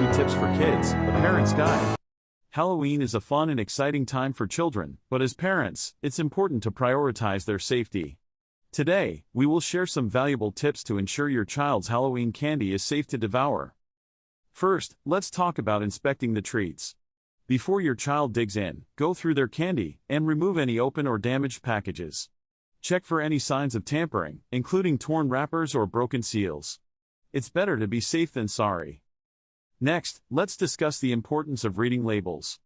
Happy Tips for Kids, a Parent's Guide. Halloween is a fun and exciting time for children, but as parents, it's important to prioritize their safety. Today, we will share some valuable tips to ensure your child's Halloween candy is safe to devour. First, let's talk about inspecting the treats. Before your child digs in, go through their candy and remove any open or damaged packages. Check for any signs of tampering, including torn wrappers or broken seals. It's better to be safe than sorry. Next, let's discuss the importance of reading labels.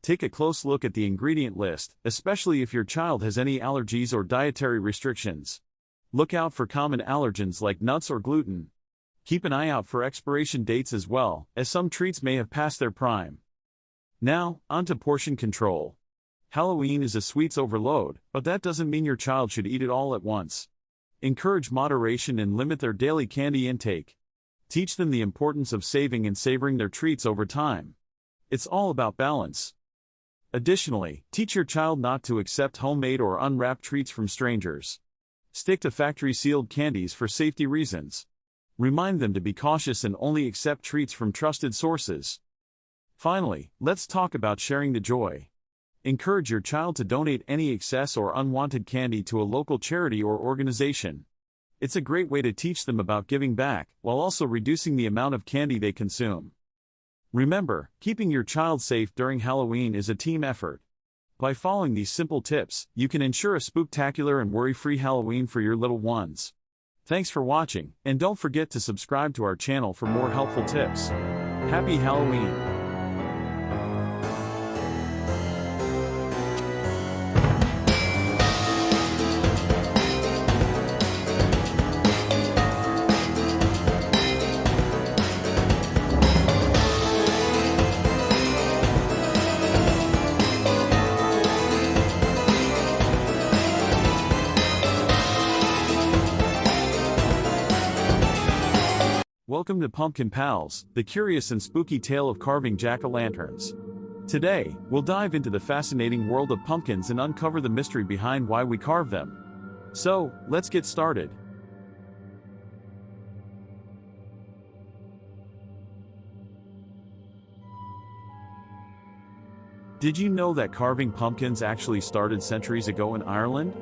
Take a close look at the ingredient list, especially if your child has any allergies or dietary restrictions. Look out for common allergens like nuts or gluten. Keep an eye out for expiration dates as well, as some treats may have passed their prime. Now, onto portion control. Halloween is a sweets overload, but that doesn't mean your child should eat it all at once. Encourage moderation and limit their daily candy intake. Teach them the importance of saving and savoring their treats over time. It's all about balance. Additionally, teach your child not to accept homemade or unwrapped treats from strangers. Stick to factory-sealed candies for safety reasons. Remind them to be cautious and only accept treats from trusted sources. Finally, let's talk about sharing the joy. Encourage your child to donate any excess or unwanted candy to a local charity or organization. It's a great way to teach them about giving back, while also reducing the amount of candy they consume. Remember, keeping your child safe during Halloween is a team effort. By following these simple tips, you can ensure a spooktacular and worry-free Halloween for your little ones. Thanks for watching, and don't forget to subscribe to our channel for more helpful tips. Happy Halloween! Welcome to Pumpkin Pals, the curious and spooky tale of carving jack-o'-lanterns. Today, we'll dive into the fascinating world of pumpkins and uncover the mystery behind why we carve them. So, let's get started. Did you know that carving pumpkins actually started centuries ago in Ireland?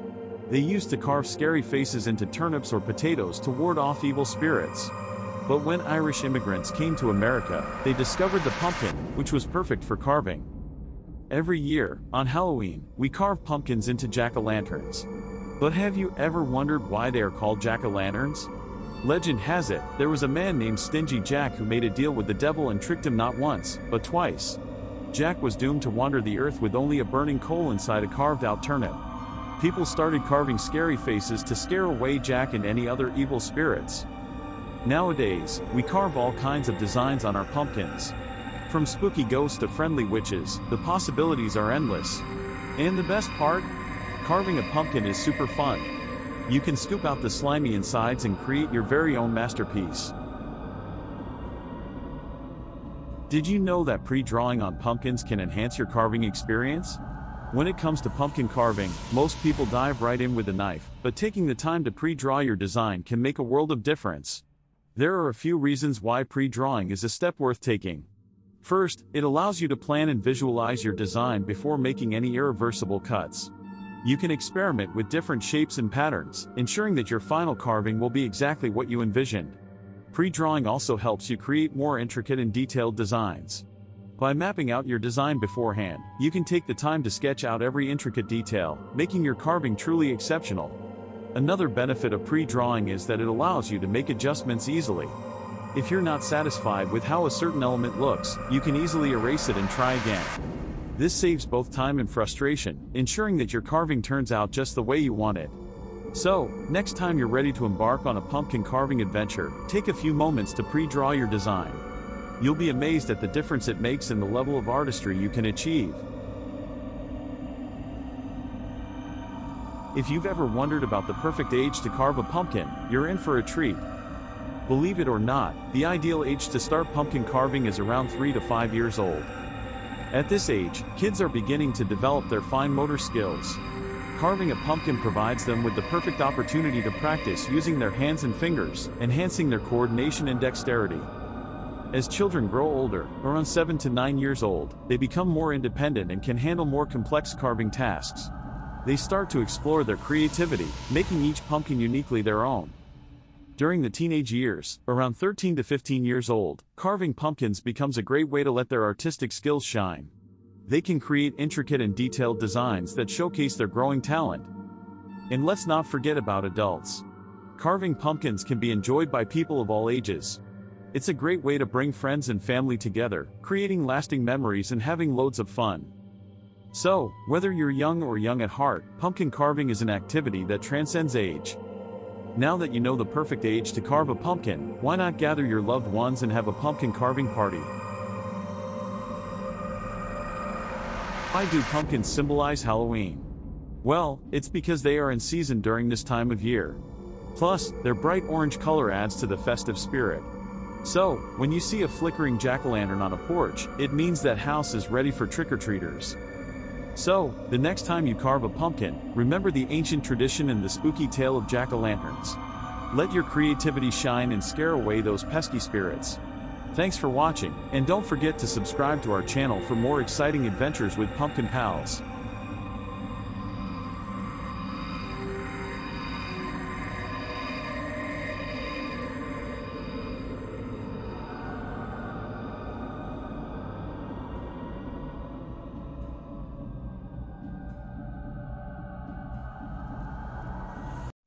They used to carve scary faces into turnips or potatoes to ward off evil spirits. But when Irish immigrants came to America, they discovered the pumpkin, which was perfect for carving. Every year, on Halloween, we carve pumpkins into jack-o'-lanterns. But have you ever wondered why they are called jack-o'-lanterns? Legend has it, there was a man named Stingy Jack who made a deal with the devil and tricked him not once, but twice. Jack was doomed to wander the earth with only a burning coal inside a carved-out turnip. People started carving scary faces to scare away Jack and any other evil spirits. Nowadays, we carve all kinds of designs on our pumpkins. From spooky ghosts to friendly witches, the possibilities are endless. And the best part? Carving a pumpkin is super fun. You can scoop out the slimy insides and create your very own masterpiece. Did you know that pre-drawing on pumpkins can enhance your carving experience? When it comes to pumpkin carving, most people dive right in with a knife, but taking the time to pre-draw your design can make a world of difference. There are a few reasons why pre-drawing is a step worth taking. First, it allows you to plan and visualize your design before making any irreversible cuts. You can experiment with different shapes and patterns, ensuring that your final carving will be exactly what you envisioned. Pre-drawing also helps you create more intricate and detailed designs. By mapping out your design beforehand, you can take the time to sketch out every intricate detail, making your carving truly exceptional. Another benefit of pre-drawing is that it allows you to make adjustments easily. If you're not satisfied with how a certain element looks, you can easily erase it and try again. This saves both time and frustration, ensuring that your carving turns out just the way you want it. So, next time you're ready to embark on a pumpkin carving adventure, take a few moments to pre-draw your design. You'll be amazed at the difference it makes in the level of artistry you can achieve. If you've ever wondered about the perfect age to carve a pumpkin, you're in for a treat. Believe it or not, the ideal age to start pumpkin carving is around 3 to 5 years old. At this age, kids are beginning to develop their fine motor skills. Carving a pumpkin provides them with the perfect opportunity to practice using their hands and fingers, enhancing their coordination and dexterity. As children grow older, around 7 to 9 years old, they become more independent and can handle more complex carving tasks. They start to explore their creativity, making each pumpkin uniquely their own. During the teenage years, around 13 to 15 years old, carving pumpkins becomes a great way to let their artistic skills shine. They can create intricate and detailed designs that showcase their growing talent. And let's not forget about adults. Carving pumpkins can be enjoyed by people of all ages. It's a great way to bring friends and family together, creating lasting memories and having loads of fun. So, whether you're young or young at heart, pumpkin carving is an activity that transcends age. Now that you know the perfect age to carve a pumpkin, why not gather your loved ones and have a pumpkin carving party? Why do pumpkins symbolize Halloween? Well, it's because they are in season during this time of year. Plus, their bright orange color adds to the festive spirit. So, when you see a flickering jack-o'-lantern on a porch, it means that house is ready for trick-or-treaters. So, the next time you carve a pumpkin, remember the ancient tradition and the spooky tale of jack-o'-lanterns. Let your creativity shine and scare away those pesky spirits. Thanks for watching, and don't forget to subscribe to our channel for more exciting adventures with Pumpkin Pals.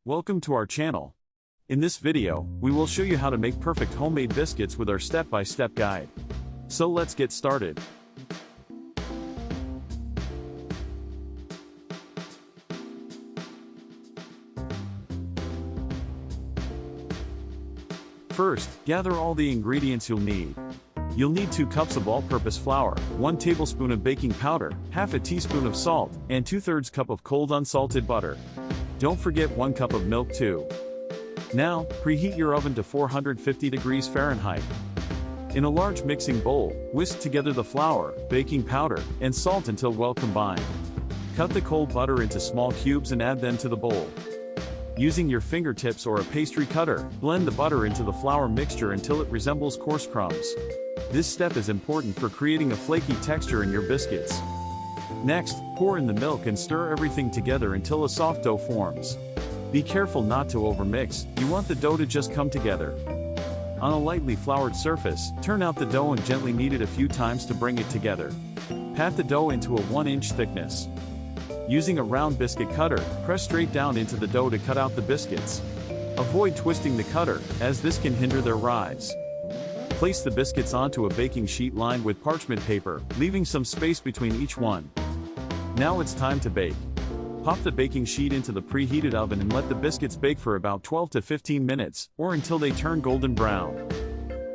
Welcome to our channel. In this video, we will show you how to make perfect homemade biscuits with our step-by-step guide. So let's get started. First, gather all the ingredients you'll need. You'll need 2 cups of all-purpose flour, 1 tablespoon of baking powder, half a teaspoon of salt, and 2/3 cup of cold unsalted butter. Don't forget 1 cup of milk too. Now, preheat your oven to 450 degrees Fahrenheit. In a large mixing bowl, whisk together the flour, baking powder, and salt until well combined. Cut the cold butter into small cubes and add them to the bowl. Using your fingertips or a pastry cutter, blend the butter into the flour mixture until it resembles coarse crumbs. This step is important for creating a flaky texture in your biscuits. Next, pour in the milk and stir everything together until a soft dough forms. Be careful not to overmix, you want the dough to just come together. On a lightly floured surface, turn out the dough and gently knead it a few times to bring it together. Pat the dough into a 1-inch thickness. Using a round biscuit cutter, press straight down into the dough to cut out the biscuits. Avoid twisting the cutter, as this can hinder their rise. Place the biscuits onto a baking sheet lined with parchment paper, leaving some space between each one. Now it's time to bake. Pop the baking sheet into the preheated oven and let the biscuits bake for about 12 to 15 minutes, or until they turn golden brown.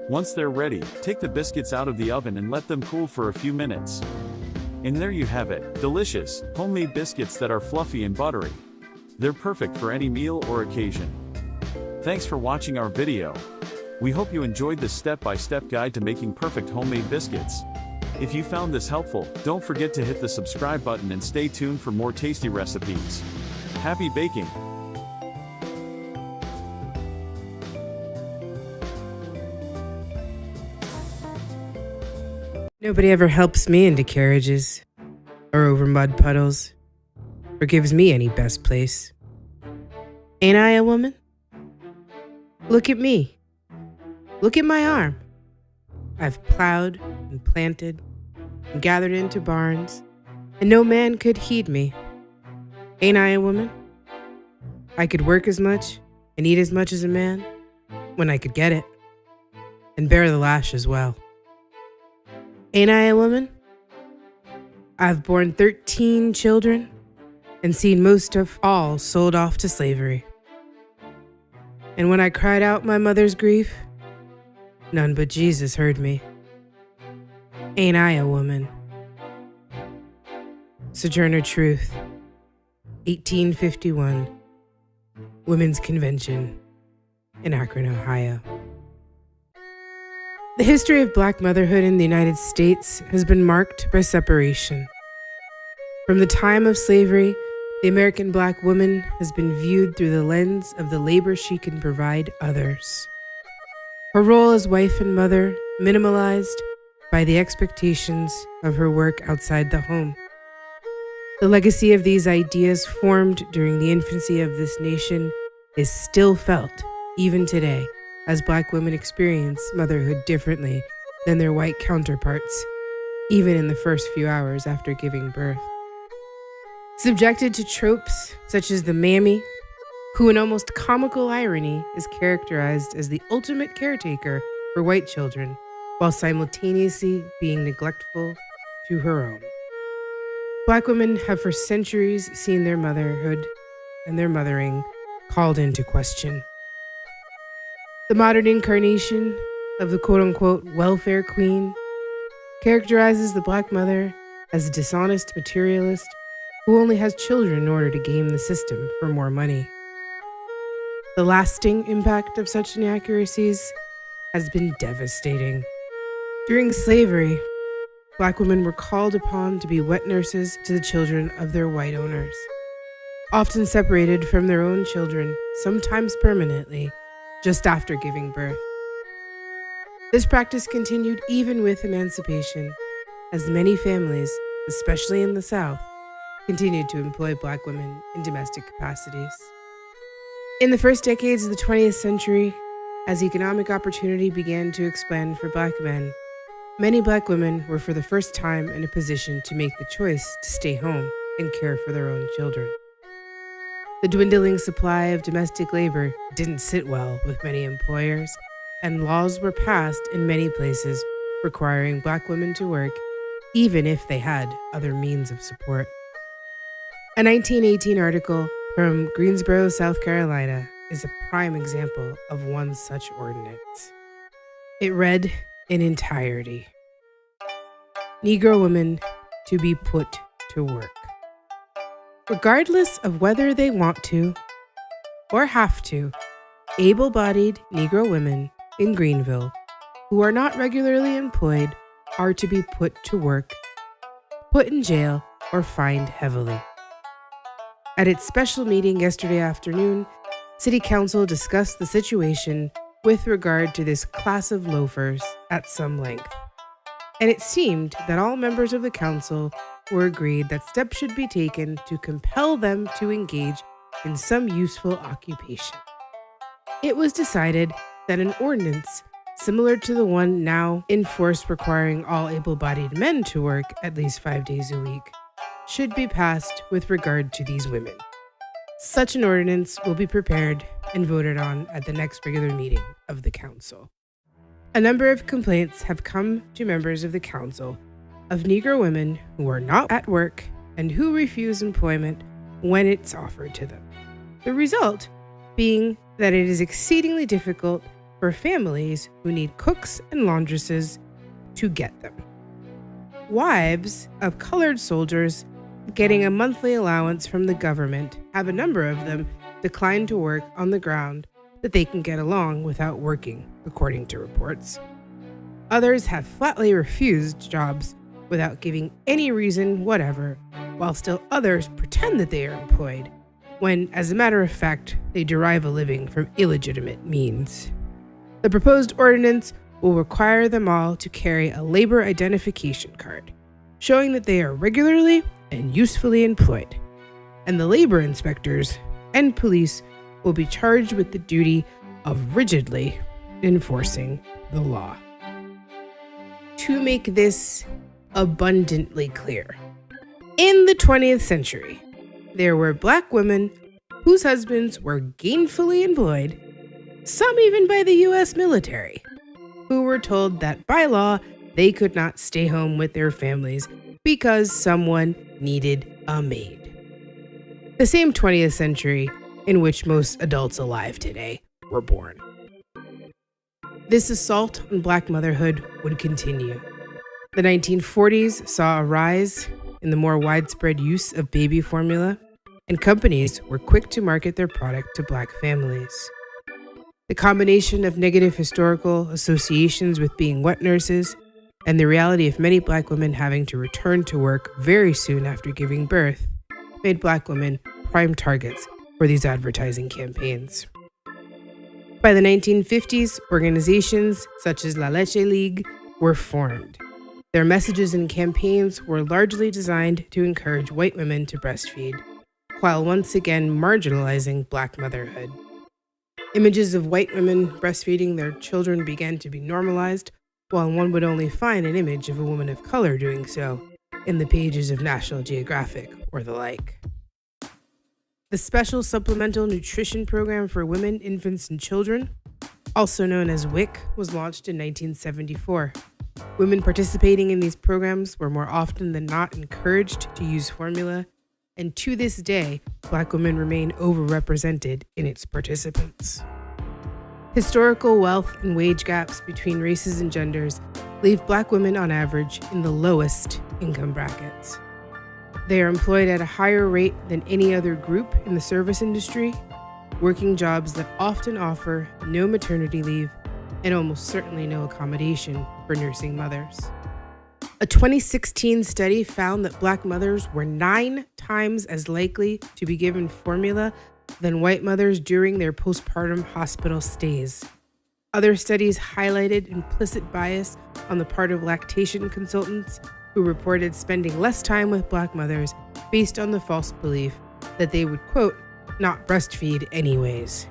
Once they're ready, take the biscuits out of the oven and let them cool for a few minutes. And there you have it, delicious, homemade biscuits that are fluffy and buttery. They're perfect for any meal or occasion. Thanks for watching our video. We hope you enjoyed this step-by-step guide to making perfect homemade biscuits. If you found this helpful, don't forget to hit the subscribe button and stay tuned for more tasty recipes. Happy baking! Nobody ever helps me into carriages, or over mud puddles, or gives me any best place. Ain't I a woman? Look at me. Look at my arm. I've plowed and planted and gathered into barns, and no man could heed me. Ain't I a woman? I could work as much and eat as much as a man when I could get it, and bear the lash as well. Ain't I a woman? I've borne 13 children and seen most of all sold off to slavery. And when I cried out my mother's grief, none but Jesus heard me. Ain't I a woman? Sojourner Truth, 1851, Women's Convention in Akron, Ohio. The history of black motherhood in the United States has been marked by separation. From the time of slavery, the American black woman has been viewed through the lens of the labor she can provide others. Her role as wife and mother minimalized by the expectations of her work outside the home. The legacy of these ideas formed during the infancy of this nation is still felt, even today, as Black women experience motherhood differently than their white counterparts, even in the first few hours after giving birth. Subjected to tropes such as the mammy, who in almost comical irony is characterized as the ultimate caretaker for white children, while simultaneously being neglectful to her own. Black women have for centuries seen their motherhood and their mothering called into question. The modern incarnation of the quote-unquote welfare queen characterizes the Black mother as a dishonest materialist who only has children in order to game the system for more money. The lasting impact of such inaccuracies has been devastating. During slavery, Black women were called upon to be wet nurses to the children of their white owners, often separated from their own children, sometimes permanently, just after giving birth. This practice continued even with emancipation, as many families, especially in the South, continued to employ Black women in domestic capacities. In the first decades of the 20th century, as economic opportunity began to expand for Black men, many Black women were for the first time in a position to make the choice to stay home and care for their own children. The dwindling supply of domestic labor didn't sit well with many employers, and laws were passed in many places requiring Black women to work, even if they had other means of support. A 1918 article from Greensboro, South Carolina, is a prime example of one such ordinance. It read in entirety: Negro women to be put to work. Regardless of whether they want to or have to, able-bodied Negro women in Greenville who are not regularly employed are to be put to work, put in jail, or fined heavily. At its special meeting yesterday afternoon, City Council discussed the situation with regard to this class of loafers at some length. And it seemed that all members of the council were agreed that steps should be taken to compel them to engage in some useful occupation. It was decided that an ordinance similar to the one now in force requiring all able-bodied men to work at least 5 days a week should be passed with regard to these women. Such an ordinance will be prepared and voted on at the next regular meeting of the council. A number of complaints have come to members of the council of Negro women who are not at work and who refuse employment when it's offered to them. The result being that it is exceedingly difficult for families who need cooks and laundresses to get them. Wives of colored soldiers getting a monthly allowance from the government have a number of them declined to work on the ground that they can get along without working, according to reports. Others have flatly refused jobs without giving any reason whatever, while still others pretend that they are employed, when, as a matter of fact, they derive a living from illegitimate means. The proposed ordinance will require them all to carry a labor identification card, showing that they are regularly and usefully employed, and the labor inspectors and police will be charged with the duty of rigidly enforcing the law. To make this abundantly clear, in the 20th century, there were Black women whose husbands were gainfully employed, some even by the U.S. military, who were told that by law they could not stay home with their families because someone needed a maid. The same 20th century in which most adults alive today were born. This assault on Black motherhood would continue. The 1940s saw a rise in the more widespread use of baby formula, and companies were quick to market their product to Black families. The combination of negative historical associations with being wet nurses and the reality of many Black women having to return to work very soon after giving birth made Black women prime targets for these advertising campaigns. By the 1950s, organizations such as La Leche League were formed. Their messages and campaigns were largely designed to encourage white women to breastfeed, while once again marginalizing Black motherhood. Images of white women breastfeeding their children began to be normalized, while one would only find an image of a woman of color doing so in the pages of National Geographic or the like. The Special Supplemental Nutrition Program for Women, Infants, and Children, also known as WIC, was launched in 1974. Women participating in these programs were more often than not encouraged to use formula, and to this day, Black women remain overrepresented in its participants. Historical wealth and wage gaps between races and genders leave Black women on average in the lowest income brackets. They are employed at a higher rate than any other group in the service industry, working jobs that often offer no maternity leave and almost certainly no accommodation for nursing mothers. A 2016 study found that Black mothers were 9 times as likely to be given formula than white mothers during their postpartum hospital stays. Other studies highlighted implicit bias on the part of lactation consultants who reported spending less time with Black mothers based on the false belief that they would, quote, not breastfeed anyways.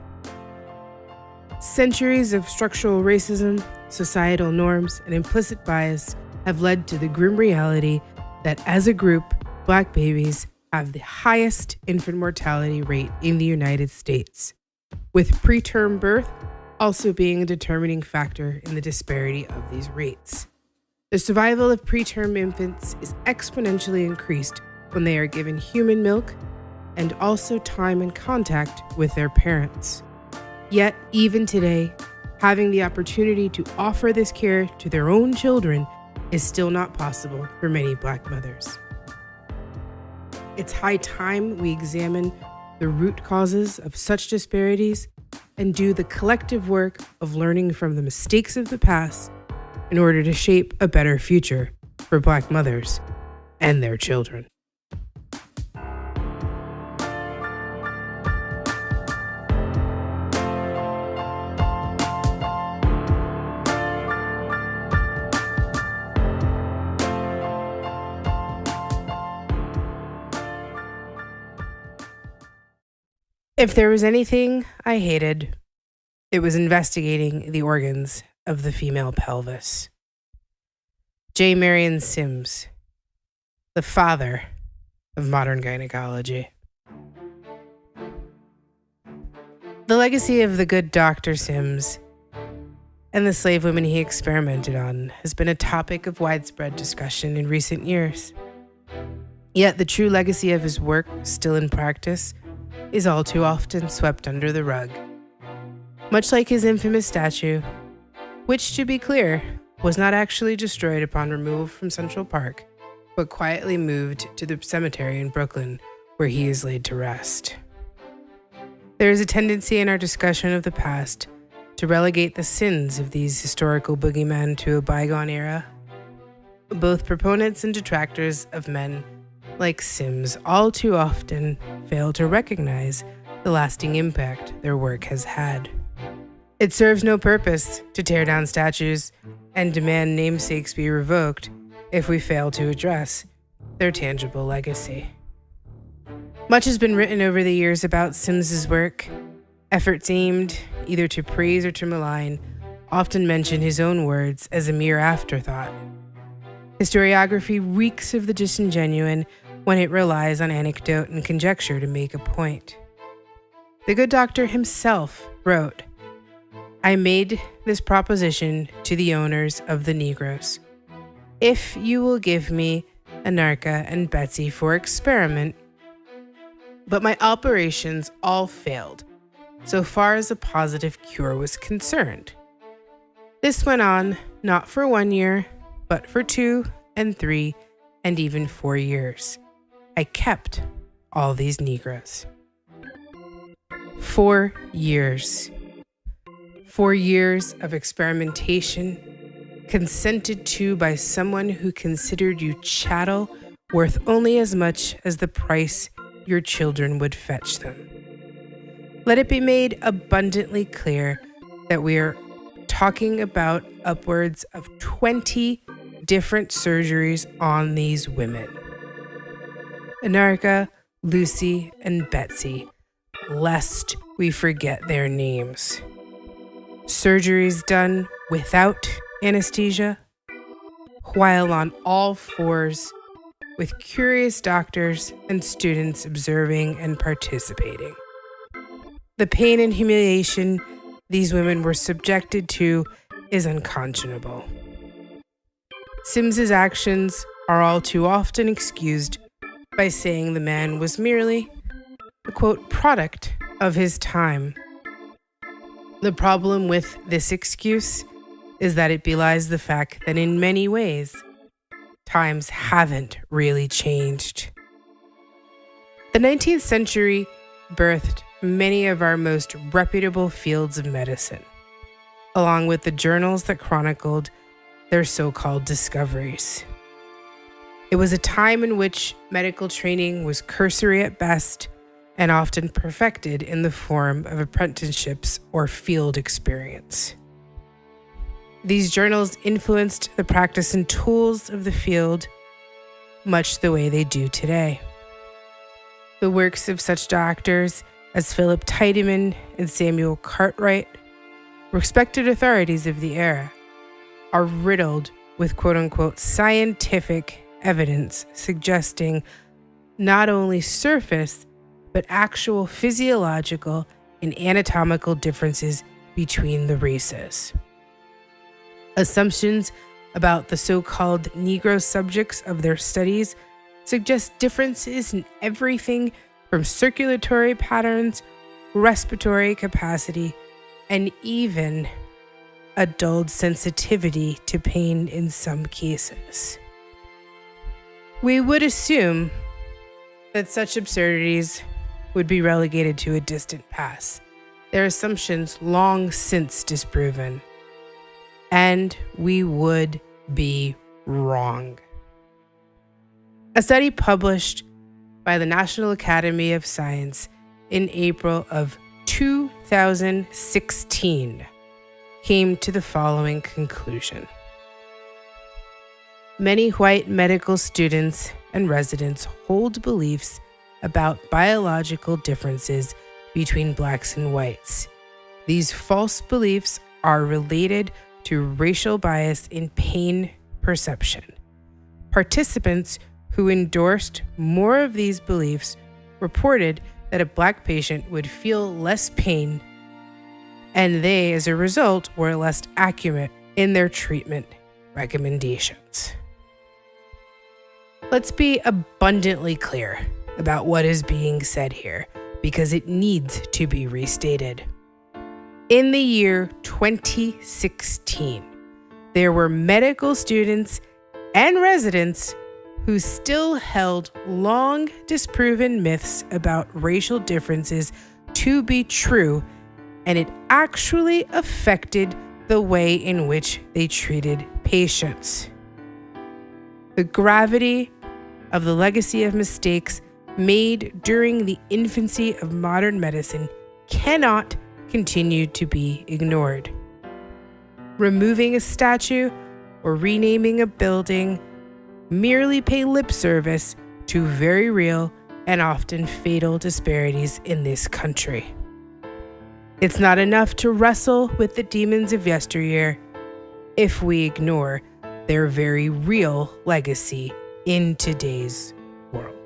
Centuries of structural racism, societal norms, and implicit bias have led to the grim reality that as a group, Black babies have the highest infant mortality rate in the United States, with preterm birth also being a determining factor in the disparity of these rates. The survival of preterm infants is exponentially increased when they are given human milk and also time and contact with their parents. Yet, even today, having the opportunity to offer this care to their own children is still not possible for many Black mothers. It's high time we examine the root causes of such disparities and do the collective work of learning from the mistakes of the past in order to shape a better future for Black mothers and their children. If there was anything I hated, it was investigating the organs of the female pelvis. J. Marion Sims, the father of modern gynecology. The legacy of the good Dr. Sims and the slave women he experimented on has been a topic of widespread discussion in recent years. Yet the true legacy of his work, still in practice, is all too often swept under the rug. Much like his infamous statue, which, to be clear, was not actually destroyed upon removal from Central Park, but quietly moved to the cemetery in Brooklyn, where he is laid to rest. There is a tendency in our discussion of the past to relegate the sins of these historical boogeymen to a bygone era. Both proponents and detractors of men like Sims all too often fail to recognize the lasting impact their work has had. It serves no purpose to tear down statues and demand namesakes be revoked if we fail to address their tangible legacy. Much has been written over the years about Sims's work. Efforts aimed either to praise or to malign often mention his own words as a mere afterthought. Historiography reeks of the disingenuine when it relies on anecdote and conjecture to make a point. The good doctor himself wrote, "I made this proposition to the owners of the Negroes. If you will give me Anarcha and Betsy for experiment, but my operations all failed, so far as a positive cure was concerned. This went on not for 1 year, but for 2 and 3 and even 4 years. I kept all these Negroes." 4 years. 4 years of experimentation, consented to by someone who considered you chattel worth only as much as the price your children would fetch them. Let it be made abundantly clear that we're talking about upwards of 20 different surgeries on these women. Anarcha, Lucy, and Betsy, lest we forget their names. Surgeries done without anesthesia, while on all fours, with curious doctors and students observing and participating. The pain and humiliation these women were subjected to is unconscionable. Sims's actions are all too often excused by saying the man was merely a, quote, product of his time. The problem with this excuse is that it belies the fact that in many ways, times haven't really changed. The 19th century birthed many of our most reputable fields of medicine, along with the journals that chronicled their so-called discoveries. It was a time in which medical training was cursory at best and often perfected in the form of apprenticeships or field experience. These journals influenced the practice and tools of the field much the way they do today. The works of such doctors as Philip Tiedemann and Samuel Cartwright, respected authorities of the era, are riddled with quote-unquote scientific evidence suggesting not only surface but actual physiological and anatomical differences between the races. Assumptions about the so-called Negro subjects of their studies suggest differences in everything from circulatory patterns, respiratory capacity, and even a dulled sensitivity to pain in some cases. We would assume that such absurdities would be relegated to a distant past, their assumptions long since disproven. And we would be wrong. A study published by the National Academy of Science in April of 2016 came to the following conclusion. Many white medical students and residents hold beliefs about biological differences between blacks and whites. These false beliefs are related to racial bias in pain perception. Participants who endorsed more of these beliefs reported that a black patient would feel less pain, and they, as a result, were less accurate in their treatment recommendations. Let's be abundantly clear about what is being said here, because it needs to be restated. In the year 2016, there were medical students and residents who still held long disproven myths about racial differences to be true, and it actually affected the way in which they treated patients. The gravity of the legacy of mistakes made during the infancy of modern medicine cannot continue to be ignored. Removing a statue or renaming a building merely pay lip service to very real and often fatal disparities in this country. It's not enough to wrestle with the demons of yesteryear if we ignore their very real legacy in today's world.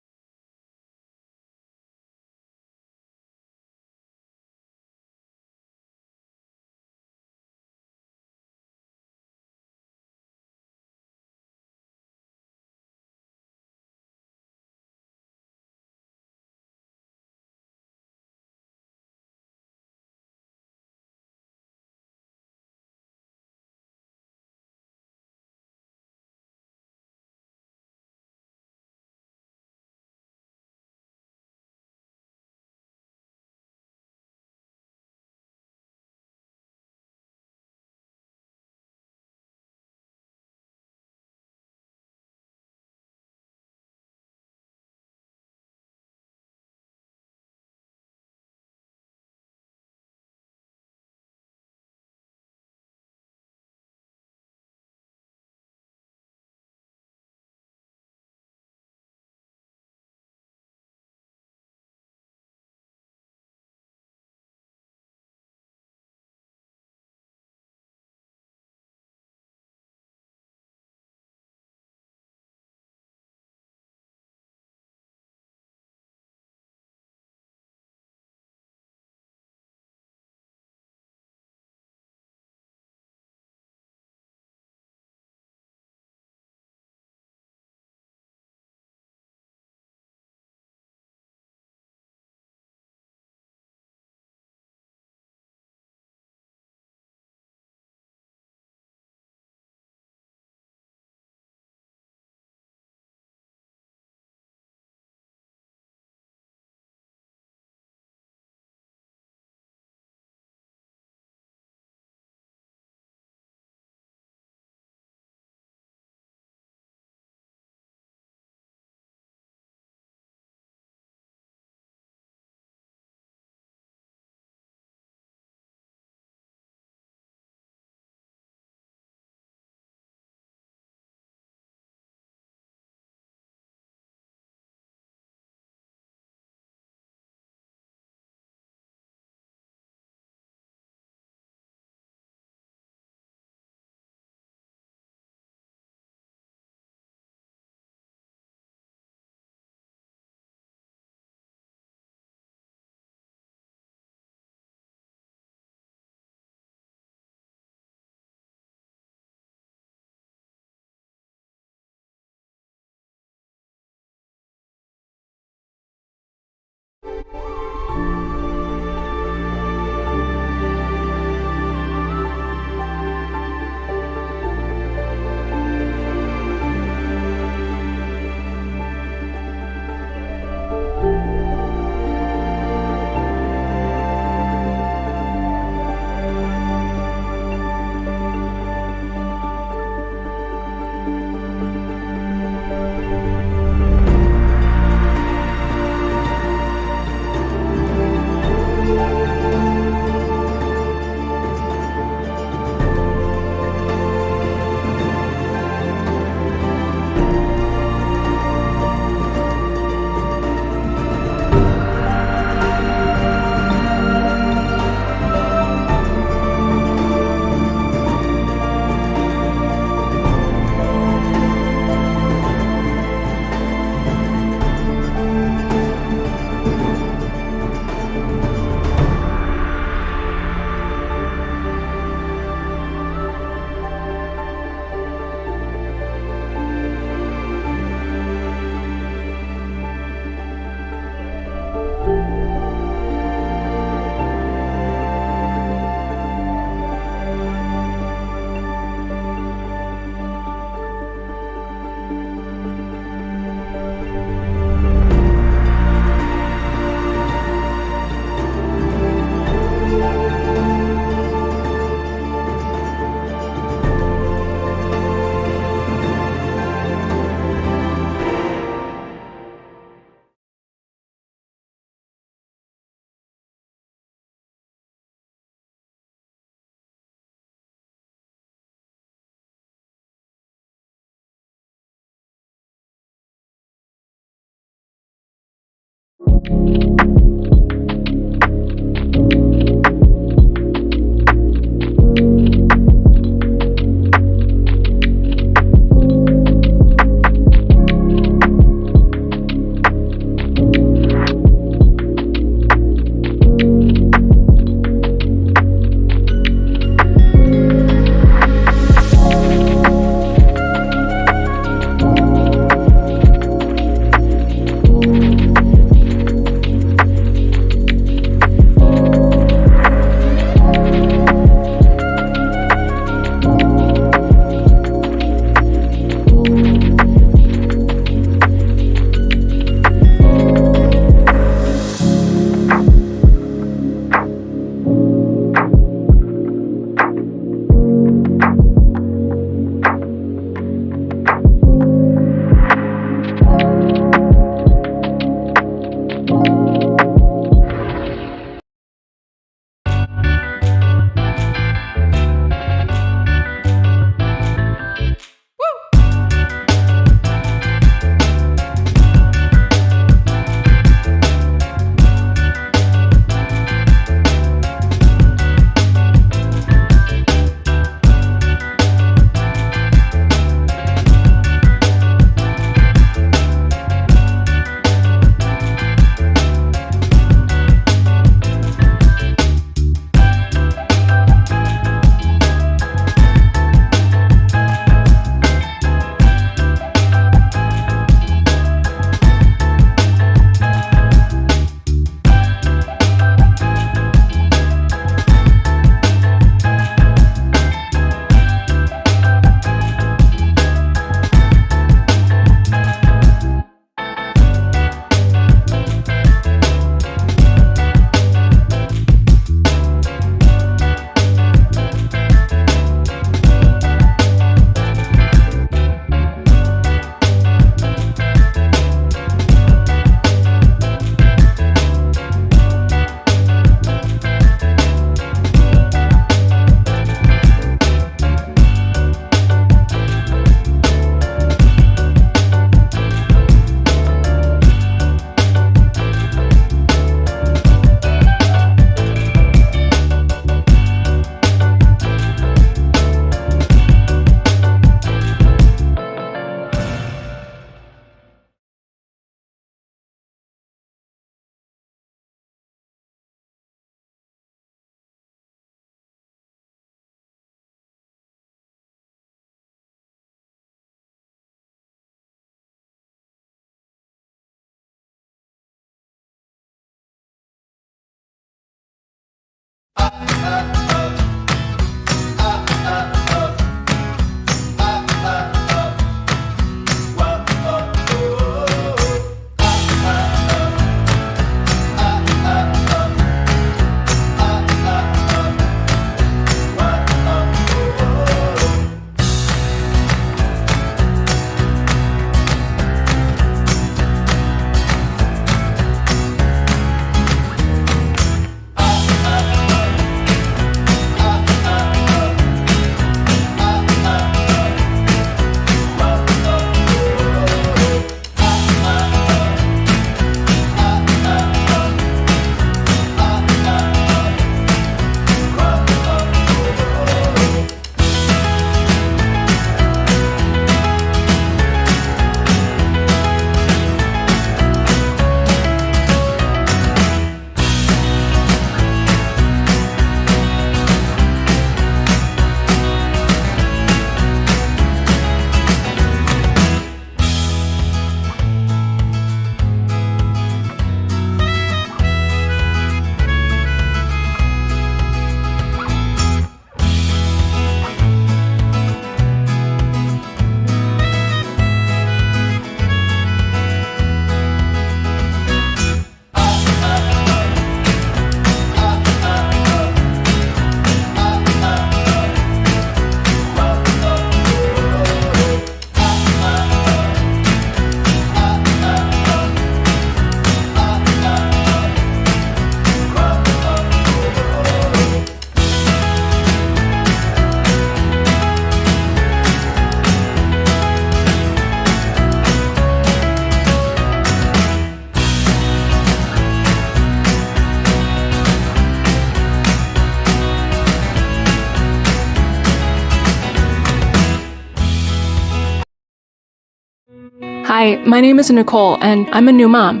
Hi, my name is Nicole, and I'm a new mom.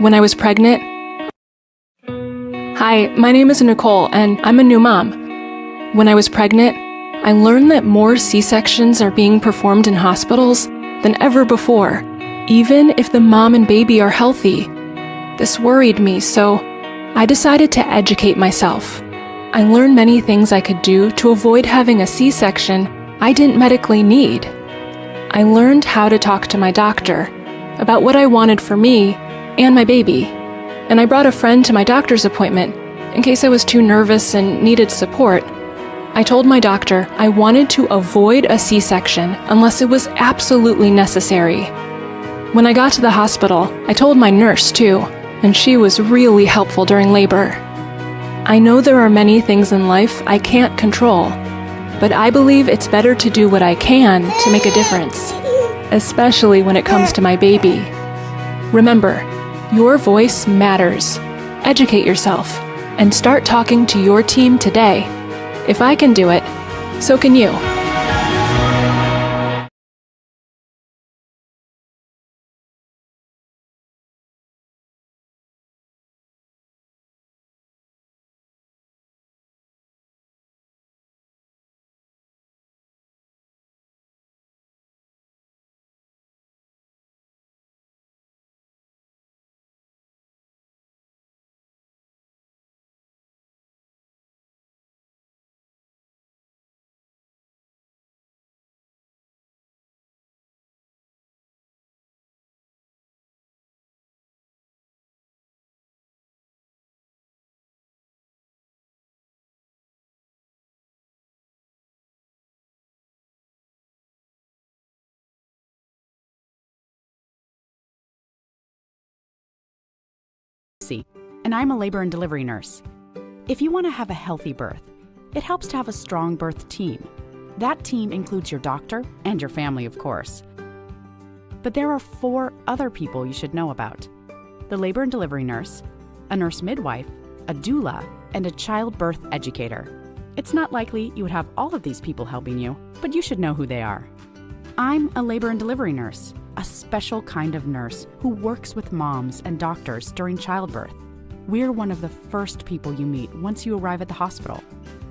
When I was pregnant... Hi, my name is Nicole, and I'm a new mom. When I was pregnant, I learned that more C-sections are being performed in hospitals than ever before, even if the mom and baby are healthy. This worried me, so I decided to educate myself. I learned many things I could do to avoid having a C-section I didn't medically need. I learned how to talk to my doctor about what I wanted for me and my baby, and I brought a friend to my doctor's appointment in case I was too nervous and needed support. I told my doctor I wanted to avoid a C-section unless it was absolutely necessary. When I got to the hospital, I told my nurse too, and she was really helpful during labor. I know there are many things in life I can't control, but I believe it's better to do what I can to make a difference, especially when it comes to my baby. Remember, your voice matters. Educate yourself and start talking to your team today. If I can do it, so can you. And I'm a labor and delivery nurse. If you want to have a healthy birth, it helps to have a strong birth team. That team includes your doctor and your family, of course. But there are 4 other people you should know about: the labor and delivery nurse, a nurse midwife, a doula, and a childbirth educator. It's not likely you would have all of these people helping you, but you should know who they are. I'm a labor and delivery nurse, a special kind of nurse who works with moms and doctors during childbirth. We're one of the first people you meet once you arrive at the hospital.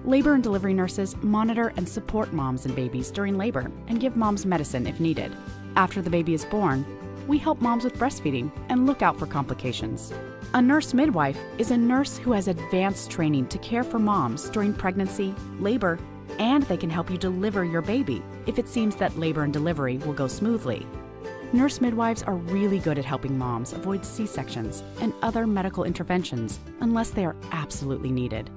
Labor and delivery nurses monitor and support moms and babies during labor and give moms medicine if needed. After the baby is born, we help moms with breastfeeding and look out for complications. A nurse midwife is a nurse who has advanced training to care for moms during pregnancy, labor, and they can help you deliver your baby if it seems that labor and delivery will go smoothly. Nurse midwives are really good at helping moms avoid C-sections and other medical interventions unless they are absolutely needed.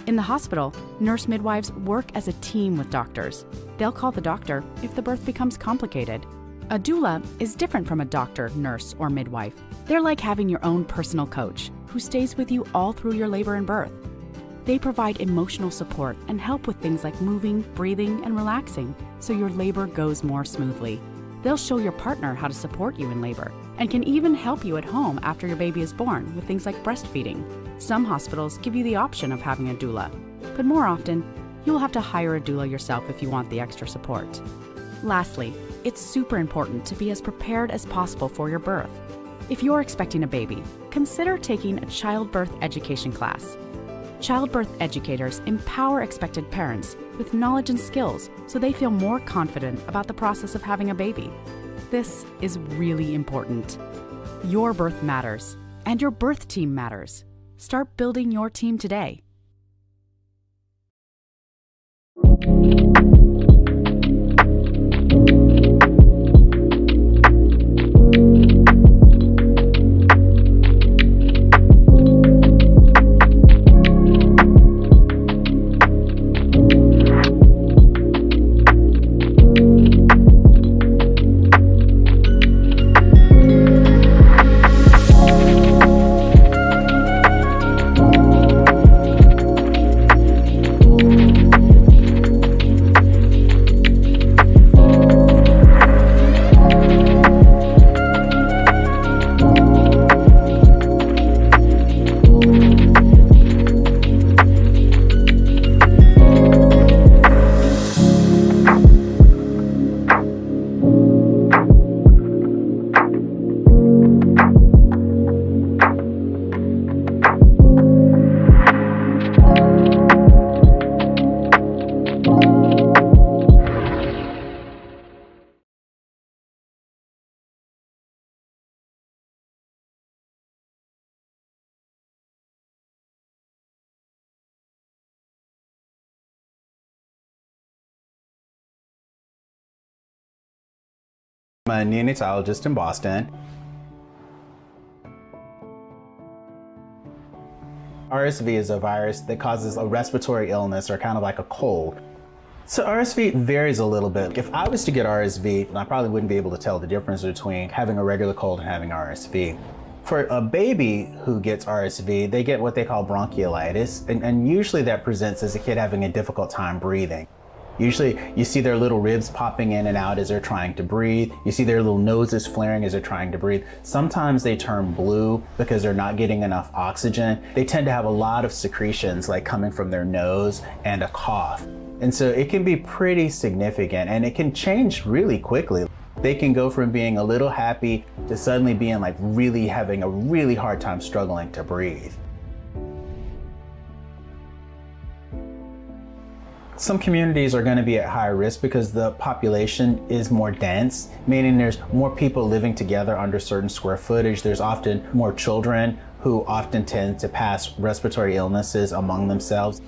In the hospital, nurse midwives work as a team with doctors. They'll call the doctor if the birth becomes complicated. A doula is different from a doctor, nurse, or midwife. They're like having your own personal coach who stays with you all through your labor and birth. They provide emotional support and help with things like moving, breathing, and relaxing so your labor goes more smoothly. They'll show your partner how to support you in labor and can even help you at home after your baby is born with things like breastfeeding. Some hospitals give you the option of having a doula, but more often, you'll have to hire a doula yourself if you want the extra support. Lastly, it's super important to be as prepared as possible for your birth. If you're expecting a baby, consider taking a childbirth education class. Childbirth educators empower expected parents with knowledge and skills so they feel more confident about the process of having a baby. This is really important. Your birth matters, and your birth team matters. Start building your team today. a neonatologist in Boston. RSV is a virus that causes a respiratory illness or kind of like a cold. So RSV varies a little bit. If I was to get RSV, I probably wouldn't be able to tell the difference between having a regular cold and having RSV. For a baby who gets RSV, they get what they call bronchiolitis, and usually that presents as a kid having a difficult time breathing. Usually you see their little ribs popping in and out as they're trying to breathe. You see their little noses flaring as they're trying to breathe. Sometimes they turn blue because they're not getting enough oxygen. They tend to have a lot of secretions like coming from their nose and a cough. And so it can be pretty significant, and it can change really quickly. They can go from being a little happy to suddenly being like really having a really hard time struggling to breathe. Some communities are going to be at higher risk because the population is more dense, meaning there's more people living together under certain square footage. There's often more children who often tend to pass respiratory illnesses among themselves.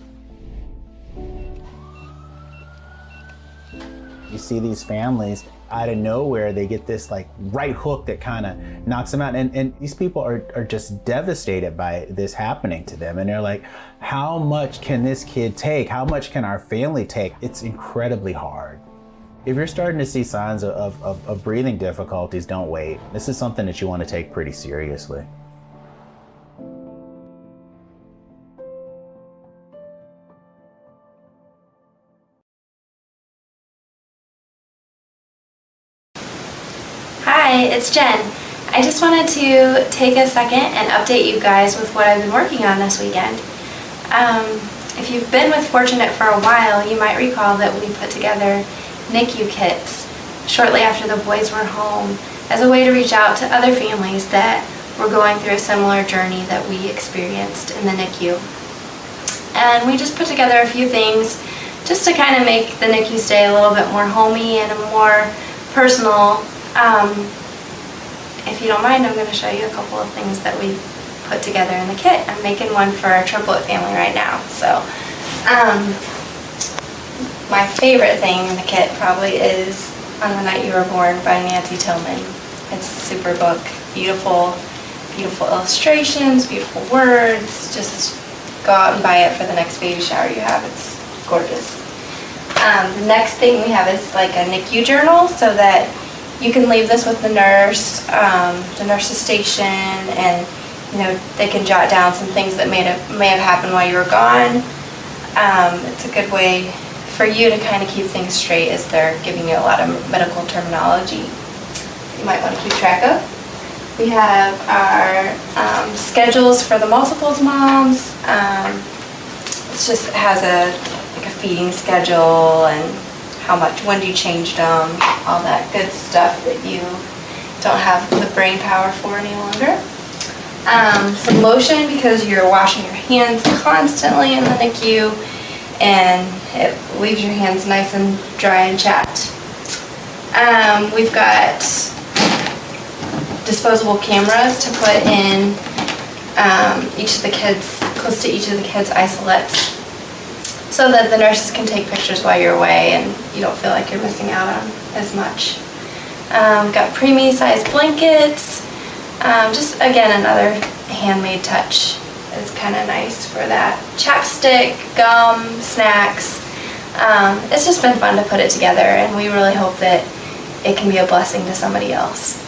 You see these families out of nowhere, they get this like right hook that kind of knocks them out, and these people are just devastated by this happening to them, and they're like, how much can this kid take? How much can our family take? It's incredibly hard. If you're starting to see signs of breathing difficulties, don't wait. This is something that you want to take pretty seriously. Hi, it's Jen. I just wanted to take a second and update you guys with what I've been working on this weekend. If you've been with Fortunate for a while, you might recall that we put together NICU kits shortly after the boys were home as a way to reach out to other families that were going through a similar journey that we experienced in the NICU. And we just put together a few things just to kind of make the NICU stay a little bit more homey and a more personal. If you don't mind, I'm going to show you a couple of things that we put together in the kit. I'm making one for our triplet family right now. So, my favorite thing in the kit probably is On the Night You Were Born by Nancy Tillman. It's a super book. Beautiful, beautiful illustrations, beautiful words. Just go out and buy it for the next baby shower you have. It's gorgeous. The next thing we have is like a NICU journal, so that you can leave this with the nurse's station, and they can jot down some things that may have happened while you were gone. It's a good way for you to kind of keep things straight as they're giving you a lot of medical terminology you might want to keep track of. We have our schedules for the multiples moms. It has a feeding schedule and how much, when do you change them, all that good stuff that you don't have the brain power for any longer. Some lotion, because you're washing your hands constantly in the NICU, and it leaves your hands nice and dry and chapped. We've got disposable cameras to put in close to each of the kids' isolates, so that the nurses can take pictures while you're away and you don't feel like you're missing out on as much. Got preemie sized blankets. Just again, another handmade touch. It's kind of nice for that. Chapstick, gum, snacks. It's just been fun to put it together, and we really hope that it can be a blessing to somebody else.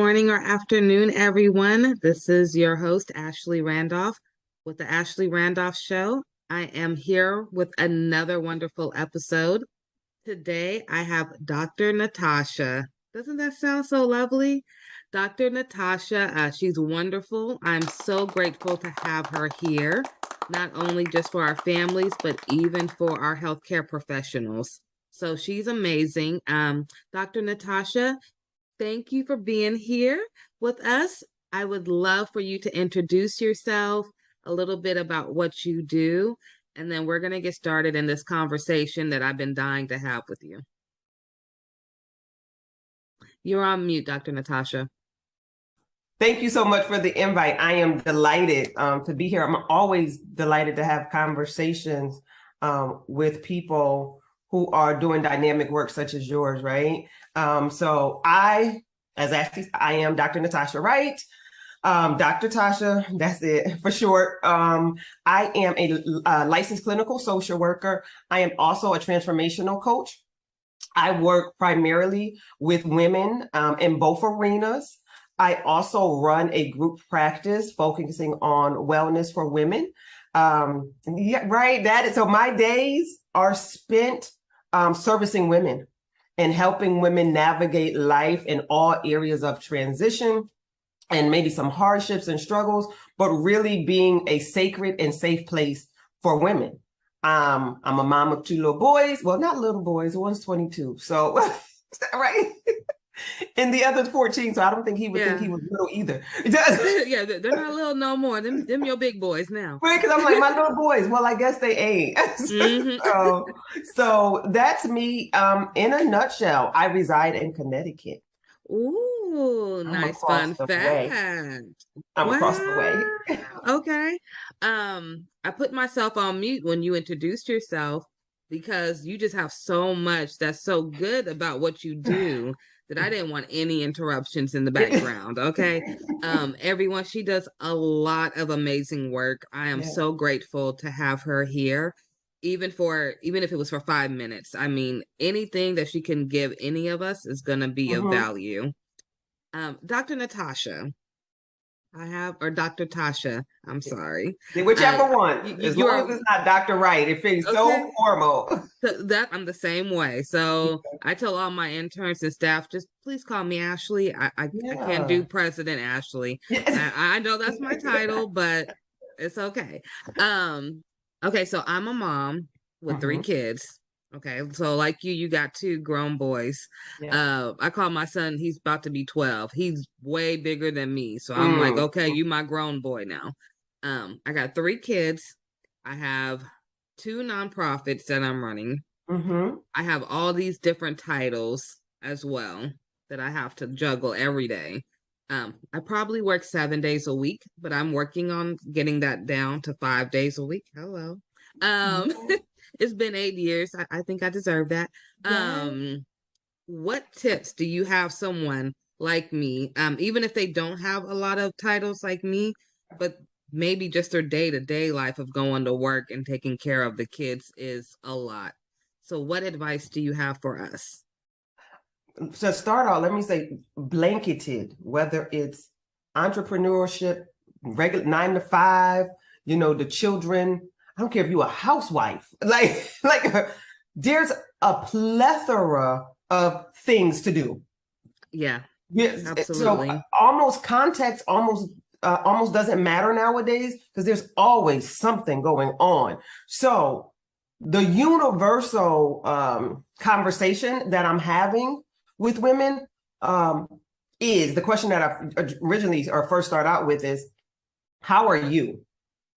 morning, or afternoon, everyone. This is your host, Ashley Randolph, with the Ashley Randolph Show. I am here with another wonderful episode. Today, I have Dr. Natasha. Doesn't that sound so lovely? Dr. Natasha, she's wonderful. I'm so grateful to have her here, not only just for our families, but even for our healthcare professionals. So she's amazing. Dr. Natasha, thank you for being here with us. I would love for you to introduce yourself, a little bit about what you do, and then we're going to get started in this conversation that I've been dying to have with you. You're on mute, Dr. Natasha. Thank you so much for the invite. I am delighted to be here. I'm always delighted to have conversations with people who are doing dynamic work such as yours, right? So I am Dr. Natasha Wright. Dr. Tasha, that's it for short. I am a licensed clinical social worker. I am also a transformational coach. I work primarily with women in both arenas. I also run a group practice focusing on wellness for women. So my days are spent servicing women and helping women navigate life in all areas of transition and maybe some hardships and struggles, but really being a sacred and safe place for women. I'm a mom of 2 little boys. Well, not little boys. One's 22. So, right. And the other's 14. So I don't think he would think he was little either. Yeah, they're not little no more. Them your big boys now. Right, because I'm like, my little boys. Well, I guess they ain't. So that's me. In a nutshell, I reside in Connecticut. Ooh, nice fun fact. I'm across the way. Okay. I put myself on mute when you introduced yourself because you just have so much that's so good about what you do that I didn't want any interruptions in the background. Okay. Everyone, she does a lot of amazing work. I am so grateful to have her here. Even if it was for 5 minutes. I mean, anything that she can give any of us is going to be of value. Dr. Natasha, or Dr. Tasha, I'm sorry. Whichever one. As long as it's not Dr. Wright, it feels so formal. I'm the same way. So I tell all my interns and staff, just please call me Ashley. I can't do President Ashley. I know that's my title, but it's okay. Okay, so I'm a mom with 3 kids. Okay, so like you got 2 grown boys. I call my son, he's about to be 12. He's way bigger than me. So I'm like, okay, you my grown boy now. I got 3 kids. I have 2 nonprofits that I'm running. I have all these different titles as well that I have to juggle every day. I probably work 7 days a week, but I'm working on getting that down to 5 days a week. Hello. It's been 8 years. I think I deserve that. What tips do you have someone like me, even if they don't have a lot of titles like me, but maybe just their day-to-day life of going to work and taking care of the kids is a lot. So what advice do you have for us? To start off, let me say blanketed, whether it's entrepreneurship, regular 9 to 5, the children. I don't care if you're a housewife, like there's a plethora of things to do. Yeah, absolutely. So almost context almost doesn't matter nowadays because there's always something going on. So the universal conversation that I'm having with women is the question that I originally or first start out with is, how are you?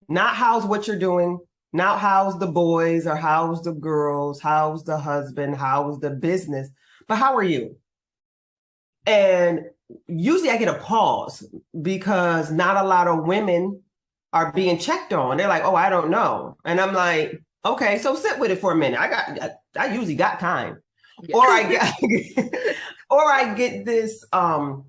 Not how's what you're doing, not how's the boys or how's the girls, how's the husband, how's the business, but how are you? And usually I get a pause because not a lot of women are being checked on. They're like, oh, I don't know. And I'm like, okay, so sit with it for a minute. I usually got time. Yeah. Or I get this almost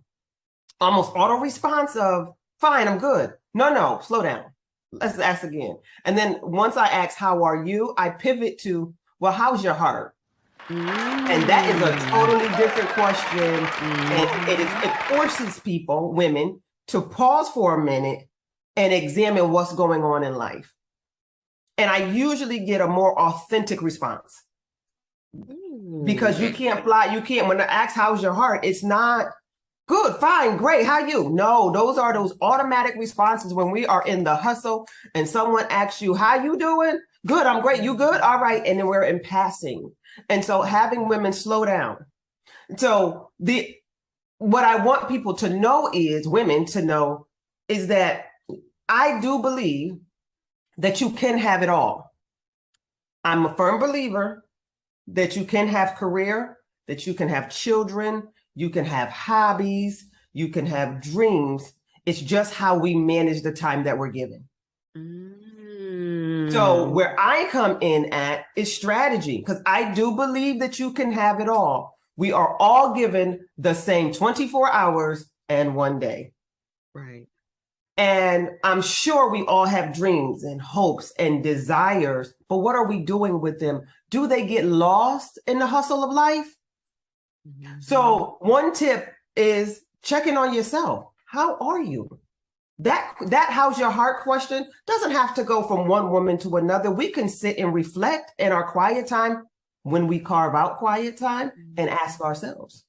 auto response of, fine, I'm good. No, slow down. Let's ask again. And then once I ask, how are you? I pivot to, well, how's your heart? And that is a totally different question. And it forces people, women, to pause for a minute and examine what's going on in life. And I usually get a more authentic response. Because you can't when I ask how's your heart, it's not good, fine, great, how you? No, those are those automatic responses when we are in the hustle and someone asks you, how you doing? Good, I'm great, you good? All right, and then we're in passing. And so having women slow down. So what I want people to know is, women to know, is that I do believe that you can have it all. I'm a firm believer that you can have career, that you can have children, you can have hobbies, you can have dreams. It's just how we manage the time that we're given. So where I come in at is strategy, because I do believe that you can have it all. We are all given the same 24 hours and 1 day. Right. And I'm sure we all have dreams and hopes and desires, but what are we doing with them? Do they get lost in the hustle of life? So one tip is checking on yourself. How are you? That how's your heart question doesn't have to go from one woman to another. We can sit and reflect in our quiet time when we carve out quiet time and ask ourselves,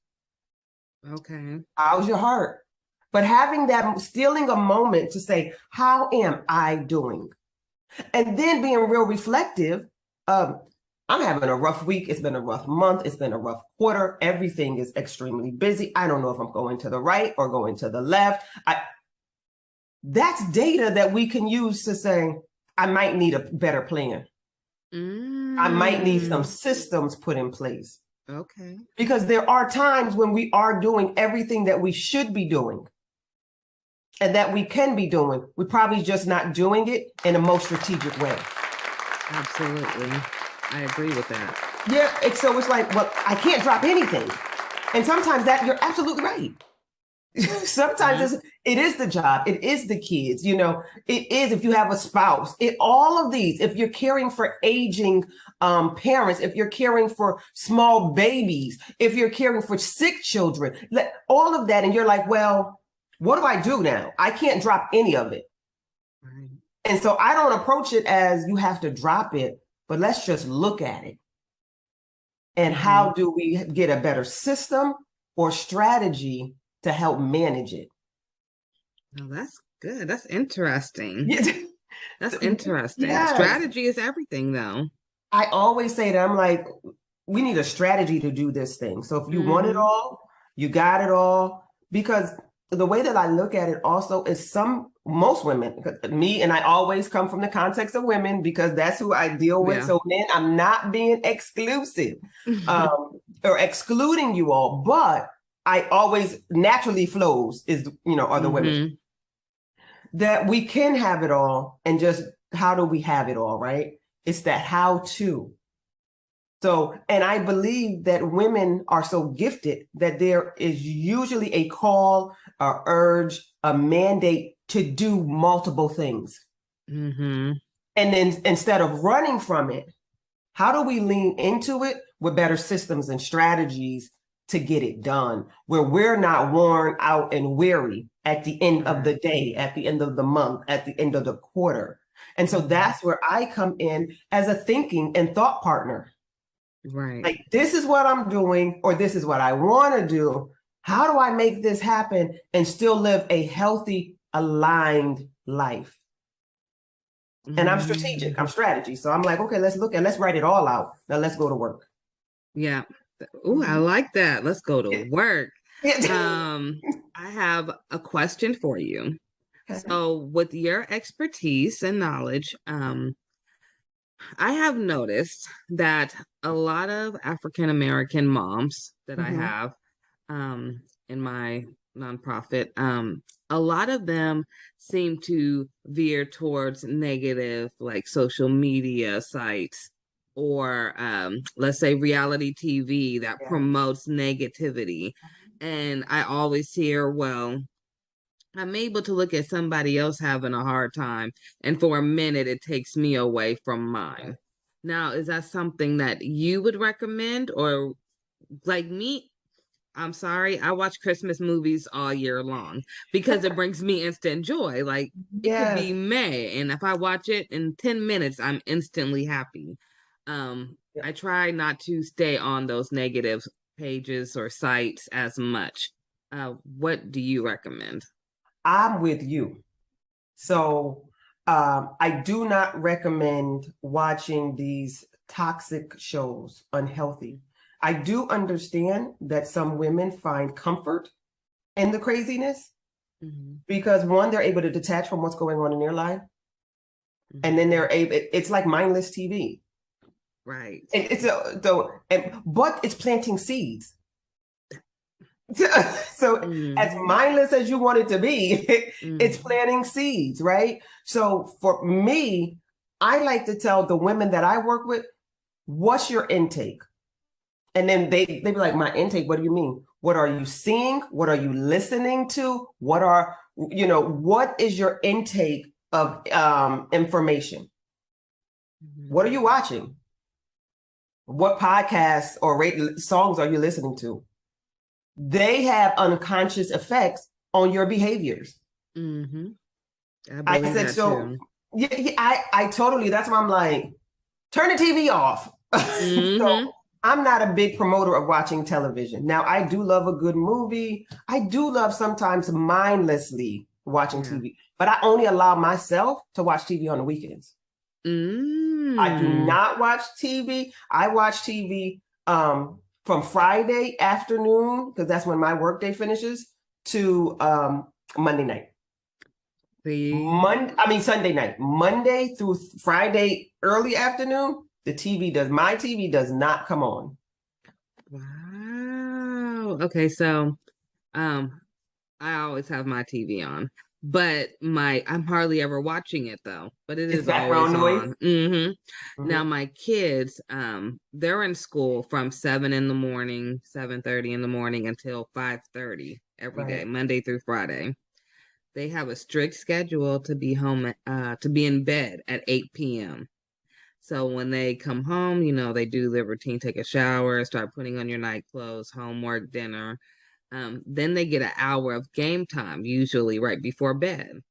Okay. how's your heart? But having that, stealing a moment to say, how am I doing? And then being real reflective. I'm having a rough week. It's been a rough month. It's been a rough quarter. Everything is extremely busy. I don't know if I'm going to the right or going to the left. That's data that we can use to say, I might need a better plan. I might need some systems put in place. Okay. Because there are times when we are doing everything that we should be doing and that we can be doing. We're probably just not doing it in a most strategic way. Absolutely. I agree with that. Yeah. So it's like, well, I can't drop anything. And sometimes you're absolutely right. Sometimes it is the job. It is the kids. It is if you have a spouse. All of these, if you're caring for aging parents, if you're caring for small babies, if you're caring for sick children, all of that. And you're like, well, what do I do now? I can't drop any of it. Right. And so I don't approach it as you have to drop it, but let's just look at it. And how do we get a better system or strategy to help manage it? Oh, that's good. That's interesting. Yeah. That's interesting. Yes. Strategy is everything, though. I always say that I'm like, we need a strategy to do this thing. So if you want it all, you got it all. Because the way that I look at it also is most women, me, and I always come from the context of women because that's who I deal with. Yeah. So men, I'm not being exclusive or excluding you all, but I always naturally flows are the women. That we can have it all, and just how do we have it all, right? It's that how to. So, and I believe that women are so gifted that there is usually a call, a urge, a mandate to do multiple things. And then instead of running from it, how do we lean into it with better systems and strategies to get it done, where we're not worn out and weary at the end of the day, at the end of the month, at the end of the quarter? And so that's where I come in as a thinking and thought partner. Right. Like, this is what I'm doing, or this is what I want to do. How do I make this happen and still live a healthy, aligned life? And I'm strategic. I'm strategy. So I'm like, okay, let's write it all out. Now let's go to work. Yeah. Oh, I like that. Let's go to work. Yeah. I have a question for you. Okay. So with your expertise and knowledge, I have noticed that a lot of African American moms that I have in my nonprofit, a lot of them seem to veer towards negative, like social media sites or let's say reality TV that promotes negativity. And I always hear, well, I'm able to look at somebody else having a hard time, and for a minute, it takes me away from mine. Now, is that something that you would recommend, or like me? I'm sorry, I watch Christmas movies all year long because it brings me instant joy. Like it could Yes. be May, and if I watch it in 10 minutes, I'm instantly happy. I try not to stay on those negative pages or sites as much. What do you recommend? I'm with you. So I do not recommend watching these toxic shows, unhealthy. I do understand that some women find comfort in the craziness because one, they're able to detach from what's going on in their life. And then they're able, it's like mindless TV. Right. But it's planting seeds. So as mindless as you want it to be, it's planting seeds, right? So for me, I like to tell the women that I work with, what's your intake? And then they be like, my intake, what do you mean? What are you seeing? What are you listening to? What is your intake of information? What are you watching? What podcasts or songs are you listening to? They have unconscious effects on your behaviors. I said so. Too. Yeah, I totally. That's why I'm like, turn the TV off. So I'm not a big promoter of watching television. Now, I do love a good movie. I do love sometimes mindlessly watching TV, but I only allow myself to watch TV on the weekends. I do not watch TV. I watch TV from Friday afternoon, because that's when my workday finishes, to Monday night. Sunday night. Monday through Friday early afternoon, my TV does not come on. Wow. Okay, so I always have my TV on, but I'm hardly ever watching it though. But it is always on. Now my kids, they're in school from 7:30 in the morning until 5:30 every day, Monday through Friday. They have a strict schedule to be home, to be in bed at 8 p.m. So when they come home, they do their routine, take a shower, start putting on your night clothes, homework, dinner. Then they get an hour of game time, usually right before bed.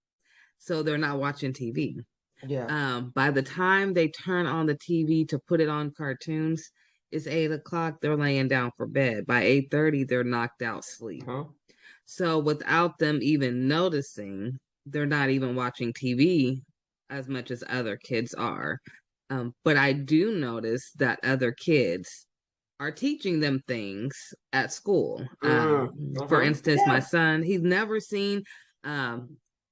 So they're not watching TV. By the time they turn on the TV to put it on cartoons, it's 8 o'clock. They're laying down for bed. By 8:30, they're knocked out sleep. So without them even noticing, they're not even watching TV as much as other kids are. But I do notice that other kids are teaching them things at school. For instance, my son, he's never seen.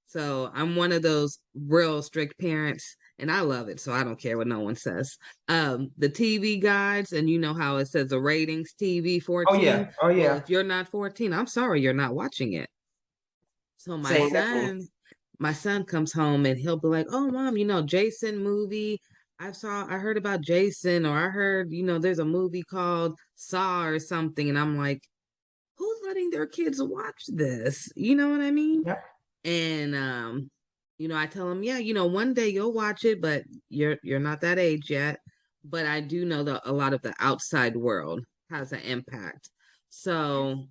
So I'm one of those real strict parents, and I love it. So I don't care what no one says. The TV guides, and you know how it says the ratings, TV 14. Oh yeah. Well, if you're not 14, I'm sorry, you're not watching it. So my son comes home and he'll be like, "Oh, Mom, Jason movie. I heard about Jason, or I heard, there's a movie called Saw or something." And I'm like, who's letting their kids watch this? You know what I mean? Yep. And, I tell them, one day you'll watch it, but you're not that age yet. But I do know that a lot of the outside world has an impact. So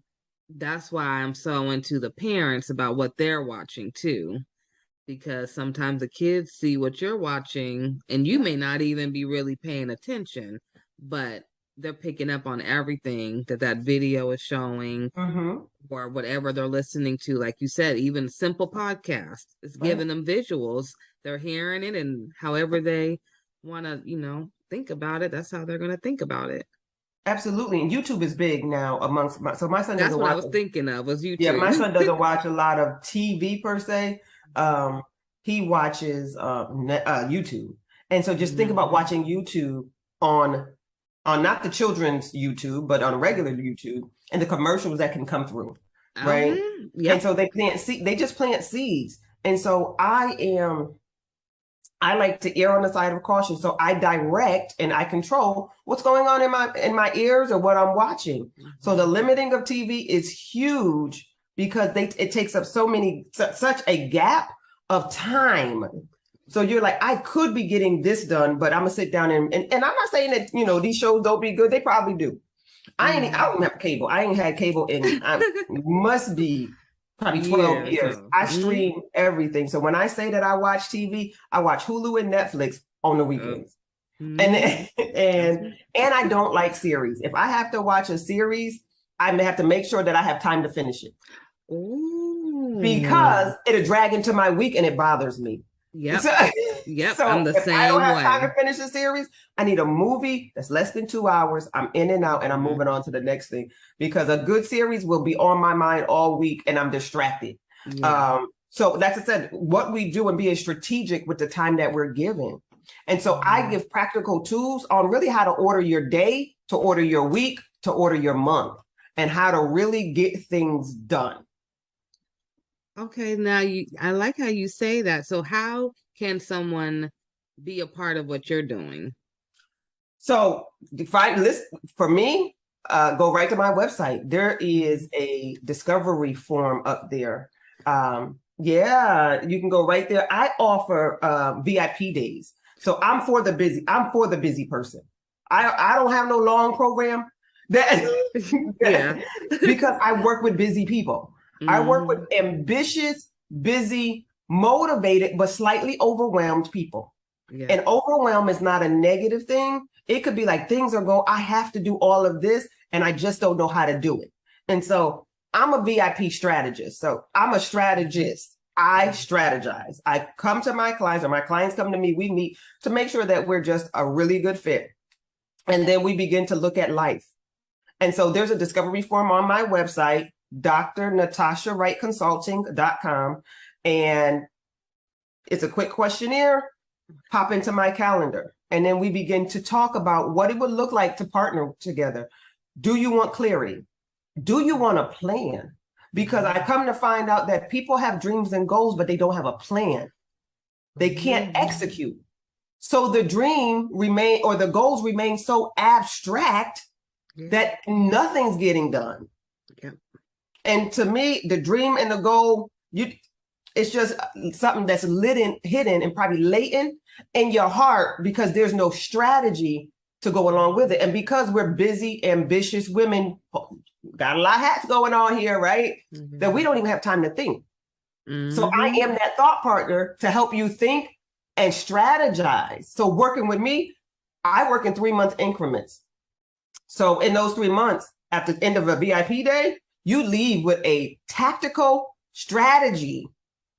that's why I'm so into the parents about what they're watching too. Because sometimes the kids see what you're watching and you may not even be really paying attention, but they're picking up on everything that video is showing or whatever they're listening to. Like you said, even simple podcasts, it's giving them visuals. They're hearing it, and however they want to, think about it, that's how they're going to think about it. Absolutely. And YouTube is big now amongst my son. That's what I was thinking of, was YouTube. Yeah, my son doesn't watch a lot of TV per se. He watches YouTube. And so just think about watching YouTube on not the children's YouTube, but on regular YouTube, and the commercials that can come through. Right. And so they just plant seeds. And so I like to err on the side of caution. So I direct and I control what's going on in my ears or what I'm watching. So the limiting of TV is huge because it takes up such a gap of time So you're like, I could be getting this done, but I'm gonna sit down and I'm not saying that, you know, these shows don't be good. They probably do. I don't have cable. I ain't had cable in must be probably 12 years. I stream everything. So when I say that I watch TV, I watch Hulu and Netflix on the weekends. And I don't like series. If I have to watch a series, I may have to make sure that I have time to finish it. Because it'll drag into my week and it bothers me. Yep. So I'm the if same I don't have way. time to finish a series, I need a movie that's less than 2 hours. I'm in and out and I'm moving on to the next thing, because a good series will be on my mind all week and I'm distracted. So that's what I said, what we do and being strategic with the time that we're given. And so I give practical tools on really how to order your day, to order your week, to order your month, and how to really get things done. Okay, now I like how you say that. So how can someone be a part of what you're doing? So define list for me, go right to my website. There is a discovery form up there. Yeah, you can go right there. I offer VIP days. So I'm for the busy person. I don't have no long program because I work with busy people. I work with ambitious, busy, motivated, but slightly overwhelmed people. And overwhelm is not a negative thing. It could be like things are going, I have to do all of this and I just don't know how to do it. And so I'm a VIP strategist. So I'm a strategist. I strategize. I come to my clients or my clients come to me. We meet to make sure that we're just a really good fit. And then we begin to look at life. And so there's a discovery form on my website, drnatashawrightconsulting.com. And it's a quick questionnaire. Pop into my calendar. And then we begin to talk about what it would look like to partner together. Do you want clarity? Do you want a plan? Because I come to find out that people have dreams and goals, but they don't have a plan. They can't execute. So the the goals remain so abstract that nothing's getting done. And to me, the dream and the goal, it's just something that's hidden and probably latent in your heart because there's no strategy to go along with it. And because we're busy, ambitious women, got a lot of hats going on here, right? That we don't even have time to think. So I am that thought partner to help you think and strategize. So working with me, I work in 3-month increments. So in those 3 months, at the end of a VIP day, you leave with a tactical strategy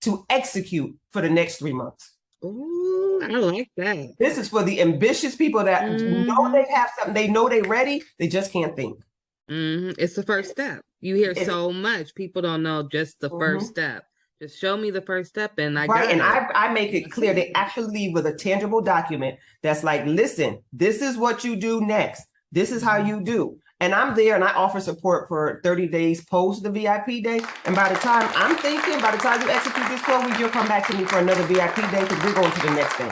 to execute for the next 3 months. Ooh, I like that. This is for the ambitious people that know they have something, they know they're ready, they just can't think. It's the first step. You hear so much. People don't know just the first step. Just show me the first step and I got it. And I make it clear. They actually leave with a tangible document that's like, listen, this is what you do next. This is how you do. And I'm there and I offer support for 30 days post the VIP day. And by the time by the time you execute this 12 weeks, you'll come back to me for another VIP day because we're going to the next thing.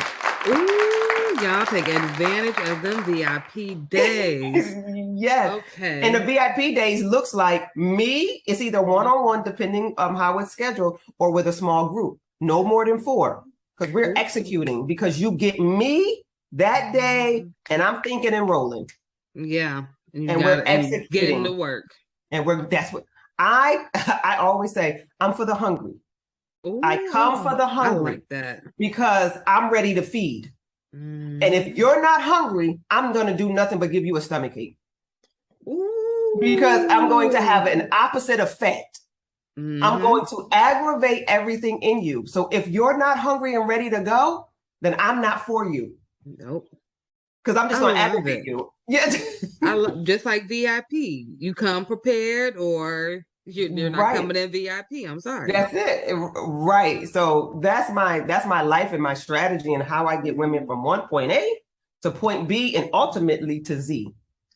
Ooh, y'all take advantage of them VIP days. Yes. Okay. And the VIP days looks like me. It's either one-on-one, depending on how it's scheduled, or with a small group. No more than 4, because we're executing. Because you get me that day, and I'm thinking and rolling. Yeah. And we're executing, getting to work. And that's what I always say. I'm for the hungry. Ooh, I come for the hungry. I like that. Because I'm ready to feed. And if you're not hungry, I'm going to do nothing but give you a stomachache. Ooh. Because I'm going to have an opposite effect. I'm going to aggravate everything in you. So if you're not hungry and ready to go, then I'm not for you. Nope. Because I'm just going to aggravate you. Yeah. Just like VIP. You come prepared or you're not coming in VIP. I'm sorry. That's it. Right. So that's my life and my strategy and how I get women from point A to point B and ultimately to Z.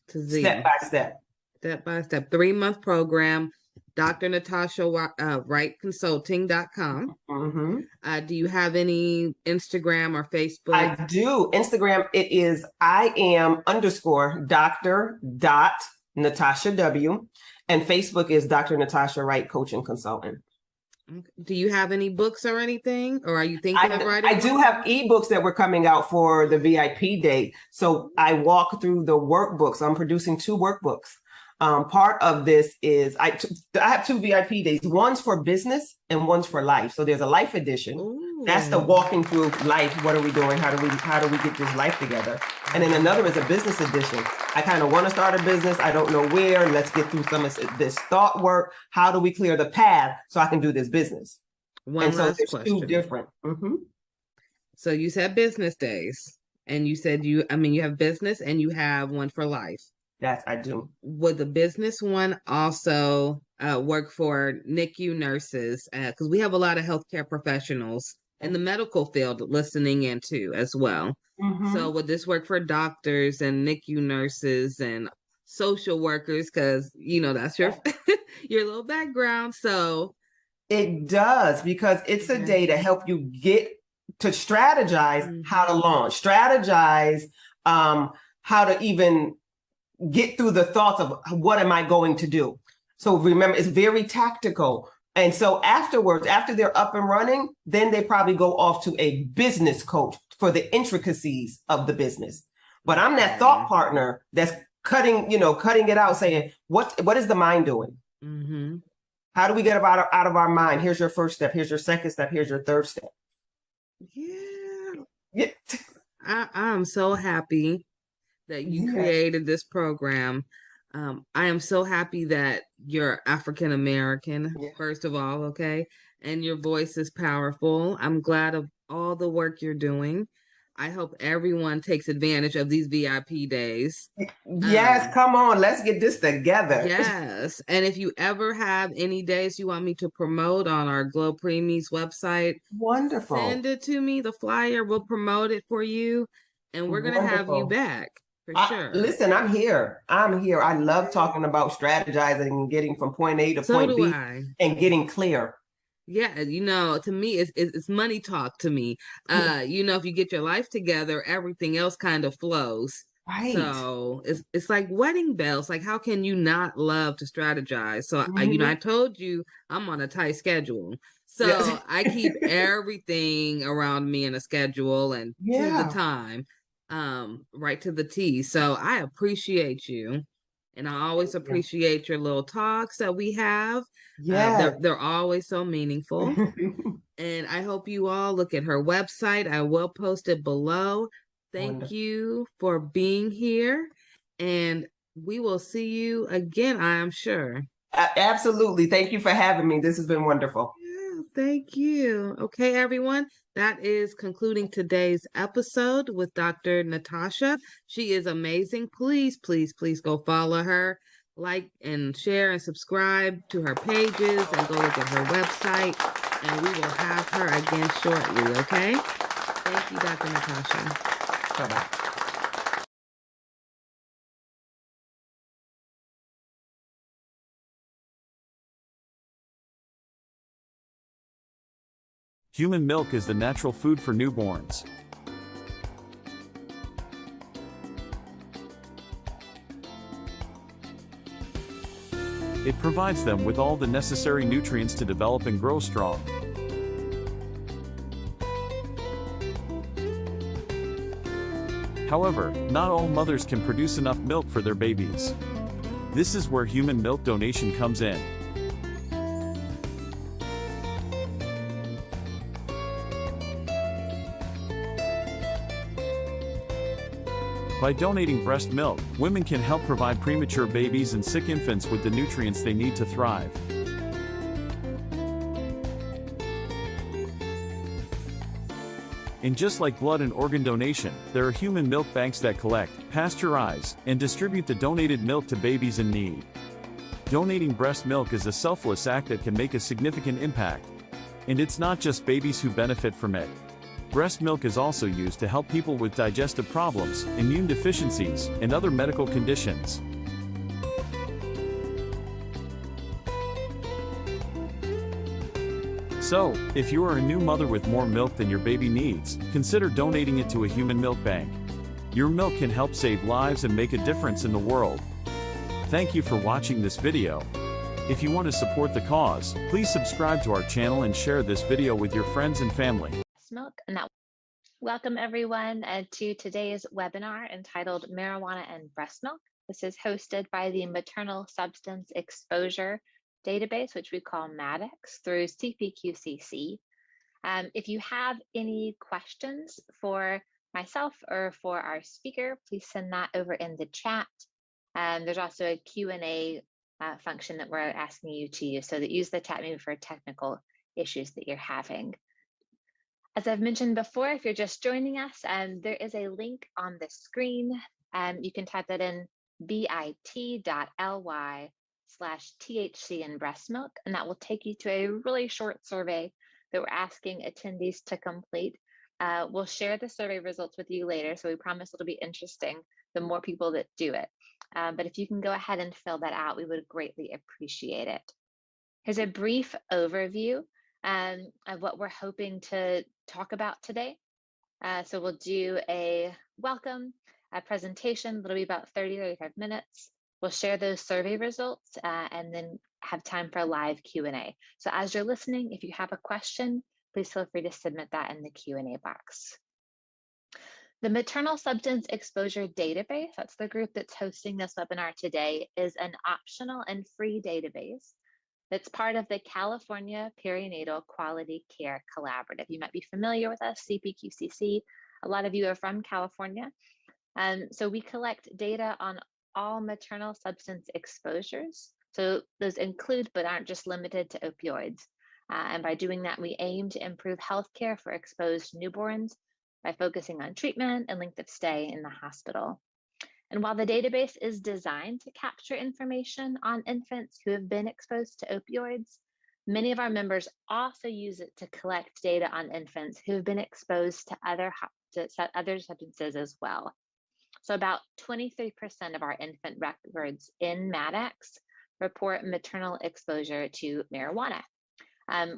Step by step. Step by step. 3-month program. drnatashawrightconsulting.com. Do you have any Instagram or Facebook? I do. Instagram, it is IAM_Dr.Natasha W. And Facebook is Dr. Natasha Wright Coach and Consultant. Do you have any books or anything, or are you thinking of writing? I do have ebooks that were coming out for the VIP day. So I walk through the workbooks. I'm producing 2 workbooks. Part of this is I have 2 VIP days. One's for business and one's for life. So there's a life edition. Ooh. That's the walking through life. What are we doing? How do we get this life together? And then another is a business edition. I kind of want to start a business. I don't know where. Let's get through some of this thought work. How do we clear the path so I can do this business? One last there's question. 2 different. So you said business days, and you said you have business and you have one for life. Yes, I do. Would the business one also work for NICU nurses? Because we have a lot of healthcare professionals in the medical field listening in too as well. So would this work for doctors and NICU nurses and social workers? Because, that's your your little background. So it does, because it's a day to help you get to strategize how to launch, strategize how to even get through the thoughts of what am I going to do? So remember, it's very tactical. And so afterwards, after they're up and running, then they probably go off to a business coach for the intricacies of the business. But I'm that thought partner that's cutting it out, saying, what is the mind doing? How do we get out of our mind? Here's your first step. Here's your second step. Here's your third step. Yeah. I'm so happy that you created this program. I am so happy that you're African American, first of all, okay? And your voice is powerful. I'm glad of all the work you're doing. I hope everyone takes advantage of these VIP days. Yes, come on, let's get this together. Yes. And if you ever have any days you want me to promote on our GLO Preemies website, wonderful. Send it to me, the flyer, we'll promote it for you, and we're going to have you back. For sure. Listen, I'm here. I love talking about strategizing and getting from point A to point B and getting clear. Yeah, to me, it's money talk to me. If you get your life together, everything else kind of flows. Right. So it's like wedding bells. Like, how can you not love to strategize? So I told you I'm on a tight schedule. So I keep everything around me in a schedule and to the time. Right to the T. So I appreciate you, and I always appreciate your little talks that we have. They're always so meaningful. And I hope you all look at her website. I will post it below. Thank you for being here, and we will see you again, I am sure. Absolutely. Thank you for having me. This has been wonderful. Yeah, thank you. Okay, everyone. That is concluding today's episode with Dr. Natasha. She is amazing. Please, please, please go follow her, like and share and subscribe to her pages, and go look at her website. And we will have her again shortly, okay? Thank you, Dr. Natasha. Bye-bye. Human milk is the natural food for newborns. It provides them with all the necessary nutrients to develop and grow strong. However, not all mothers can produce enough milk for their babies. This is where human milk donation comes in. By donating breast milk, women can help provide premature babies and sick infants with the nutrients they need to thrive. And just like blood and organ donation, there are human milk banks that collect, pasteurize, and distribute the donated milk to babies in need. Donating breast milk is a selfless act that can make a significant impact. And it's not just babies who benefit from it. Breast milk is also used to help people with digestive problems, immune deficiencies, and other medical conditions. So, if you are a new mother with more milk than your baby needs, consider donating it to a human milk bank. Your milk can help save lives and make a difference in the world. Thank you for watching this video. If you want to support the cause, please subscribe to our channel and share this video with your friends and family. Milk and that. Welcome everyone to today's webinar entitled Marijuana and Breast Milk. This is hosted by the Maternal Substance Exposure Database, which we call MADEX, through CPQCC. If you have any questions for myself or for our speaker, please send that over in the chat. There's also a Q&A function that we're asking you to use, so that use the chat maybe for technical issues that you're having. As I've mentioned before, if you're just joining us, there is a link on the screen. You can type that in bit.ly/THC and breast milk, and that will take you to a really short survey that we're asking attendees to complete. We'll share the survey results with you later, so we promise it'll be interesting the more people that do it. But if you can go ahead and fill that out, we would greatly appreciate it. Here's a brief overview of what we're hoping to talk about today. So we'll do a welcome, a presentation that'll be about 30-35 minutes. We'll share those survey results and then have time for live Q&A. So as you're listening, if you have a question, please feel free to submit that in the Q&A box. The Maternal Substance Exposure Database, that's the group that's hosting this webinar today, is an optional and free database that's part of the California Perinatal Quality Care Collaborative. You might be familiar with us, CPQCC. A lot of you are from California. So we collect data on all maternal substance exposures. So those include, but aren't just limited to, opioids. And by doing that, we aim to improve healthcare for exposed newborns by focusing on treatment and length of stay in the hospital. And while the database is designed to capture information on infants who have been exposed to opioids, many of our members also use it to collect data on infants who have been exposed to other substances as well. So about 23% of our infant records in MADEX report maternal exposure to marijuana.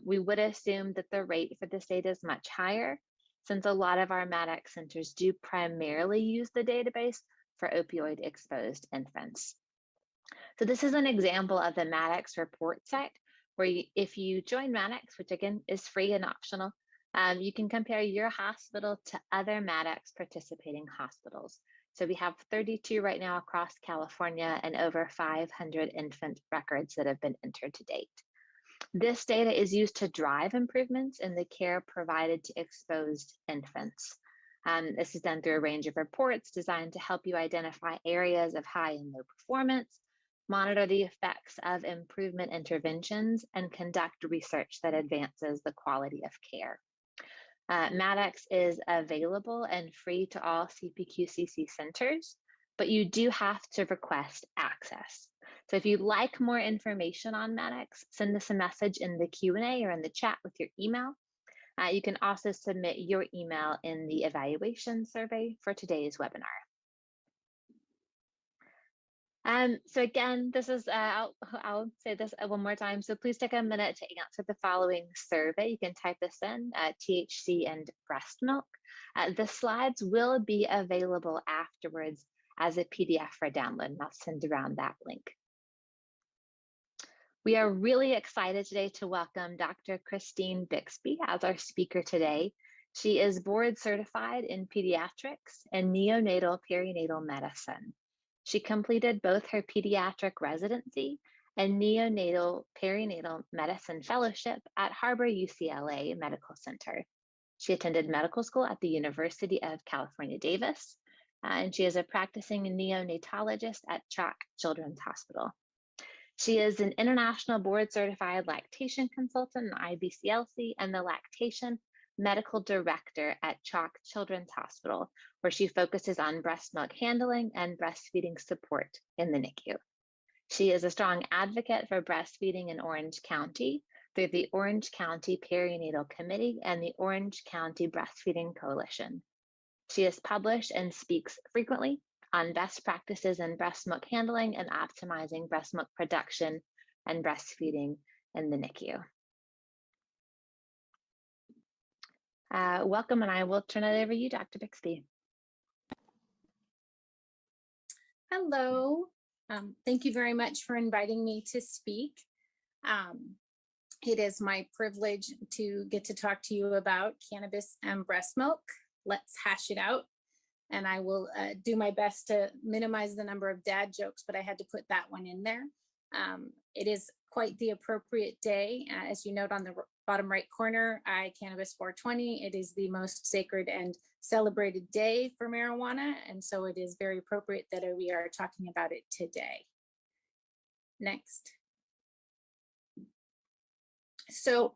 We would assume that the rate for this data is much higher, since a lot of our MADEX centers do primarily use the database for opioid exposed infants. So this is an example of the MADEX report site, where if you join MADEX, which again is free and optional, you can compare your hospital to other MADEX participating hospitals. So we have 32 right now across California and over 500 infant records that have been entered to date. This data is used to drive improvements in the care provided to exposed infants. This is done through a range of reports designed to help you identify areas of high and low performance, monitor the effects of improvement interventions, and conduct research that advances the quality of care. MADEX is available and free to all CPQCC centers, but you do have to request access. So if you'd like more information on MADEX, send us a message in the Q&A or in the chat with your email. You can also submit your email in the evaluation survey for today's webinar. So again, this is, I'll say this one more time. So please take a minute to answer the following survey. You can type this in, THC and breast milk. The slides will be available afterwards as a PDF for download, and I'll send around that link. We are really excited today to welcome Dr. Christine Bixby as our speaker today. She is board certified in pediatrics and neonatal perinatal medicine. She completed both her pediatric residency and neonatal perinatal medicine fellowship at Harbor UCLA Medical Center. She attended medical school at the University of California, Davis, and she is a practicing neonatologist at CHOC Children's Hospital. She is an international board certified lactation consultant in IBCLC and the lactation medical director at CHOC Children's Hospital, where she focuses on breast milk handling and breastfeeding support in the NICU. She is a strong advocate for breastfeeding in Orange County through the Orange County Perinatal Committee and the Orange County Breastfeeding Coalition. She has published and speaks frequently on best practices in breast milk handling and optimizing breast milk production and breastfeeding in the NICU. Welcome, and I will turn it over to you, Dr. Bixby. Hello. Thank you very much for inviting me to speak. It is my privilege to get to talk to you about cannabis and breast milk. Let's hash it out. And I will do my best to minimize the number of dad jokes, but I had to put that one in there. It is quite the appropriate day. As you note on the bottom right corner, Cannabis 420. It is the most sacred and celebrated day for marijuana. And so it is very appropriate that we are talking about it today. Next. So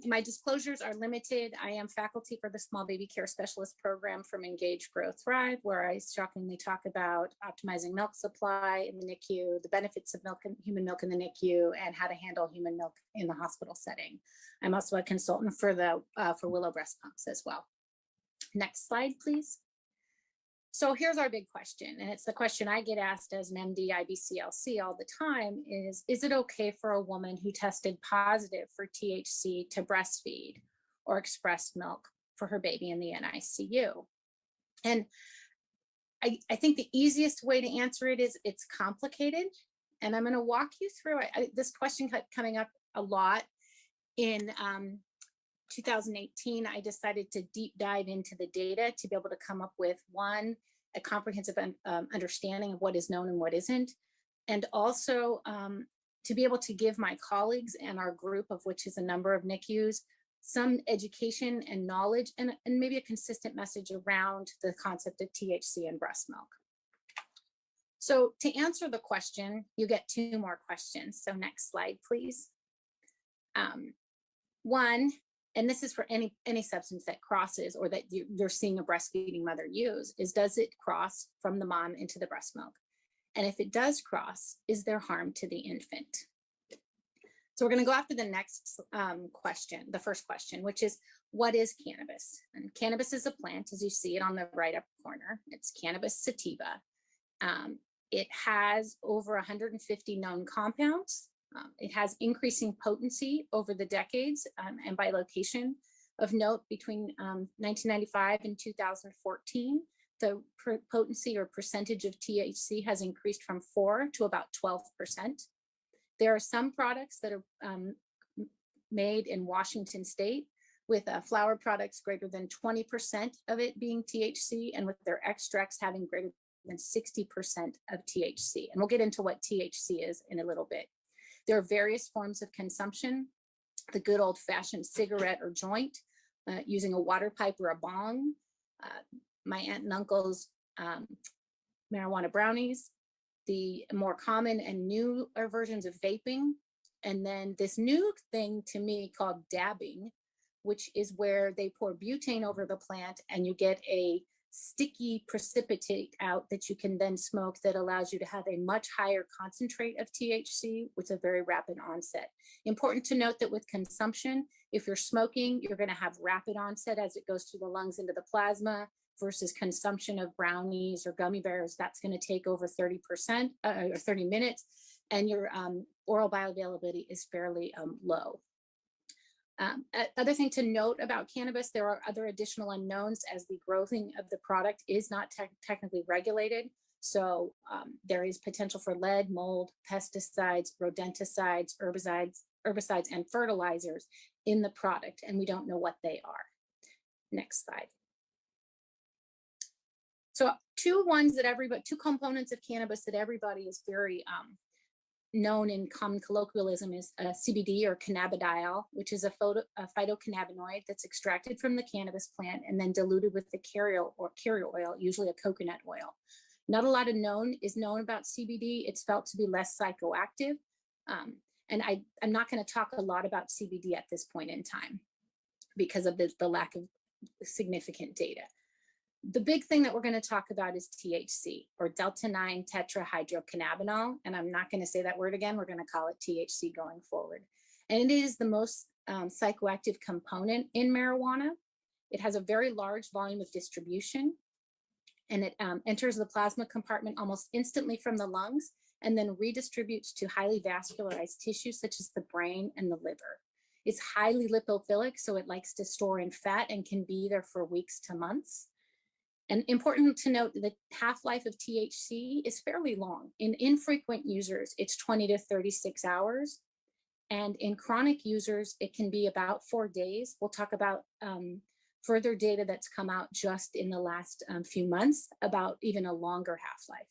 my disclosures are limited. I am faculty for the Small Baby Care Specialist Program from Engage, Grow, Thrive, where I shockingly talk about optimizing milk supply in the NICU, the benefits of human milk in the NICU, and how to handle human milk in the hospital setting. I'm also a consultant for Willow breast pumps as well. Next slide, please. So here's our big question, and it's the question I get asked as an MD IBCLC all the time is it okay for a woman who tested positive for THC to breastfeed or express milk for her baby in the NICU? And I think the easiest way to answer it is it's complicated, and I'm going to walk you through it. This question kept coming up a lot. In 2018, I decided to deep dive into the data to be able to come up with a comprehensive understanding of what is known and what isn't, and also to be able to give my colleagues and our group, of which is a number of NICUs, some education and knowledge and maybe a consistent message around the concept of THC and breast milk. So to answer the question, you get two more questions. So next slide, please. One, and this is for any substance that crosses or that you're seeing a breastfeeding mother use, is does it cross from the mom into the breast milk? And if it does cross, is there harm to the infant? So we're going to go after the next question, the first question, which is, what is cannabis? And cannabis is a plant, as you see it on the right up corner. It's cannabis sativa. It has over 150 known compounds. It has increasing potency over the decades and by location. Of note, between 1995 and 2014, the potency or percentage of THC has increased from 4 to about 12%. There are some products that are made in Washington State with flower products greater than 20% of it being THC, and with their extracts having greater than 60% of THC. And we'll get into what THC is in a little bit. There are various forms of consumption, the good old-fashioned cigarette or joint, using a water pipe or a bong, my aunt and uncle's marijuana brownies, the more common and newer versions of vaping, and then this new thing to me called dabbing, which is where they pour butane over the plant and you get a sticky precipitate out that you can then smoke that allows you to have a much higher concentrate of THC with a very rapid onset. Important to note that with consumption, if you're smoking, you're going to have rapid onset as it goes through the lungs into the plasma, versus consumption of brownies or gummy bears, that's going to take over 30% or 30 minutes, and your oral bioavailability is fairly low. Other thing to note about cannabis, there are other additional unknowns as the growing of the product is not technically regulated. So there is potential for lead, mold, pesticides, rodenticides, herbicides, and fertilizers in the product, and we don't know what they are. Next slide. So two components of cannabis that everybody is very known in common colloquialism is CBD or cannabidiol, which is a phytocannabinoid that's extracted from the cannabis plant and then diluted with the carrier oil, usually a coconut oil. Not a lot is known about CBD. It's felt to be less psychoactive. And I'm not going to talk a lot about CBD at this point in time because of the lack of significant data. The big thing that we're going to talk about is THC, or delta-9 tetrahydrocannabinol, and I'm not going to say that word again. We're going to call it THC going forward. And it is the most psychoactive component in marijuana. It has a very large volume of distribution, and it enters the plasma compartment almost instantly from the lungs and then redistributes to highly vascularized tissues such as the brain and the liver. It's highly lipophilic, so it likes to store in fat and can be there for weeks to months. And important to note, the half-life of THC is fairly long. In infrequent users, it's 20 to 36 hours. And in chronic users, it can be about 4 days. We'll talk about further data that's come out just in the last few months about even a longer half-life.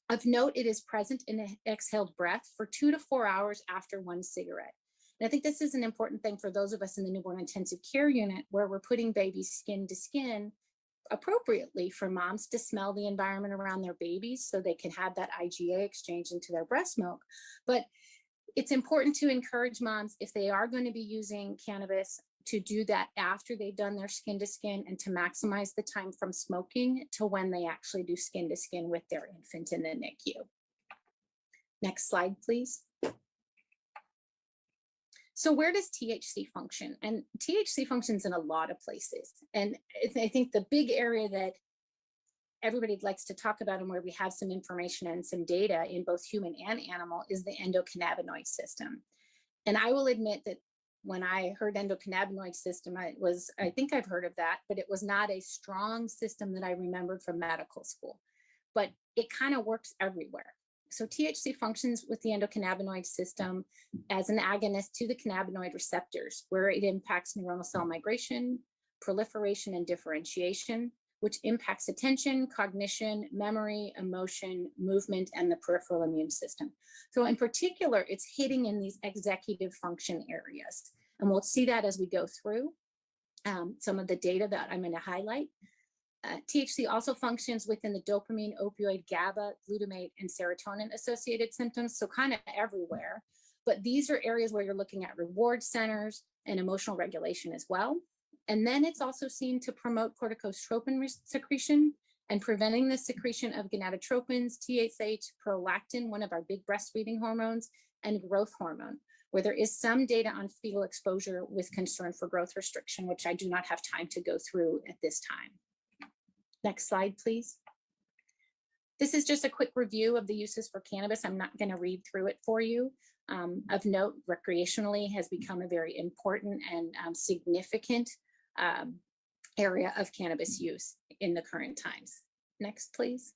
Of note, it is present in an exhaled breath for 2 to 4 hours after one cigarette. And I think this is an important thing for those of us in the newborn intensive care unit where we're putting babies skin to skin appropriately for moms to smell the environment around their babies so they can have that IgA exchange into their breast milk. But it's important to encourage moms, if they are going to be using cannabis, to do that after they've done their skin to skin and to maximize the time from smoking to when they actually do skin to skin with their infant in the NICU. Next slide, please. So where does THC function? And THC functions in a lot of places. And I think the big area that everybody likes to talk about and where we have some information and some data in both human and animal is the endocannabinoid system. And I will admit that when I heard endocannabinoid system, I think I've heard of that, but it was not a strong system that I remembered from medical school, but it kind of works everywhere. So THC functions with the endocannabinoid system as an agonist to the cannabinoid receptors, where it impacts neuronal cell migration, proliferation, and differentiation, which impacts attention, cognition, memory, emotion, movement, and the peripheral immune system. So in particular, it's hitting in these executive function areas. And we'll see that as we go through some of the data that I'm going to highlight. THC also functions within the dopamine, opioid, GABA, glutamate, and serotonin associated symptoms, so kind of everywhere. But these are areas where you're looking at reward centers and emotional regulation as well. And then it's also seen to promote corticotropin secretion and preventing the secretion of gonadotropins, TSH, prolactin, one of our big breastfeeding hormones, and growth hormone, where there is some data on fetal exposure with concern for growth restriction, which I do not have time to go through at this time. Next slide, please. This is just a quick review of the uses for cannabis. I'm not going to read through it for you. Of note, recreationally has become a very important and significant area of cannabis use in the current times. Next, please.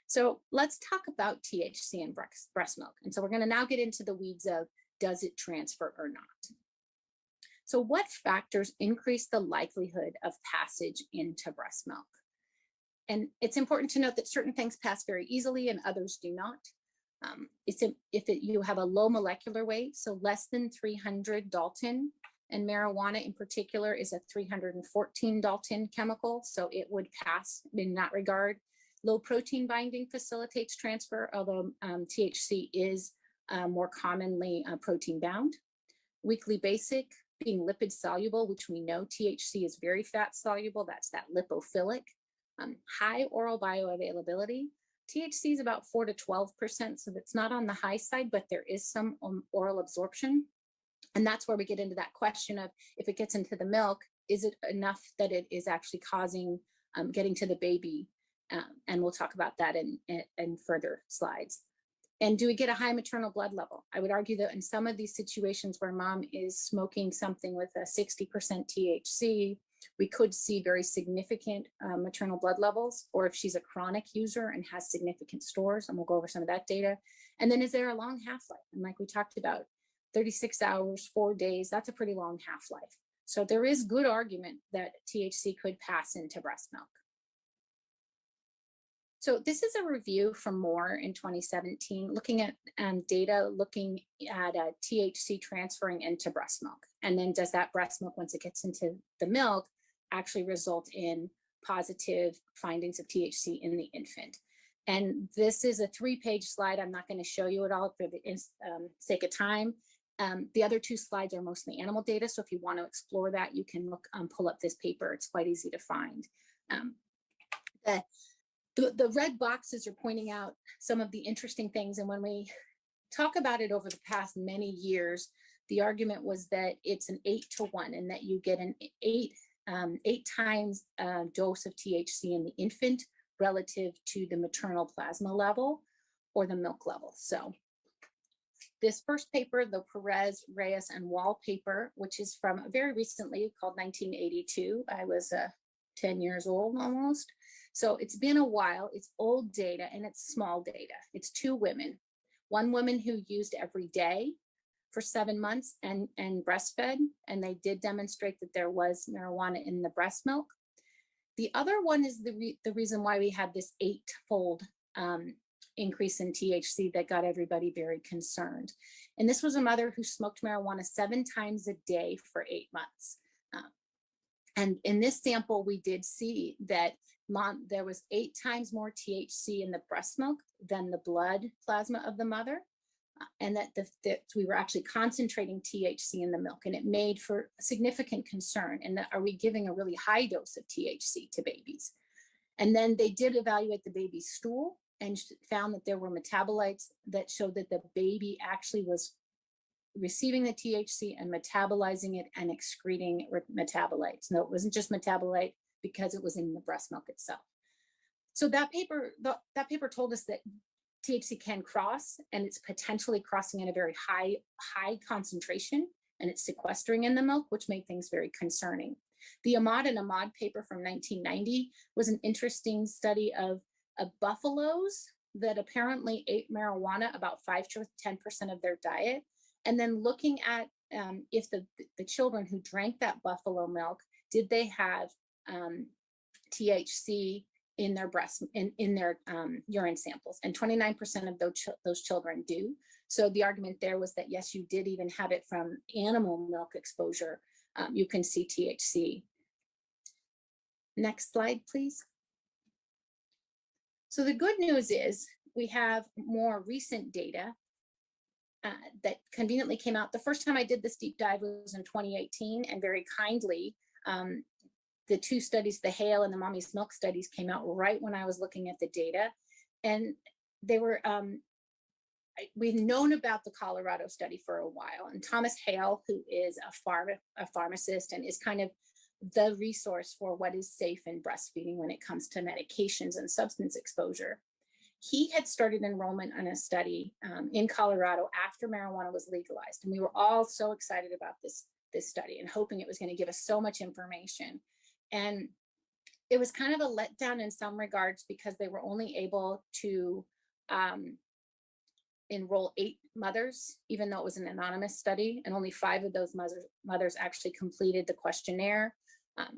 So let's talk about THC and breast milk. And so we're going to now get into the weeds of, does it transfer or not? So what factors increase the likelihood of passage into breast milk? And it's important to note that certain things pass very easily and others do not. You have a low molecular weight, so less than 300 Dalton, and marijuana in particular is a 314 Dalton chemical, so it would pass in that regard. Low protein binding facilitates transfer, although THC is more commonly protein bound. Weakly basic, being lipid soluble, which we know THC is very fat soluble, that's that lipophilic. High oral bioavailability. THC is about 4 to 12%, so that's not on the high side, but there is some oral absorption. And that's where we get into that question of, if it gets into the milk, is it enough that it is actually causing getting to the baby? And we'll talk about that in further slides. And do we get a high maternal blood level? I would argue that in some of these situations where mom is smoking something with a 60% THC, we could see very significant maternal blood levels, or if she's a chronic user and has significant stores, and we'll go over some of that data. And then is there a long half-life? And like we talked about, 36 hours, 4 days, that's a pretty long half-life. So there is good argument that THC could pass into breast milk. So this is a review from Moore in 2017, looking at data, looking at THC transferring into breast milk. And then does that breast milk, once it gets into the milk, actually result in positive findings of THC in the infant? And this is a 3-page slide. I'm not going to show you it all for the sake of time. The other 2 slides are mostly animal data. So if you want to explore that, you can look, pull up this paper. It's quite easy to find. The red boxes are pointing out some of the interesting things. And when we talk about it over the past many years, the argument was that it's an 8-to-1 and that you get an 8 times dose of THC in the infant relative to the maternal plasma level or the milk level. So this first paper, the Perez, Reyes, and Wall paper, which is from very recently, called 1982. I was 10 years old almost. So it's been a while, it's old data and it's small data. It's 2 women. one woman who used every day for 7 months and breastfed, and they did demonstrate that there was marijuana in the breast milk. The other one is the reason why we had this 8-fold increase in THC that got everybody very concerned. And this was a mother who smoked marijuana 7 times a day for 8 months. And in this sample, we did see that there was 8 times more THC in the breast milk than the blood plasma of the mother. And that we were actually concentrating THC in the milk, and it made for significant concern. And that, are we giving a really high dose of THC to babies? And then they did evaluate the baby's stool and found that there were metabolites that showed that the baby actually was receiving the THC and metabolizing it and excreting metabolites. No, it wasn't just metabolite because it was in the breast milk itself. So that paper told us that THC can cross, and it's potentially crossing at a very high concentration, and it's sequestering in the milk, which made things very concerning. The Ahmad and Ahmad paper from 1990 was an interesting study of buffaloes that apparently ate marijuana about 5 to 10% of their diet, and then looking at if the children who drank that buffalo milk, did they have THC in their in their urine samples, and 29% of those children do. So the argument there was that yes, you did even have it from animal milk exposure. You can see THC. Next slide, please. So the good news is we have more recent data that conveniently came out. The first time I did this deep dive was in 2018, and very kindly, the 2 studies, the Hale and the Mommy's Milk studies, came out right when I was looking at the data. And they were, we've known about the Colorado study for a while. And Thomas Hale, who is a pharmacist and is kind of the resource for what is safe in breastfeeding when it comes to medications and substance exposure, he had started enrollment on a study in Colorado after marijuana was legalized. And we were all so excited about this study and hoping it was going to give us so much information. And it was kind of a letdown in some regards because they were only able to enroll 8 mothers, even though it was an anonymous study, and only 5 of those mothers actually completed the questionnaire.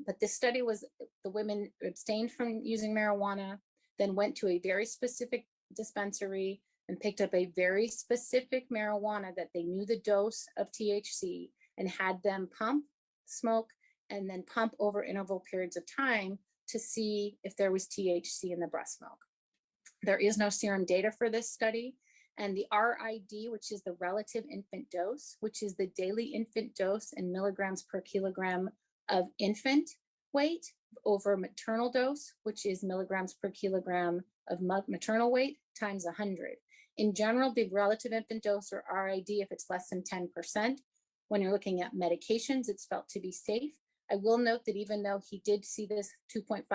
But this study was, the women abstained from using marijuana, then went to a very specific dispensary and picked up a very specific marijuana that they knew the dose of THC, and had them pump, smoke, and then pump over interval periods of time to see if there was THC in the breast milk. There is no serum data for this study. And the RID, which is the relative infant dose, which is the daily infant dose in milligrams per kilogram of infant weight over maternal dose, which is milligrams per kilogram of maternal weight times 100. In general, the relative infant dose, or RID, if it's less than 10%, when you're looking at medications, it's felt to be safe. I will note that even though he did see this 2.5%,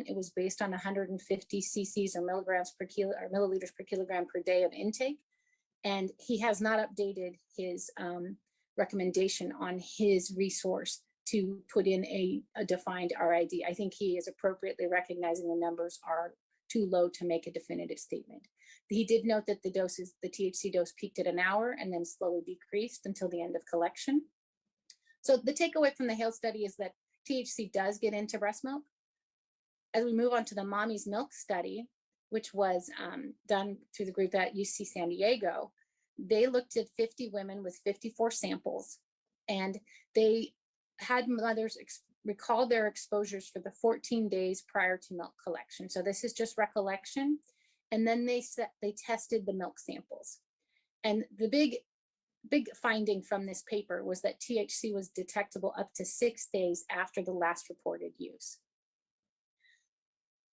it was based on 150 cc's or milligrams per kilo or milliliters per kilogram per day of intake. And he has not updated his recommendation on his resource to put in a defined RID. I think he is appropriately recognizing the numbers are too low to make a definitive statement. He did note that the THC dose peaked at an hour and then slowly decreased until the end of collection. So the takeaway from the Hale study is that THC does get into breast milk. As we move on to the Mommy's Milk study, which was done through the group at UC San Diego, they looked at 50 women with 54 samples, and they had mothers recall their exposures for the 14 days prior to milk collection. So this is just recollection. And then they tested the milk samples. And the big finding from this paper was that THC was detectable up to 6 days after the last reported use.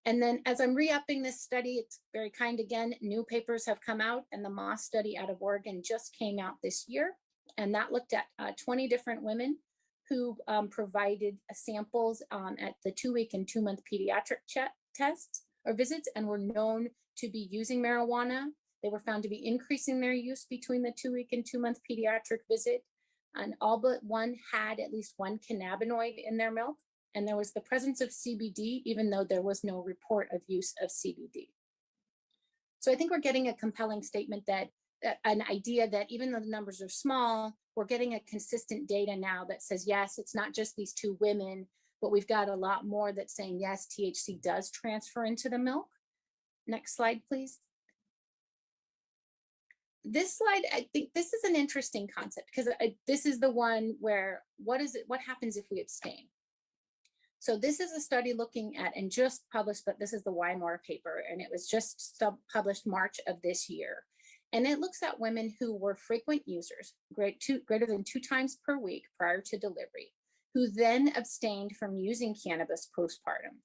And then as I'm re-upping this study, it's very kind again, new papers have come out, and the Moss study out of Oregon just came out this year. And that looked at 20 different women who provided samples at the 2-week and 2-month pediatric tests or visits and were known to be using marijuana. They were found to be increasing their use between the 2-week and 2-month pediatric visit. And all but one had at least one cannabinoid in their milk. And there was the presence of CBD, even though there was no report of use of CBD. So I think we're getting a compelling statement that an idea that even though the numbers are small, we're getting a consistent data now that says, yes, it's not just these 2 women, but we've got a lot more that's saying, yes, THC does transfer into the milk. Next slide, please. This slide, I think this is an interesting concept because this is the one where what happens if we abstain? So this is a study looking at, and just published, but this is the Weimar paper, and it was just published March of this year. And it looks at women who were frequent users, greater than 2 times per week prior to delivery, who then abstained from using cannabis postpartum.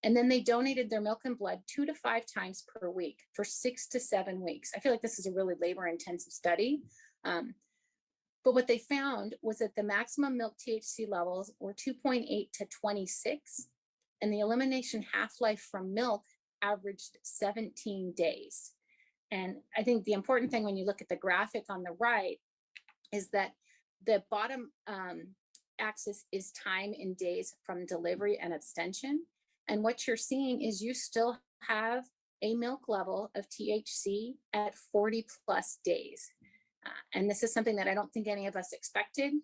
And then they donated their milk and blood 2 to 5 times per week for 6 to 7 weeks. I feel like this is a really labor-intensive study. But what they found was that the maximum milk THC levels were 2.8 to 26, and the elimination half-life from milk averaged 17 days. And I think the important thing when you look at the graphic on the right is that the bottom axis is time in days from delivery and abstention. And what you're seeing is you still have a milk level of THC at 40 plus days. And this is something that I don't think any of us expected.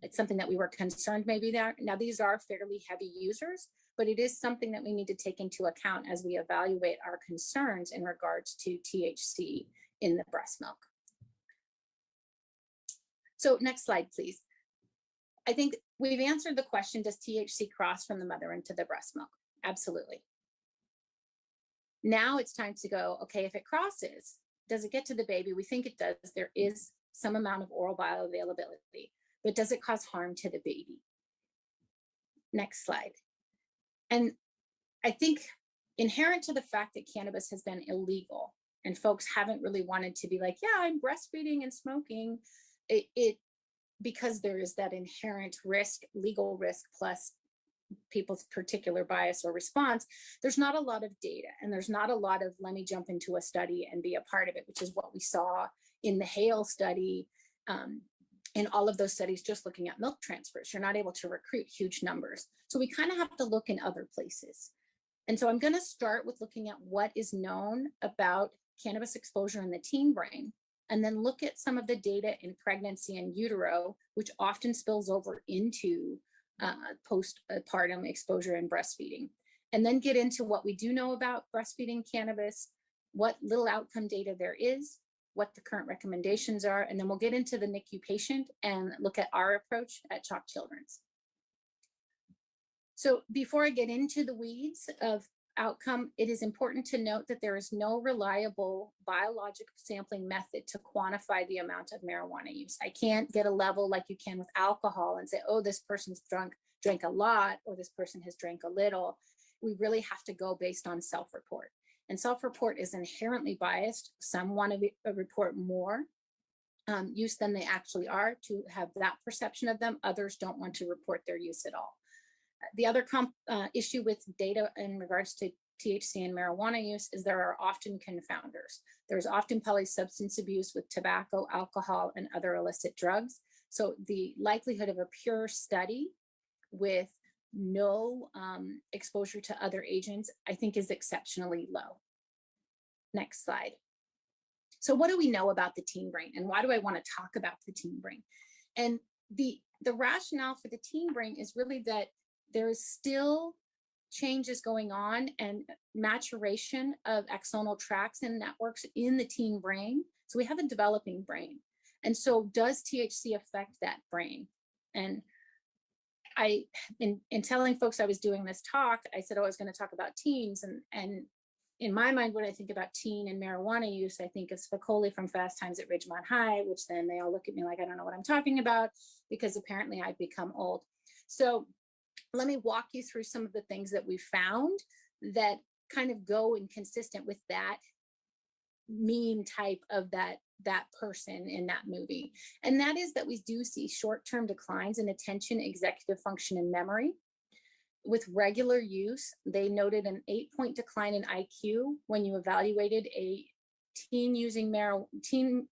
It's something that we were concerned maybe there. Now, these are fairly heavy users, but it is something that we need to take into account as we evaluate our concerns in regards to THC in the breast milk. So next slide, please. I think we've answered the question, does THC cross from the mother into the breast milk? Absolutely. Now it's time to go, okay, if it crosses, does it get to the baby? We think it does. There is some amount of oral bioavailability, but does it cause harm to the baby? Next slide. And I think inherent to the fact that cannabis has been illegal and folks haven't really wanted to be like, yeah, I'm breastfeeding and smoking, because there is that inherent risk, legal risk, plus people's particular bias or response, there's not a lot of data, and there's not a lot of let me jump into a study and be a part of it, which is what we saw in the Hale study. In all of those studies, just looking at milk transfers, you're not able to recruit huge numbers. So we kind of have to look in other places. And so I'm going to start with looking at what is known about cannabis exposure in the teen brain, and then look at some of the data in pregnancy and utero, which often spills over into postpartum exposure and breastfeeding. And then get into what we do know about breastfeeding cannabis, what little outcome data there is, what the current recommendations are, and then we'll get into the NICU patient and look at our approach at Chalk Children's. So before I get into the weeds of outcome, it is important to note that there is no reliable biologic sampling method to quantify the amount of marijuana use. I can't get a level like you can with alcohol and say, oh, this person's drank a lot, or this person has drank a little. We really have to go based on self-report. And self-report is inherently biased. Some want to report more use than they actually are to have that perception of them. Others don't want to report their use at all. The other issue with data in regards to THC and marijuana use is there are often confounders. There's often polysubstance abuse with tobacco, alcohol, and other illicit drugs. So the likelihood of a pure study with no exposure to other agents, I think, is exceptionally low. Next slide. So what do we know about the teen brain, and why do I want to talk about the teen brain? And the rationale for the teen brain is really that there is still changes going on and maturation of axonal tracts and networks in the teen brain. So we have a developing brain. And so does THC affect that brain? And in telling folks I was doing this talk, I said, oh, I was going to talk about teens. And in my mind, when I think about teen and marijuana use, I think of Spicoli from Fast Times at Ridgemont High, which then they all look at me like I don't know what I'm talking about, because apparently I've become old. So let me walk you through some of the things that we found that kind of go inconsistent with that meme type of that person in that movie. And that is that we do see short-term declines in attention, executive function, and memory. With regular use, they noted an 8-point decline in IQ when you evaluated a teen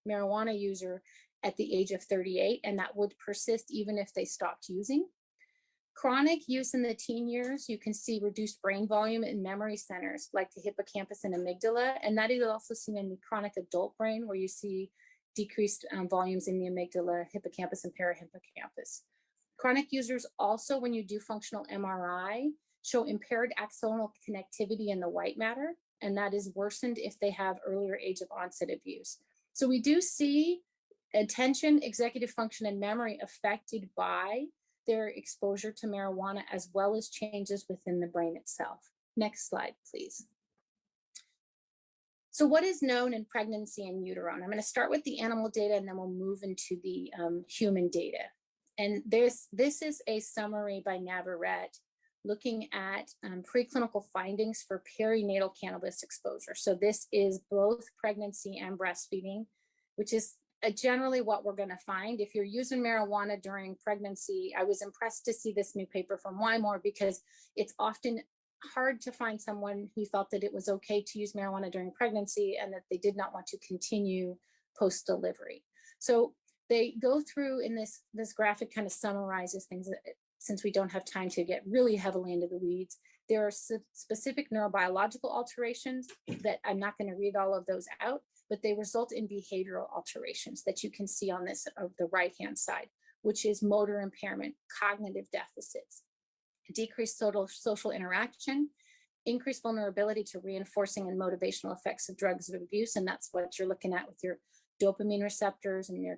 marijuana user at the age of 38, and that would persist even if they stopped using. Chronic use in the teen years, you can see reduced brain volume in memory centers like the hippocampus and amygdala. And that is also seen in the chronic adult brain, where you see decreased volumes in the amygdala, hippocampus, and parahippocampus. Chronic users also, when you do functional MRI, show impaired axonal connectivity in the white matter, and that is worsened if they have earlier age of onset of use. So we do see attention, executive function, and memory affected by their exposure to marijuana, as well as changes within the brain itself. Next slide, please. So what is known in pregnancy in utero? And I'm going to start with the animal data, and then we'll move into the human data. And this is a summary by Navarrete looking at preclinical findings for perinatal cannabis exposure. So this is both pregnancy and breastfeeding, which is generally what we're going to find. If you're using marijuana during pregnancy, I was impressed to see this new paper from Wymore, because it's often hard to find someone who thought that it was okay to use marijuana during pregnancy and that they did not want to continue post-delivery. So they go through in this graphic, kind of summarizes things that, since we don't have time to get really heavily into the weeds. There are specific neurobiological alterations that I'm not going to read all of those out, but they result in behavioral alterations that you can see on this of the right-hand side, which is motor impairment, cognitive deficits, decreased social interaction, increased vulnerability to reinforcing and motivational effects of drugs of abuse. And that's what you're looking at with your dopamine receptors and your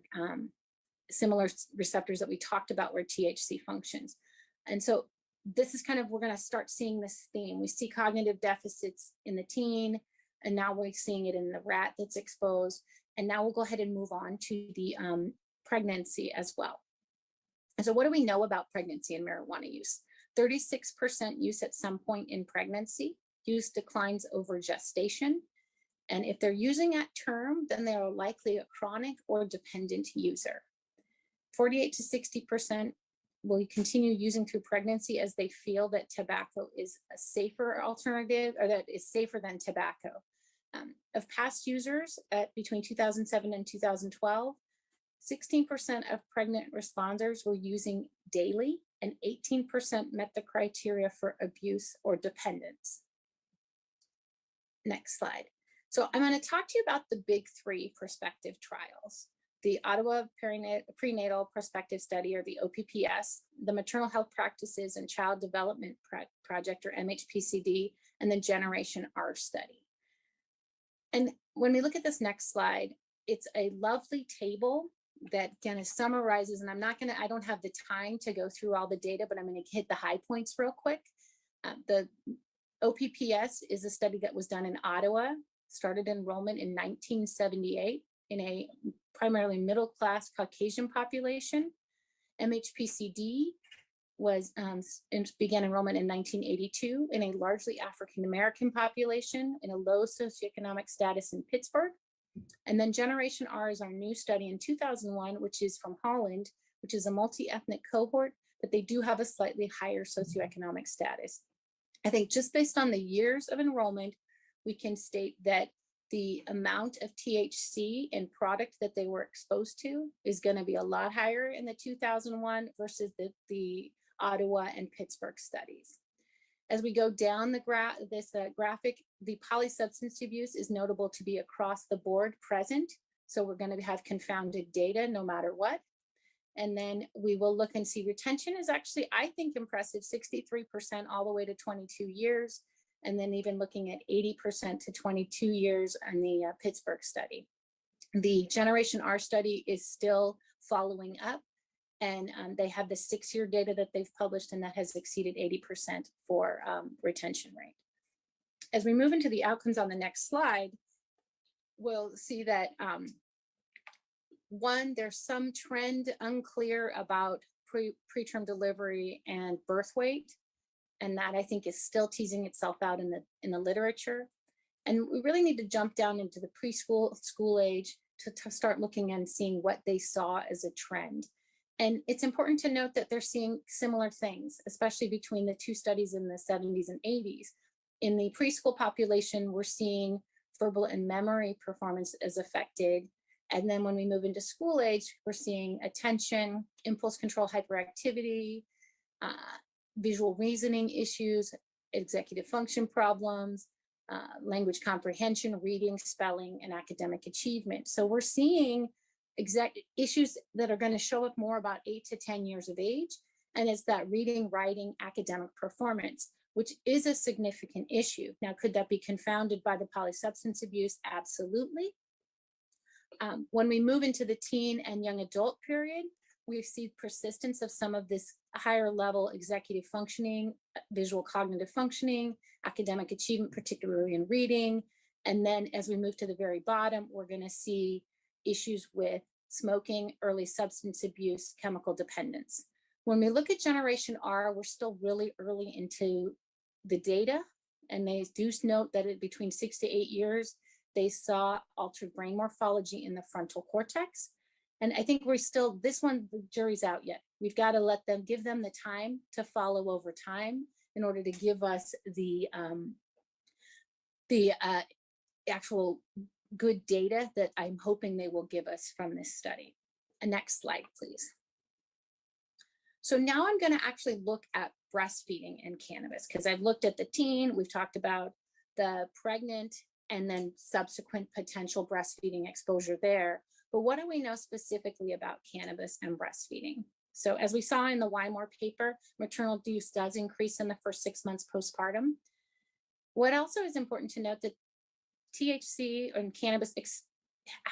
similar receptors that we talked about where THC functions. And so this is kind of, we're going to start seeing this theme. We see cognitive deficits in the teen, and now we're seeing it in the rat that's exposed. And now we'll go ahead and move on to the pregnancy as well. And so what do we know about pregnancy and marijuana use? 36% use at some point in pregnancy. Use declines over gestation. And if they're using at term, then they are likely a chronic or dependent user. 48 to 60% will continue using through pregnancy as they feel that tobacco is a safer alternative, or that is safer than tobacco. Of past users at between 2007 and 2012, 16% of pregnant responders were using daily, and 18% met the criteria for abuse or dependence. Next slide. So I'm going to talk to you about the big three prospective trials: the Ottawa Prenatal Prospective Study, or the OPPS, the Maternal Health Practices and Child Development Project, or MHPCD, and the Generation R study. And when we look at this next slide, it's a lovely table that kind of summarizes, and I don't have the time to go through all the data, but I'm going to hit the high points real quick. The OPPS is a study that was done in Ottawa, started enrollment in 1978 in a primarily middle-class Caucasian population. MHPCD began enrollment in 1982 in a largely African-American population in a low socioeconomic status in Pittsburgh. And then Generation R is our new study in 2001, which is from Holland, which is a multi-ethnic cohort, but they do have a slightly higher socioeconomic status. I think just based on the years of enrollment, we can state that the amount of THC in product that they were exposed to is going to be a lot higher in the 2001 versus the Ottawa and Pittsburgh studies. As we go down the graphic, the polysubstance abuse is notable to be across the board present. So we're going to have confounded data no matter what. And then we will look and see retention is actually, I think, impressive, 63% all the way to 22 years. And then even looking at 80% to 22 years on the Pittsburgh study. The Generation R study is still following up, and they have the 6-year data that they've published, and that has exceeded 80% for retention rate. As we move into the outcomes on the next slide, we'll see that one, there's some trend unclear about preterm delivery and birth weight. And that, I think, is still teasing itself out in the literature. And we really need to jump down into the preschool, school age to start looking and seeing what they saw as a trend. And it's important to note that they're seeing similar things, especially between the two studies in the 70s and 80s. In the preschool population, we're seeing verbal and memory performance as affected. And then when we move into school age, we're seeing attention, impulse control, hyperactivity, visual reasoning issues, executive function problems, language comprehension, reading, spelling, and academic achievement. So we're seeing issues that are going to show up more about 8 to 10 years of age. And it's that reading, writing, academic performance, which is a significant issue. Now, could that be confounded by the polysubstance abuse? Absolutely. When we move into the teen and young adult period, we see persistence of some of this higher level executive functioning, visual cognitive functioning, academic achievement, particularly in reading. And then as we move to the very bottom, we're going to see issues with smoking, early substance abuse, chemical dependence. When we look at Generation R, we're still really early into the data, and they do note that between 6 to 8 years, they saw altered brain morphology in the frontal cortex. And I think we're still, this one, the jury's out yet. We've got to give them the time to follow over time in order to give us the actual good data that I'm hoping they will give us from this study. Next slide, please. So now I'm going to actually look at breastfeeding and cannabis, because I've looked at the teen, we've talked about the pregnant, and then subsequent potential breastfeeding exposure there. But what do we know specifically about cannabis and breastfeeding? So as we saw in the Wymore paper, maternal use does increase in the first 6 months postpartum. What also is important to note that THC and cannabis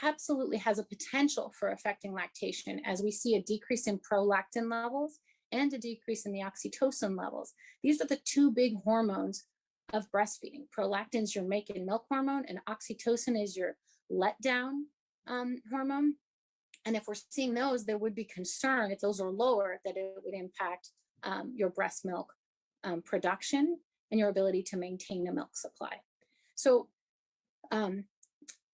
absolutely has a potential for affecting lactation, as we see a decrease in prolactin levels and a decrease in the oxytocin levels. These are the two big hormones of breastfeeding. Prolactin is your make and milk hormone, and oxytocin is your letdown hormone. And if we're seeing those, there would be concern if those are lower that it would impact your breast milk production and your ability to maintain a milk supply. So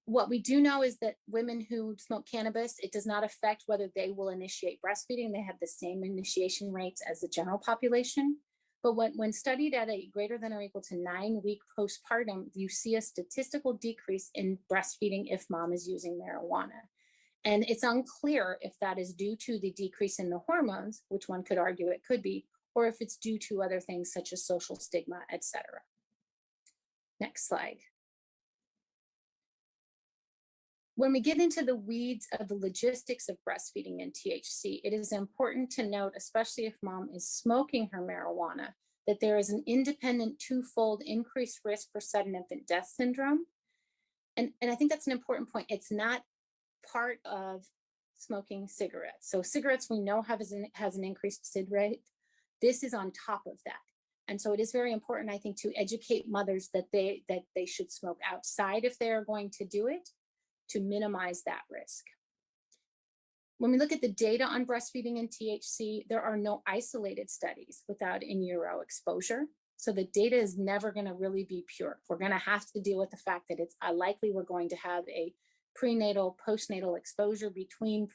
what we do know is that women who smoke cannabis, it does not affect whether they will initiate breastfeeding. They have the same initiation rates as the general population. But when studied at a greater than or equal to 9-week postpartum, you see a statistical decrease in breastfeeding if mom is using marijuana. And it's unclear if that is due to the decrease in the hormones, which one could argue it could be, or if it's due to other things such as social stigma, etc. Next slide. When we get into the weeds of the logistics of breastfeeding and THC, it is important to note, especially if mom is smoking her marijuana, that there is an independent twofold increased risk for sudden infant death syndrome. And I think that's an important point. It's not part of smoking cigarettes. So cigarettes we know has an increased SID rate. This is on top of that. And so it is very important, I think, to educate mothers that they should smoke outside if they are going to do it, to minimize that risk. When we look at the data on breastfeeding and THC, there are no isolated studies without in utero exposure. So the data is never going to really be pure. We're going to have to deal with the fact that it's likely we're going to have a prenatal, postnatal exposure between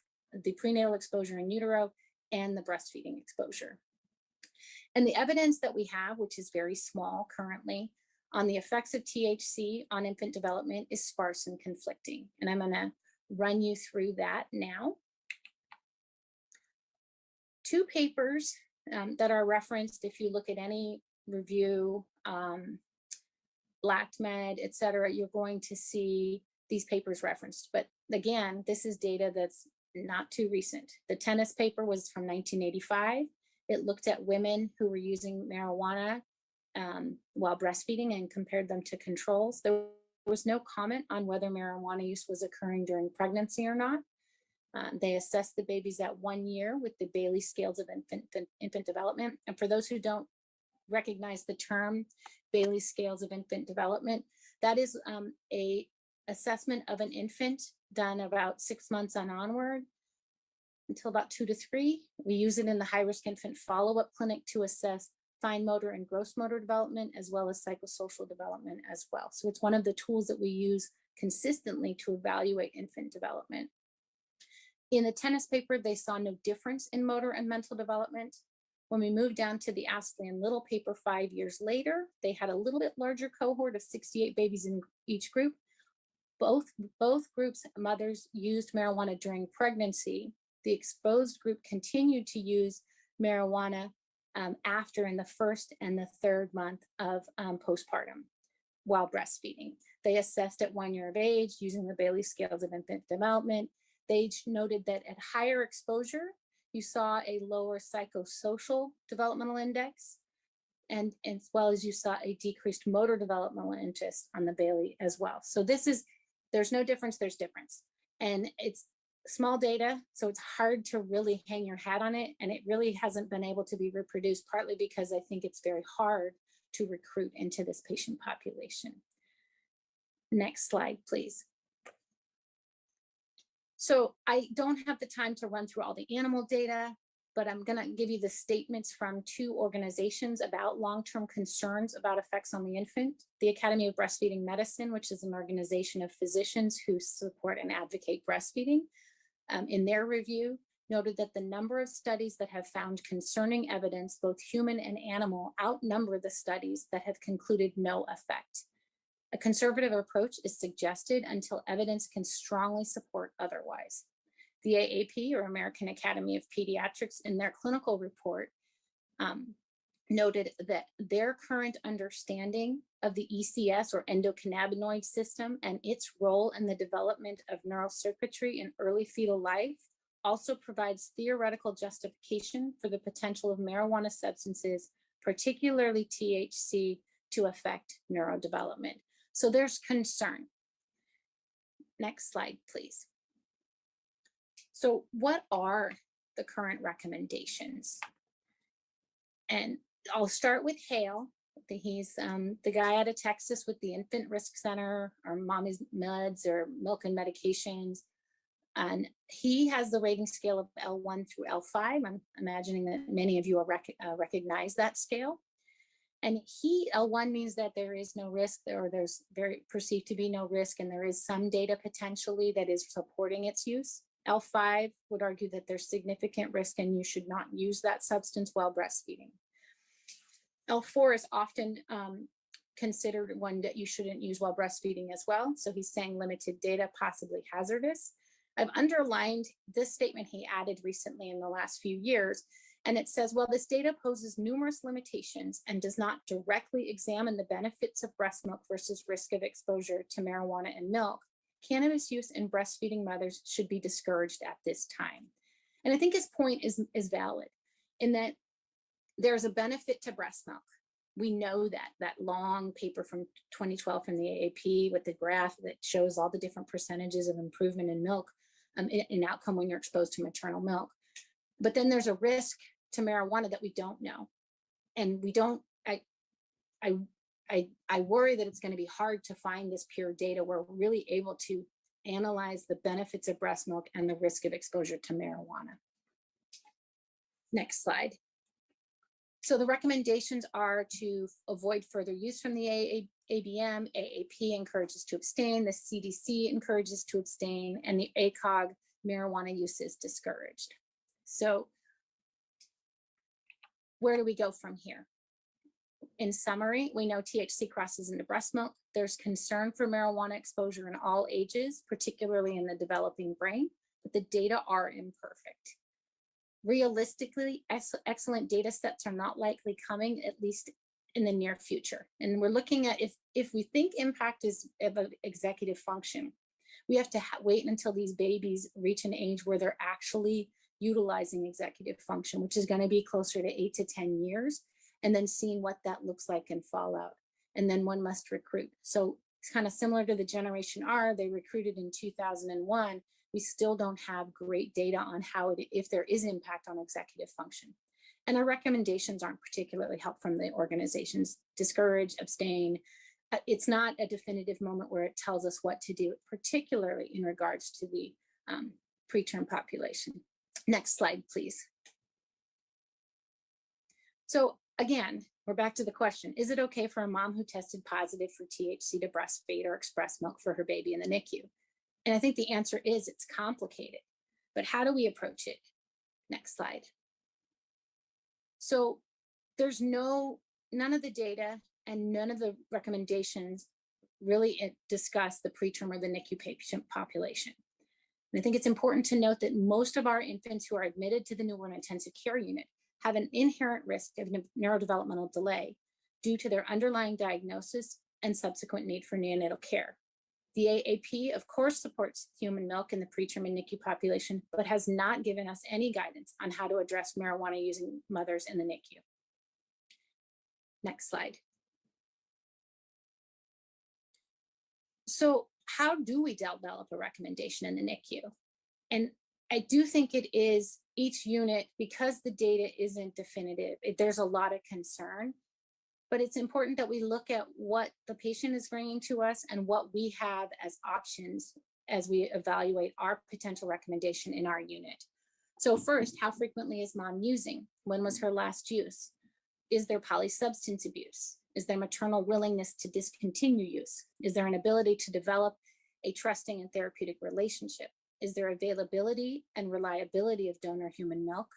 the prenatal exposure in utero and the breastfeeding exposure. And the evidence that we have, which is very small currently, on the effects of THC on infant development is sparse and conflicting. And I'm going to run you through that now. 2 papers that are referenced, if you look at any review, LactMed, et cetera, you're going to see these papers referenced. But again, this is data that's not too recent. The tennis paper was from 1985. It looked at women who were using marijuana while breastfeeding and compared them to controls. There was no comment on whether marijuana use was occurring during pregnancy or not. They assessed the babies at 1 year with the Bailey scales of infant development. And for those who don't recognize the term Bailey scales of infant development, that is a assessment of an infant done about 6 months on onward until about 2 to 3. We use it in the high-risk infant follow-up clinic to assess fine motor and gross motor development, as well as psychosocial development as well. So it's one of the tools that we use consistently to evaluate infant development. In the tennis paper, they saw no difference in motor and mental development. When we moved down to the Astley and Little paper 5 years later, they had a little bit larger cohort of 68 babies in each group. Both groups, mothers used marijuana during pregnancy. The exposed group continued to use marijuana after in the first and the third month of postpartum while breastfeeding. They assessed at 1 year of age using the Bailey scales of infant development. They noted that at higher exposure, you saw a lower psychosocial developmental index, and as well as you saw a decreased motor developmental interest on the Bailey as well. So there's no difference, there's difference. And it's small data, so it's hard to really hang your hat on it. And it really hasn't been able to be reproduced, partly because I think it's very hard to recruit into this patient population. Next slide, please. So I don't have the time to run through all the animal data, but I'm gonna give you the statements from 2 organizations about long-term concerns about effects on the infant. The Academy of Breastfeeding Medicine, which is an organization of physicians who support and advocate breastfeeding, in their review, noted that the number of studies that have found concerning evidence, both human and animal, outnumber the studies that have concluded no effect. A conservative approach is suggested until evidence can strongly support otherwise. The AAP, or American Academy of Pediatrics, in their clinical report, noted that their current understanding of the ECS, or endocannabinoid system, and its role in the development of neurocircuitry in early fetal life also provides theoretical justification for the potential of marijuana substances, particularly THC, to affect neurodevelopment. So there's concern. Next slide, please. So what are the current recommendations? And I'll start with Hale. He's the guy out of Texas with the Infant Risk Center, or Mommy's Meds, or Milk and Medications. And he has the rating scale of L1 through L5. I'm imagining that many of you are recognize that scale. And L1 means that there is no risk, or there's perceived to be no risk, and there is some data potentially that is supporting its use. L5 would argue that there's significant risk and you should not use that substance while breastfeeding. L4 is often considered one that you shouldn't use while breastfeeding as well. So he's saying limited data, possibly hazardous. I've underlined this statement he added recently in the last few years. And it says, well, this data poses numerous limitations and does not directly examine the benefits of breast milk versus risk of exposure to marijuana and milk. Cannabis use in breastfeeding mothers should be discouraged at this time. And I think his point is valid in that there's a benefit to breast milk. We know that long paper from 2012 from the AAP with the graph that shows all the different percentages of improvement in milk in outcome when you're exposed to maternal milk. But then there's a risk to marijuana that we don't know. And we don't, I worry that it's going to be hard to find this pure data where we're really able to analyze the benefits of breast milk and the risk of exposure to marijuana. Next slide. So the recommendations are to avoid further use from the ABM, AAP encourages to abstain, the CDC encourages to abstain, and the ACOG, marijuana use is discouraged. So where do we go from here? In summary, we know THC crosses into breast milk. There's concern for marijuana exposure in all ages, particularly in the developing brain, but the data are imperfect. Realistically, excellent data sets are not likely coming, at least in the near future. And we're looking at if we think impact is of executive function, we have to wait until these babies reach an age where they're actually utilizing executive function, which is going to be closer to 8 to 10 years, and then seeing what that looks like in fallout. And then one must recruit. So it's kind of similar to the Generation R. They recruited in 2001. We still don't have great data on how if there is impact on executive function. And our recommendations aren't particularly helpful from the organizations. Discourage, abstain. It's not a definitive moment where it tells us what to do, particularly in regards to the preterm population. Next slide, please. So again, we're back to the question, is it okay for a mom who tested positive for THC to breastfeed or express milk for her baby in the NICU? And I think the answer is it's complicated, but how do we approach it? Next slide. So there's none of the data and none of the recommendations really discuss the preterm or the NICU patient population. And I think it's important to note that most of our infants who are admitted to the newborn intensive care unit have an inherent risk of neurodevelopmental delay due to their underlying diagnosis and subsequent need for neonatal care. The AAP, of course, supports human milk in the preterm and NICU population, but has not given us any guidance on how to address marijuana-using mothers in the NICU. Next slide. So how do we develop a recommendation in the NICU? And I do think it is each unit, because the data isn't definitive, there's a lot of concern, but it's important that we look at what the patient is bringing to us and what we have as options as we evaluate our potential recommendation in our unit. So first, how frequently is mom using? When was her last use? Is there polysubstance abuse? Is there maternal willingness to discontinue use? Is there an ability to develop a trusting and therapeutic relationship? Is there availability and reliability of donor human milk?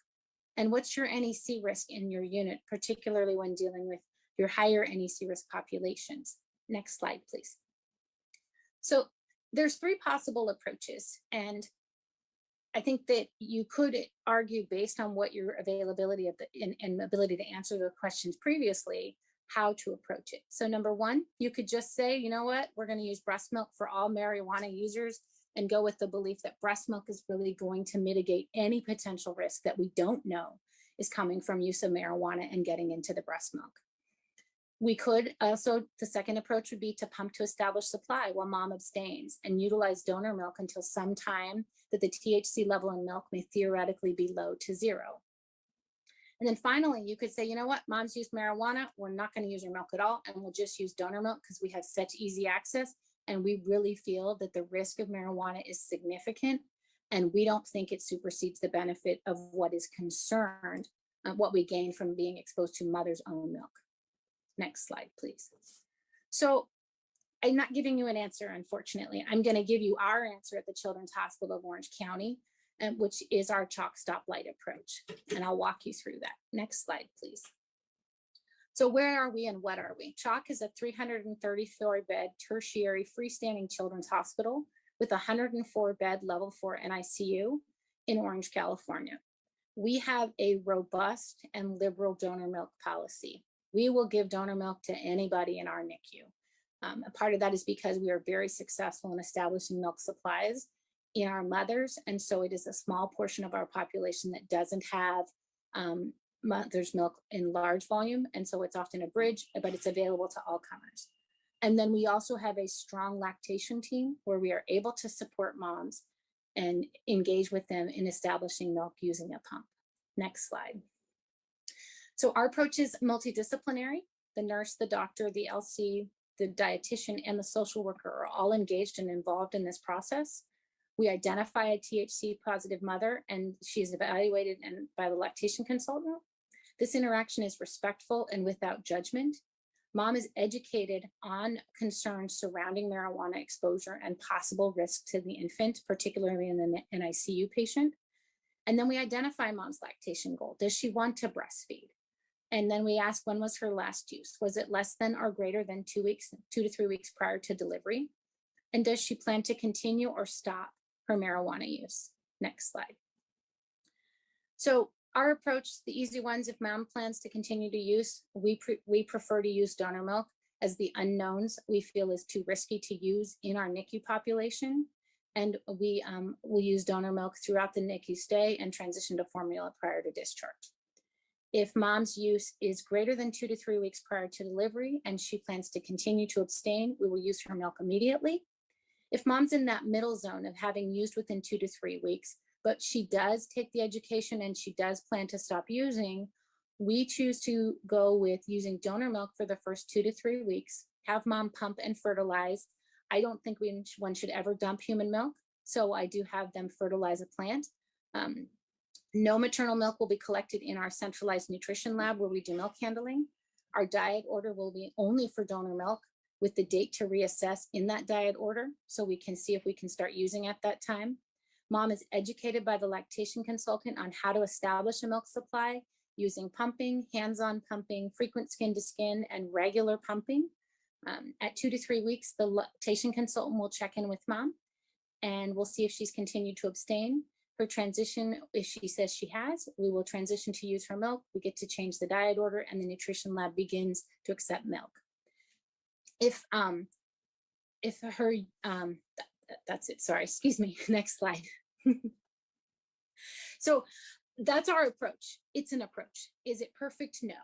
And what's your NEC risk in your unit, particularly when dealing with your higher NEC risk populations? Next slide, please. So there's 3 possible approaches. And I think that you could argue, based on what your availability of and ability to answer the questions previously, how to approach it. So number 1, you could just say, you know what, we're going to use breast milk for all marijuana users and go with the belief that breast milk is really going to mitigate any potential risk that we don't know is coming from use of marijuana and getting into the breast milk. We could also, the second approach would be to pump to establish supply while mom abstains and utilize donor milk until some time that the THC level in milk may theoretically be low to 0. And then finally, you could say, you know what, mom's used marijuana, we're not going to use her milk at all, and we'll just use donor milk because we have such easy access, and we really feel that the risk of marijuana is significant, and we don't think it supersedes the benefit of what is concerned, what we gain from being exposed to mother's own milk. Next slide, please. So I'm not giving you an answer, unfortunately. I'm going to give you our answer at the Children's Hospital of Orange County, which is our chalk stoplight approach. And I'll walk you through that. Next slide, please. So where are we and what are we? Chalk is a 334-bed tertiary freestanding children's hospital with a 104-bed level 4 NICU in Orange, California. We have a robust and liberal donor milk policy. We will give donor milk to anybody in our NICU. A part of that is because we are very successful in establishing milk supplies in our mothers, and so it is a small portion of our population that doesn't have mother's milk in large volume, and so it's often a bridge, but it's available to all comers. And then we also have a strong lactation team where we are able to support moms and engage with them in establishing milk using a pump. Next slide. So our approach is multidisciplinary. The nurse, the doctor, the LC, the dietitian, and the social worker are all engaged and involved in this process. We identify a THC positive mother, and she is evaluated by the lactation consultant. This interaction is respectful and without judgment. Mom is educated on concerns surrounding marijuana exposure and possible risk to the infant, particularly in the NICU patient. And then we identify mom's lactation goal. Does she want to breastfeed? And then we ask, when was her last use? Was it less than or greater than 2 to 3 weeks prior to delivery? And does she plan to continue or stop her marijuana use? Next slide. So our approach, the easy ones, if mom plans to continue to use, we prefer to use donor milk, as the unknowns we feel is too risky to use in our NICU population. And we will use donor milk throughout the NICU stay and transition to formula prior to discharge. If mom's use is greater than 2 to 3 weeks prior to delivery and she plans to continue to abstain, we will use her milk immediately. If mom's in that middle zone of having used within 2 to 3 weeks, but she does take the education and she does plan to stop using, we choose to go with using donor milk for the first 2 to 3 weeks, have mom pump and fertilize. I don't think one should ever dump human milk, so I do have them fertilize a plant. No maternal milk will be collected in our centralized nutrition lab where we do milk handling. Our diet order will be only for donor milk, with the date to reassess in that diet order, so we can see if we can start using at that time. Mom is educated by the lactation consultant on how to establish a milk supply using pumping, hands-on pumping, frequent skin-to-skin, and regular pumping. At 2 to 3 weeks, the lactation consultant will check in with mom, and we'll see if she's continued to abstain. Her transition, if she says she has, we will transition to use her milk. We get to change the diet order, and the nutrition lab begins to accept milk. If her, that's it. Sorry, excuse me. Next slide. So that's our approach. It's an approach. Is it perfect? No.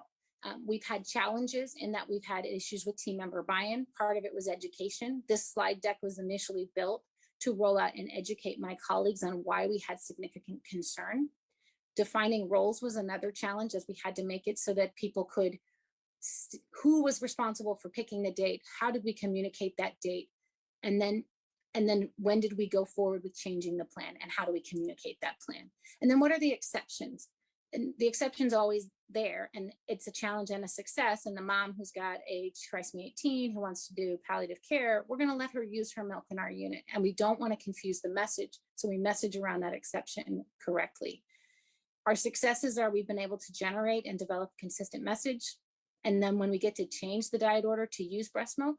We've had challenges in that we've had issues with team member buy-in. Part of it was education. This slide deck was initially built to roll out and educate my colleagues on why we had significant concern. Defining roles was another challenge, as we had to make it so that people could, who was responsible for picking the date, how did we communicate that date, and then when did we go forward with changing the plan, and how do we communicate that plan? And then what are the exceptions? And the exception's always there, and it's a challenge and a success. And the mom who's got a trisomy 18 who wants to do palliative care, we're going to let her use her milk in our unit, and we don't want to confuse the message, so we message around that exception correctly. Our successes are we've been able to generate and develop a consistent message, and then when we get to change the diet order to use breast milk,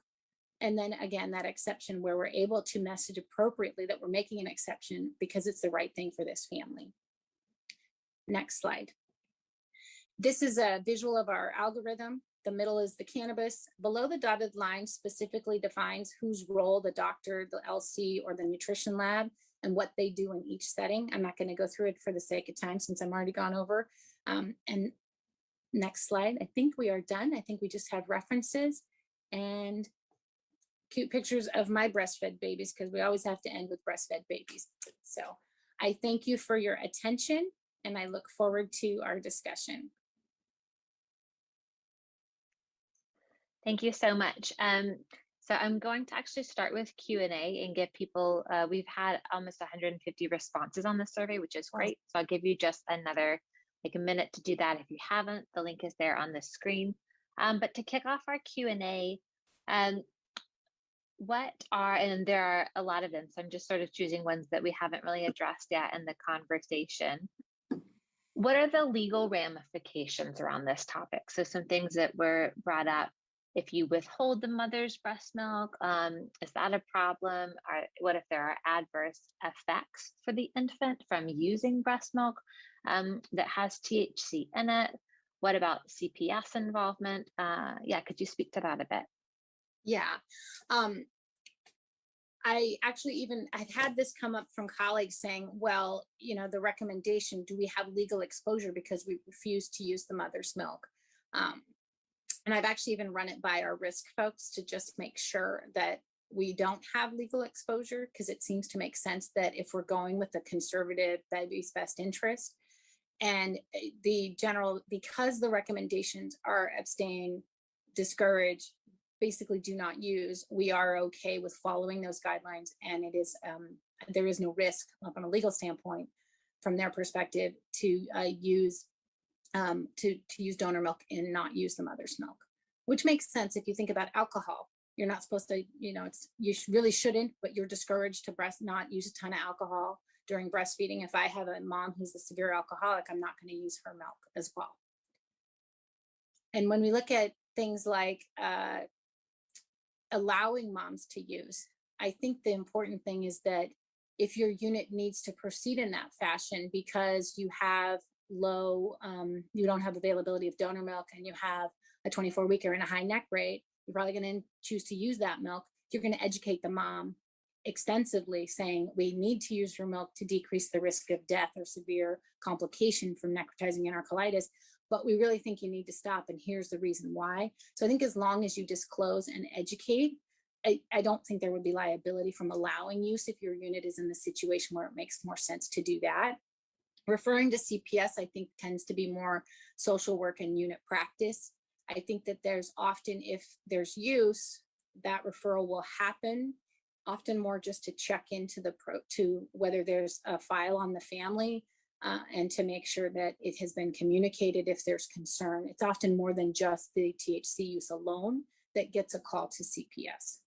and then again that exception where we're able to message appropriately that we're making an exception because it's the right thing for this family. Next slide. This is a visual of our algorithm. The middle is the cannabis. Below the dotted line specifically defines whose role the doctor, the LC, or the nutrition lab, and what they do in each setting. I'm not going to go through it for the sake of time since I'm already gone over. And next slide. I think we are done. I think we just have references and cute pictures of my breastfed babies, because we always have to end with breastfed babies. So I thank you for your attention, and I look forward to our discussion. Thank you so much. So I'm going to actually start with Q&A and give people, we've had almost 150 responses on the survey, which is great. So I'll give you just another, like a minute to do that if you haven't. The link is there on the screen. But to kick off our Q&A, what are, and there are a lot of them, so I'm just sort of choosing ones that we haven't really addressed yet in the conversation. What are the legal ramifications around this topic? So some things that were brought up. If you withhold the mother's breast milk, is that a problem? Or what if there are adverse effects for the infant from using breast milk that has THC in it? What about CPS involvement? Yeah, could you speak to that a bit? Yeah. I actually I've had this come up from colleagues saying, well, you know, the recommendation, do we have legal exposure because we refuse to use the mother's milk? And I've actually even run it by our risk folks to just make sure that we don't have legal exposure, because it seems to make sense that if we're going with the conservative baby's best interest and the general, because the recommendations are abstain, discourage, basically do not use, we are okay with following those guidelines, and it is there is no risk from a legal standpoint from their perspective to use donor milk and not use the mother's milk, which makes sense if you think about alcohol. You're not supposed to, you know, really shouldn't, but you're discouraged to not use a ton of alcohol during breastfeeding. If I have a mom who's a severe alcoholic, I'm not going to use her milk as well. And when we look at things like allowing moms to use, I think the important thing is that if your unit needs to proceed in that fashion because you have low, you don't have availability of donor milk and you have a 24-weeker and a high neck rate, you're probably going to choose to use that milk. You're going to educate the mom extensively saying we need to use your milk to decrease the risk of death or severe complication from necrotizing enterocolitis, but we really think you need to stop, and here's the reason why. So I think as long as you disclose and educate, I don't think there would be liability from allowing use if your unit is in the situation where it makes more sense to do that. Referring to CPS, I think tends to be more social work and unit practice. I think that there's often, if there's use, that referral will happen, often more just to check into to whether there's a file on the family and to make sure that it has been communicated if there's concern. It's often more than just the THC use alone that gets a call to CPS.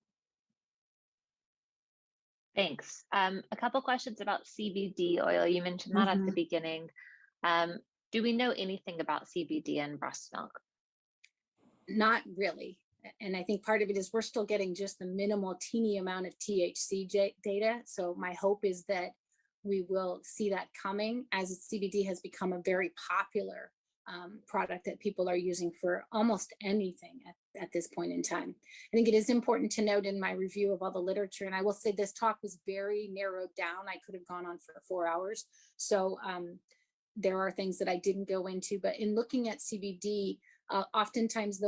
Thanks. A couple questions about CBD oil. You mentioned that at the beginning. Do we know anything about CBD in breast milk? Not really. And I think part of it is we're still getting just the minimal teeny amount of THC data. So my hope is that we will see that coming as CBD has become a very popular product that people are using for almost anything at this point in time. I think it is important to note in my review of all the literature, and I will say this talk was very narrowed down. I could have gone on for 4 hours. So there are things that I didn't go into, but in looking at CBD, oftentimes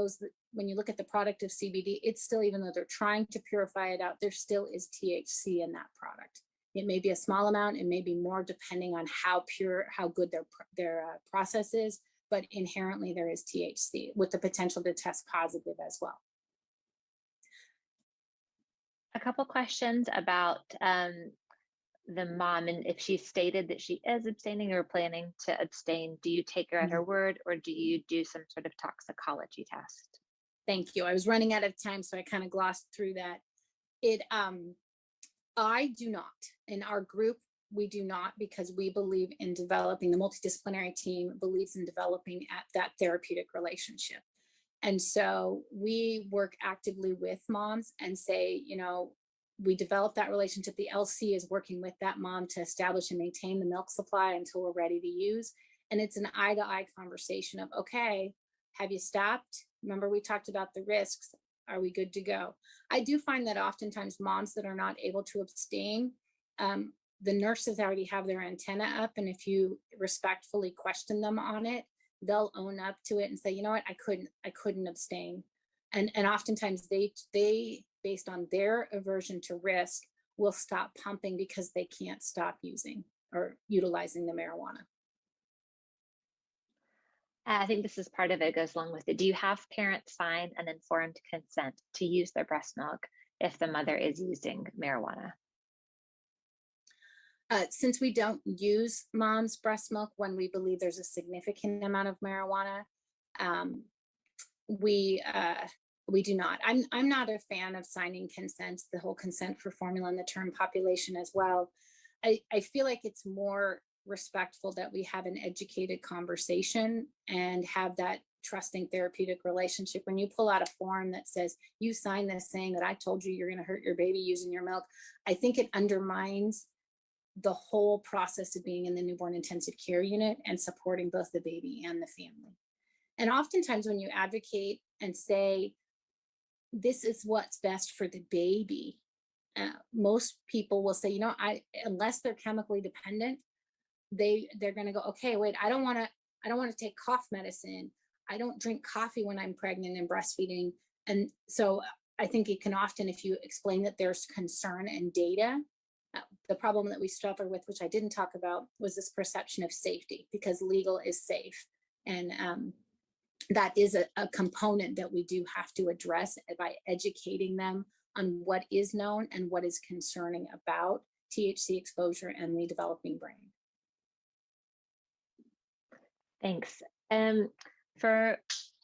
when you look at the product of CBD, it's still, even though they're trying to purify it out, there still is THC in that product. It may be a small amount, it may be more depending on how pure, how good their process is, but inherently there is THC with the potential to test positive as well. A couple questions about the mom, and if she stated that she is abstaining or planning to abstain, do you take her at her word, or do you do some sort of toxicology test? Thank you. I was running out of time, so I kind of glossed through that. I do not. In our group, we do not, because we believe in developing, the multidisciplinary team believes in developing at that therapeutic relationship. And so we work actively with moms and say, you know, we develop that relationship. The LC is working with that mom to establish and maintain the milk supply until we're ready to use. And it's an eye-to-eye conversation of, okay, have you stopped? Remember, we talked about the risks. Are we good to go? I do find that oftentimes moms that are not able to abstain, the nurses already have their antenna up. And if you respectfully question them on it, they'll own up to it and say, you know what, I couldn't abstain. And oftentimes they, based on their aversion to risk, will stop pumping because they can't stop using or utilizing the marijuana. I think this is part of it, goes along with it. Do you have parents sign an informed consent to use their breast milk if the mother is using marijuana? Since we don't use mom's breast milk when we believe there's a significant amount of marijuana, we do not. I'm not a fan of signing consents, the whole consent for formula and the term population as well. I feel like it's more respectful that we have an educated conversation and have that trusting therapeutic relationship. When you pull out a form that says you sign this saying that I told you you're going to hurt your baby using your milk, I think it undermines the whole process of being in the newborn intensive care unit and supporting both the baby and the family. And oftentimes when you advocate and say, this is what's best for the baby, most people will say, you know, unless they're chemically dependent, they're going to go, okay, wait, I don't want to take cough medicine. I don't drink coffee when I'm pregnant and breastfeeding. And so I think it can often, if you explain that there's concern and data, the problem that we suffer with, which I didn't talk about, was this perception of safety, because legal is safe. And that is a component that we do have to address by educating them on what is known and what is concerning about THC exposure and the developing brain. Thanks. For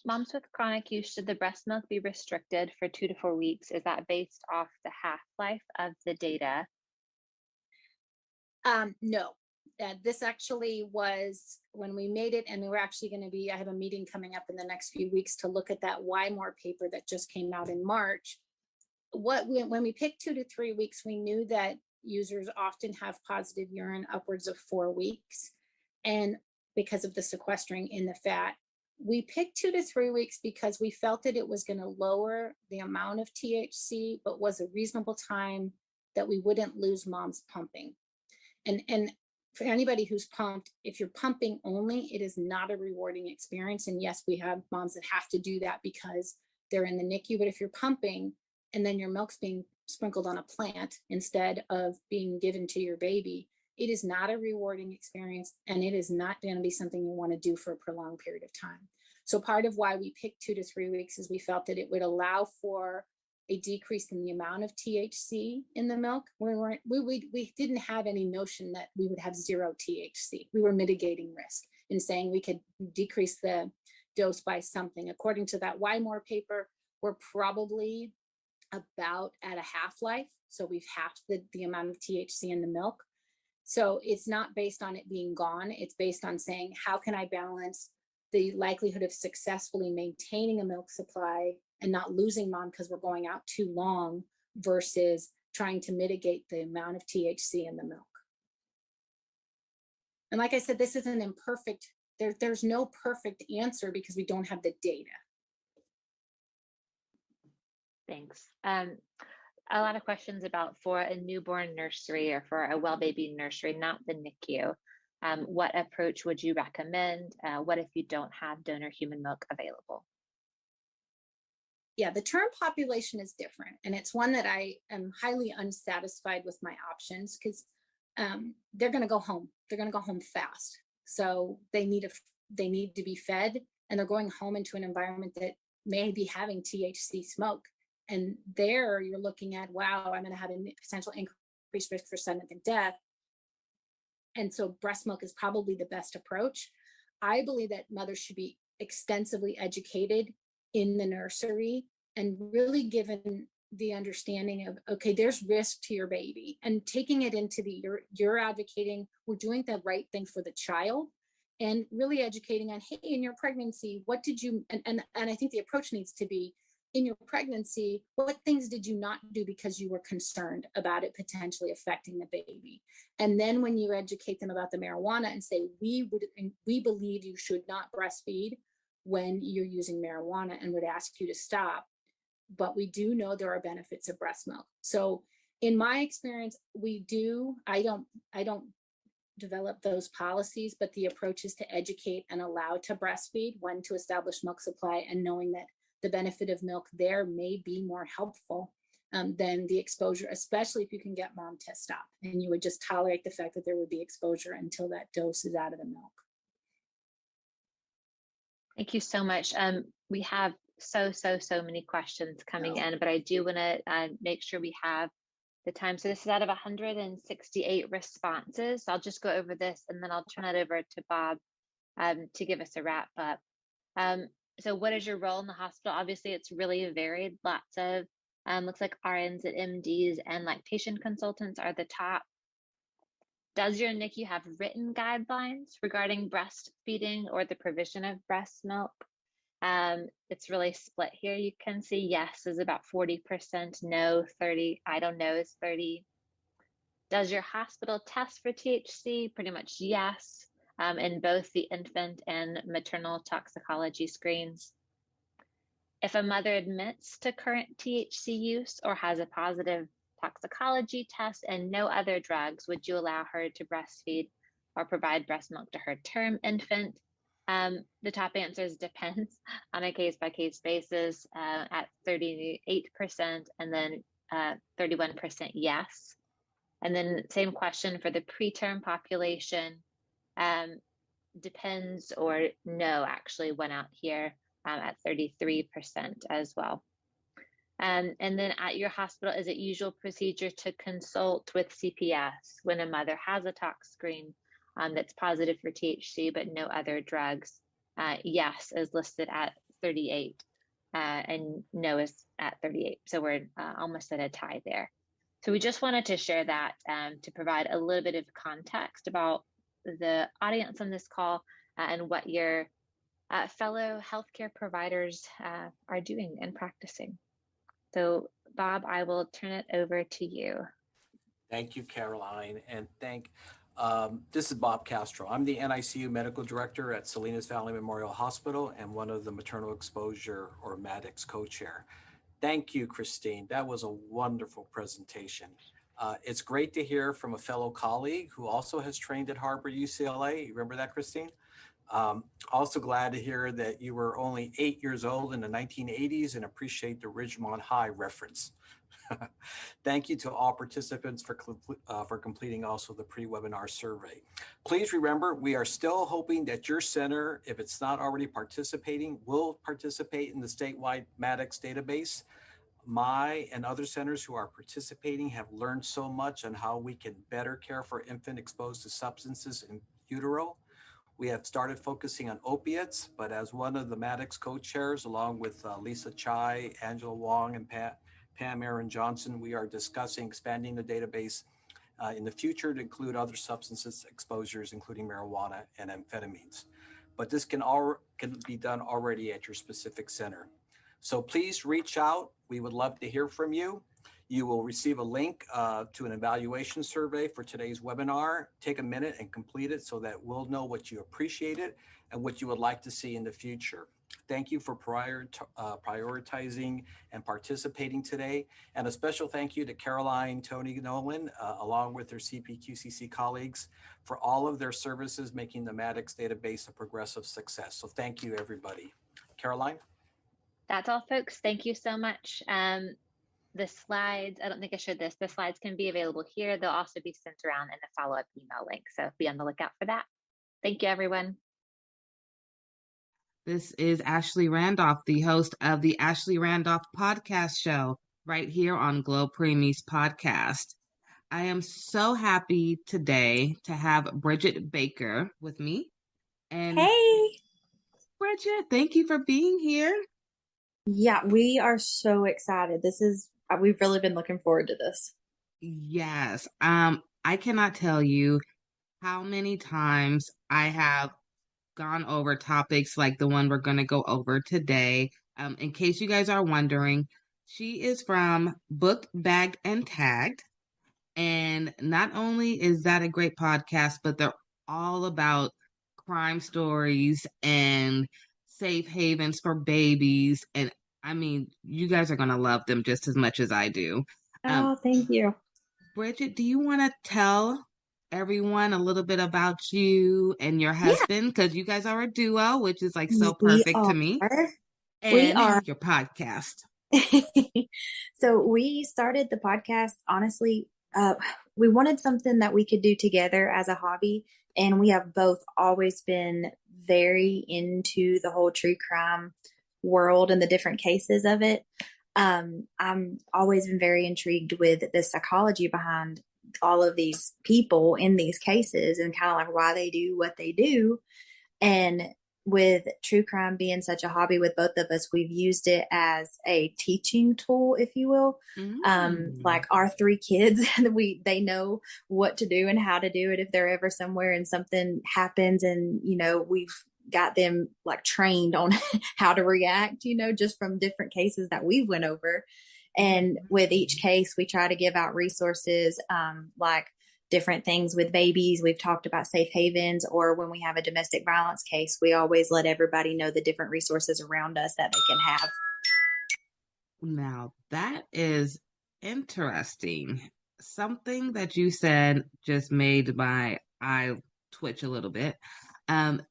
moms with chronic use, should the breast milk be restricted for 2 to 4 weeks? Is that based off the half-life of the data? No, this actually was when we made it, and we were actually going to be, I have a meeting coming up in the next few weeks to look at that Why More paper that just came out in March. When we picked 2 to 3 weeks, we knew that users often have positive urine upwards of 4 weeks. And because of the sequestering in the fat, we picked 2 to 3 weeks because we felt that it was going to lower the amount of THC, but was a reasonable time that we wouldn't lose mom's pumping. And for anybody who's pumped, if you're pumping only, it is not a rewarding experience. And yes, we have moms that have to do that because they're in the NICU, but if you're pumping and then your milk's being sprinkled on a plant instead of being given to your baby, it is not a rewarding experience, and it is not going to be something you want to do for a prolonged period of time. So part of why we picked 2 to 3 weeks is we felt that it would allow for a decrease in the amount of THC in the milk. We didn't have any notion that we would have 0 THC. We were mitigating risk in saying we could decrease the dose by something. According to that Why More paper, we're probably about at a half-life. So we've halved the amount of THC in the milk. So it's not based on it being gone. It's based on saying, how can I balance the likelihood of successfully maintaining a milk supply and not losing mom because we're going out too long versus trying to mitigate the amount of THC in the milk. And like I said, this isn't imperfect. There's no perfect answer because we don't have the data. Thanks. A lot of questions about for a newborn nursery or for a well baby nursery, not the NICU. What approach would you recommend? What if you don't have donor human milk available? Yeah, the term population is different. And it's one that I am highly unsatisfied with my options because they're going to go home. They're going to go home fast. So they need to be fed, and they're going home into an environment that may be having THC smoke. And there you're looking at, wow, I'm going to have a potential increased risk for sudden infant death. And so breast milk is probably the best approach. I believe that mothers should be extensively educated in the nursery and really given the understanding of, okay, there's risk to your baby, and taking it into you're advocating, we're doing the right thing for the child, and really educating on, hey, in your pregnancy, what did you, and I think the approach needs to be, in your pregnancy, what things did you not do because you were concerned about it potentially affecting the baby? And then when you educate them about the marijuana and say, we believe you should not breastfeed when you're using marijuana and would ask you to stop, but we do know there are benefits of breast milk. So in my experience, I don't develop those policies, but the approach is to educate and allow to breastfeed, when to establish milk supply, and knowing that the benefit of milk there may be more helpful than the exposure, especially if you can get mom to stop. And you would just tolerate the fact that there would be exposure until that dose is out of the milk. Thank you so much. We have so many questions coming in, but I do want to make sure we have the time. So this is out of 168 responses. So I'll just go over this and then I'll turn it over to Bob to give us a wrap up. So what is your role in the hospital? Obviously, it's really varied. Lots of, looks like RNs and MDs and lactation consultants are the top. Does your NICU have written guidelines regarding breastfeeding or the provision of breast milk? It's really split here. You can see yes is about 40%, no 30, I don't know is 30. Does your hospital test for THC? Pretty much yes. In both the infant and maternal toxicology screens. If a mother admits to current THC use or has a positive toxicology test and no other drugs, would you allow her to breastfeed or provide breast milk to her term infant? The top answers depends on a case-by-case basis at 38%, and then 31% yes. And then same question for the preterm population. Depends or no actually went out here at 33% as well. And then at your hospital, is it usual procedure to consult with CPS when a mother has a tox screen that's positive for THC but no other drugs? Yes is listed at 38 and no is at 38. So we're almost at a tie there. So we just wanted to share that to provide a little bit of context about the audience on this call and what your fellow healthcare providers are doing and practicing. So Bob, I will turn it over to you. Thank you, Caroline, and this is Bob Castro. I'm the NICU Medical Director at Salinas Valley Memorial Hospital and one of the maternal exposure or MADEX co-chair. Thank you, Christine. That was a wonderful presentation. It's great to hear from a fellow colleague who also has trained at Harvard UCLA. You remember that, Christine? Also glad to hear that you were only 8 years old in the 1980s and appreciate the Ridgemont High reference. Thank you to all participants for completing also the pre-webinar survey. Please remember, we are still hoping that your center, if it's not already participating, will participate in the statewide MADEX database. My and other centers who are participating have learned so much on how we can better care for infant exposed to substances in utero. We have started focusing on opiates, but as one of the MADEX co-chairs, along with Lisa Chai, Angela Wong, and Pam Aaron Johnson, we are discussing expanding the database in the future to include other substances exposures, including marijuana and amphetamines. But this can be done already at your specific center. So please reach out. We would love to hear from you. You will receive a link to an evaluation survey for today's webinar. Take a minute and complete it so that we'll know what you appreciated and what you would like to see in the future. Thank you for prioritizing and participating today. And a special thank you to Caroline, Tony, Nolan, along with their CPQCC colleagues for all of their services making the Maddox database a progressive success. So thank you, everybody. Caroline? That's all, folks. Thank you so much. The slides, I don't think I showed this, the slides can be available here. They'll also be sent around in a follow-up email link. So be on the lookout for that. Thank you, everyone. This is Ashley Randolph, the host of the Ashley Randolph Podcast Show, right here on Glo Preemies Podcast. I am so happy today to have Bridget Baker with me. And hey, Bridget, thank you for being here. Yeah, we are so excited. We've really been looking forward to this. Yes. I cannot tell you how many times I have gone over topics like the one we're going to go over today. In case you guys are wondering, she is from Booked, Bagged, and Tagged. And not only is that a great podcast, but they're all about crime stories and safe havens for babies. And I mean, you guys are going to love them just as much as I do. Oh, thank you. Bridget, do you want to tell everyone a little bit about you and your husband? Because you guys are a duo, which is like so perfect to me. And we are. Your podcast. So we started the podcast, honestly, we wanted something that we could do together as a hobby. And we have both always been very into the whole true crime world and the different cases of it. I'm always been very intrigued with the psychology behind all of these people in these cases and kind of like why they do what they do. And with true crime being such a hobby with both of us, we've used it as a teaching tool, if you will. Like our 3 kids, they know what to do and how to do it if they're ever somewhere and something happens, and we've got them like trained on how to react, just from different cases that we went over. And with each case, we try to give out resources, like different things with babies. We've talked about safe havens, or when we have a domestic violence case, we always let everybody know the different resources around us that they can have. Now, that is interesting. Something that you said just made my eye twitch a little bit.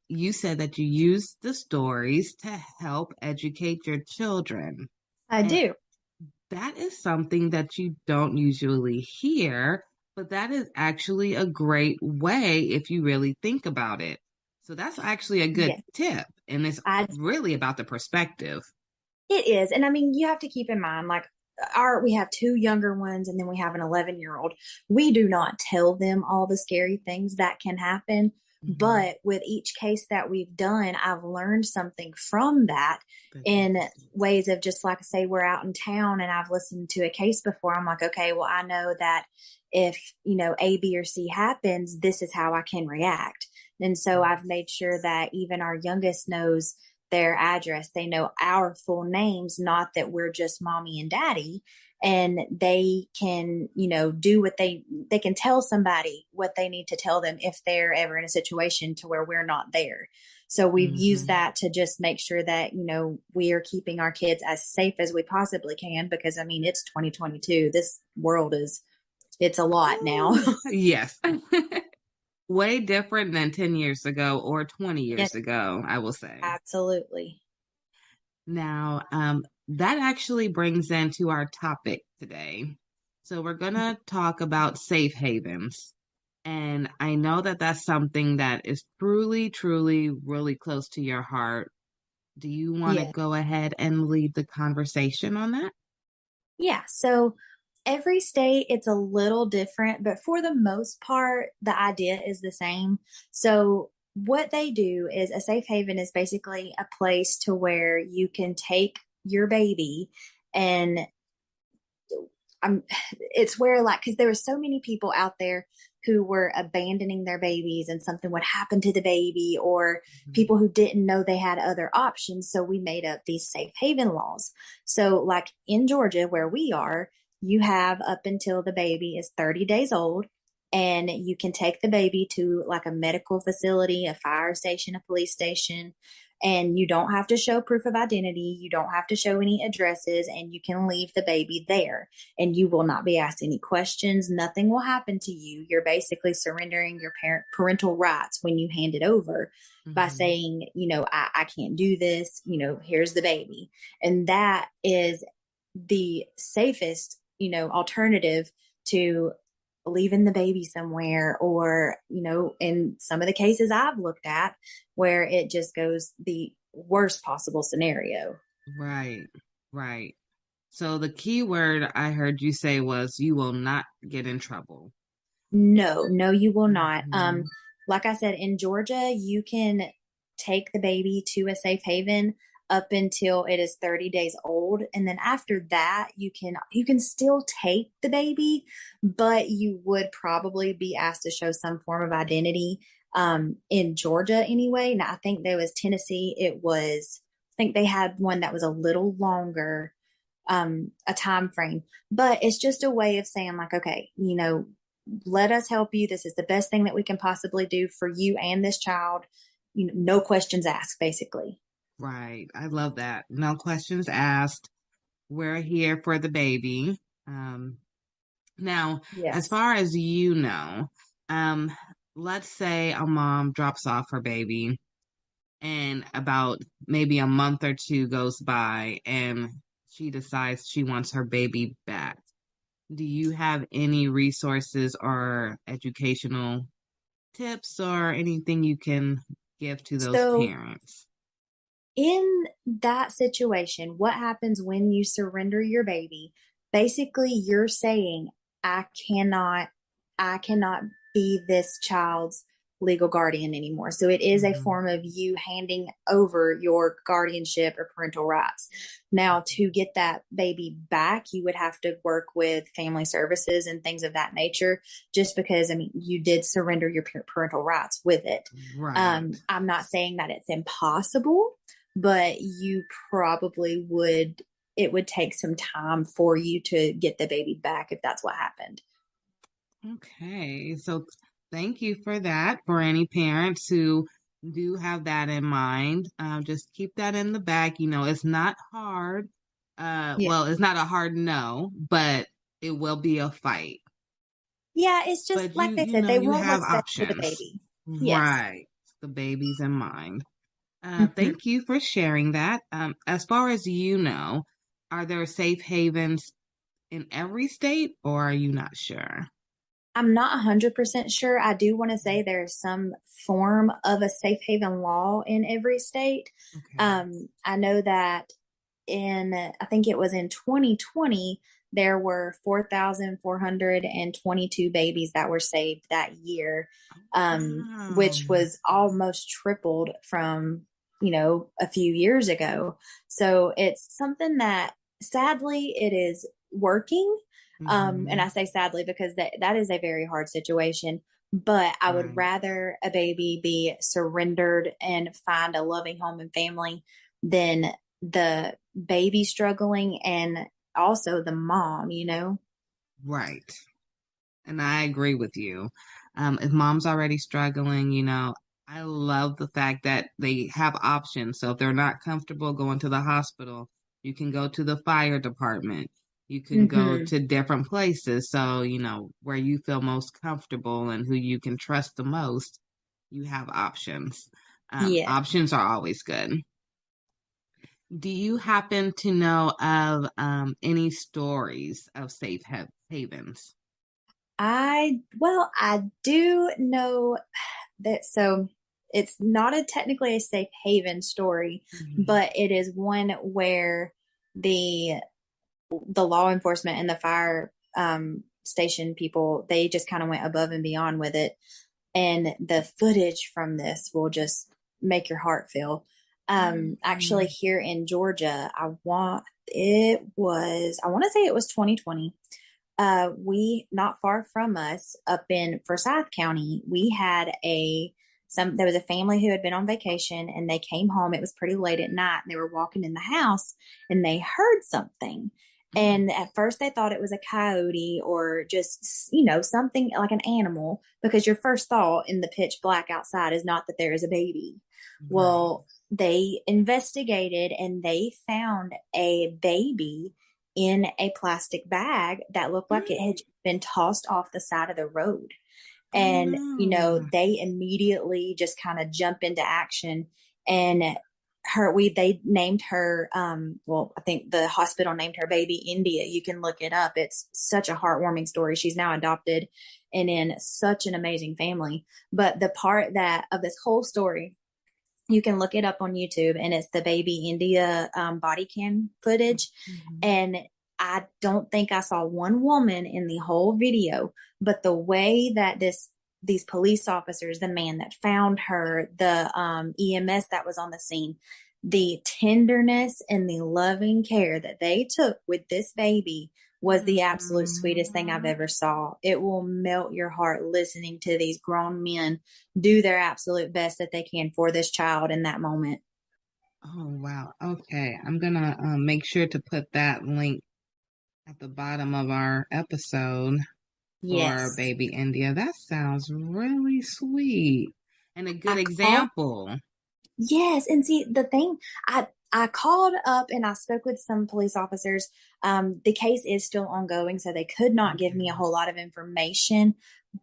You said that you use the stories to help educate your children. I do. That is something that you don't usually hear, but that is actually a great way if you really think about it. So that's actually a good tip. And it's really about the perspective. It is. And I mean, you have to keep in mind, like we have 2 younger ones and then we have an 11-year-old. We do not tell them all the scary things that can happen. But with each case that we've done, I've learned something from that in ways of just like, say, we're out in town and I've listened to a case before. I'm like, okay, well, I know that if, A, B, or C happens, this is how I can react. And so I've made sure that even our youngest knows their address. They know our full names, not that we're just mommy and daddy. And they can, do what they can tell somebody what they need to tell them if they're ever in a situation to where we're not there. So we've used that to just make sure that, we are keeping our kids as safe as we possibly can, because I mean, it's 2022. This world it's a lot now. Yes. Way different than 10 years ago or 20 years ago, I will say. Absolutely. Now, that actually brings into our topic today. So we're going to talk about safe havens. And I know that that's something that is truly, truly, really close to your heart. Do you want to go ahead and lead the conversation on that? Yeah. So every state, it's a little different, but for the most part, the idea is the same. So what they do is a safe haven is basically a place to where you can take your baby, and it's where, like, because there were so many people out there who were abandoning their babies and something would happen to the baby, or people who didn't know they had other options. So we made up these safe haven laws. So like in Georgia, where we are, you have up until the baby is 30 days old, and you can take the baby to like a medical facility, a fire station, a police station, and you don't have to show proof of identity. You don't have to show any addresses, and you can leave the baby there, and you will not be asked any questions. Nothing will happen to you. You're basically surrendering your parental rights when you hand it over by saying, I can't do this, here's the baby. And that is the safest, alternative to leaving the baby somewhere, or, in some of the cases I've looked at where it just goes the worst possible scenario. Right, right. So the key word I heard you say was you will not get in trouble. No, you will not. Like I said, in Georgia, you can take the baby to a safe haven up until it is 30 days old. And then after that, you can still take the baby, but you would probably be asked to show some form of identity. In Georgia anyway. Now I think there was Tennessee. I think they had one that was a little longer, a time frame, but it's just a way of saying like, okay, let us help you. This is the best thing that we can possibly do for you and this child. No questions asked, basically. Right. I love that. No questions asked. We're here for the baby. Now, yes. As far as let's say a mom drops off her baby and about maybe a month or two goes by and she decides she wants her baby back. Do you have any resources or educational tips or anything you can give to those parents? In that situation, what happens when you surrender your baby? Basically, you're saying, I cannot be this child's legal guardian anymore. So it is a form of you handing over your guardianship or parental rights. Now, to get that baby back, you would have to work with family services and things of that nature, just because, you did surrender your parental rights with it. Right. I'm not saying that it's impossible, but you probably it would take some time for you to get the baby back if that's what happened. Okay, so thank you for that. For any parents who do have that in mind, just keep that in the back. It's not hard. Well, it's not a hard no, but it will be a fight. Yeah, it's just but like they said, they want have what's best options. for the baby. Right, the baby's in mind. Thank you for sharing that. As far as are there safe havens in every state, or are you not sure? I'm not 100% sure. I do want to say there's some form of a safe haven law in every state. Okay. I know that I think it was in 2020, there were 4,422 babies that were saved that year, which was almost tripled from, a few years ago. So it's something that sadly it is working. And I say sadly because that is a very hard situation, but I would rather a baby be surrendered and find a loving home and family than the baby struggling and also the mom, Right. And I agree with you. If mom's already struggling, I love the fact that they have options. So if they're not comfortable going to the hospital, you can go to the fire department. You can go to different places. So, where you feel most comfortable and who you can trust the most, you have options. Options are always good. Do you happen to know of any stories of safe havens? I do know that. So it's not technically a safe haven story, but it is one where the law enforcement and the fire station people, they just kind of went above and beyond with it. And the footage from this will just make your heart feel. Actually here in Georgia, I want to say it was 2020. We, not far from us up in Forsyth County, we had there was a family who had been on vacation and they came home. It was pretty late at night and they were walking in the house and they heard something. And at first they thought it was a coyote or just, something like an animal, because your first thought in the pitch black outside is not that there is a baby. Right. Well, they investigated and they found a baby in a plastic bag that looked like it had been tossed off the side of the road. And, they immediately just kind of jump into action, and they named her, I think the hospital named her baby India. You can look it up. It's such a heartwarming story. She's now adopted and in such an amazing family. But the part of this whole story, you can look it up on YouTube, and it's the baby India body cam footage. Mm-hmm. And I don't think I saw one woman in the whole video, but the way that these police officers, the man that found her, the EMS that was on the scene, the tenderness and the loving care that they took with this baby was the absolute sweetest thing I've ever saw. It will melt your heart listening to these grown men do their absolute best that they can for this child in that moment. Oh, wow. Okay. I'm going to make sure to put that link at the bottom of our episode for baby India. That sounds really sweet and a good example. Yes. And see, the thing, I called up and I spoke with some police officers. The case is still ongoing, so they could not give me a whole lot of information,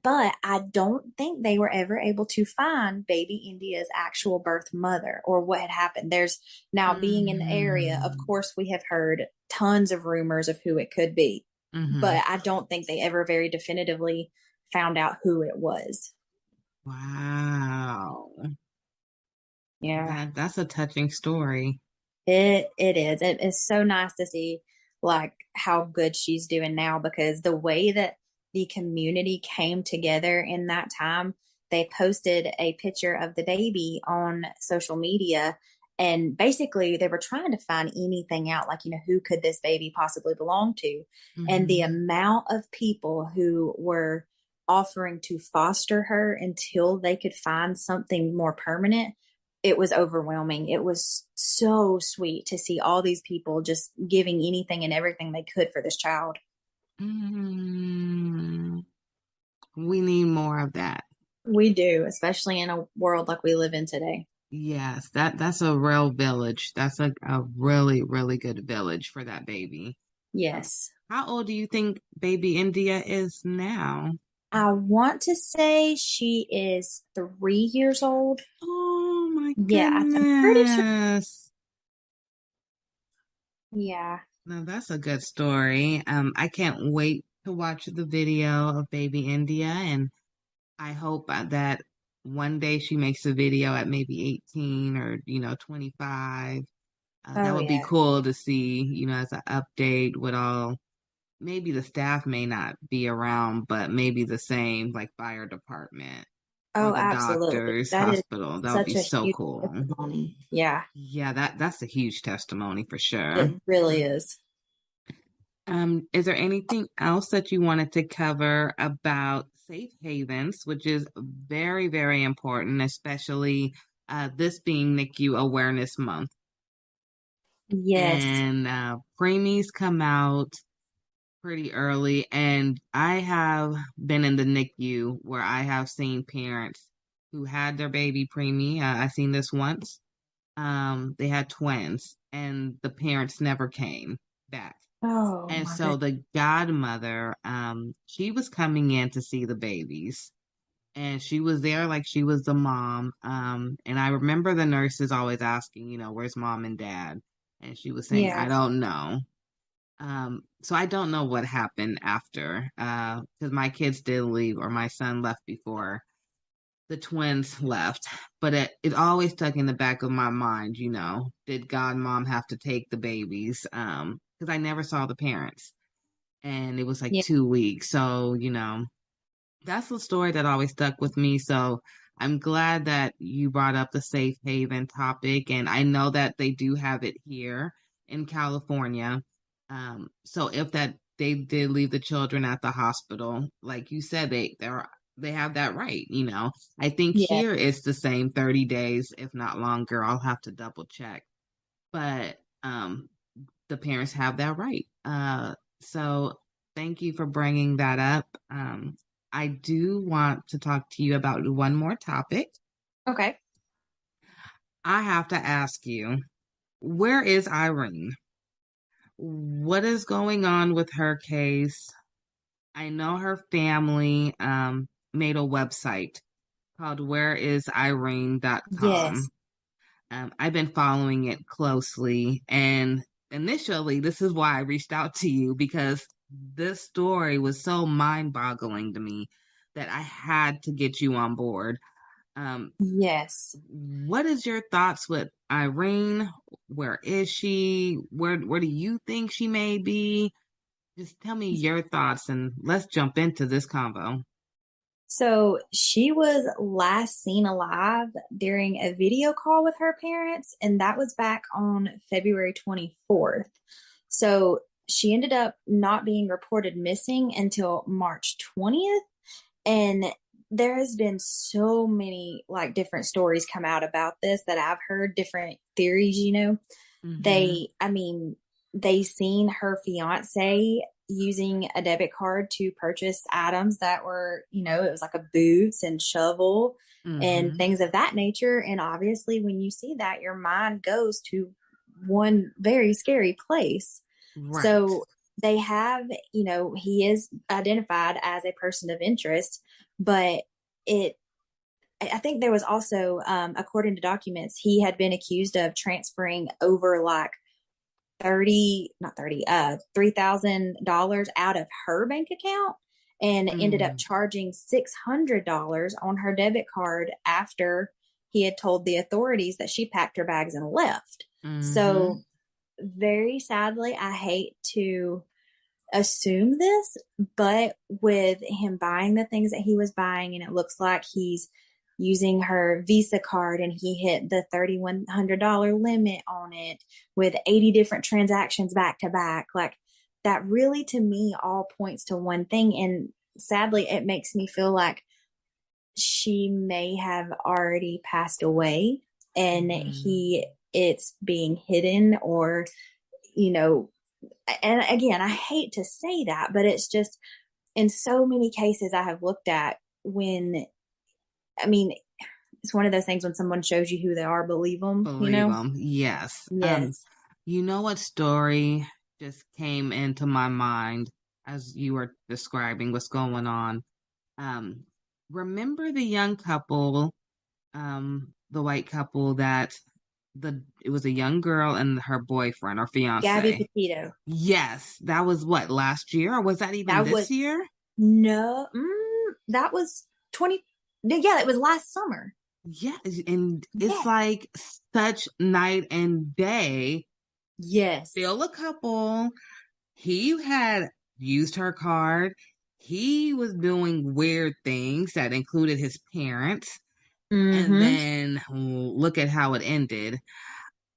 but I don't think they were ever able to find baby India's actual birth mother or what had happened. There's now, being in the area, of course, we have heard tons of rumors of who it could be, but I don't think they ever very definitively found out who it was. Wow. Yeah. That's a touching story. It is. It is so nice to see like how good she's doing now, because the way that the community came together in that time, they posted a picture of the baby on social media, and basically they were trying to find anything out, like, who could this baby possibly belong to? And the amount of people who were offering to foster her until they could find something more permanent, it was overwhelming. It was so sweet to see all these people just giving anything and everything they could for this child. We need more of that. We do, especially in a world like we live in today. Yes, that's a real village. That's a really, really good village for that baby. Yes. How old do you think baby India is now? I want to say she is 3 years old. Oh my goodness. Yeah, I'm pretty sure. Yeah. No, that's a good story. I can't wait to watch the video of baby India, and I hope that one day she makes a video at maybe 18 or 25. That would be cool to see, as an update with all. Maybe the staff may not be around, but maybe the same, like fire department. Oh, or the absolutely. doctors, That hospital. That would be so cool. Testimony. Yeah. Yeah, that's a huge testimony for sure. It really is. Is there anything else that you wanted to cover about safe havens, which is very, very important, especially this being NICU Awareness Month? Yes. And preemies come out pretty early, and I have been in the NICU where I have seen parents who had their baby preemie. I've seen this once. They had twins, and the parents never came back. Oh, and so the godmother, she was coming in to see the babies, and she was there like she was the mom. And I remember the nurses always asking, where's mom and dad? And she was saying, I don't know. So I don't know what happened after, because my kids did leave, or my son left before the twins left. But it always stuck in the back of my mind, did godmom have to take the babies? Because I never saw the parents, and it was like 2 weeks. So, that's the story that always stuck with me. So I'm glad that you brought up the safe haven topic, and I know that they do have it here in California. So if they did leave the children at the hospital, like you said, they have that right, I think here it's the same 30 days, if not longer. I'll have to double check, but the parents have that right. So thank you for bringing that up. I do want to talk to you about one more topic. Okay. I have to ask you, where is Irene? What is going on with her case? I know her family made a website called whereisirene.com. Yes. I've been following it closely, and initially, this is why I reached out to you, because this story was so mind-boggling to me that I had to get you on board. Yes. What is your thoughts with Irene? Where is she? Where do you think she may be? Just tell me your thoughts and let's jump into this convo. So she was last seen alive during a video call with her parents, and that was back on February 24th. So she ended up not being reported missing until March 20th. And there has been so many like different stories come out about this that I've heard, different theories, Mm-hmm. They seen her fiance using a debit card to purchase items that were, it was like a boots and shovel and Mm-hmm. things of that nature. And obviously, when you see that, your mind goes to one very scary place. Right. So they have, he is identified as a person of interest, but I think there was also, according to documents, he had been accused of transferring over like $3,000 out of her bank account and ended up charging $600 on her debit card after he had told the authorities that she packed her bags and left. Mm-hmm. So very sadly, I hate to assume this, but with him buying the things that he was buying, and it looks like he's using her Visa card and he hit the $3,100 limit on it with 80 different transactions back to back. Like that really, to me, all points to one thing. And sadly, it makes me feel like she may have already passed away and it's being hidden, or, and again, I hate to say that, but it's just in so many cases I have looked at it's one of those things when someone shows you who they are, believe them. Yes. Yes. You know what story just came into my mind as you were describing what's going on? Remember the young couple, the white couple that it was a young girl and her boyfriend or fiance. Gabby Petito. Yes. That was what, last year? Or was that even this year? No. That was it was last summer. Yeah, and it's like such night and day. Yes. Still a couple. He had used her card. He was doing weird things that included his parents. Mm-hmm. And then look at how it ended.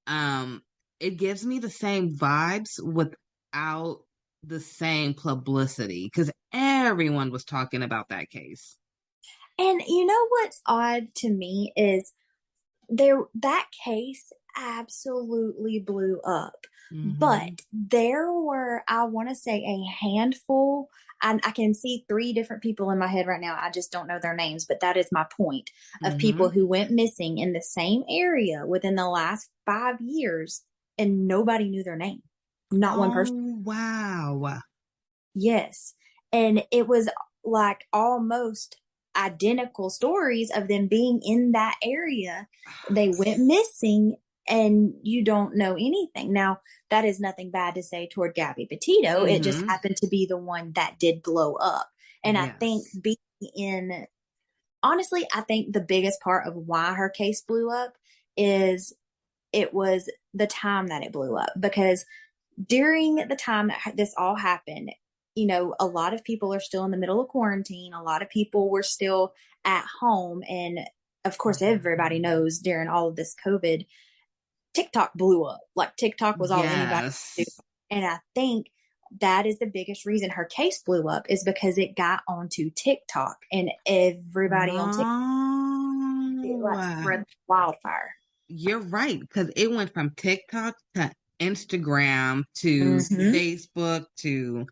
It gives me the same vibes without the same publicity because everyone was talking about that case. And what's odd to me is that case absolutely blew up. Mm-hmm. But there were, I want to say, a handful. I can see 3 different people in my head right now. I just don't know their names, but that is my point of people who went missing in the same area within the last 5 years, and nobody knew their name. Not one person. Wow. Yes. And it was like almost identical stories of them being in that area. They went missing and you don't know anything. Now, that is nothing bad to say toward Gabby Petito. It just happened to be the one that did blow up. And I think honestly, I think the biggest part of why her case blew up is it was the time that it blew up, because during the time that this all happened, a lot of people are still in the middle of quarantine. A lot of people were still at home. And of course, everybody knows during all of this COVID, TikTok blew up. Like TikTok was all anybody could do. And I think that is the biggest reason her case blew up, is because it got onto TikTok and everybody on TikTok spread wildfire. You're right, because it went from TikTok to Instagram to Facebook to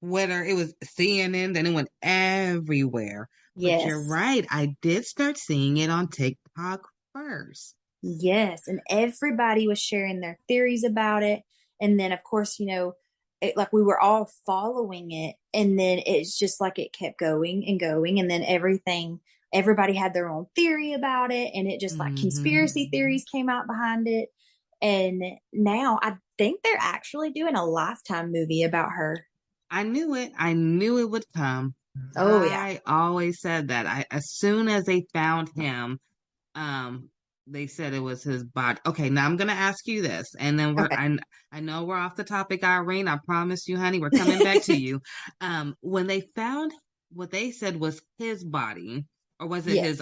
Twitter. It was CNN, then it went everywhere. But you're Yes. right. I did start seeing it on TikTok first. Yes. And everybody was sharing their theories about it. And then, of course, like we were all following it. And then it's just like it kept going and going. And then everybody had their own theory about it. And it just like conspiracy theories came out behind it. And now I think they're actually doing a Lifetime movie about her. I knew it. I knew it would come. Oh, yeah. I always said that. As soon as they found him, they said it was his body. Okay, now I'm gonna ask you this, and then I know we're off the topic, Irene. I promise you, honey, we're coming back to you. When they found what they said was his body, or was it his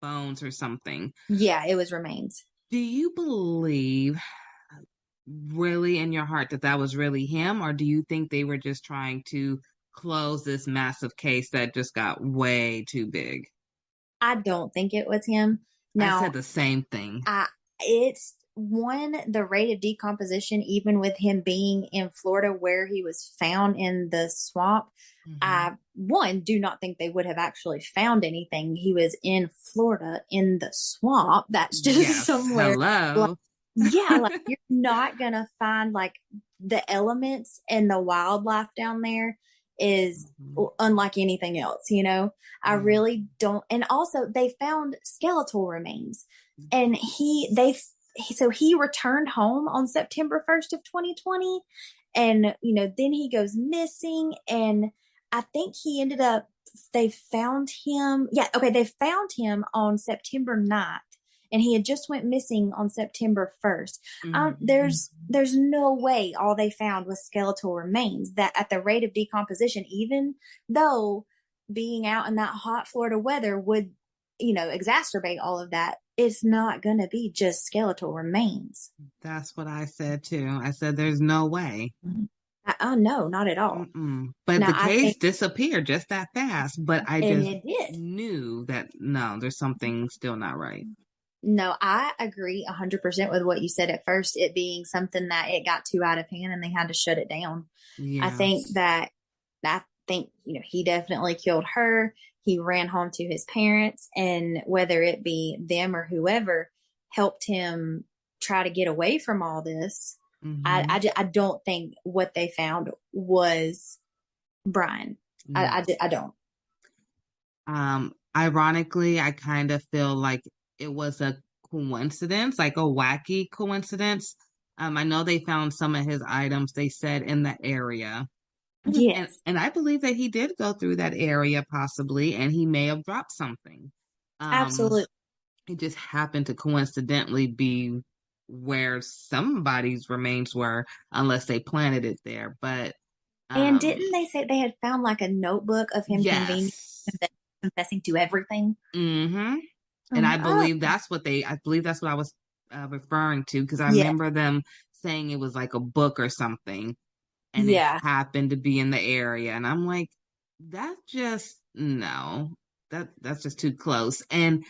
bones or something? Yeah, it was remains. Do you believe really in your heart that was really him, or do you think they were just trying to close this massive case that just got way too big? I don't think it was him. Now, I said the same thing. It's the rate of decomposition, even with him being in Florida where he was found in the swamp. I do not think they would have actually found anything. He was in Florida in the swamp. That's just somewhere. Hello. Like you're not gonna find like the elements and the wildlife down there is unlike anything else, I really don't. And also they found skeletal remains, and he returned home on September 1st of 2020, and then he goes missing, and I think they found him on September 9th. And he had just went missing on September 1st. There's no way all they found was skeletal remains. That at the rate of decomposition, even though being out in that hot Florida weather would, exacerbate all of that, it's not going to be just skeletal remains. That's what I said too. I said there's no way. No, not at all. But now, the case disappeared just that fast. But I just knew that no, there's something still not right. No, I agree 100% with what you said at first, it being something that it got too out of hand and they had to shut it down. Yes. I think, he definitely killed her. He ran home to his parents, and whether it be them or whoever helped him try to get away from all this. I don't think what they found was Brian. Yes. I don't. Ironically, I kind of feel like it was a coincidence, like a wacky coincidence. I know they found some of his items, they said, in the area. Yes. And I believe that he did go through that area possibly, and he may have dropped something. Absolutely. It just happened to coincidentally be where somebody's remains were, unless they planted it there. But and didn't they say they had found like a notebook of him confessing to everything? And I believe that's what I was referring to, because I remember them saying it was like a book or something, and it happened to be in the area. And I'm like, that's just too close. And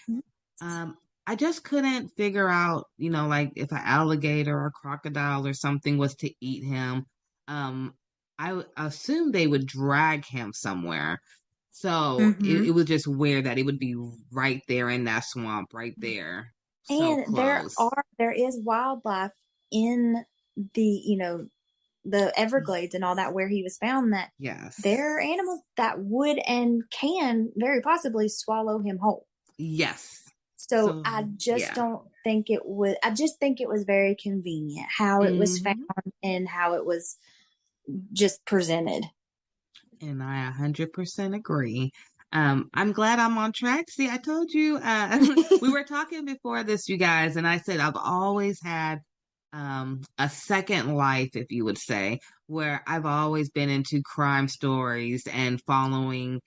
I just couldn't figure out, like if an alligator or crocodile or something was to eat him. I assumed they would drag him somewhere. So it was just weird that it would be right there in that swamp, right there. And there is wildlife in the Everglades and all that where he was found, that there are animals that would and can very possibly swallow him whole. Yes. So I just don't think it was. I just think it was very convenient how it was found and how it was just presented. And I 100% agree. I'm glad I'm on track. See, I told you, we were talking before this, you guys, and I said I've always had a second life, if you would say, where I've always been into crime stories and following,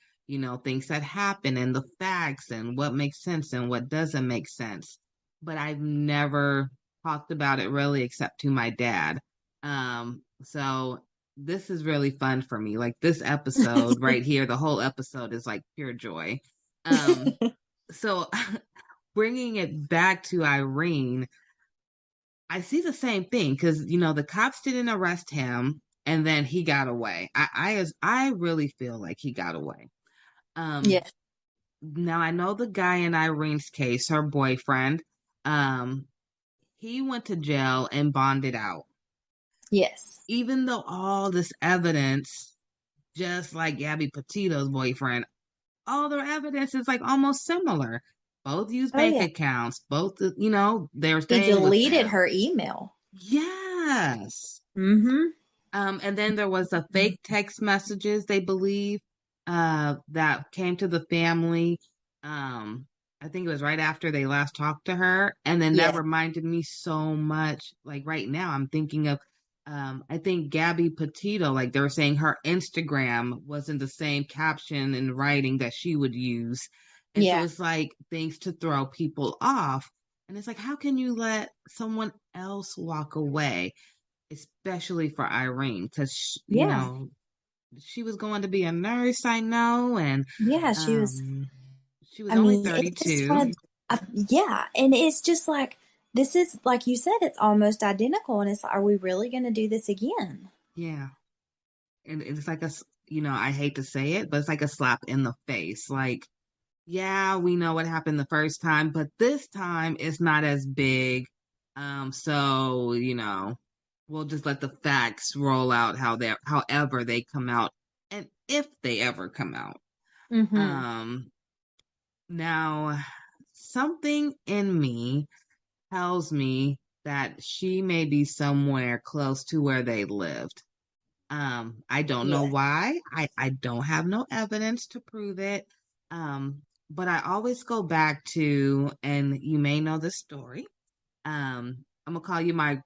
things that happen and the facts and what makes sense and what doesn't make sense. But I've never talked about it really except to my dad. So this is really fun for me. Like this episode right here, the whole episode is like pure joy. So bringing it back to Irene, I see the same thing because you know the cops didn't arrest him, and then he got away. I really feel like he got away. Yeah. Um, Now I know the guy in Irene's case, her boyfriend. Um, he went to jail and bonded out, Yes. even though all this evidence, just like Gabby Petito's boyfriend, all their evidence is like almost similar. Both use Oh bank yeah. accounts. Both, you know, they're He staying with deleted them. her email. Yes. Mm-hmm. And then there was a fake text messages, they believe, that came to the family. I think it was right after they last talked to her. And then that Yeah. reminded me so much. Like right now, I'm thinking of, I think Gabby Petito, like they were saying her Instagram wasn't the same caption and writing that she would use. And so Yeah. it's like things to throw people off. And it's like, how can you let someone else walk away? Especially for Irene, because you Yeah. know she was going to be a nurse, I know, and Yeah. um, she was I only mean, it's just 32. one yeah. And it's just like, this is, like you said, it's almost identical. And it's like, are we really going to do this again? Yeah, and it's like you know, I hate to say it, but it's like a slap in the face. Like, yeah, we know what happened the first time, but this time it's not as big. So you know, we'll just let the facts roll out however they come out, and if they ever come out. Mm-hmm. Um, Now, something in me tells me that she may be somewhere close to where they lived. I don't know Yeah. why. I don't have no evidence to prove it. But I always go back to, and you may know this story. I'm gonna call you my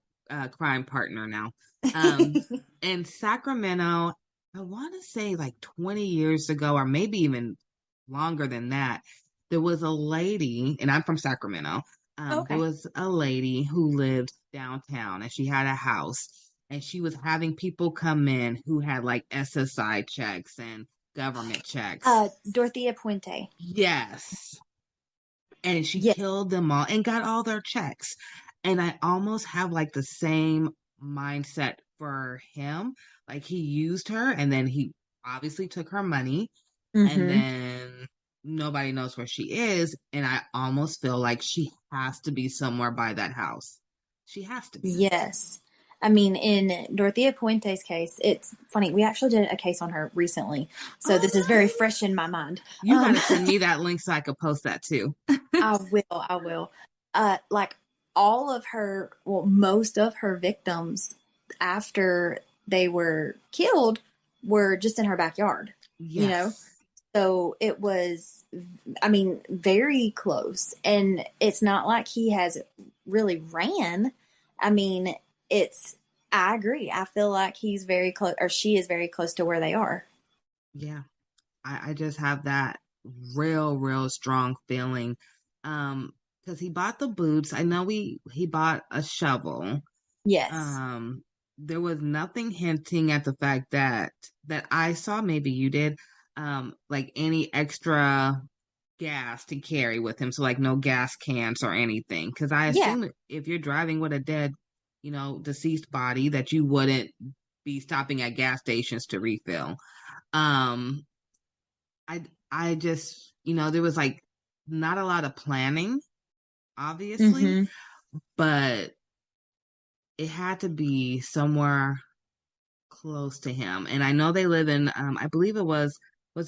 crime partner now. Um, in Sacramento, I want to say like 20 years ago, or maybe even longer than that, there was a lady, and I'm from Sacramento. There Okay. was a lady who lived downtown, and she had a house, and she was having people come in who had like SSI checks and government checks. Dorothea Puente. Yes, and she Yes. killed them all and got all their checks. And I almost have like the same mindset for him. Like he used her and then he obviously took her money and Mm-hmm. then nobody knows where she is. And I almost feel like she has to be somewhere by that house. She has to be. Yes. I mean, in Dorothea Puente's case, it's funny. We actually did a case on her recently. So Oh, this is very fresh in my mind. you got to send me that link so I could post that too. I will. I will. Like all of her, well, most of her victims after they were killed were just in her backyard, you know? Yes. So it was, I mean, very close. And it's not like he has really ran. I mean, I agree. I feel like he's very close, or she is very close to where they are. Yeah. I just have that real strong feeling. Because he bought the boots. I know he bought a shovel. Yes. Um, there was nothing hinting at the fact that I saw, maybe you did, like any extra gas to carry with him. So like no gas cans or anything. Because I Yeah. assume if you're driving with a dead, you know, deceased body, that you wouldn't be stopping at gas stations to refill. Um, I I just, you know, there was like not a lot of planning, obviously, Mm-hmm. but it had to be somewhere close to him. And I know they live in I believe was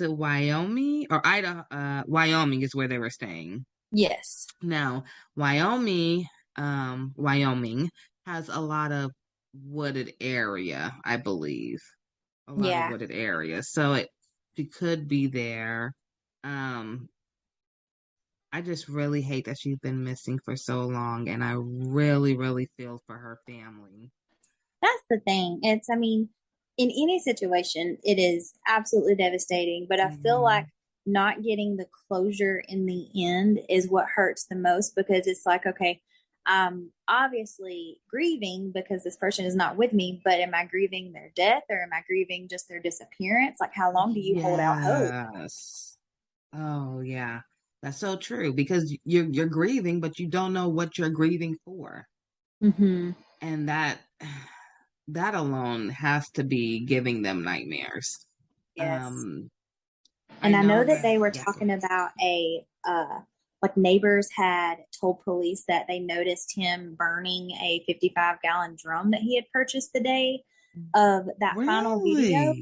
it Wyoming or Idaho? Wyoming is where they were staying. Yes. Now, Wyoming has a lot of wooded area, I believe. A lot of Yeah. wooded area. So she could be there. Um, I just really hate that she's been missing for so long, and I really feel for her family. That's the thing. I mean, in any situation, it is absolutely devastating, but I feel Hmm. like not getting the closure in the end is what hurts the most because it's like, okay, I'm obviously grieving because this person is not with me, but am I grieving their death or am I grieving just their disappearance? Like, how long do you hold out hope? Yes. Oh, yeah. That's so true because you're grieving, but you don't know what you're grieving for. And that alone has to be giving them nightmares. Yes. And I know that they were yeah. talking about like neighbors had told police that they noticed him burning a 55-gallon drum that he had purchased the day of that final video.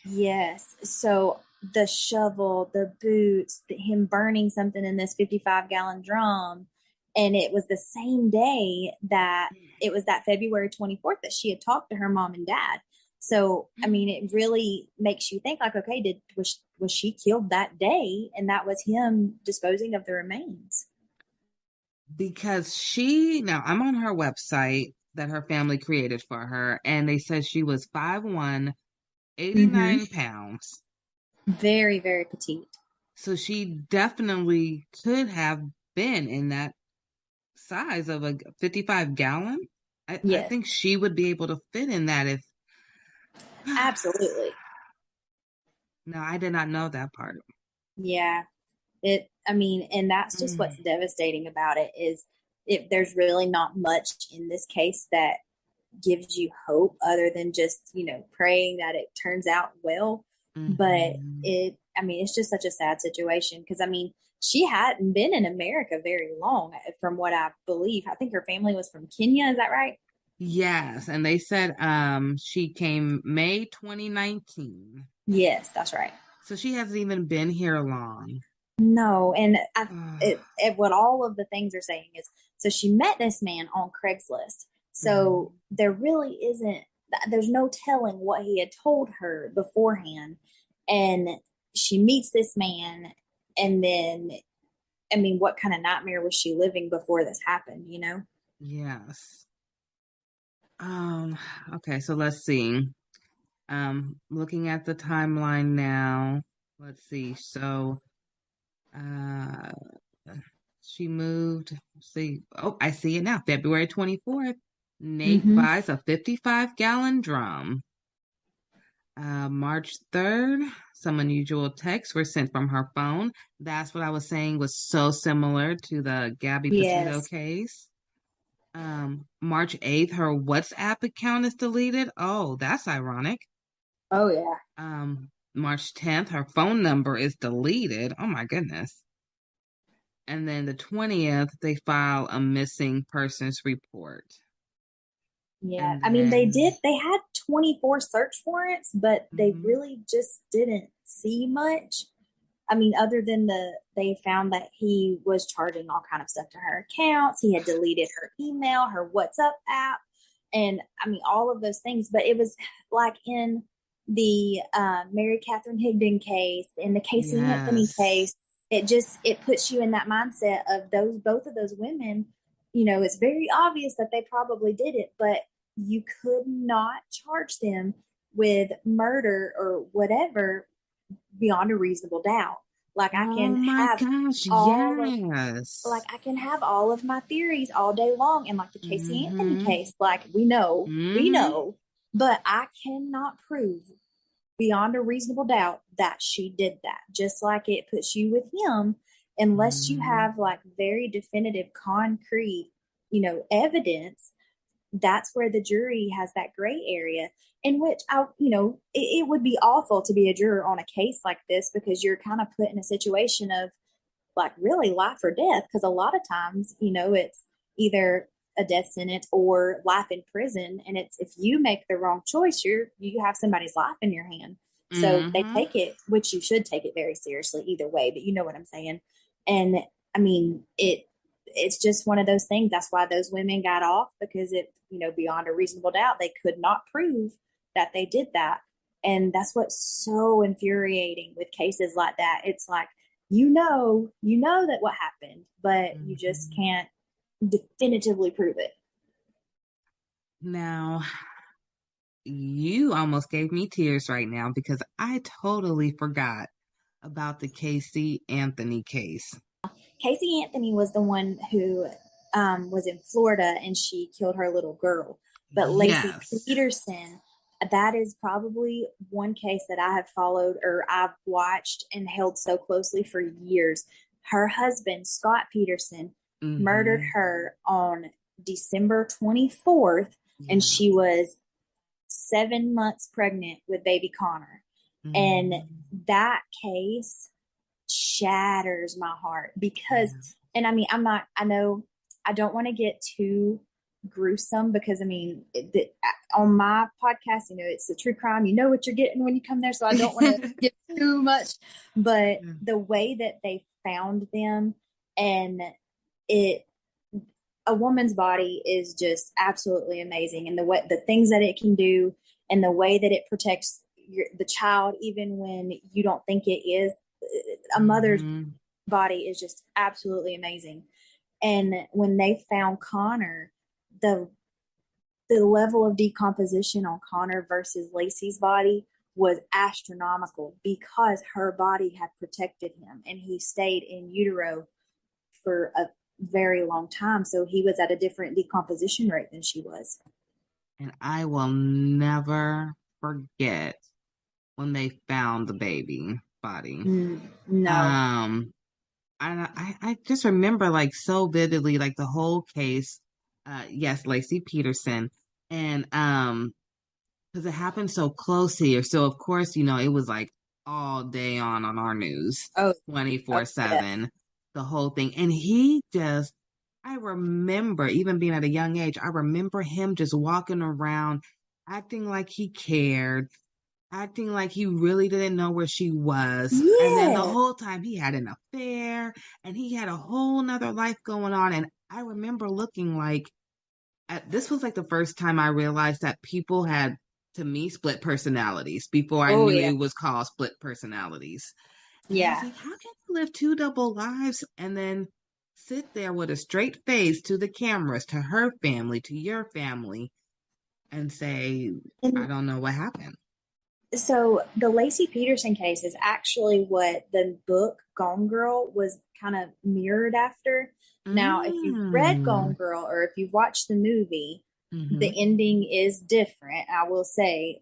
Yes. So the shovel, the boots, him burning something in this 55-gallon drum. And it was the same day that it was that February 24th that she had talked to her mom and dad. So, I mean, it really makes you think like, okay, was she killed that day? And that was him disposing of the remains. Because now I'm on her website that her family created for her, and they said she was 5'1", 89 pounds. Very, very petite. So she definitely could have been in that size of a 55-gallon. I think she would be able to fit in that if. Absolutely. No, I did not know that part. Yeah. And that's just what's devastating about it is there's really not much in this case that gives you hope other than just, praying that it turns out well. But it's just such a sad situation because, she hadn't been in America very long from what I believe. I think her family was from Kenya. Is that right? Yes. And they said she came May 2019. Yes, that's right. So she hasn't even been here long. No. And what all of the things are saying is, so she met this man on Craigslist. So there really there's no telling what he had told her beforehand. And she meets this man. And then, what kind of nightmare was she living before this happened, Yes. Okay, so let's see. Looking at the timeline now, let's see. So, she moved. See, I see it now. February 24th. Nate buys a 55-gallon drum. March 3rd, some unusual texts were sent from her phone. That's what I was saying was so similar to the Gabby Petito case. March 8th, her WhatsApp account is deleted. Oh, that's ironic. Oh, yeah. March 10th, her phone number is deleted. Oh, my goodness. And then the 20th, they file a missing persons report. Yeah. They had 24 search warrants, but they really just didn't see much. Other than they found that he was charging all kind of stuff to her accounts. He had deleted her email, her WhatsApp app, and all of those things. But it was like in the Mary Catherine Higdon case, in the Casey Anthony case, it puts you in that mindset of both of those women. It's very obvious that they probably did it, but you could not charge them with murder or whatever beyond a reasonable doubt. Like I can I can have all of my theories all day long, and like the Casey Anthony case, like we know, but I cannot prove beyond a reasonable doubt that she did that. Just like it puts you with him, unless you have like very definitive, concrete, evidence. That's where the jury has that gray area in which it would be awful to be a juror on a case like this because you're kind of put in a situation of like really life or death. Because a lot of times, it's either a death sentence or life in prison. And it's, if you make the wrong choice, you have somebody's life in your hand. So they take it, which you should take it very seriously either way, but you know what I'm saying? And it's just one of those things. That's why those women got off, because beyond a reasonable doubt, they could not prove that they did that. And that's what's so infuriating with cases like that. It's like, you know that what happened, but you just can't definitively prove it. Now, you almost gave me tears right now because I totally forgot about the Casey Anthony case. Casey Anthony was the one who was in Florida and she killed her little girl. But Lacey Peterson, that is probably one case that I have followed or I've watched and held so closely for years. Her husband, Scott Peterson, murdered her on December 24th, and she was 7 months pregnant with baby Connor. And that case shatters my heart because, and I mean, I know I don't want to get too gruesome because I mean, on my podcast, it's a true crime. You know what you're getting when you come there. So I don't want to get too much, but the way that they found them and a woman's body is just absolutely amazing. And the things that it can do and the way that it protects the child, even when you don't think it is, a mother's body is just absolutely amazing. And when they found Connor, the level of decomposition on Connor versus Lacey's body was astronomical because her body had protected him and he stayed in utero for a very long time. So he was at a different decomposition rate than she was. And I will never forget when they found the baby body. No. I just remember like so vividly, like the whole case. Yes, Lacey Peterson. And because it happened so close here. So of course, it was like all day on our news, 24/7, the whole thing. And I remember even being at a young age, I remember him just walking around, acting like he cared, acting like he really didn't know where she was. Yeah. And then the whole time he had an affair and he had a whole nother life going on. And I remember looking like, this was like the first time I realized that people had, to me, split personalities before I knew it was called split personalities. And I was like, how can you live two double lives and then sit there with a straight face to the cameras, to her family, to your family, and say, I don't know what happened? So the Lacey Peterson case is actually what the book Gone Girl was kind of mirrored after. Now, if you've read Gone Girl or if you've watched the movie, the ending is different. I will say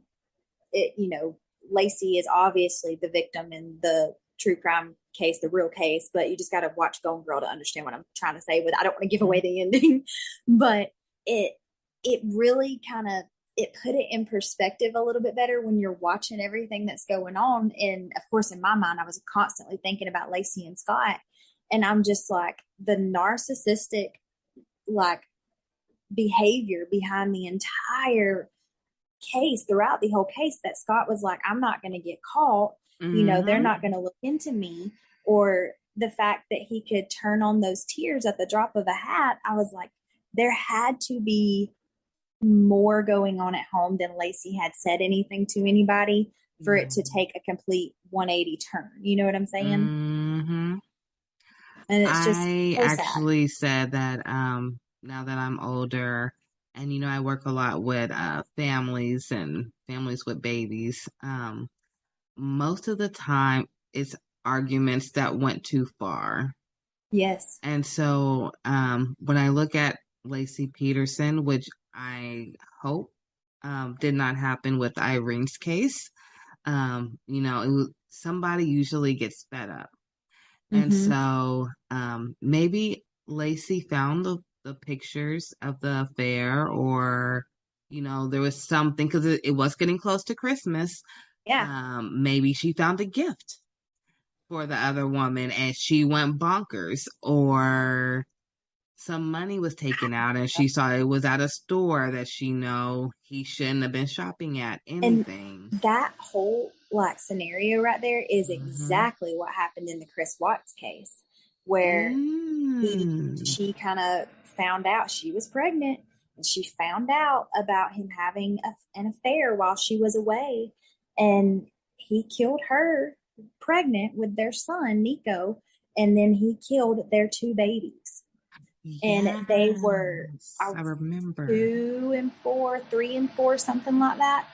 it, Lacey is obviously the victim in the true crime case, the real case, but you just got to watch Gone Girl to understand what I'm trying to say. But I don't want to give away the ending, but it really kind of, it put it in perspective a little bit better when you're watching everything that's going on. And of course, in my mind, I was constantly thinking about Lacey and Scott. And I'm just like, the narcissistic, like, behavior behind the entire case, throughout the whole case, that Scott was like, I'm not going to get caught. They're not going to look into me. Or the fact that he could turn on those tears at the drop of a hat. I was like, there had to be more going on at home than Lacey had said anything to anybody for it to take a complete 180 turn. You know what I'm saying? And it's just I so actually said that now that I'm older and I work a lot with families and families with babies, most of the time it's arguments that went too far. Yes. And so when I look at Lacey Peterson, which I hope did not happen with Irene's case, somebody usually gets fed up. And so maybe Lacey found the pictures of the affair, or, there was something, because it was getting close to Christmas. Yeah. Maybe she found a gift for the other woman and she went bonkers, or some money was taken out and she saw it was at a store that he shouldn't have been shopping at, anything. And that whole scenario right there is exactly what happened in the Chris Watts case, where she kind of found out she was pregnant, and she found out about him having an affair while she was away, and he killed her pregnant with their son Nico, and then he killed their two babies. And they were, I remember, 2 and 4, 3 and 4, something like that.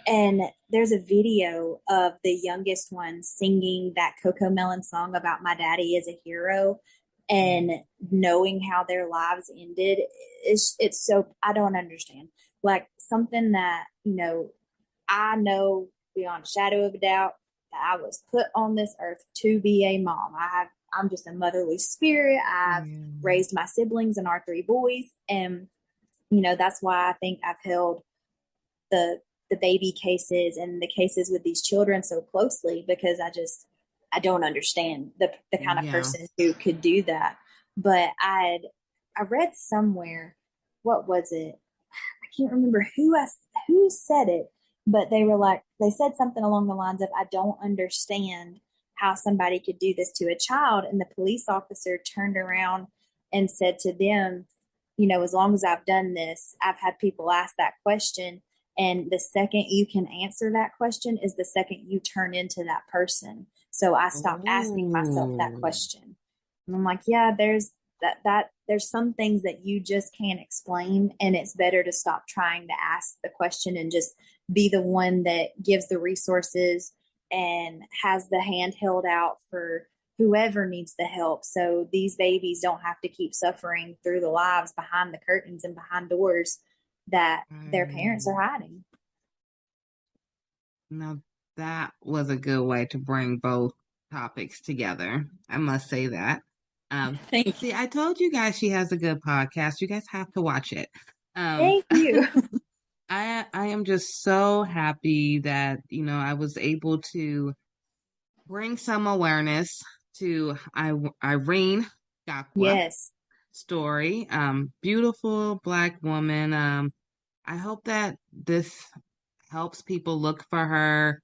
And there's a video of the youngest one singing that Coco Melon song about my daddy is a hero, and knowing how their lives ended. It's so, I don't understand. Like, something that, I know beyond a shadow of a doubt that I was put on this earth to be a mom. I'm just a motherly spirit. I've raised my siblings and our 3 boys. And, you know, that's why I think I've held the baby cases and the cases with these children so closely, because I don't understand the kind of person who could do that. But I read somewhere, what was it? I can't remember who said it, but they said something along the lines of, I don't understand how somebody could do this to a child. And the police officer turned around and said to them, you know, as long as I've done this, I've had people ask that question. And the second you can answer that question is the second you turn into that person. So I stopped asking myself that question. And I'm like, yeah, there's some things that you just can't explain. And it's better to stop trying to ask the question and just be the one that gives the resources and has the hand held out for whoever needs the help. So these babies don't have to keep suffering through the lives behind the curtains and behind doors that their parents are hiding. Now, that was a good way to bring both topics together. I must say that. See, I told you guys she has a good podcast. You guys have to watch it. Thank you. I am just so happy that, you know, I was able to bring some awareness to Irene Gakwa story. Beautiful Black woman. I hope that this helps people look for her.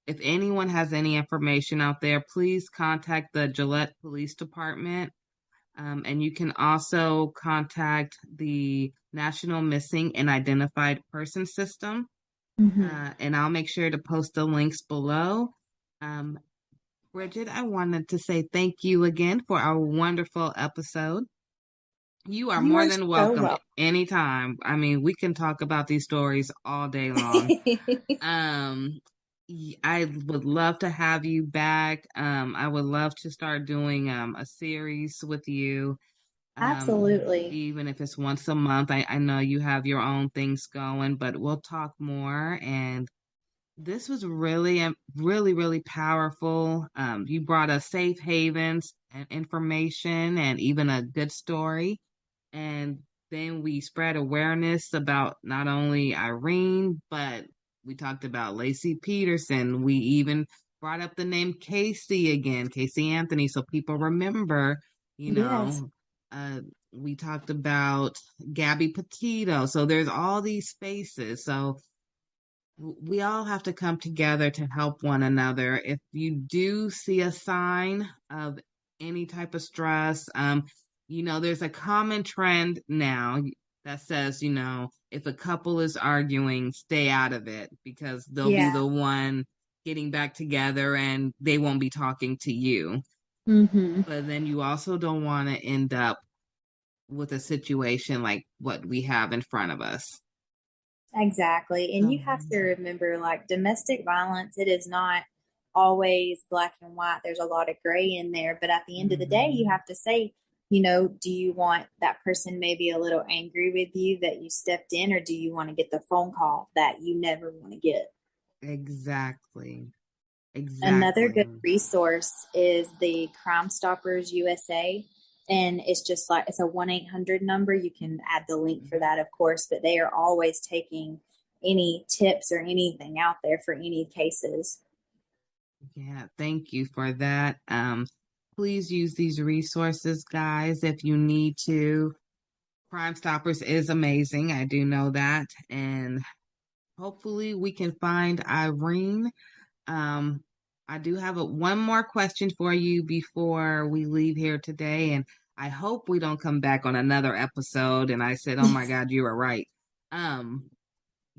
If anyone has any information out there, please contact the Gillette Police Department. And you can also contact the National Missing and Identified Person System. And I'll make sure to post the links below. Bridget, I wanted to say thank you again for our wonderful episode. You are more than welcome anytime. I mean, we can talk about these stories all day long. I would love to have you back. I would love to start doing a series with you. Absolutely. Even if it's once a month. I know you have your own things going, but we'll talk more. And this was really, really powerful. You brought us safe havens and information and even a good story. And then we spread awareness about not only Irene, but we talked about Lacey Peterson. We even brought up the name Casey again, Casey Anthony, so people remember, you know. We talked about Gabby Petito. So there's all these spaces. So we all have to come together to help one another. If you do see a sign of any type of stress, you know, there's a common trend now that says, you know, if a couple is arguing, stay out of it because they'll be the one getting back together and they won't be talking to you. But then you also don't want to end up with a situation like what we have in front of us. Exactly. And you have to remember, like, domestic violence, it is not always black and white. There's a lot of gray in there. But at the end of the day, you have to say, you know, do you want that person maybe a little angry with you that you stepped in, or do you want to get the phone call that you never want to get? Exactly. Another good resource is the Crime Stoppers USA. And it's just like, it's a 1-800 number. You can add the link for that, of course, but they are always taking any tips or anything out there for any cases. Yeah, thank you for that. Please use these resources, guys, if you need to. Crime Stoppers is amazing. I do know that. And hopefully we can find Irene. I do have one more question for you before we leave here today. And I hope we don't come back on another episode. And I said, oh my God, you were right. The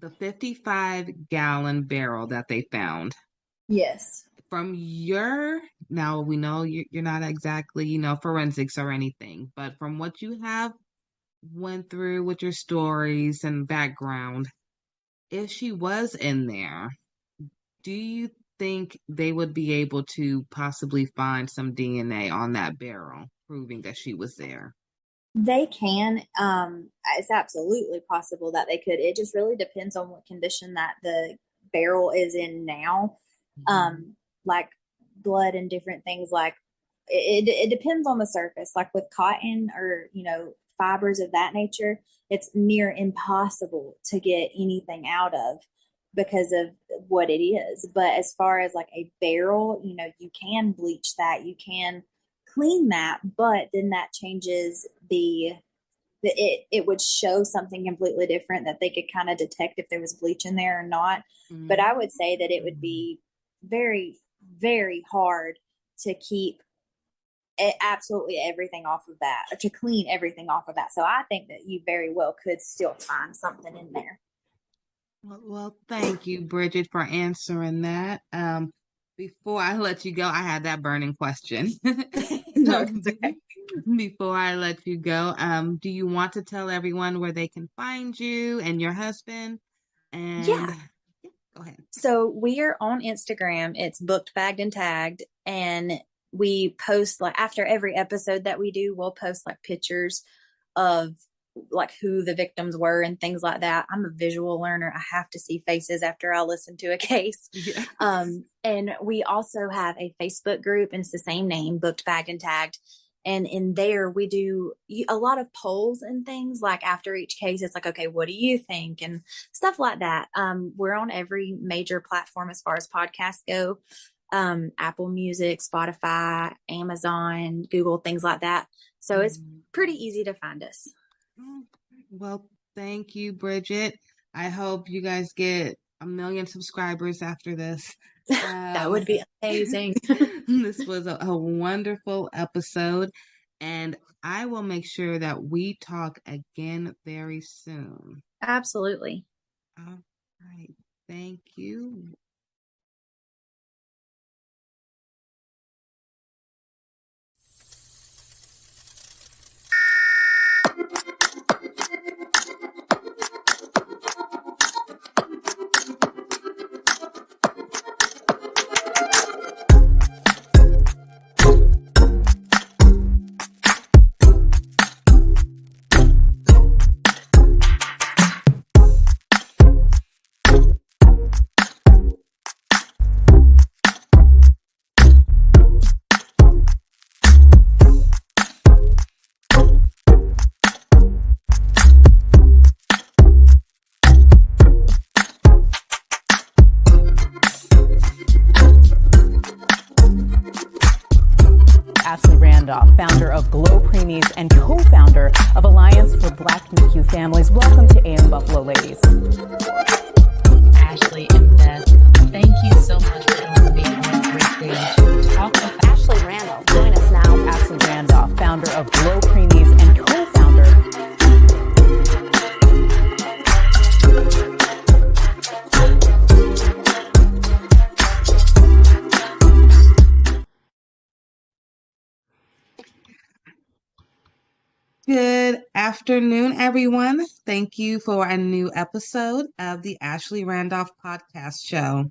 55-gallon barrel that they found. Yes. From now we know you're not exactly, you know, forensics or anything, but from what you have went through with your stories and background, if she was in there, do you think they would be able to possibly find some DNA on that barrel proving that she was there? They can. It's absolutely possible that they could. It just really depends on what condition that the barrel is in now. Like blood and different things like it depends on the surface. Like with cotton or, fibers of that nature, it's near impossible to get anything out of because of what it is. But as far as like a barrel, you can bleach that, you can clean that, but then that changes it would show something completely different that they could kind of detect if there was bleach in there or not. Mm-hmm. But I would say that it would be very, very hard to keep absolutely everything off of that, or to clean everything off of that. So I think that you very well could still find something in there. Well, thank you, Bridget, for answering that. Before I let you go, I had that burning question. No, it's okay. Before I let you go, do you want to tell everyone where they can find you and your husband? And yeah, go ahead. So we are on Instagram. It's Booked, Bagged, and Tagged, and we post like after every episode that we do, we'll post like pictures of like who the victims were and things like that. I'm a visual learner. I have to see faces after I listen to a case. Yeah. And we also have a Facebook group, and it's the same name, Booked, Bagged, and Tagged. And in there, we do a lot of polls and things. Like after each case, it's like, okay, what do you think? And stuff like that. We're on every major platform as far as podcasts go. Apple Music, Spotify, Amazon, Google, things like that. So it's pretty easy to find us. Well, thank you, Bridget. I hope you guys get 1 million subscribers after this. That would be amazing. This was a wonderful episode, and I will make sure that we talk again very soon. Absolutely. All right. Thank you. Founder of GLO Preemies and co-founder of Alliance for Black NICU Families. Welcome to AM Buffalo, ladies. Ashley and Beth, thank you so much for joining me on this great day to talk about Ashley Randolph. Join us now. Ashley Randolph, founder of GLO Preemies and co-founder. Good afternoon, everyone. Thank you for a new episode of the Ashley Randolph podcast show.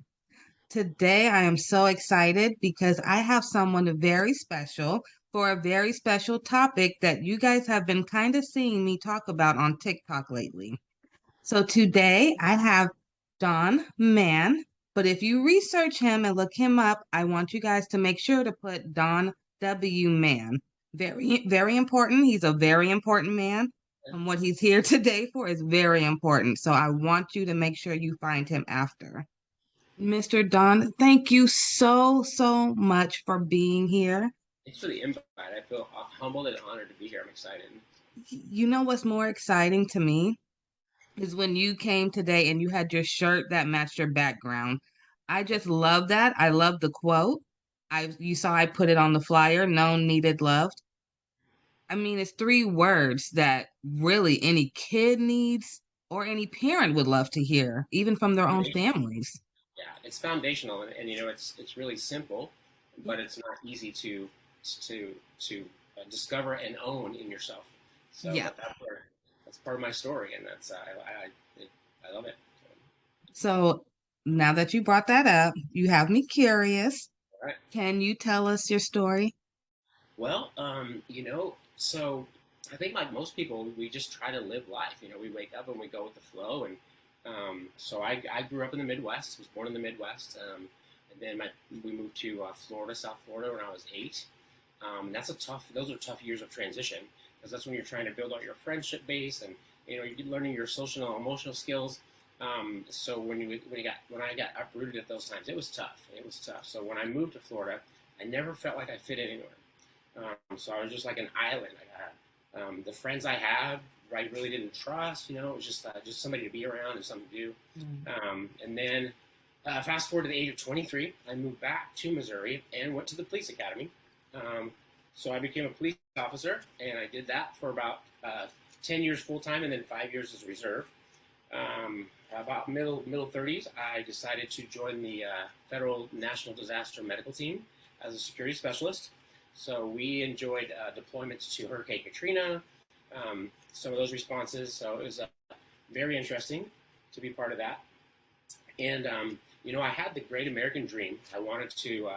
Today, I am so excited because I have someone very special for a very special topic that you guys have been kind of seeing me talk about on TikTok lately. So today, I have Don Mann, but if you research him and look him up, I want you guys to make sure to put Don W. Mann. Very, very important. He's a very important man. And what he's here today for is very important. So I want you to make sure you find him after. Mr. Don, thank you so much for being here. Thanks for the invite. I feel humbled and honored to be here. I'm excited. You know what's more exciting to me is when you came today and you had your shirt that matched your background. I just love that. I love the quote. You saw I put it on the flyer, known, needed, loved. I mean, it's 3 words that really any kid needs or any parent would love to hear, even from their own families. Yeah, it's foundational, and it's really simple, but it's not easy to discover and own in yourself. So yeah, that's part of my story, and that's I love it. So now that you brought that up, you have me curious. All right. Can you tell us your story? Well, so I think like most people, we just try to live life. We wake up and we go with the flow. And so I grew up in the Midwest, was born in the Midwest. And then we moved to Florida, South Florida when I was 8. Those are tough years of transition, because that's when you're trying to build out your friendship base, and you're learning your social and emotional skills. So when I got uprooted at those times, it was tough. It was tough. So when I moved to Florida, I never felt like I fit anywhere. So I was just like an island. The friends I had, I really didn't trust. It was just somebody to be around and something to do. And then fast forward to the age of 23, I moved back to Missouri and went to the police academy. So I became a police officer, and I did that for about 10 years full time, and then 5 years as reserve. About middle 30s, I decided to join the Federal National Disaster Medical Team as a security specialist. So we enjoyed deployments to Hurricane Katrina, some of those responses. So it was very interesting to be part of that. And, I had the great American dream. I wanted to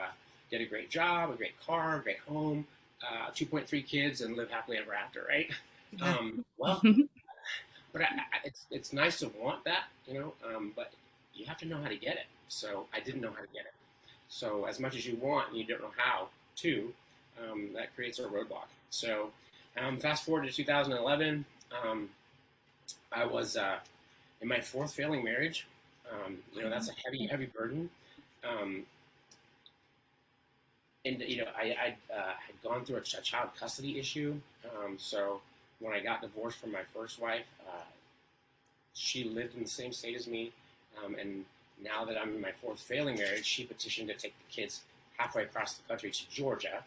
get a great job, a great car, a great home, 2.3 kids, and live happily ever after, right? But it's nice to want that, but you have to know how to get it. So I didn't know how to get it. So as much as you want and you don't know how to, that creates a roadblock. So fast forward to 2011, I was in my fourth failing marriage. That's a heavy burden. And I had gone through a child custody issue. So when I got divorced from my first wife, she lived in the same state as me. And now that I'm in my fourth failing marriage, she petitioned to take the kids halfway across the country to Georgia.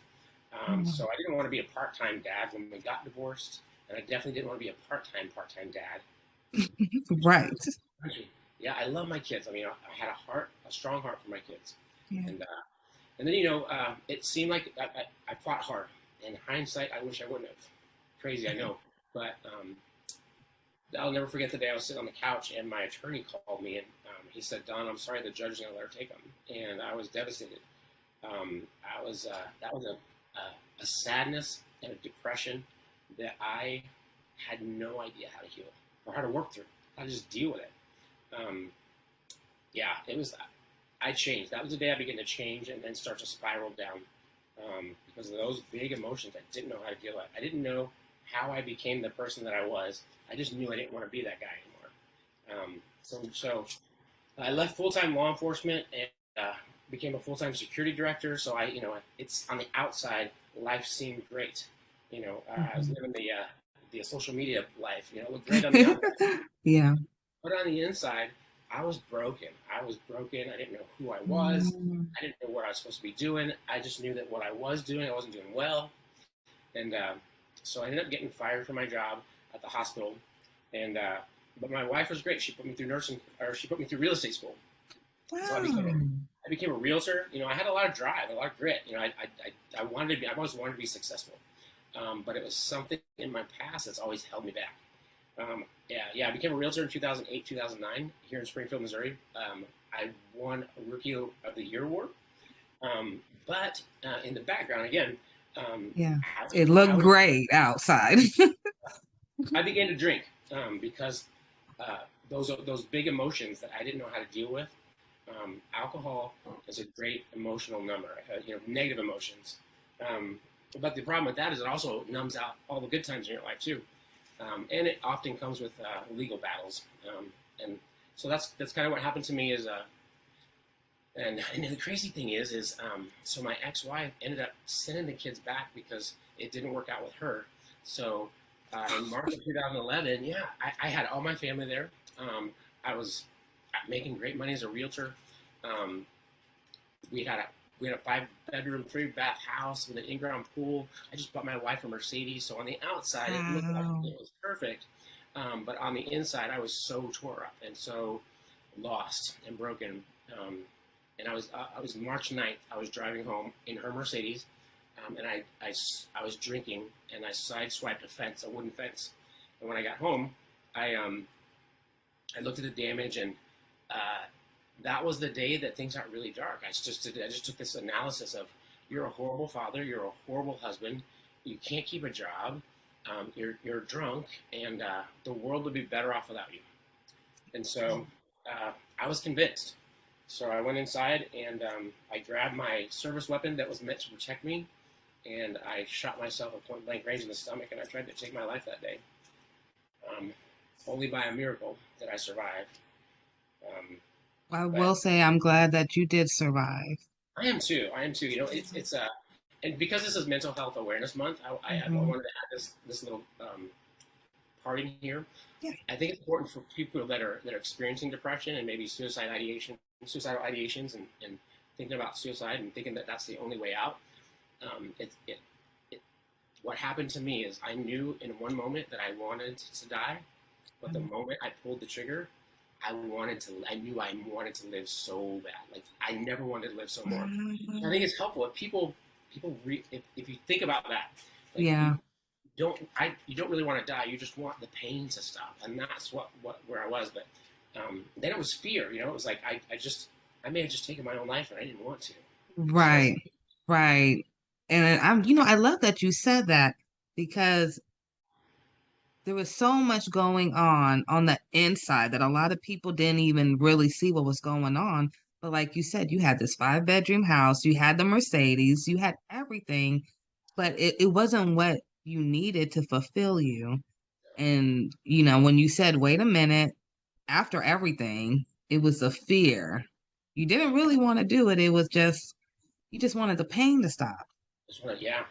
So I didn't want to be a part-time dad when we got divorced, and I definitely didn't want to be a part-time dad. Right. Yeah, I love my kids. I had a strong heart for my kids. Yeah. And then, it seemed like I fought hard. In hindsight, I wish I wouldn't have. Crazy, I know. But I'll never forget the day I was sitting on the couch and my attorney called me, and he said, "Don, I'm sorry, the judge is going to let her take them." And I was devastated. That was a sadness and a depression that I had no idea how to heal or how to work through, how to just deal with it. I changed. That was the day I began to change and then start to spiral down because of those big emotions I didn't know how to deal with. I didn't know how I became the person that I was. I just knew I didn't want to be that guy anymore. So I left full-time law enforcement and became a full-time security director. So it's on the outside, life seemed great. I was living the social media life. It looked great on the outside. Yeah. But on the inside, I was broken. I didn't know who I was. I didn't know what I was supposed to be doing. I just knew that what I was doing, I wasn't doing well. And so I ended up getting fired from my job at the hospital. And but my wife was great. She put me through she put me through real estate school. Wow. So I became a realtor. I had a lot of drive, a lot of grit. I always wanted to be successful. But it was something in my past that's always held me back. I became a realtor in 2008, 2009 here in Springfield, Missouri. I won a Rookie of the Year award. But in the background, again, it looked great outside. I began to drink because those big emotions that I didn't know how to deal with. Alcohol is a great emotional number, negative emotions. But the problem with that is it also numbs out all the good times in your life too. And it often comes with legal battles. And so that's kind of what happened to me is, and the crazy thing is so my ex-wife ended up sending the kids back because it didn't work out with her. So in March of 2011, I had all my family there. I was making great money as a realtor. We had a 5-bedroom, 3-bath house with an in-ground pool. I just bought my wife a Mercedes. So on the outside, it looked like it was perfect. But on the inside, I was so tore up and so lost and broken. And I was March 9th. I was driving home in her Mercedes, and I was drinking, and I sideswiped a wooden fence. And when I got home, I looked at the damage, and that was the day that things got really dark. I just took this analysis of, you're a horrible father, you're a horrible husband, you can't keep a job, you're drunk, and the world would be better off without you. And so I was convinced. So I went inside and I grabbed my service weapon that was meant to protect me, and I shot myself at point blank range in the stomach, and I tried to take my life that day. Only by a miracle did I survive. I will say I'm glad that you did survive. I am too. You know, it's and because this is Mental Health Awareness Month, I wanted to add this little part in here. Yeah. I think it's important for people that are experiencing depression and maybe suicidal ideations, and thinking about suicide and thinking that that's the only way out. What happened to me is I knew in one moment that I wanted to die, but the moment I pulled the trigger, I knew I wanted to live so bad. Like I never wanted to live so more. I think it's helpful if people if you think about that. Like, yeah. You don't really want to die. You just want the pain to stop, and that's where I was. But then it was fear. You know, it was like I may have just taken my own life, and I didn't want to. Right, right. And I love that you said that, because there was so much going on the inside that a lot of people didn't even really see what was going on. But like you said, you had this 5-bedroom house, you had the Mercedes, you had everything, but it wasn't what you needed to fulfill you. And, when you said, wait a minute, after everything, it was a fear. You didn't really want to do it. It was just, you just wanted the pain to stop. Yeah.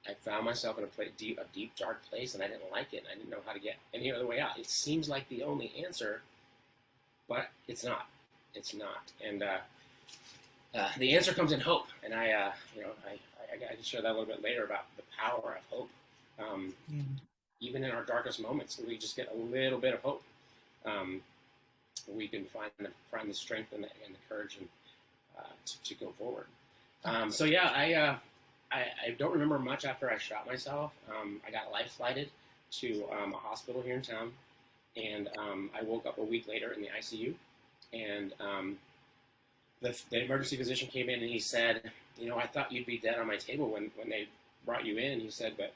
I found myself in a deep, dark place, and I didn't like it. I didn't know how to get any other way out. It seems like the only answer, but it's not. It's not. And the answer comes in hope. And I can share that a little bit later about the power of hope. Even in our darkest moments, we just get a little bit of hope. We can find the strength and the courage and to go forward. I don't remember much after I shot myself. I got life flighted to a hospital here in town, and I woke up a week later in the ICU. And the emergency physician came in and he said, I thought you'd be dead on my table when they brought you in. He said, but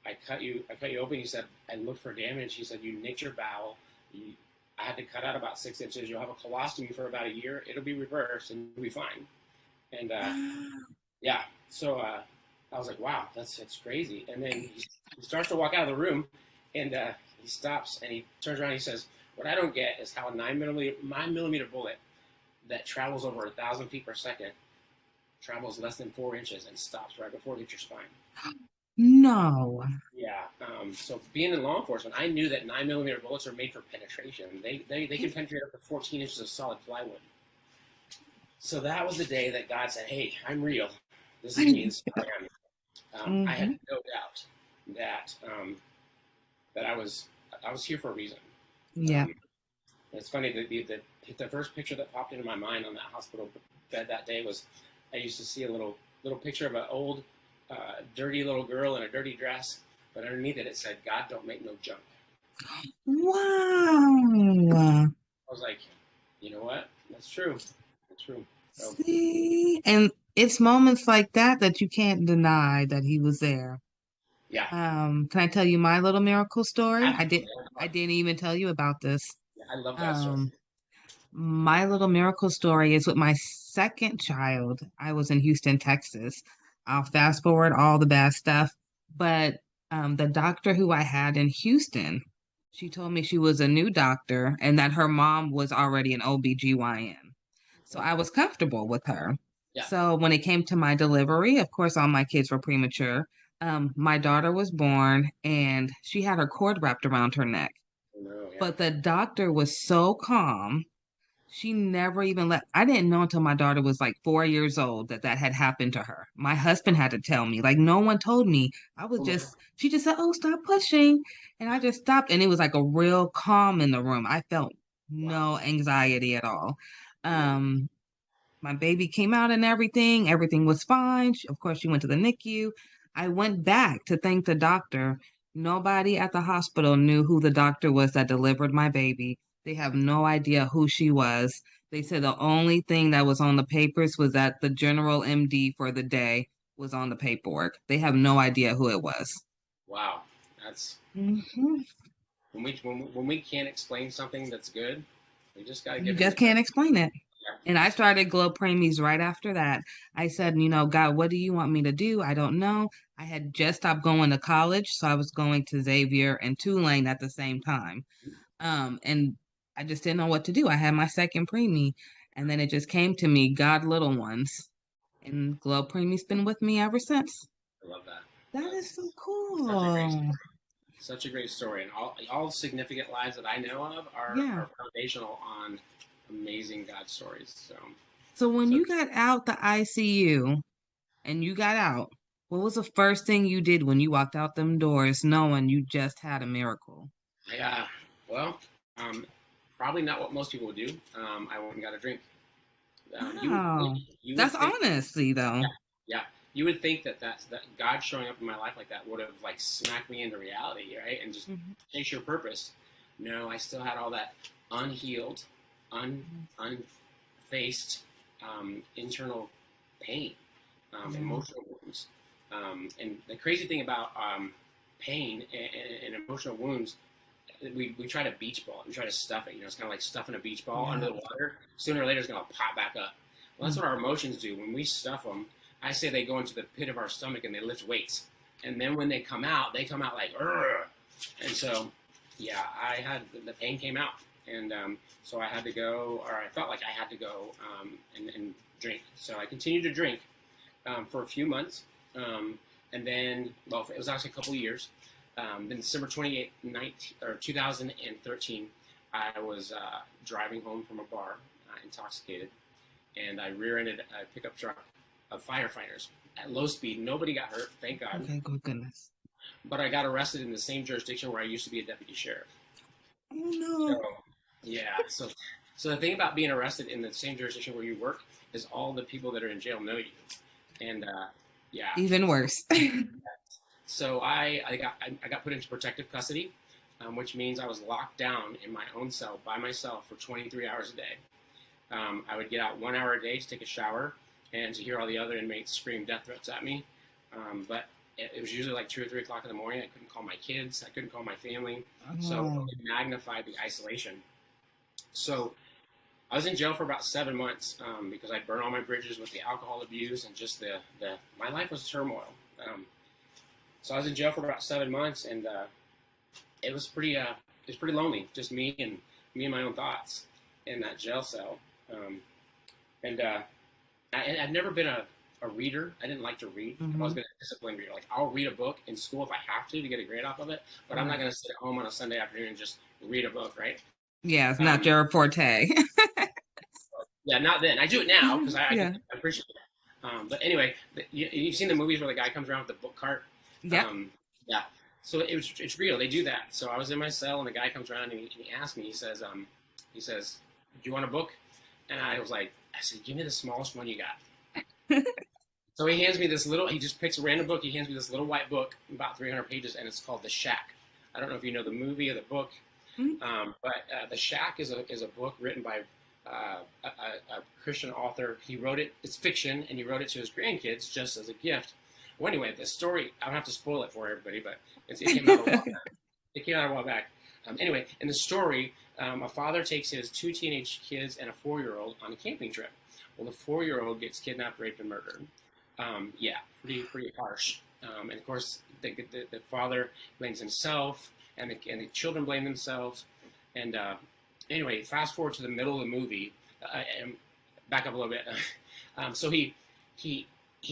I cut you open. He said, I looked for damage. He said, you nicked your bowel. I had to cut out about 6 inches. You'll have a colostomy for about a year. It'll be reversed and you'll be fine. And so I was like, wow, that's crazy. And then he starts to walk out of the room, and he stops and he turns around and he says, what I don't get is how a 9mm bullet that travels over 1,000 feet per second travels less than 4 inches and stops right before it hits your spine. No. Yeah. So being in law enforcement, I knew that 9mm bullets are made for penetration. They can penetrate up to 14 inches of solid plywood. So that was the day that God said, hey, I'm real. This is me. This is who I am. I had no doubt that I was here for a reason. Yeah. It's funny that the first picture that popped into my mind on that hospital bed that day was I used to see a little picture of an old dirty little girl in a dirty dress, but underneath it said, God don't make no junk. Wow. I was like, you know what? That's true. That's true. So, see, and it's moments like that you can't deny that he was there. Yeah. Can I tell you my little miracle story? Absolutely. I didn't even tell you about this. Yeah, I love that story. My little miracle story is with my second child. I was in Houston, Texas. I'll fast forward all the bad stuff, but the doctor who I had in Houston, she told me she was a new doctor and that her mom was already an OBGYN. So I was comfortable with her. Yeah. So when it came to my delivery, of course, all my kids were premature. My daughter was born and she had her cord wrapped around her neck. No, yeah. But the doctor was so calm. She never even I didn't know until my daughter was like 4 years old that had happened to her. My husband had to tell me. Like, no one told me. She just said, oh, stop pushing. And I just stopped. And it was like a real calm in the room. I felt no anxiety at all. My baby came out and everything. Everything was fine. Of course, she went to the NICU. I went back to thank the doctor. Nobody at the hospital knew who the doctor was that delivered my baby. They have no idea who she was. They said the only thing that was on the papers was that the general MD for the day was on the paperwork. They have no idea who it was. Wow. That's when we can't explain something that's good, we just gotta give You just can't explain it. And I started Glo Preemies right after that. I said, you know, God, what do you want me to do? I don't know. I had just stopped going to college, so I was going to Xavier and Tulane at the same time. And I just didn't know what to do. I had my second preemie, and then it just came to me, God, little ones. And Glo Preemie's been with me ever since. I love that. That is so Such a great cool. story. Such a great story. And all significant lives that I know of Yeah. are foundational on amazing God stories. So when you got out the ICU and you got out, what was the first thing you did when you walked out them doors knowing you just had a miracle? Well, probably not what most people would do. I went and got a drink. Wow. You would That's think, honesty though. yeah, you would think that God showing up in my life like that would have like smacked me into reality, right? And just chase your purpose. No, I still had all that unhealed, unfaced internal pain, emotional wounds. And the crazy thing about pain and emotional wounds, we try to beach ball it. We try to stuff it. You know, it's kind of like stuffing a beach ball under the water. Sooner or later, it's going to pop back up. Well, that's what our emotions do. When we stuff them, I say they go into the pit of our stomach and they lift weights. And then when they come out like, Urgh. And so, yeah, the pain came out. And so I had to go, or I felt like I had to go and drink. So I continued to drink for a few months. And then, well, it was actually a couple of years. Then December 28th, 2013, I was driving home from a bar, intoxicated, and I rear-ended a pickup truck of firefighters at low speed. Nobody got hurt, thank God. Okay, good goodness. But I got arrested in the same jurisdiction where I used to be a deputy sheriff. Oh, no. So the thing about being arrested in the same jurisdiction where you work is all the people that are in jail know you. And, even worse. So I got put into protective custody, which means I was locked down in my own cell by myself for 23 hours a day. I would get out 1 hour a day to take a shower and to hear all the other inmates scream death threats at me. But it was usually like 2 or 3 o'clock in the morning. I couldn't call my kids. I couldn't call my family. So it magnified the isolation. So I was in jail for about 7 months because I burned all my bridges with the alcohol abuse and just my life was turmoil. So I was in jail for about 7 months, and it was pretty lonely, just me and my own thoughts in that jail cell. I'd never been a reader. I didn't like to read. I've always been a disciplined reader. Like, I'll read a book in school if I have to get a grade off of it, but I'm not going to sit at home on a Sunday afternoon and just read a book, right? Yeah, it's not your forte. Yeah, not then. I do it now because I appreciate it. But anyway, you've seen the movies where the guy comes around with the book cart. Yeah. So it's real. They do that. So I was in my cell, and the guy comes around and he asked me. He says, "Do you want a book?" And I said, "Give me the smallest one you got." So he hands me this little. He just picks a random book. He hands me this little white book, about 300 pages, and it's called The Shack. I don't know if you know the movie or the book, but The Shack is a book written by a Christian author. He wrote it. It's fiction, and he wrote it to his grandkids just as a gift. Well, anyway, the story, I don't have to spoil it for everybody, but it came out a while back. It came out a while back. Anyway, in the story, a father takes his 2 teenage kids and a 4-year-old on a camping trip. Well, the 4-year-old gets kidnapped, raped, and murdered. Pretty harsh. And of course, the father blames himself, and the children blame themselves. And anyway, fast forward to the middle of the movie, and back up a little bit. So he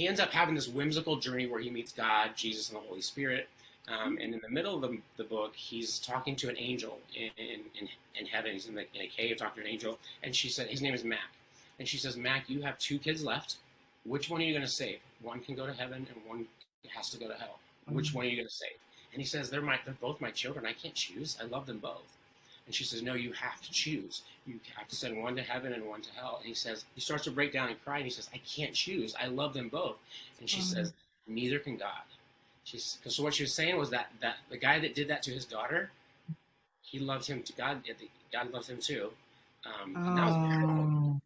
ends up having this whimsical journey where he meets God, Jesus, and the Holy Spirit. And in the middle of the book, he's talking to an angel in heaven. He's in a cave talking to an angel. And she said, his name is Mac. And she says, "Mac, you have 2 kids left. Which one are you going to save? One can go to heaven and one has to go to hell. Which one are you going to save?" And he says, they're both my children. I can't choose. I love them both. And she says, "No, you have to choose. You have to send one to heaven and one to hell." And he starts to break down and cry, and he says, "I can't choose. I love them both." And she says, "Neither can God." So what she was saying was that the guy that did that to his daughter, he loved him to God. God loves him too. And that was beautiful.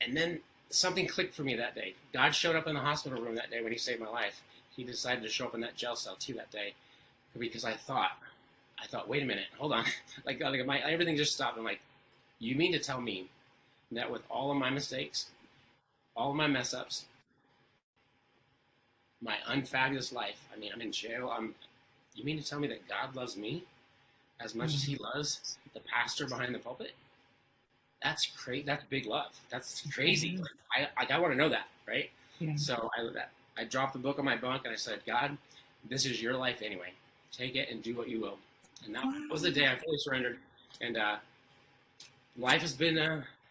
And then something clicked for me that day. God showed up in the hospital room that day when he saved my life. He decided to show up in that jail cell too that day, because I thought, wait a minute, hold on. Everything just stopped. I'm like, you mean to tell me that with all of my mistakes, all of my mess ups, my unfabulous life. I mean, I'm in jail. You mean to tell me that God loves me as much as he loves the pastor behind the pulpit? That's crazy. That's big love. That's crazy. I want to know that, right? Yeah. So I dropped the book on my bunk and I said, God, this is your life anyway. Take it and do what you will. And that was the day I fully surrendered. And life has been,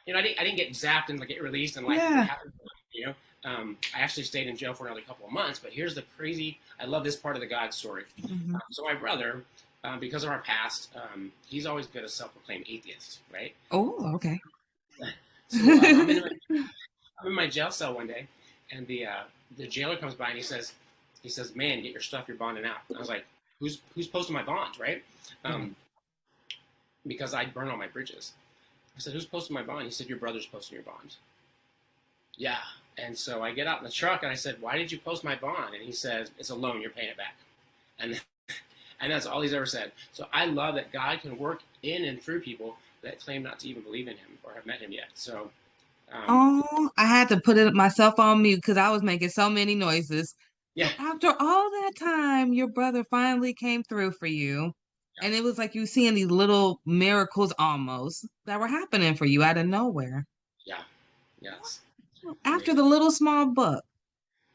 you know, I didn't get zapped and get released, and life happened. You know, I actually stayed in jail for another couple of months. But here's the crazy. I love this part of the God story. So my brother, because of our past, he's always been a self-proclaimed atheist, right? Oh, okay. So I'm in my jail cell one day, and the jailer comes by and he says, "Man, get your stuff. You're bonding out." And I was like, "Who's posting my bond, right?" Because I burn all my bridges. I said, "Who's posting my bond?" He said, "Your brother's posting your bond." Yeah. And so I get out in the truck and I said, "Why did you post my bond?" And he says, "It's a loan. You're paying it back." And that's all he's ever said. So I love that God can work in and through people that claim not to even believe in him or have met him yet. So. Oh, I had to put it myself on mute because I was making so many noises. Yeah. After all that time, your brother finally came through for you. And it was like you seeing these little miracles almost that were happening for you out of nowhere. Yeah. Yes. After the little small book.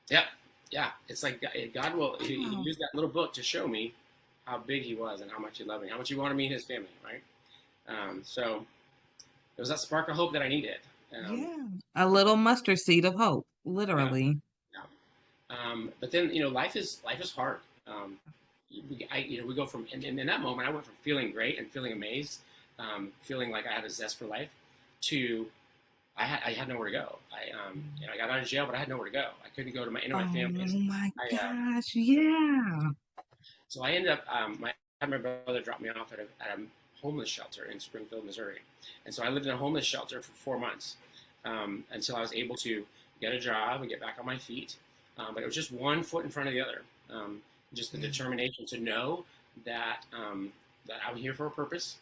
Yep. Yeah. It's like God will he used that little book to show me how big he was and how much he loved me, how much he wanted me and his family, right? So there was that spark of hope that I needed. A little mustard seed of hope, literally. Yeah. But then, you know, life is hard. We go from, and in that moment, I went from feeling great and feeling amazed, feeling like I had a zest for life, to I had nowhere to go. I got out of jail, but I had nowhere to go. I couldn't go to my family. Oh my gosh, yeah. So I ended up, I had my brother drop me off at a homeless shelter in Springfield, Missouri. And so I lived in a homeless shelter for 4 months until I was able to get a job and get back on my feet. But it was just one foot in front of the other. Just the determination to know that that I'm here for a purpose.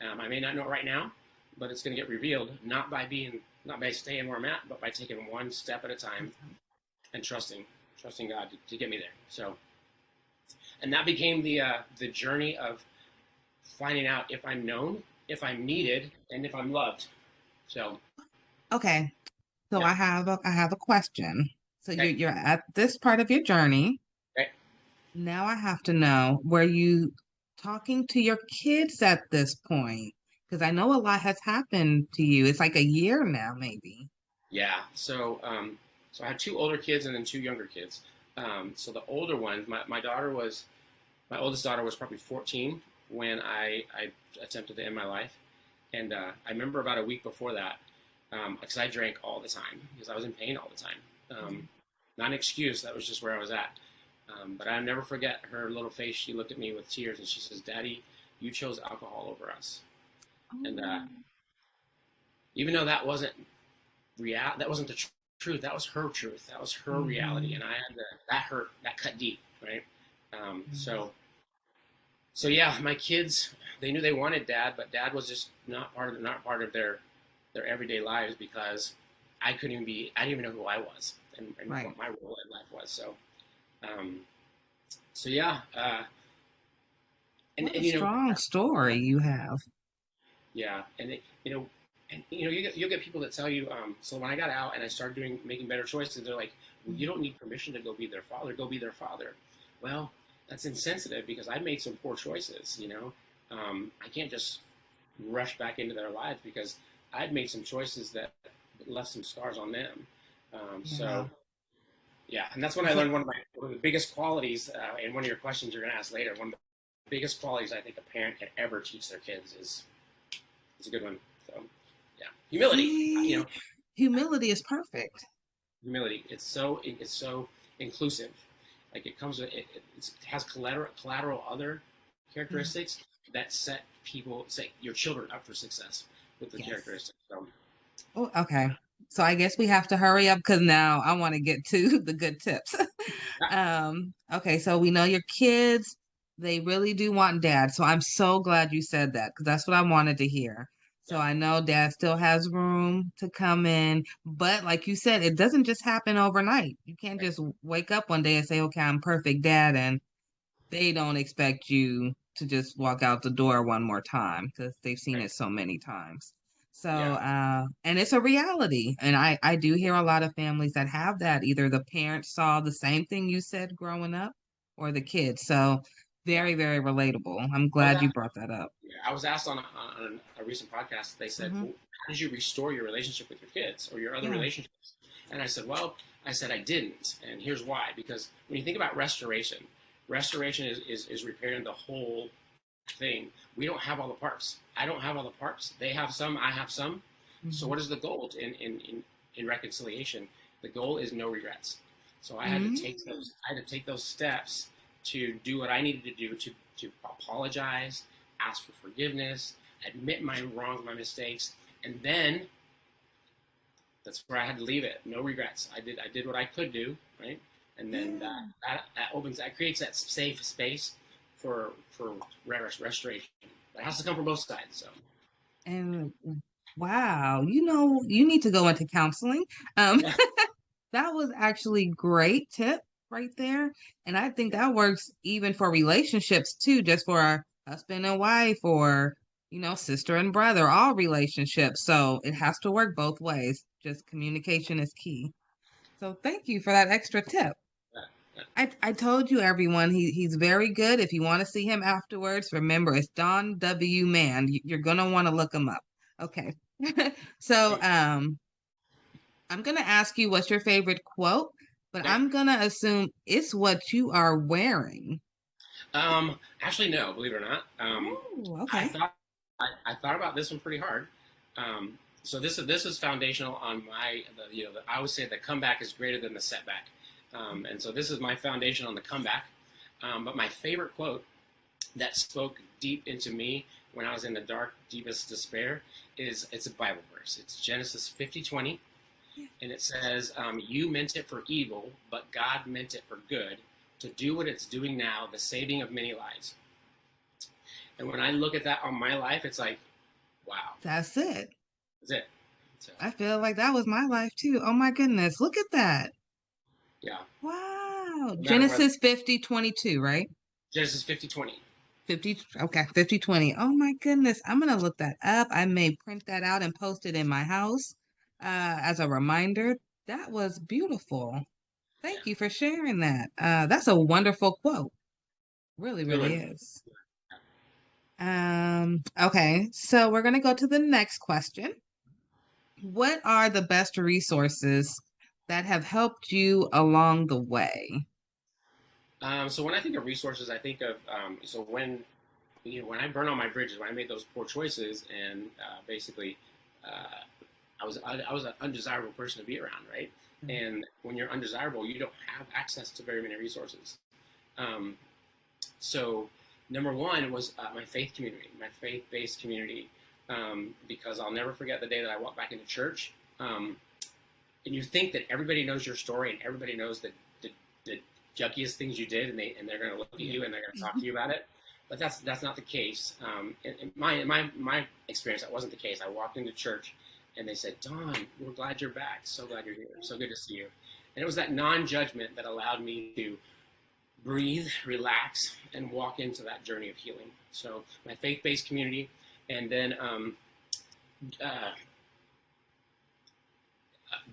I may not know it right now, but it's going to get revealed not by staying where I'm at, but by taking one step at a time and trusting God to get me there. So, and that became the journey of finding out if I'm known, if I'm needed, and if I'm loved. So, okay. So I have a question. So you're at this part of your journey. Okay. Now I have to know, were you talking to your kids at this point? Because I know a lot has happened to you. It's like a year now, maybe. Yeah. So I had 2 older kids and then 2 younger kids. So the older one, my oldest daughter was probably 14 when I attempted to end my life. And I remember about a week before that, because I drank all the time because I was in pain all the time. Not an excuse. That was just where I was at. But I'll never forget her little face. She looked at me with tears and she says, "Daddy, you chose alcohol over us." And even though that wasn't the truth, that was her truth. That was her reality. And I had that hurt, that cut deep, right? So yeah, my kids, they knew they wanted Dad, but Dad was just not part of their everyday lives because I didn't even know who I was and what my role in life was. So yeah. What a strong story you have. Yeah, and you'll get people that tell you. So when I got out and I started making better choices, they're like, "Well, you don't need permission to go be their father. Go be their father." Well, that's insensitive because I made some poor choices. I can't just rush back into their lives because I'd made some choices that left some scars on them. So, yeah, and that's when I learned one of the biggest qualities. And one of your questions you're going to ask later, one of the biggest qualities I think a parent can ever teach their kids is a good one. So, yeah, humility. Humility is perfect. Humility. It's so inclusive. Like it comes with it has collateral other characteristics that set your children up for success with the characteristics. So. Oh, okay. So I guess we have to hurry up because now I want to get to the good tips. Okay, so we know your kids, they really do want Dad. So I'm so glad you said that because that's what I wanted to hear. So I know dad still has room to come in, but like you said, it doesn't just happen overnight. You can't just wake up one day and say, okay, I'm perfect dad, and they don't expect you to just walk out the door one more time because they've seen it so many times. So, and it's a reality. And I do hear a lot of families that have that. Either the parents saw the same thing you said growing up or the kids. So, very, very relatable. I'm glad you brought that up. I was asked on a recent podcast, they said, well, how did you restore your relationship with your kids or your other relationships? And I said, well, I didn't. And here's why. Because when you think about restoration is repairing the whole thing. We don't have all the parts. I don't have all the parts. They have some, I have some. So what is the goal in reconciliation? The goal is no regrets. So I had to take those steps to do what I needed to do to apologize, ask for forgiveness, admit my wrongs, my mistakes, and then that's where I had to leave it. No regrets. I did what I could do, right? And then that creates that safe space for restoration. That has to come from both sides. So. And wow, you need to go into counseling. That was actually great tip right there. And I think that works even for relationships too, just for a husband and wife or, sister and brother, all relationships. So it has to work both ways. Just communication is key. So thank you for that extra tip. I told you, everyone, he's very good. If you want to see him afterwards, remember, it's Don W. Mann. You're going to want to look him up. Okay. So I'm going to ask you what's your favorite quote, but I'm going to assume it's what you are wearing. Actually, no, believe it or not. Okay. I thought about this one pretty hard. So this is foundational on I always say the comeback is greater than the setback. And so this is my foundation on the comeback. But my favorite quote that spoke deep into me when I was in the dark, deepest despair it's a Bible verse. It's Genesis 50:20. And it says, you meant it for evil, but God meant it for good, to do what it's doing now, the saving of many lives. And when I look at that on my life, it's like, wow. That's it. That's it. So, I feel like that was my life too. Oh my goodness. Look at that. Yeah. Wow. Genesis 50:22, right? Genesis 50:20. 50:20. Oh my goodness. I'm going to look that up. I may print that out and post it in my house as a reminder. That was beautiful. Thank you for sharing that. That's a wonderful quote. Really, really is. Okay, so we're going to go to the next question. What are the best resources that have helped you along the way? So when I think of resources, I think of when I burn all my bridges, when I made those poor choices, and basically I was an undesirable person to be around, right? Mm-hmm. And when you're undesirable, you don't have access to very many resources. So number one was my faith community, my faith-based community, because I'll never forget the day that I walked back into church. And you think that everybody knows your story and everybody knows the junkiest things you did, and they're going to look at you and they're going to talk to you about it. But that's not the case. In my experience, that wasn't the case. I walked into church and they said, "Don, we're glad you're back. So glad you're here. So good to see you." And it was that non-judgment that allowed me to breathe, relax, and walk into that journey of healing. So my faith-based community, and then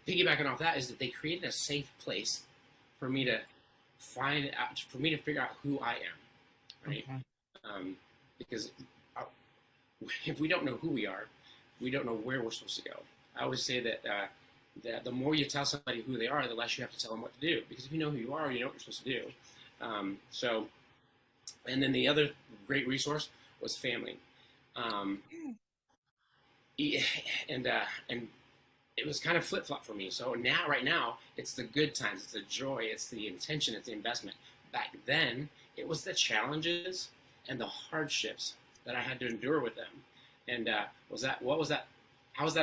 piggybacking off that is that they created a safe place for me to figure out who I am, right? Okay. Because if we don't know who we are, we don't know where we're supposed to go. I always say that the more you tell somebody who they are, the less you have to tell them what to do. Because if you know who you are, you know what you're supposed to do. And then the other great resource was family. And it was kind of flip-flop for me. So right now, it's the good times, it's the joy, it's the intention, it's the investment. Back then, it was the challenges and the hardships that I had to endure with them. And how was that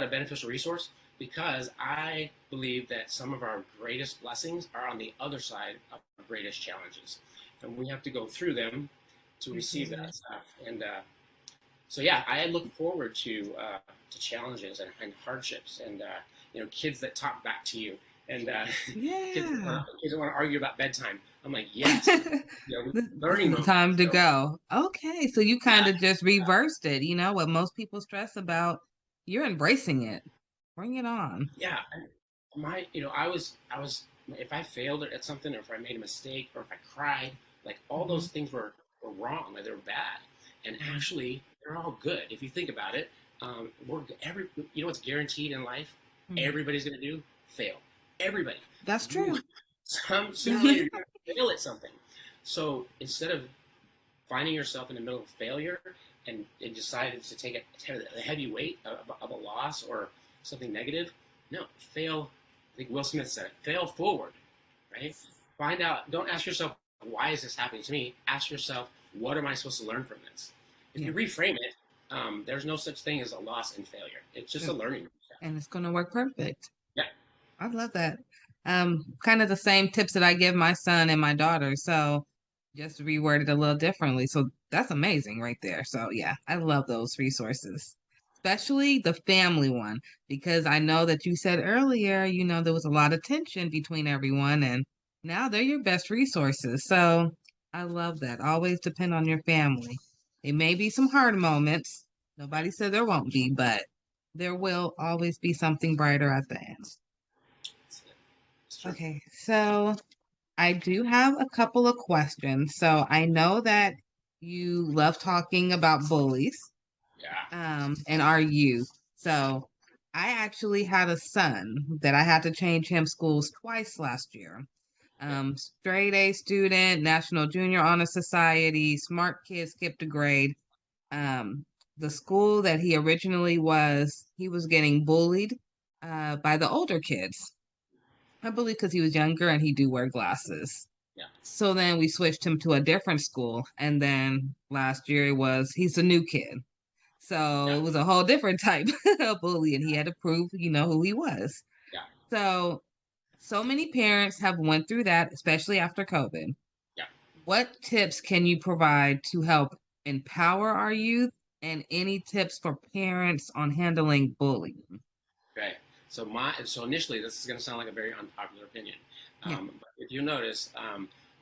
a beneficial resource? Because I believe that some of our greatest blessings are on the other side of our greatest challenges. And we have to go through them to receive that stuff. And So yeah, I look forward to challenges and hardships and kids that talk back to you and kids that want to argue about bedtime. I'm like, yes, learning moment. Time to go. Okay, so you kind of just reversed it. You know what most people stress about, you're embracing it. Bring it on. Yeah, I was if I failed at something, or if I made a mistake, or if I cried, like all those things were wrong, like they were bad, and actually they're all good if you think about it. What's guaranteed in life? Everybody's gonna do fail. Everybody. That's true. Sooner or later, you're gonna fail at something. So instead of finding yourself in the middle of failure and decided to take a heavy weight of a loss or something negative, no, fail. I think Will Smith said it. Fail forward, right? Find out. Don't ask yourself, why is this happening to me? Ask yourself, what am I supposed to learn from this? If you reframe it, there's no such thing as a loss and failure. It's just a learning. And it's going to work perfect. Yeah. I love that. Kind of the same tips that I give my son and my daughter. So just reworded a little differently. So that's amazing right there. So yeah, I love those resources, especially the family one, because I know that you said earlier, there was a lot of tension between everyone, and now they're your best resources. So I love that. Always depend on your family. It may be some hard moments. Nobody said there won't be, but there will always be something brighter at the end. Okay, so I do have a couple of questions. So I know that you love talking about bullies. Yeah. And our youth. So I actually had a son that I had to change him schools twice last year. Straight A student, National Junior Honor Society, smart kid, skipped a grade. The school that he originally was, he was getting bullied by the older kids. I believe because he was younger and he do wear glasses. Yeah. So then we switched him to a different school. And then last year he's a new kid. So it was a whole different type of bully, and he had to prove, who he was. Yeah. So many parents have went through that, especially after COVID. Yeah. What tips can you provide to help empower our youth, and any tips for parents on handling bullying? Okay. So initially, this is going to sound like a very unpopular opinion. But if you notice,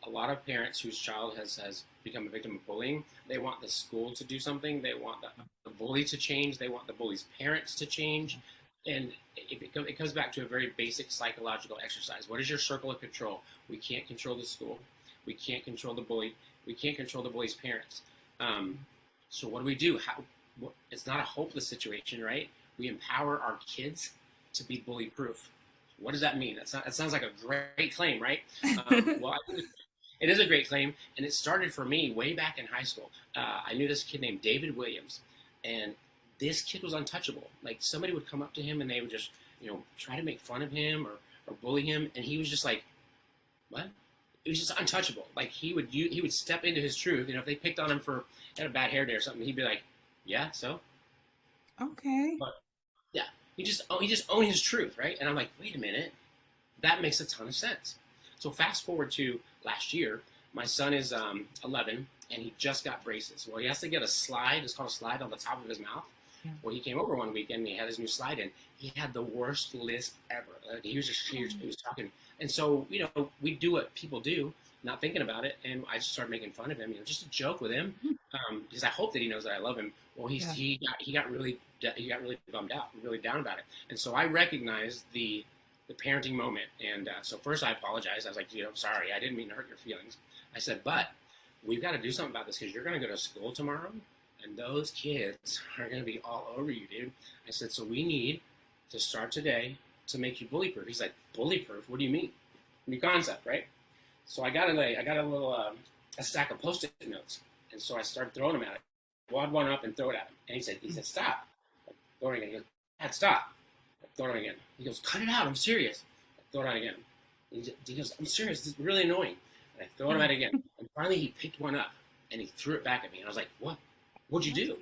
a lot of parents whose child has become a victim of bullying, they want the school to do something. They want the bully to change. They want the bully's parents to change. And it comes back to a very basic psychological exercise. What is your circle of control? We can't control the school. We can't control the bully. We can't control the bully's parents. So what do? It's not a hopeless situation, right? We empower our kids to be bully-proof. What does that mean? That sounds like a great claim, right? Well, it is a great claim, and it started for me way back in high school. I knew this kid named David Williams, and this kid was untouchable. Like, somebody would come up to him, and they would just, try to make fun of him or bully him, and he was just like, what? It was just untouchable. Like, he would step into his truth. If they picked on him for had a bad hair day or something, he'd be like, yeah, so? Okay. But, yeah, he just owned his truth, right? And I'm like, wait a minute, that makes a ton of sense. So fast forward to last year, my son is 11, and he just got braces. Well, he has to get a slide. It's called a slide on the top of his mouth. Yeah. Well, he came over one weekend, and he had his new slide in. He had the worst lisp ever. He was talking. And so, we do what people do, not thinking about it, and I just started making fun of him, just a joke with him, because I hope that he knows that I love him. Well, he got really bummed out, really down about it. And so I recognized the parenting moment. And so first I apologized. I was like, sorry, I didn't mean to hurt your feelings. I said, but we've got to do something about this, because you're going to go to school tomorrow, and those kids are going to be all over you, dude. I said, so we need to start today to make you bully-proof. He's like, bully-proof? What do you mean? New concept, right? So I got a stack of Post-it notes, and so I started throwing them at him. Wad one up and throw it at him. And he said, stop. I throw it again. He goes, Dad, stop. I throw it again. He goes, cut it out. I'm serious. I throw it out again. He goes, I'm serious. This is really annoying. And I throw it at again. And finally, he picked one up, and he threw it back at me. And I was like, what? What'd you do?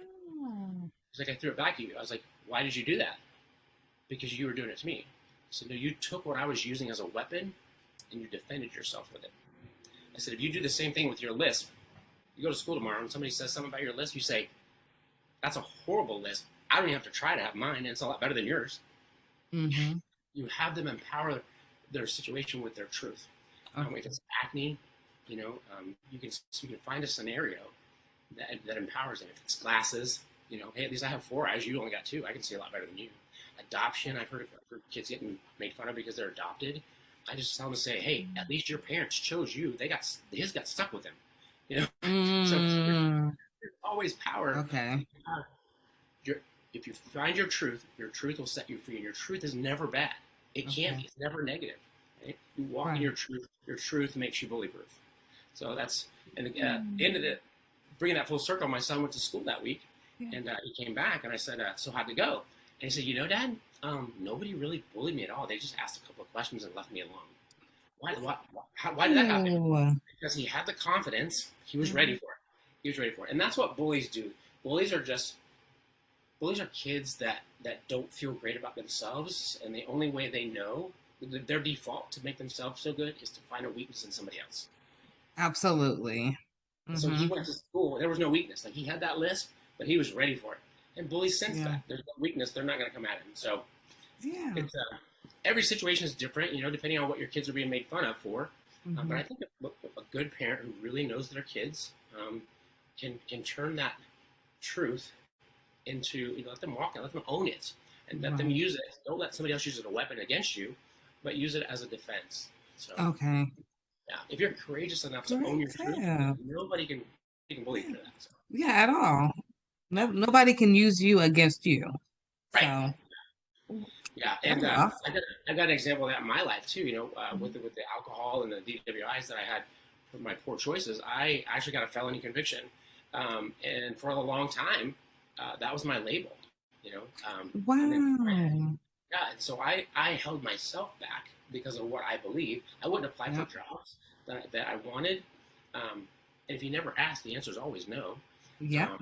He's like, I threw it back at you. I was like, why did you do that? Because you were doing it to me. So no, you took what I was using as a weapon, and you defended yourself with it. I said, if you do the same thing with your lisp, you go to school tomorrow and somebody says something about your lisp, you say, that's a horrible list. I don't even have to try to have mine, and it's a lot better than yours. Mm-hmm. You have them empower their situation with their truth. Okay. If it's acne, you can find a scenario that empowers them. If it's glasses, hey, at least I have 4 eyes. You only got 2. I can see a lot better than you. Adoption, I've heard of kids getting made fun of because they're adopted. I just tell them to say, hey, at least your parents chose you. His got stuck with them. So there's always power. Okay. If you find your truth will set you free, and your truth is never bad. It can't be. It's never negative. Right? You walk in your truth makes you bully-proof. So that's, and the end of it, bringing that full circle, my son went to school that week, and he came back, and I said, so how'd it go? And he said, Dad, nobody really bullied me at all. They just asked a couple of questions and left me alone. Why did that happen? Because he had the confidence. He was ready for it. And that's what bullies do. Bullies are kids that don't feel great about themselves, and the only way they know, their default to make themselves feel good, is to find a weakness in somebody else. Absolutely. Mm-hmm. So he went to school. There was no weakness. Like, he had that list, but he was ready for it. And bullies sense that there's no weakness, they're not going to come at him. So it's, every situation is different, depending on what your kids are being made fun of for. But I think a good parent who really knows their kids can turn that truth into, let them walk it, let them own it, and let them use it. Don't let somebody else use it as a weapon against you, but use it as a defense. So if you're courageous enough to own your truth, nobody can bully you for that. So. Yeah, at all. Nobody can use you against you. Right. So. Yeah, and I got an example of that in my life too. With the alcohol and the DWIs that I had for my poor choices, I actually got a felony conviction, and for a long time, that was my label. Wow. And so I held myself back because of what I believed. I wouldn't apply for jobs that I wanted, and if you never ask, the answer is always no. Yeah.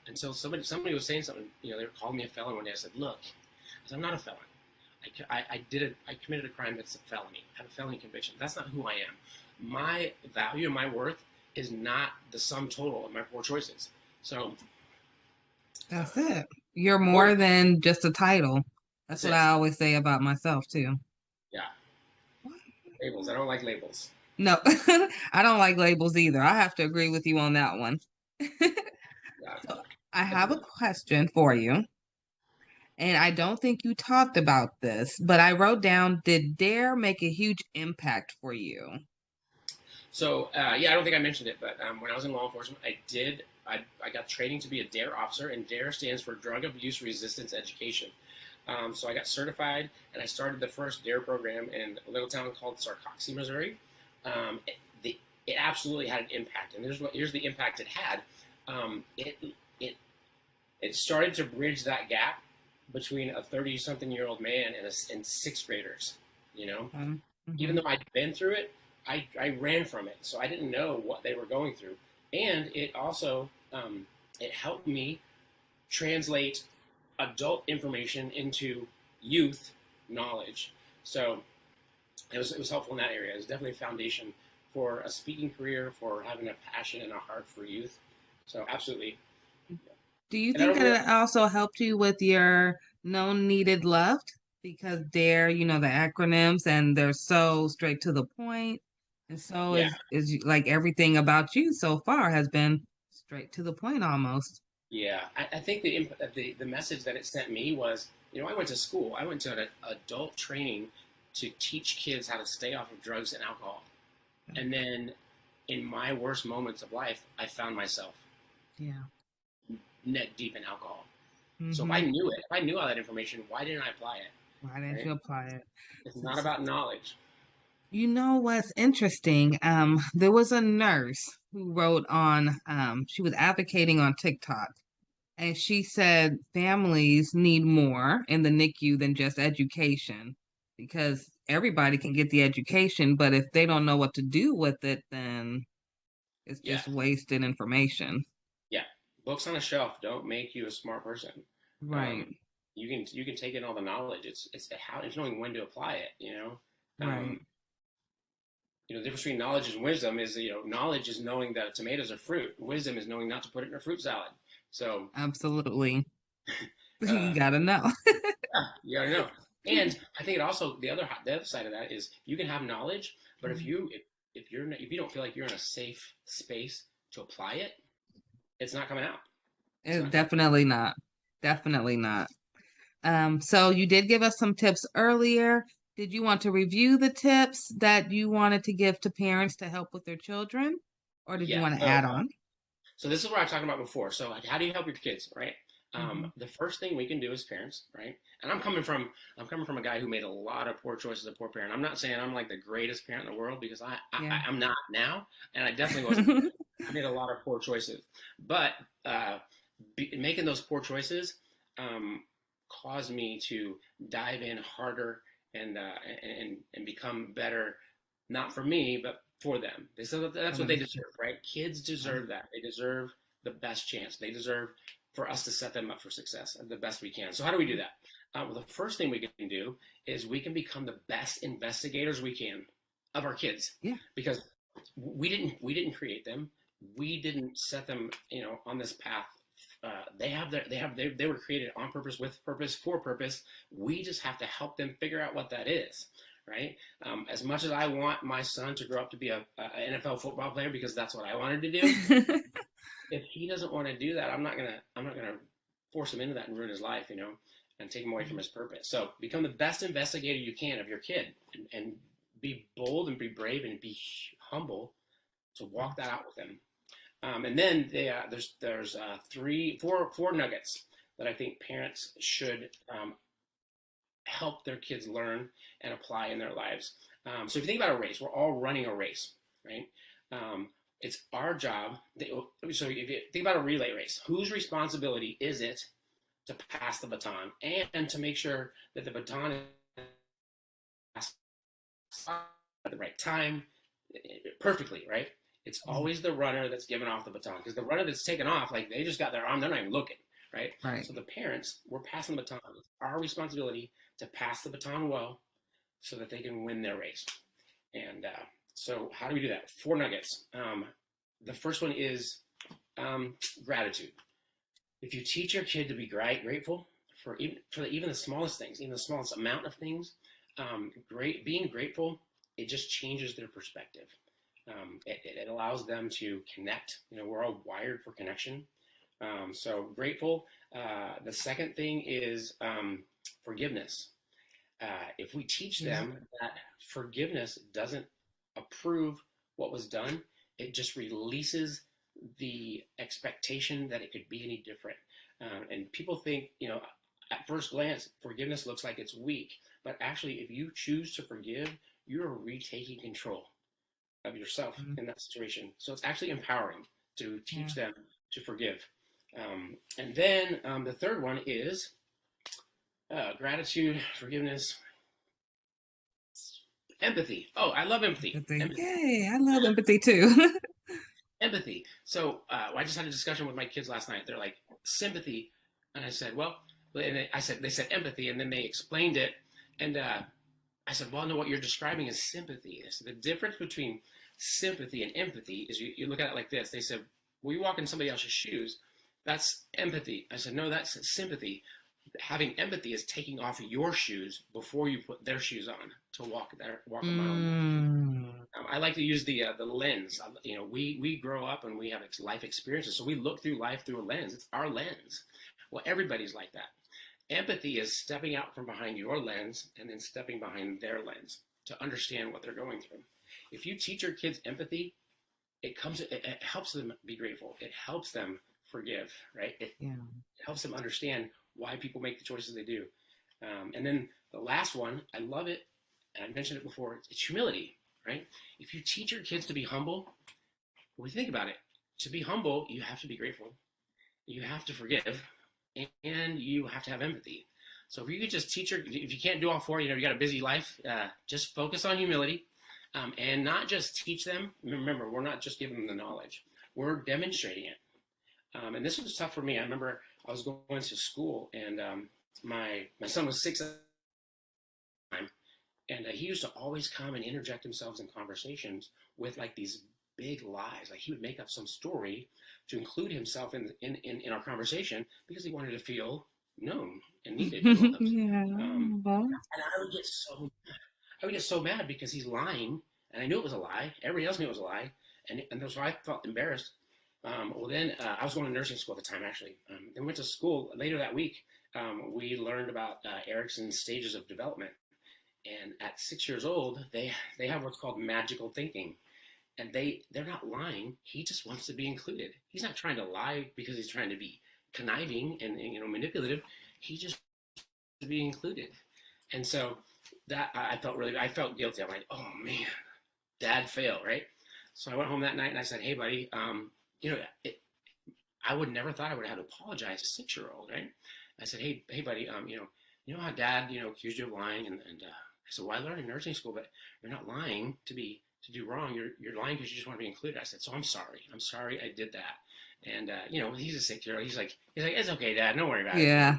Until somebody was saying something, they were calling me a felon one day. I said, look, I'm not a felon. I committed a crime that's a felony. I have a felony conviction. That's not who I am. My value and my worth is not the sum total of my poor choices. So that's it. You're more than just a title. That's what I always say about myself too. Yeah. Labels. I don't like labels. No, I don't like labels either. I have to agree with you on that one. So I have a question for you. And I don't think you talked about this, but I wrote down, did DARE make a huge impact for you? So, I don't think I mentioned it, but when I was in law enforcement, I got training to be a DARE officer, and DARE stands for Drug Abuse Resistance Education. So I got certified, and I started the first DARE program in a little town called Sarcoxie, Missouri. It absolutely had an impact, and here's the impact it had. It started to bridge that gap between a 30-something-year-old man and sixth graders. Even though I'd been through it, I ran from it, so I didn't know what they were going through, and it also it helped me translate adult information into youth knowledge. So it was helpful in that area. It was definitely a foundation for a speaking career, for having a passion and a heart for youth. So absolutely. Do you think that it also helped you with your known needed loved? Because DARE, the acronyms, and they're so straight to the point. And so is like everything about you so far has been straight to the point almost. Yeah, I think the message that it sent me was, I went to school. I went to an adult training to teach kids how to stay off of drugs and alcohol. And then in my worst moments of life, I found myself neck deep in alcohol. So if I knew it, if I knew all that information, why didn't I apply it? Why didn't you apply it? It's not about knowledge. You know what's interesting? There was a nurse who wrote on, she was advocating on TikTok, and she said families need more in the NICU than just education, because everybody can get the education, but if they don't know what to do with it, then it's just wasted information. Yeah. Books on a shelf don't make you a smart person. Right. You can take in all the knowledge. It's knowing when to apply it, Right. You know, the difference between knowledge and wisdom is, you know, knowledge is knowing that a tomato is a fruit. Wisdom is knowing not to put it in a fruit salad. So absolutely, you gotta know. yeah, you gotta know. And I think it also the other side of that is you can have knowledge, but if you don't feel like you're in a safe space to apply it, it's not coming out. Definitely not. Definitely not. So you did give us some tips earlier. Did you want to review the tips that you wanted to give to parents to help with their children, or did you want to add on? So this is what I was talking about before. So how do you help your kids, right? The first thing we can do as parents, right? And I'm coming from a guy who made a lot of poor choices as a poor parent. I'm not saying I'm like the greatest parent in the world, because I'm not now, and I definitely wasn't. I made a lot of poor choices, but making those poor choices caused me to dive in harder and become better, not for me, but for them. So that's what they deserve, right? Kids deserve that. They deserve the best chance. They deserve for us to set them up for success the best we can. So how do we do that? Well, the first thing we can do is we can become the best investigators we can of our kids. Yeah. Because we didn't create them. We didn't set them, you know, on this path. They were created on purpose, with purpose, for purpose. We just have to help them figure out what that is, right? As much as I want my son to grow up to be a NFL football player, because that's what I wanted to do, if he doesn't want to do that, I'm not gonna force him into that and ruin his life, you know, and take him away from his purpose. So become the best investigator you can of your kid, and be bold and be brave and be humble to walk that out with them. And then there's 4 nuggets that I think parents should help their kids learn and apply in their lives. So if you think about a race, we're all running a race, right? It's our job. So if you think about a relay race, whose responsibility is it to pass the baton and to make sure that the baton is passed at the right time, perfectly, right? It's always the runner that's giving off the baton, because the runner that's taken off, like, they just got their arm, they're not even looking, right? So the parents, we're passing the baton. It's our responsibility to pass the baton well so that they can win their race. And so how do we do that? 4 nuggets. The first one is gratitude. If you teach your kid to be grateful for even the smallest things, even the smallest amount of things, being grateful, it just changes their perspective. It allows them to connect. You know, we're all wired for connection. So grateful. The second thing is forgiveness. If we teach them that forgiveness doesn't approve what was done, it just releases the expectation that it could be any different. And people think, you know, at first glance, forgiveness looks like it's weak, but actually, if you choose to forgive, you're retaking control of yourself in that situation. So it's actually empowering to teach them to forgive. And then the third one is gratitude, forgiveness, empathy. Oh, I love empathy. Yay, I love empathy too. Empathy. So I just had a discussion with my kids last night. They're like, sympathy. And I said, well, and they said empathy, and then they explained it. And I said, well, no, what you're describing is sympathy. So the difference between sympathy and empathy is you look at it like this. They said, well, you walk in somebody else's shoes. That's empathy. I said, no, that's sympathy. Having empathy is taking off your shoes before you put their shoes on to walk a mile. I like to use the lens. You know, we grow up and we have life experiences, so we look through life through a lens. It's our lens. Well, everybody's like that. Empathy is stepping out from behind your lens and then stepping behind their lens to understand what they're going through. If you teach your kids empathy, it helps them be grateful. It helps them forgive, right? It helps them understand why people make the choices they do. And then the last one, I love it, and I mentioned it before, it's humility, right? If you teach your kids to be humble, when you think about it, to be humble, you have to be grateful, you have to forgive, and you have to have empathy. So if you could just teach if you can't do all 4, you know, you got a busy life, just focus on humility, and not just teach them. Remember, we're not just giving them the knowledge, we're demonstrating it. And this was tough for me. I remember I was going to school, and my son was 6 at the time, And he used to always come and interject himself in conversations with like these big lies. Like he would make up some story to include himself in our conversation because he wanted to feel known and needed and loved. Yeah. And I would get so mad because he's lying, and I knew it was a lie. Everybody else knew it was a lie, and so I felt embarrassed. Well, then I was going to nursing school at the time, actually. Then went to school later that week. We learned about Erickson's stages of development, and at 6 years old, they have what's called magical thinking, and they're not lying. He just wants to be included. He's not trying to lie because he's trying to be conniving and manipulative. He just wants to be included, and so that I felt guilty. I'm like, oh man, Dad failed, right? So I went home that night and I said, hey buddy, I would never thought I would have to apologize to a 6-year-old, right? I said, hey buddy, you know how Dad, accused you of lying, and I said, well, I learned in nursing school, but you're not lying to do wrong. You're lying because you just want to be included. I said, so I'm sorry I did that. And he's a 6-year-old. He's like, it's okay, Dad, don't worry about it. Yeah.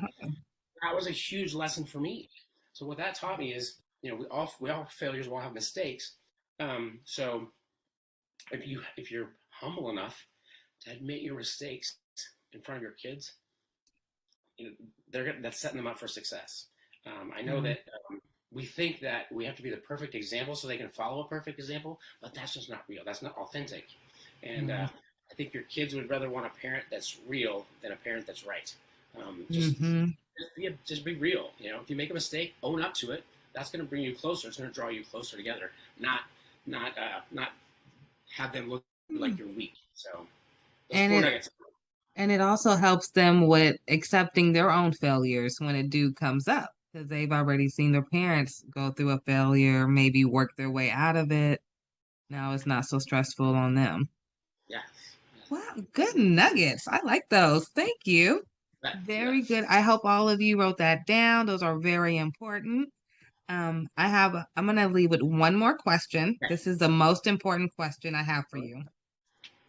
That was a huge lesson for me. So what that taught me is, we all have failures, we all have mistakes. So if you're humble enough to admit your mistakes in front of your kids, that's setting them up for success. I know that we think that we have to be the perfect example so they can follow a perfect example, but that's just not real. That's not authentic. And I think your kids would rather want a parent that's real than a parent that's right. Just be real. If you make a mistake, own up to it. That's going to bring you closer. It's going to draw you closer together. Not have them look like you're weak. So, and it also helps them with accepting their own failures when it comes up, because they've already seen their parents go through a failure, maybe work their way out of it. Now it's not so stressful on them. Yes. Wow, good nuggets. I like those. Thank you. Very good. I hope all of you wrote that down. Those are very important. I'm going to leave with one more question. This is the most important question I have for you.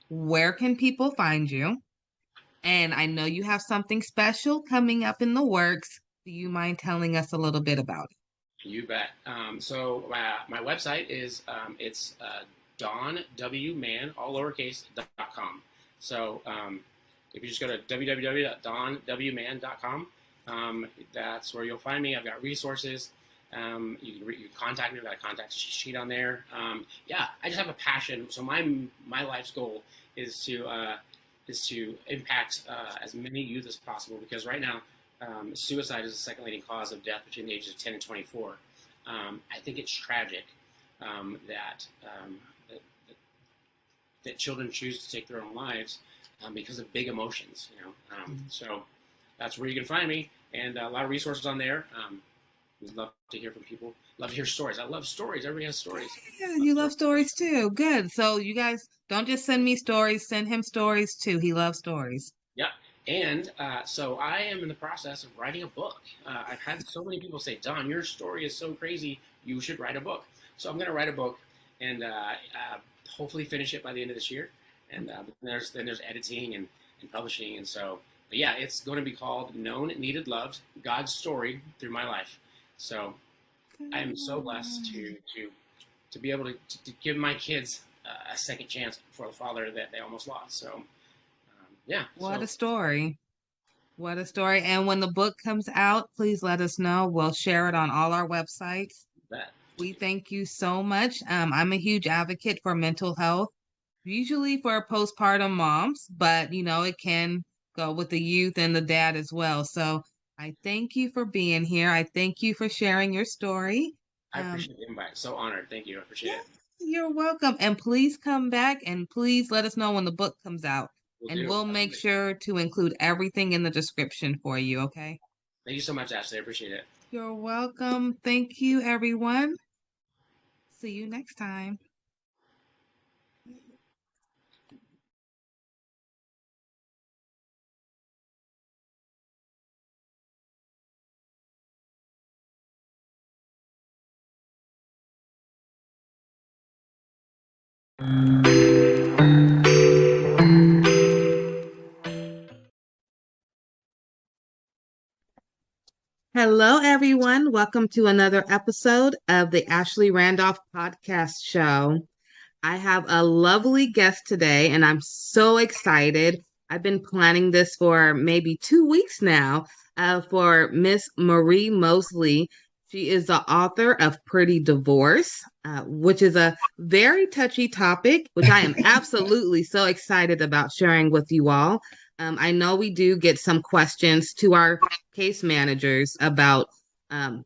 Where can people find you? And I know you have something special coming up in the works. Do you mind telling us a little bit about it? You bet. So my website is it's donwman, all lowercase.com. So if you just go to www.donwman.com, that's where you'll find me. I've got resources. You can contact me. I've got a contact sheet on there. I just have a passion. So my life's goal is to impact as many youth as possible, because right now suicide is the second leading cause of death between the ages of 10 and 24. I think it's tragic that children choose to take their own lives because of big emotions. So that's where you can find me, and a lot of resources on there. We'd love to hear from people. Love to hear stories. I love stories. Everybody has stories. Yeah, you love stories too. Good. So you guys don't just send me stories, send him stories too. He loves stories. Yeah. And so I am in the process of writing a book. I've had so many people say, Don, your story is so crazy, you should write a book. So I'm going to write a book and hopefully finish it by the end of this year. And then there's editing and publishing. And so, but yeah, it's going to be called Known, Needed, Loved, God's Story Through My Life. So I am so blessed to be able to give my kids a second chance for the father that they almost lost. So What a story. What a story. And when the book comes out, please let us know. We'll share it on all our websites. We thank you so much. I'm a huge advocate for mental health, usually for postpartum moms, but it can go with the youth and the dad as well. So I thank you for being here. I thank you for sharing your story. I appreciate the invite. So honored. Thank you. I appreciate it. You're welcome. And please come back and please let us know when the book comes out. We'll make sure to include everything in the description for you, okay? Thank you so much, Ashley. I appreciate it. You're welcome. Thank you, everyone. See you next time. Hello, everyone. Welcome to another episode of the Ashley Randolph Podcast Show. I have a lovely guest today, and I'm so excited. I've been planning this for maybe 2 weeks now for Miss Marie Mosley. She is the author of Pretty Divorce, which is a very touchy topic, which I am absolutely so excited about sharing with you all. I know we do get some questions to our case managers about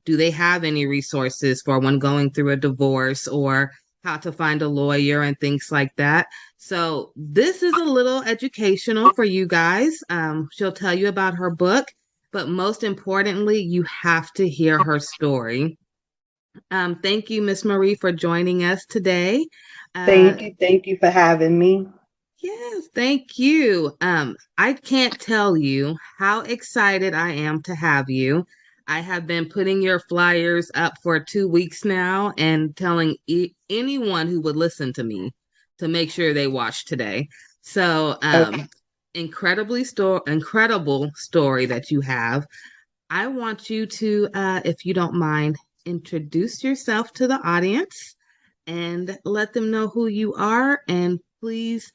do they have any resources for when going through a divorce or how to find a lawyer and things like that. So this is a little educational for you guys. She'll tell you about her book, but most importantly, you have to hear her story. Thank you, Miss Marie, for joining us today. Thank you for having me. Yes, thank you. I can't tell you how excited I am to have you. I have been putting your flyers up for 2 weeks now and telling anyone who would listen to me to make sure they watch today. So, incredible story that you have. I want you to, if you don't mind, introduce yourself to the audience and let them know who you are. And please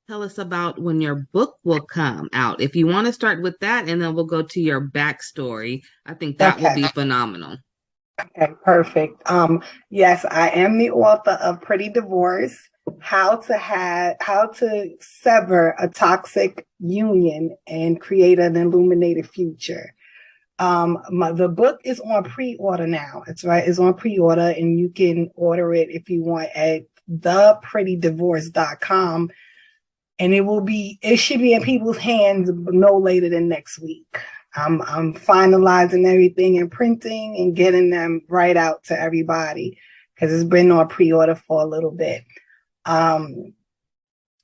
tell us about when your book will come out. If you want to start with that, and then we'll go to your backstory. I think that will be phenomenal. Okay, perfect. Yes, I am the author of Pretty Divorce, how to sever a toxic union and create an illuminated future. The book is on pre-order now. It's on pre-order, and you can order it if you want at theprettydivorce.com. And it should be in people's hands no later than next week. I'm finalizing everything and printing and getting them right out to everybody because it's been on pre-order for a little bit.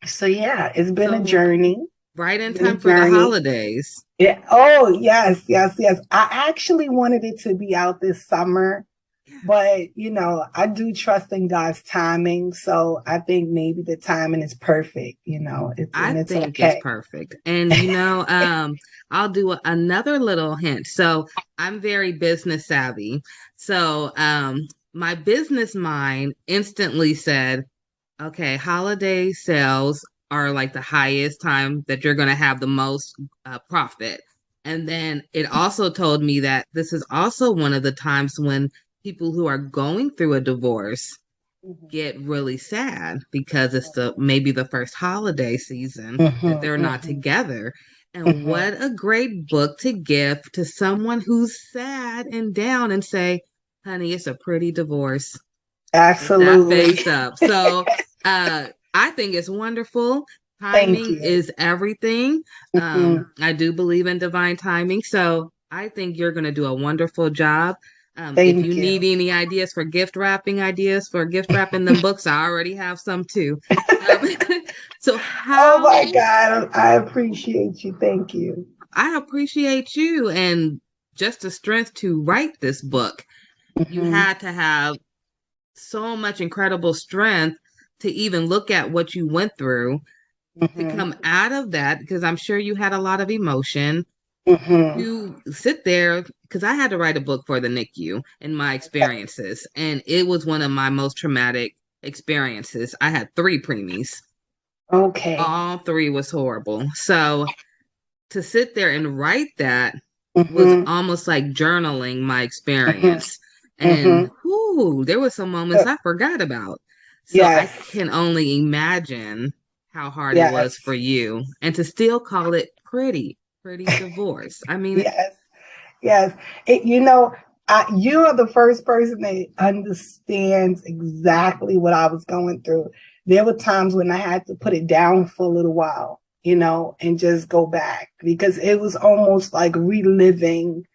So yeah, it's been a journey. Right in time for the holidays. Yeah. Oh, yes. I actually wanted it to be out this summer, but I do trust in God's timing. So I think maybe the timing is perfect. I think it's perfect. And I'll do another little hint. So I'm very business savvy. So my business mind instantly said, okay, holiday sales are like the highest time that you're going to have the most profit. And then it also told me that this is also one of the times when people who are going through a divorce get really sad because it's maybe the first holiday season that they're not together. And what a great book to give to someone who's sad and down and say, honey, it's a pretty divorce. Absolutely. That face up. So I think it's wonderful. Timing is everything. I do believe in divine timing. So I think you're going to do a wonderful job. If you need any ideas for gift wrapping them books, I already have some too. So how? Oh my God, I appreciate you. Thank you. I appreciate you, and just the strength to write this book. You had to have so much incredible strength to even look at what you went through to come out of that, because I'm sure you had a lot of emotion. You sit there, because I had to write a book for the NICU and my experiences, and it was one of my most traumatic experiences. I had 3 preemies. Okay. All 3 was horrible. So to sit there and write that was almost like journaling my experience. And there were some moments I forgot about. So I can only imagine how hard it was for you, and to still call it pretty divorce. I mean, yes. You are the first person that understands exactly what I was going through. There were times when I had to put it down for a little while, and just go back, because it was almost like reliving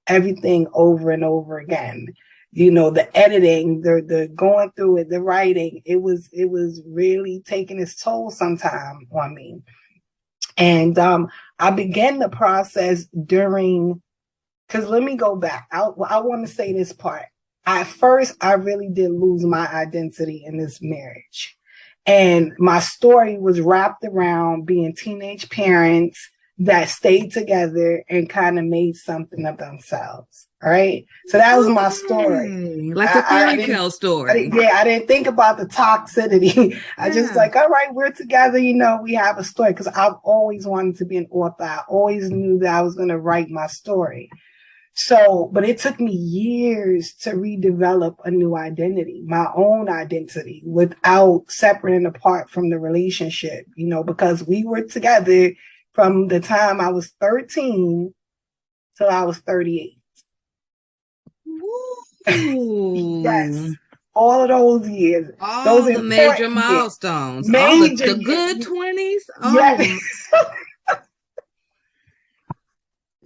everything over and over again. The editing, the going through it, the writing, it was really taking its toll sometime on me. And I began the process during, because let me go back. I want to say this part. At first, I really did lose my identity in this marriage. And my story was wrapped around being teenage parents, that stayed together and kind of made something of themselves. All right. So that was my story. Like a fairy tale story. I didn't think about the toxicity. I just like, all right, we're together. You know, we have a story, because I've always wanted to be an author. I always knew that I was going to write my story. So, but it took me years to redevelop a new identity, my own identity, without separating apart from the relationship, you know, because we were together from the time I was 13 till I was 38. Yes. All of those years. All those the major milestones. Major, all the good 20s. Yes.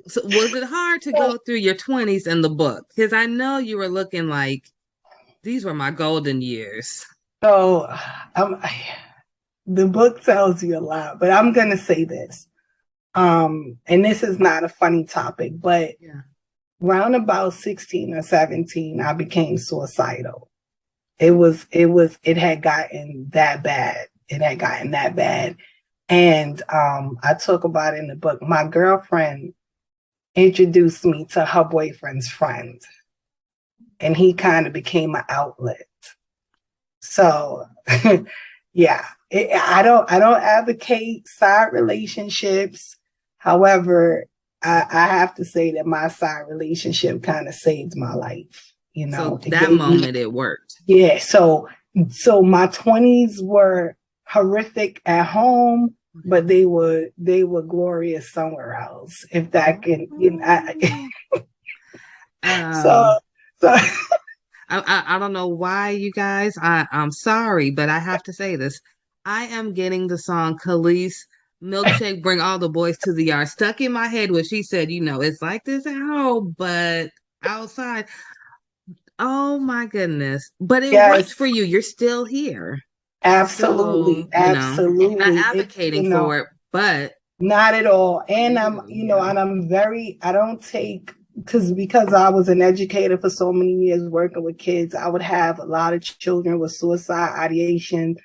So was it hard to go through your 20s in the book? Because I know you were looking like, these were my golden years. So the book tells you a lot, but I'm going to say this. And this is not a funny topic, but around about 16 or 17, I became suicidal. It had gotten that bad. It had gotten that bad. And I talk about it in the book. My girlfriend introduced me to her boyfriend's friend, and he kind of became an outlet. So yeah, I don't advocate side relationships. However, I have to say that my side relationship kind of saved my life. You know, so that moment it worked. Yeah. So my 20s were horrific at home, but they were glorious somewhere else. If that can, you know. So I don't know why, you guys. I'm sorry, but I have to say this. I am getting the song Khalees Milkshake Bring All the Boys to the Yard stuck in my head when she said, you know, it's like this at home, but outside. Oh my goodness. But it worked for you. You're still here. Absolutely. So, absolutely. Not advocating for it, but not at all. And I don't take, because I was an educator for so many years working with kids, I would have a lot of children with suicide ideation,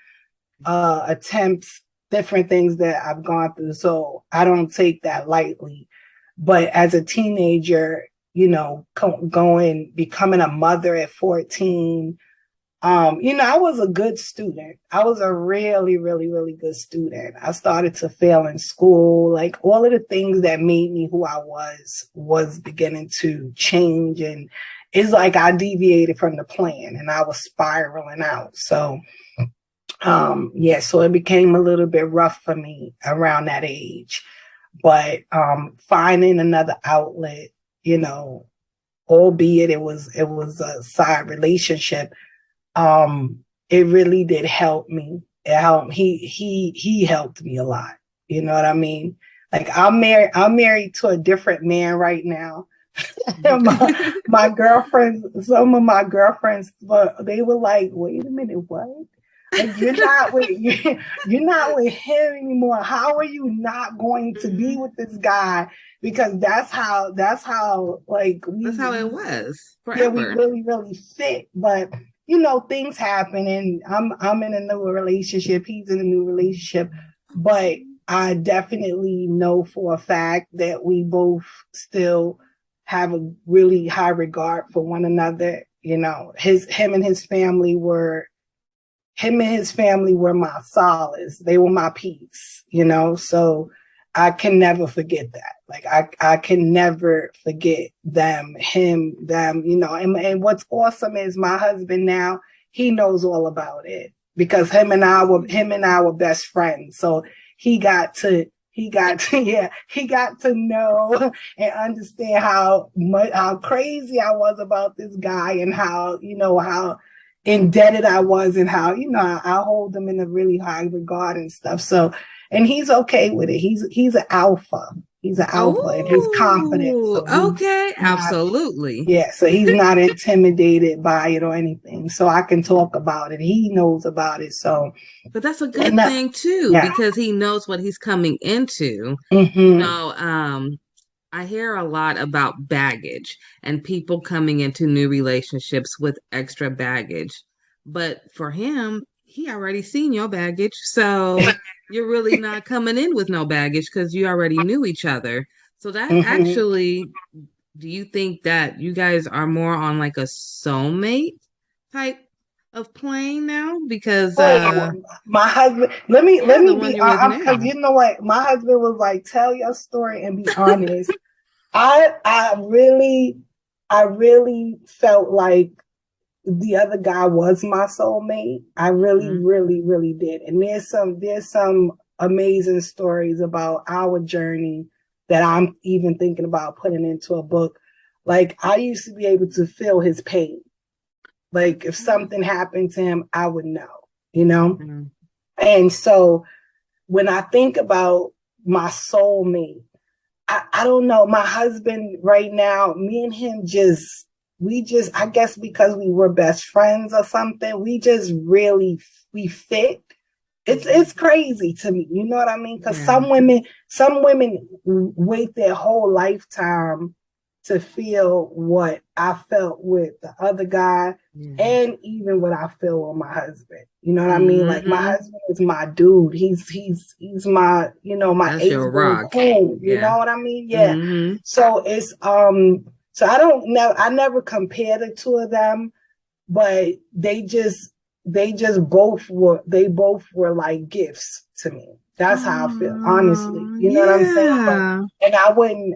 attempts, different things that I've gone through. So I don't take that lightly. But as a teenager, you know, becoming a mother at 14, you know, I was a good student. I was a really, really, really good student. I started to fail in school. Like all of the things that made me who I was beginning to change. And it's like I deviated from the plan and I was spiraling out. So, so it became a little bit rough for me around that age. But finding another outlet, you know, albeit it was a side relationship, it really did help me. It helped. He helped me a lot. You know what I mean? Like I'm married to a different man right now. my girlfriends, some of my girlfriends, they were like, wait a minute, what? Like you're not with him anymore. How are you not going to be with this guy? Because that's how it was forever. Yeah, we really, really fit. But you know, things happen, and I'm in a new relationship. He's in a new relationship, but I definitely know for a fact that we both still have a really high regard for one another. You know, him and his family were my solace. They were my peace, you know, so I can never forget that. Like I can never forget them, you know, and what's awesome is my husband now, he knows all about it because him and I were best friends. So he got to know and understand how crazy I was about this guy and how indebted I was and how, you know, I hold him in a really high regard and stuff. So, and he's okay with it. He's an alpha. He's an alpha and he's confident. So okay, absolutely. Yeah, so he's not intimidated by it or anything. So I can talk about it. He knows about it. So, but that's a good thing too, because he knows what he's coming into. Mm-hmm. You know, I hear a lot about baggage and people coming into new relationships with extra baggage. But for him, he already seen your baggage, so you're really not coming in with no baggage because you already knew each other. So that actually, do you think that you guys are more on like a soulmate type of plane now? Because my husband, let me the one be you're with honest, because now. you know what, my husband was like, tell your story and be honest. I really felt like the other guy was my soulmate. I really did. And there's some amazing stories about our journey that I'm even thinking about putting into a book. Like, I used to be able to feel his pain. Like, if something happened to him, I would know, you know? And so when I think about my soulmate, I don't know. My husband right now, me and him I guess because we were best friends or something, we fit. It's crazy to me. You know what I mean? Because some women wait their whole lifetime to feel what I felt with the other guy and even what I feel with my husband. You know what I mean? Like, my husband is my dude. He's my, my That's ace your boy rock. cool. You know what I mean? Yeah. So it's so I don't know, I never compare the two of them, but they both were like gifts to me. That's how I feel, honestly. You know what I'm saying? And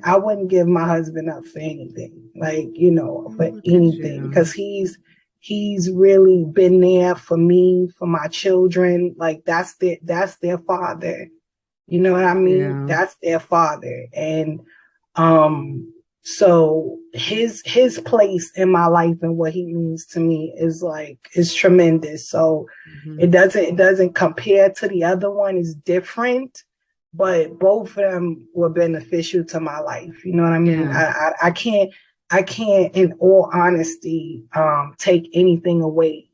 I wouldn't give my husband up for anything, like, for anything, because he's really been there for me, for my children. Like, that's their father. You know what I mean? That's their father. And so his place in my life and what he means to me is tremendous. So it doesn't compare to the other one. It's different, but both of them were beneficial to my life. You know what I mean? I can't in all honesty take anything away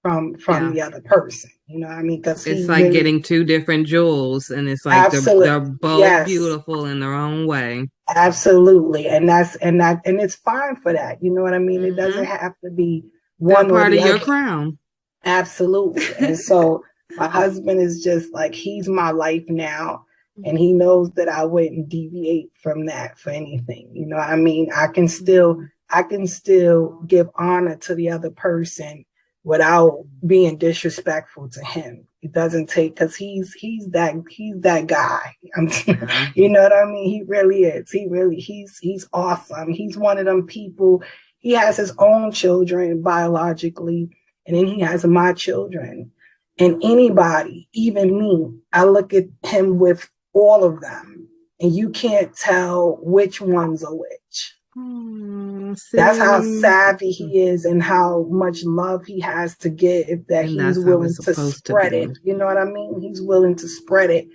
from the other person. You know what I mean? Because it's like getting two different jewels, and it's like they're both beautiful in their own way. Absolutely. And it's fine for that. You know what I mean? It doesn't have to be one they're part or the of your other. crown. Absolutely. And so my husband is just like, he's my life now. And he knows that I wouldn't deviate from that for anything. You know what I mean? I can still give honor to the other person without being disrespectful to him. It doesn't take, because he's that guy. You know what I mean? He really is. He's awesome. He's one of them people. He has his own children biologically, and then he has my children. And anybody, even me, I look at him with all of them, and you can't tell which one's a which. That's how savvy he is and how much love he has to give, that he's willing to spread it. You know what I mean? He's willing to spread it.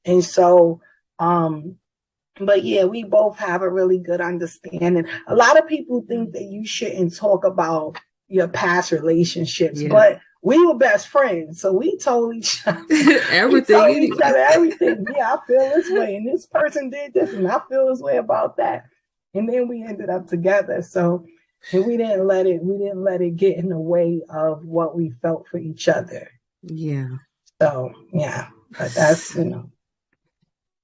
And so, but yeah, we both have a really good understanding. A lot of people think that you shouldn't talk about your past relationships, but we were best friends, so we told each other everything. Everything. Yeah, I feel this way, and this person did this, and I feel this way about that. And then we ended up together. So, and we didn't let it get in the way of what we felt for each other. Yeah. So yeah, but that's,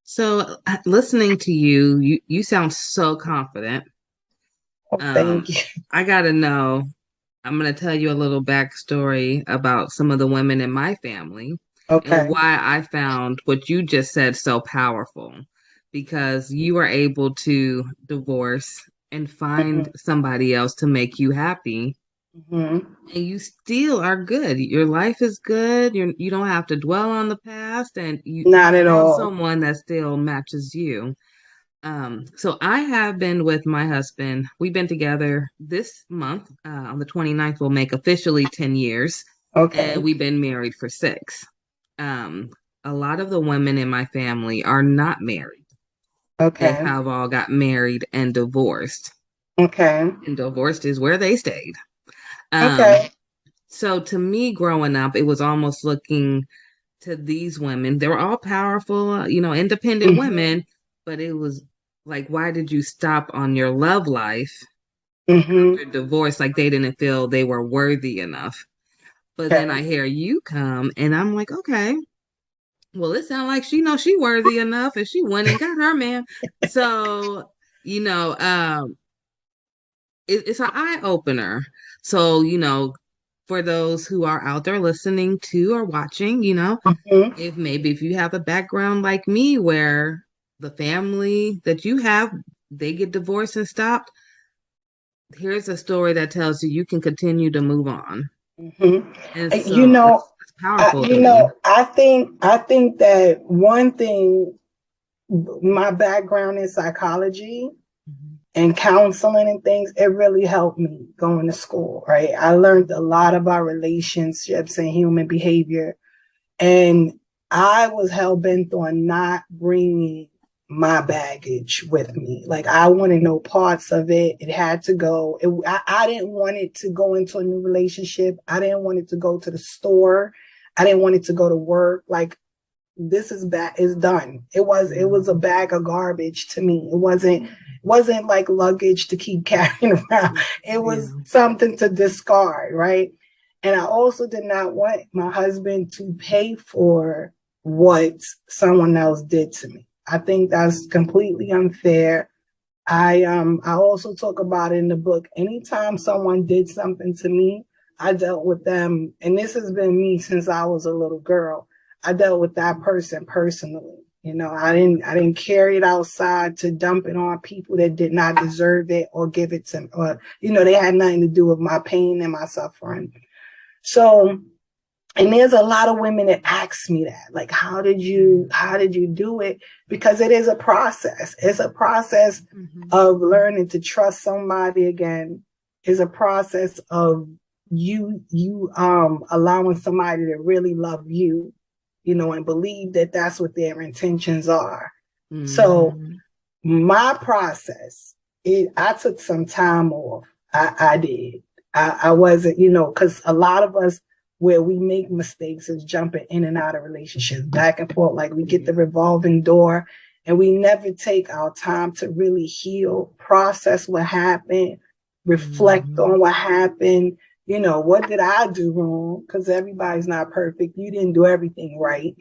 So listening to you sound so confident. Thank you. I gotta know. I'm gonna tell you a little backstory about some of the women in my family. Okay. And why I found what you just said so powerful. Because you were able to divorce and find somebody else to make you happy. And you still are good. Your life is good. You don't have to dwell on the past, and you not at all. Someone that still matches you. So I have been with my husband. We've been together this month. On the 29th, we'll make officially 10 years. Okay. And we've been married for 6. A lot of the women in my family are not married. Okay. They have all got married and divorced. Okay. And divorced is where they stayed. Okay. So to me, growing up, it was almost looking to these women. They were all powerful, independent women, but it was like, why did you stop on your love life after divorce? Like, they didn't feel they were worthy enough. But then I hear you come, and I'm like, okay, well, it sounds like she worthy enough, and she went and got her man. So, it's an eye opener. So, for those who are out there listening to or watching, if you have a background like me where the family that you have, they get divorced and stopped, here's a story that tells you can continue to move on. Mm-hmm. And so it's powerful. I think that one thing, my background in psychology and counseling and things, it really helped me going to school, right? I learned a lot about relationships and human behavior. And I was hell-bent on not bringing my baggage with me. Like, I wanted no parts of it. It had to go. I didn't want it to go into a new relationship. I didn't want it to go to the store. I didn't want it to go to work. Like, this is done. It was a bag of garbage to me. It wasn't like luggage to keep carrying around. It was something to discard, right? And I also did not want my husband to pay for what someone else did to me. I think that's completely unfair. I also talk about it in the book. Anytime someone did something to me, I dealt with them, and this has been me since I was a little girl. I dealt with that person personally. I didn't carry it outside to dump it on people that did not deserve it or give it to, or they had nothing to do with my pain and my suffering. So, and there's a lot of women that ask me that, like, how did you do it? Because it is a process. It's a process of learning to trust somebody again. It's a process of you allowing somebody to really love you, and believe that that's what their intentions are. So my process, I took some time off. I did. I wasn't, because a lot of us, where we make mistakes is jumping in and out of relationships, back and forth. Like, we get the revolving door, and we never take our time to really heal, process what happened, reflect on what happened. What did I do wrong? Because everybody's not perfect. You didn't do everything right.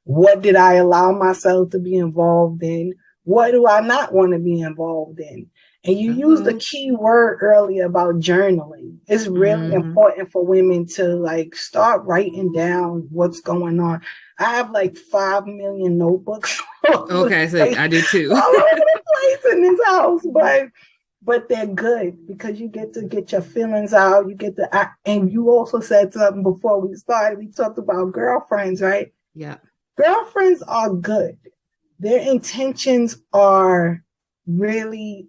What did I allow myself to be involved in? What do I not want to be involved in? And you used the key word earlier about journaling. It's really important for women to start writing down what's going on. I have 5 million notebooks. Okay, so I do too. All over the place in this house, but they're good because you get to get your feelings out. You get to act, and you also said something before we started. We talked about girlfriends, right? Yeah. Girlfriends are good. Their intentions are good.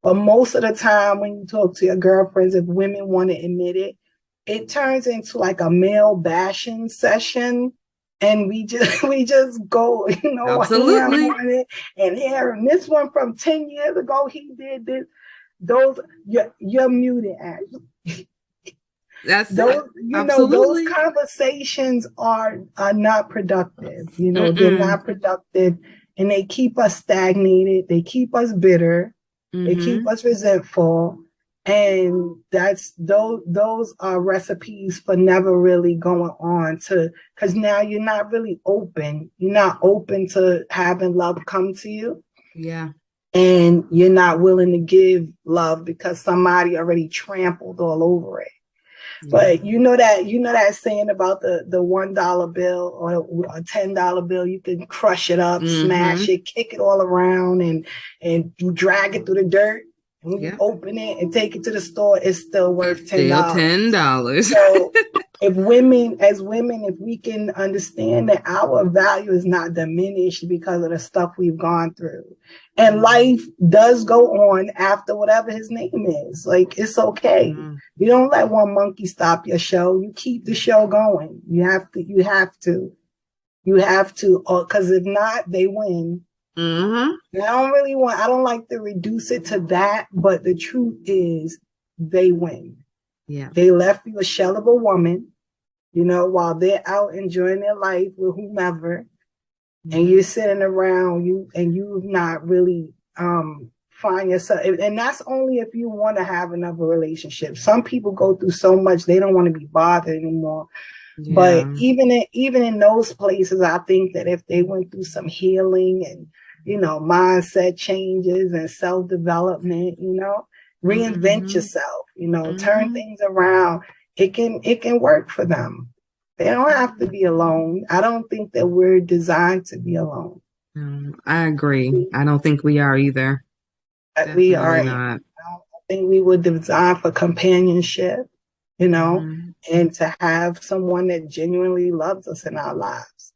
But most of the time when you talk to your girlfriends, if women want to admit it, it turns into a male bashing session. And we just go, Absolutely. And here, and this one from 10 years ago, he did this. Those, you're muted, Ashley. That's those, Absolutely. Those conversations are not productive. They're not productive, and they keep us stagnated. They keep us bitter. They keep us resentful. And those are recipes for never really going on because now you're not really open. You're not open to having love come to you. Yeah. And you're not willing to give love because somebody already trampled all over it. Yeah. But that saying about the $1 bill or a $10 bill, you can crush it up, smash it, kick it all around, and you drag it through the dirt. When you open it and take it to the store, it's still worth $10. Still $10. So if we can understand that our value is not diminished because of the stuff we've gone through. And life does go on after whatever his name is. It's okay. You don't let one monkey stop your show. You keep the show going. You have to, because if not, they win. I don't like to reduce it to that, but the truth is they win. Yeah. They left you a shell of a woman, while they're out enjoying their life with whomever, and you're sitting around you've not really find yourself, and that's only if you want to have another relationship. Some people go through so much they don't want to be bothered anymore. Yeah. But even in those places, I think that if they went through some healing and, you know, mindset changes and self-development, you know, reinvent yourself, you know, turn things around, it can work for them. They don't have to be alone. I don't think that we're designed to be alone. I agree. I don't think we are either. We are not. I think we were designed for companionship, you know, and to have someone that genuinely loves us in our lives.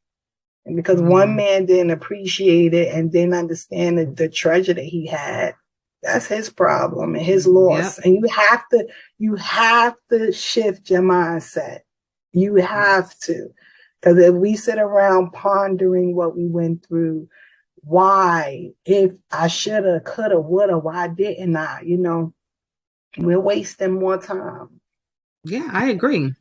And because one man didn't appreciate it and didn't understand the treasure that he had, that's his problem and his loss. And you have to shift your mindset. You have to. Because if we sit around pondering what we went through, why, if I shoulda, coulda, woulda, why didn't I, you know, we're wasting more time. Yeah, I agree.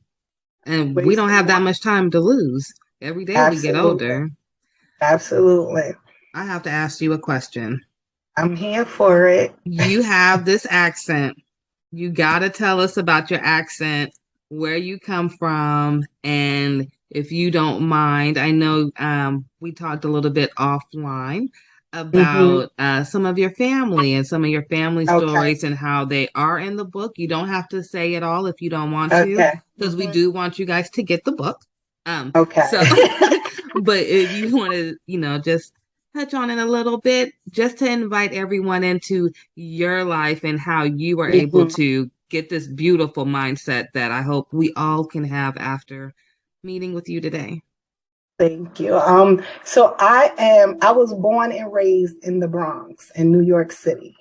And we don't have that much time to lose. Every day we get older. Absolutely. I have to ask you a question. I'm here for it. You have this accent. You got to tell us about your accent, where you come from, and if you don't mind, I know we talked a little bit offline about some of your family and some of your family stories and how they are in the book. You don't have to say it all if you don't want to, because we do want you guys to get the book. So, but if you want to, you know, just touch on it a little bit, just to invite everyone into your life and how you were able to get this beautiful mindset that I hope we all can have after meeting with you today. Thank you. So I was born and raised in the Bronx in New York City.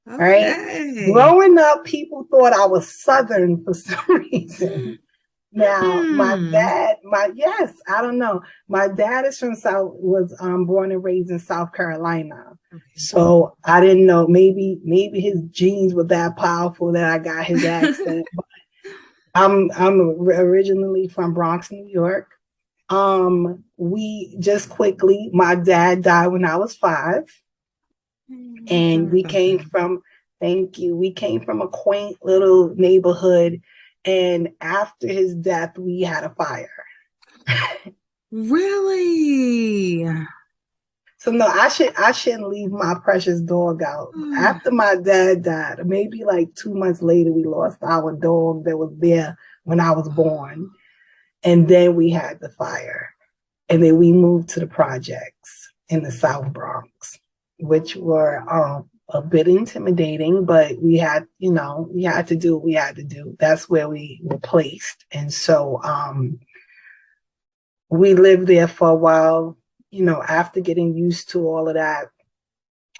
Right? Growing up, people thought I was Southern for some reason. Now, my dad, I don't know. My dad is was born and raised in South Carolina. So I didn't know, maybe his genes were that powerful that I got his accent. But I'm originally from Bronx, New York. We just quickly, my dad died when I was 5. And we came from, we came from a quaint little neighborhood. And after his death, we had a fire. Really? So no, I shouldn't leave my precious dog out. After my dad died, maybe like 2 months later, we lost our dog that was there when I was born. And then we had the fire. And then we moved to the projects in the South Bronx, which were a bit intimidating, but we had to do what we had to do. That's where we were placed. And so we lived there for a while, you know, after getting used to all of that.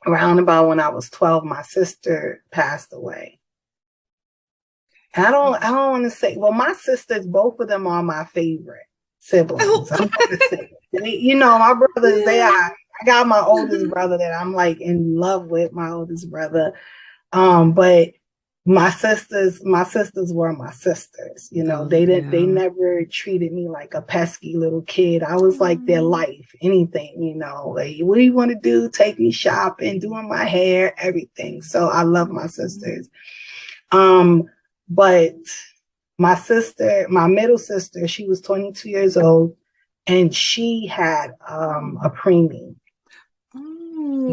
Around about when I was 12, my sister passed away. And I don't want to say, well, my sisters, both of them are my favorite siblings. I'm going to say, you know, my brothers, I got my oldest brother that I'm like in love with, my oldest brother. But my sisters were my sisters. You know, they never treated me like a pesky little kid. I was like their life, anything, you know, like, what do you want to do? Take me shopping, doing my hair, everything. So I love my sisters. But my middle sister, she was 22 years old and she had a preemie.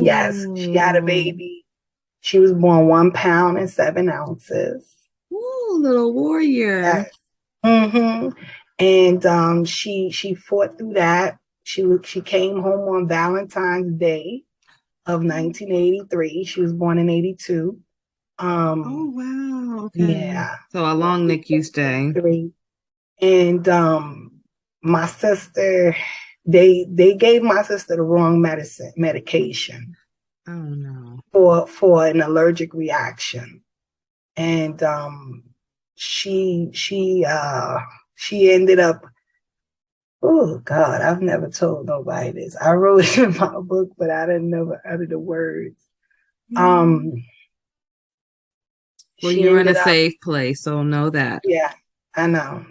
Yes, she had a baby. She was born 1 pound and 7 ounces. Ooh, little warrior. Yes. And she fought through that. She came home on Valentine's Day of 1983. She was born in 82. Oh wow. Okay. Yeah. So a long NICU stay. And my sister, they gave my sister the wrong medication. Oh no. For an allergic reaction. And she ended up, oh God, I've never told nobody this. I wrote it in my book, but I didn't never utter the words. Well, you're in a safe place, so know that. Yeah, I know,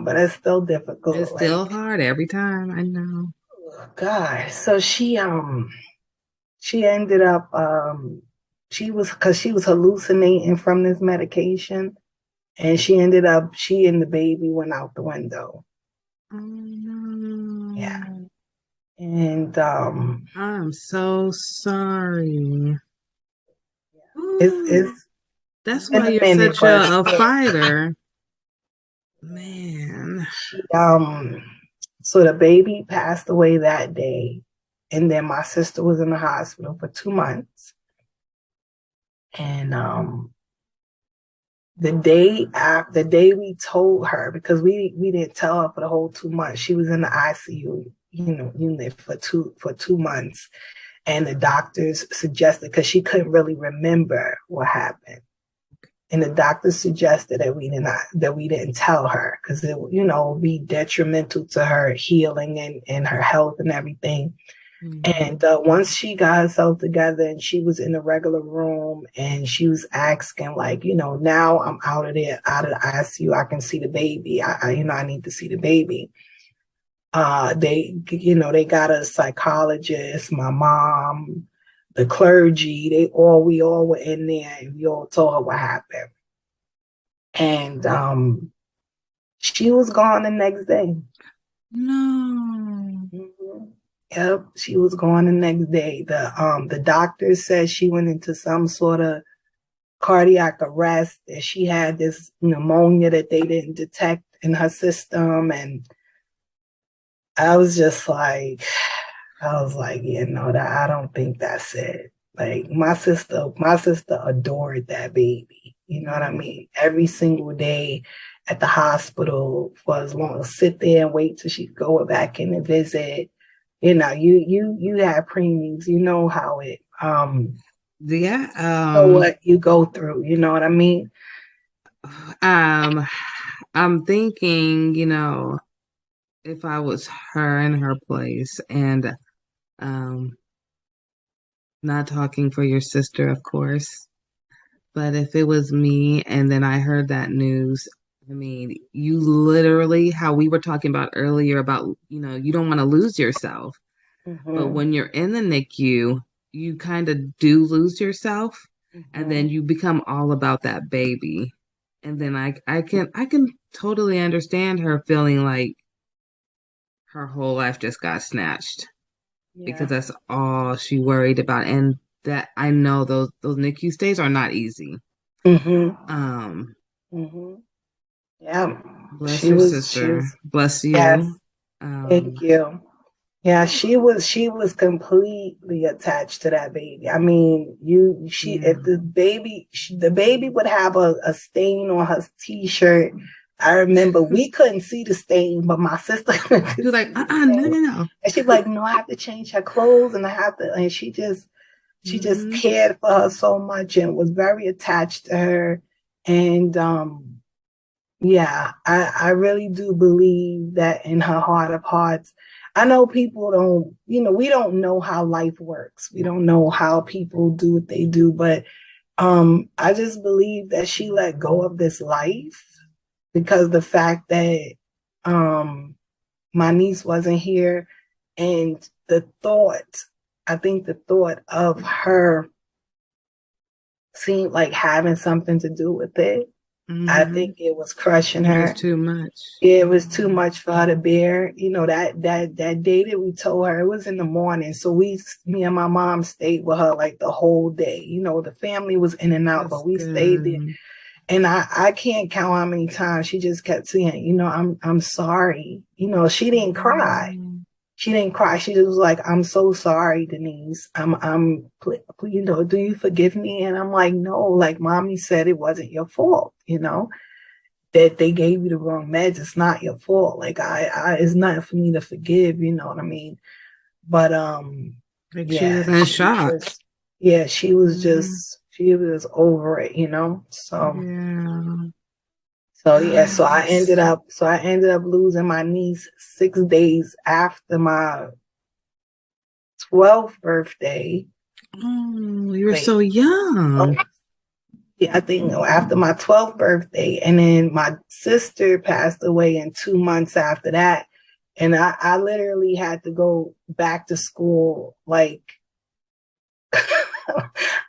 but it's still difficult. It's still hard every time, I know. Oh, God, so she ended up because she was hallucinating from this medication, and she and the baby went out the window. Oh no. Yeah. And I'm so sorry. It's That's been why a you're minute, such but a fighter. Man. So the baby passed away that day, and then my sister was in the hospital for 2 months. And the day we told her, because we didn't tell her for the whole 2 months, she was in the ICU, unit for two months, and the doctors suggested, because she couldn't really remember what happened, and the doctors suggested that we didn't tell her, because it would be detrimental to her healing and her health and everything. And once she got herself together and she was in the regular room and she was asking, like, now I'm out of the ICU, I can see the baby. I need to see the baby. They got a psychologist, my mom, the clergy, we all were in there, and we all told her what happened. And she was gone the next day. No. Mm-hmm. Yep, she was gone the next day. The doctor said she went into some sort of cardiac arrest, that she had this pneumonia that they didn't detect in her system. And I was like, yeah, no, I don't think that's it. Like, my sister adored that baby. You know what I mean? Every single day at the hospital, for as long as sit there and wait till she go back in and visit. You have preemies, you know how it know what you go through, you know what I mean? I'm thinking, if I was her in her place, and not talking for your sister, of course, but if it was me and then I heard that news, I mean, you literally, how we were talking about earlier about, you don't want to lose yourself. Mm-hmm. But when you're in the NICU, you kind of do lose yourself, and then you become all about that baby. And then I can totally understand her feeling like her whole life just got snatched, because that's all she worried about. And that, I know those NICU stays are not easy. Yeah. Bless your sister. Bless you. Yes. Thank you. Yeah, she was completely attached to that baby. I mean, if the baby would have a stain on her t-shirt. I remember we couldn't see the stain, but my sister she was like, no. And she's like, no, I have to change her clothes, and she just cared for her so much and was very attached to her. And yeah, I really do believe that in her heart of hearts. I know people don't, we don't know how life works. We don't know how people do what they do, but I just believe that she let go of this life, because the fact that my niece wasn't here, and I think the thought of her seemed like having something to do with it. I think it was crushing her. It was too much. It was too much for her to bear. That day that we told her, it was in the morning. So me and my mom stayed with her like the whole day. The family was in and out, but we stayed there. And I can't count how many times she just kept saying, I'm sorry. She didn't cry. She didn't cry. She just was like, I'm so sorry, Denise. Do you forgive me? And I'm like, no, like mommy said, it wasn't your fault, that they gave you the wrong meds. It's not your fault. Like it's nothing for me to forgive, you know what I mean? But, she was in shock. She was she was over it, So I ended up losing my niece 6 days after my 12th birthday. Oh, you were so young. Yeah, I think after my 12th birthday, and then my sister passed away in 2 months after that. And I literally had to go back to school, like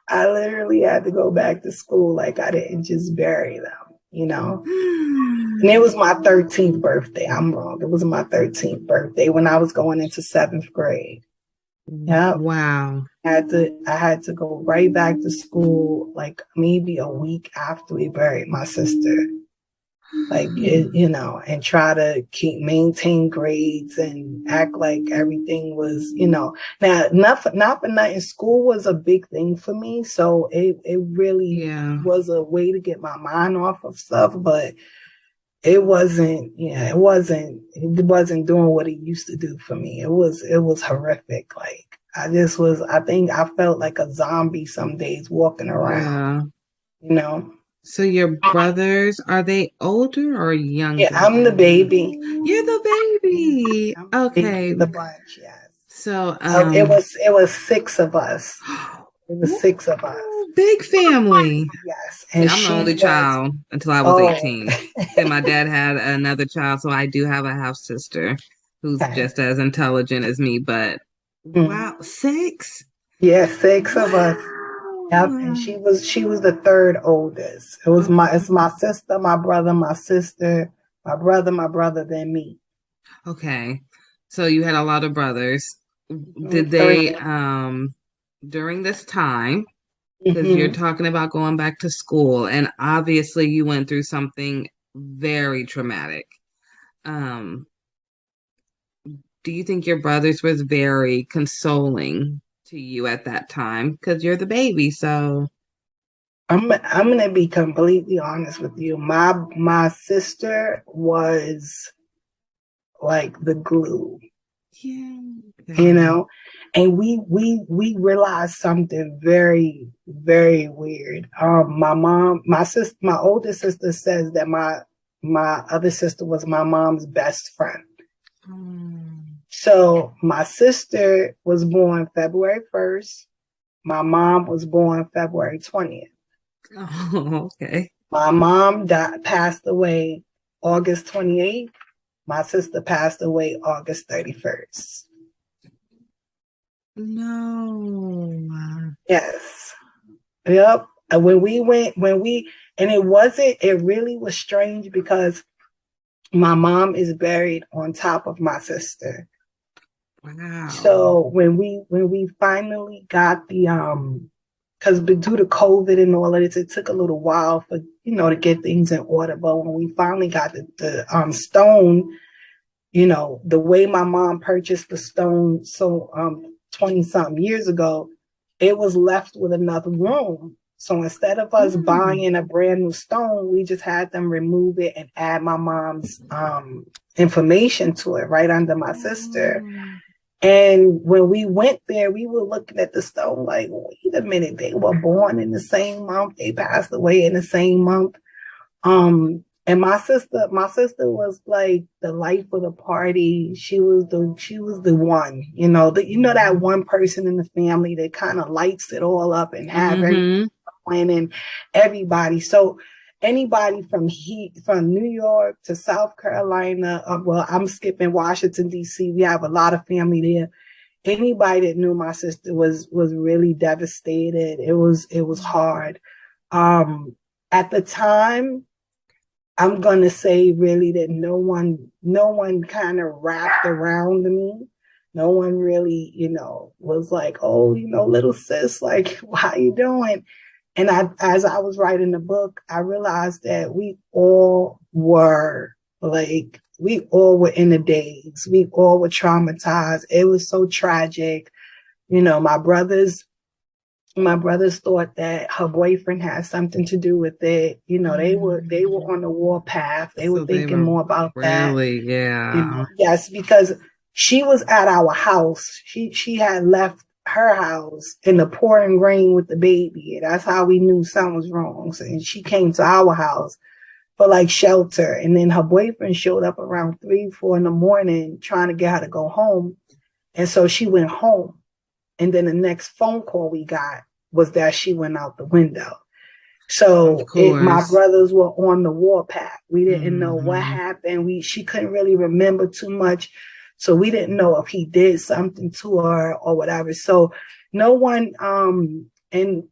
I literally had to go back to school. Like I didn't just bury them, And it was my 13th birthday. I'm wrong. It was my 13th birthday when I was going into 7th grade. Yeah. Wow. I had to go right back to school, like maybe a week after we buried my sister. And try to maintain grades and act like everything was, now not for nothing, school was a big thing for me. So it really was a way to get my mind off of stuff, but it wasn't doing what it used to do for me. It was horrific. Like I think I felt like a zombie some days walking around, So your brothers, are they older or younger? Yeah, I'm the baby. You're the baby. Okay. The bunch, yes. So it was 6 of us. It was 6 of us. Big family. Yes. And I'm the only child until I was 18. And my dad had another child, so I do have a half sister who's just as intelligent as me, but wow, 6? Yeah, 6 of us. Yep, and she was the 3rd oldest. It's my sister, my brother, my sister, my brother, then me. Okay. So you had a lot of brothers. Did they during this time, because you're talking about going back to school, and obviously you went through something very traumatic. Do you think your brothers was very consoling to you at that time? Because you're the baby, so I'm gonna be completely honest with you. My sister was like the glue. Yeah. And we realized something very, very weird. My older sister says that my other sister was my mom's best friend. So my sister was born February 1st. My mom was born February 20th. Oh, okay. My mom passed away August 28th. My sister passed away August 31st. No. Yes. Yep. And it really was strange because my mom is buried on top of my sister. Wow. So when we finally got because due to COVID and all of this, it took a little while for to get things in order. But when we finally got the stone, the way my mom purchased the stone, so 20-something years ago, it was left with another room. So instead of us buying a brand new stone, we just had them remove it and add my mom's information to it right under my sister. And when we went there, we were looking at the stone like, wait a minute, they were born in the same month. They passed away in the same month. And my sister was like the life of the party. She was the one, that one person in the family that kind of lights it all up and have everything and everybody. So anybody from New York to South Carolina, I'm skipping Washington, D.C. We have a lot of family there. Anybody that knew my sister was really devastated. It was hard. At the time, I'm going to say really that no one kind of wrapped around me. No one really, was like, oh, little sis, like, how you doing? And as I was writing the book, I realized that we all were in the days. We all were traumatized. It was so tragic. My brothers thought that her boyfriend had something to do with it. They were on the warpath. They were thinking more about that. Really, yeah. Yes, because she was at our house. She had left her house in the pouring rain with the baby. And that's how we knew something was wrong. So, and she came to our house for like shelter. And then her boyfriend showed up around 3-4 in the morning trying to get her to go home. And so she went home. And then the next phone call we got was that she went out the window. So my brothers were on the warpath. We didn't know what happened. She couldn't really remember too much. So we didn't know if he did something to her or whatever. So no one And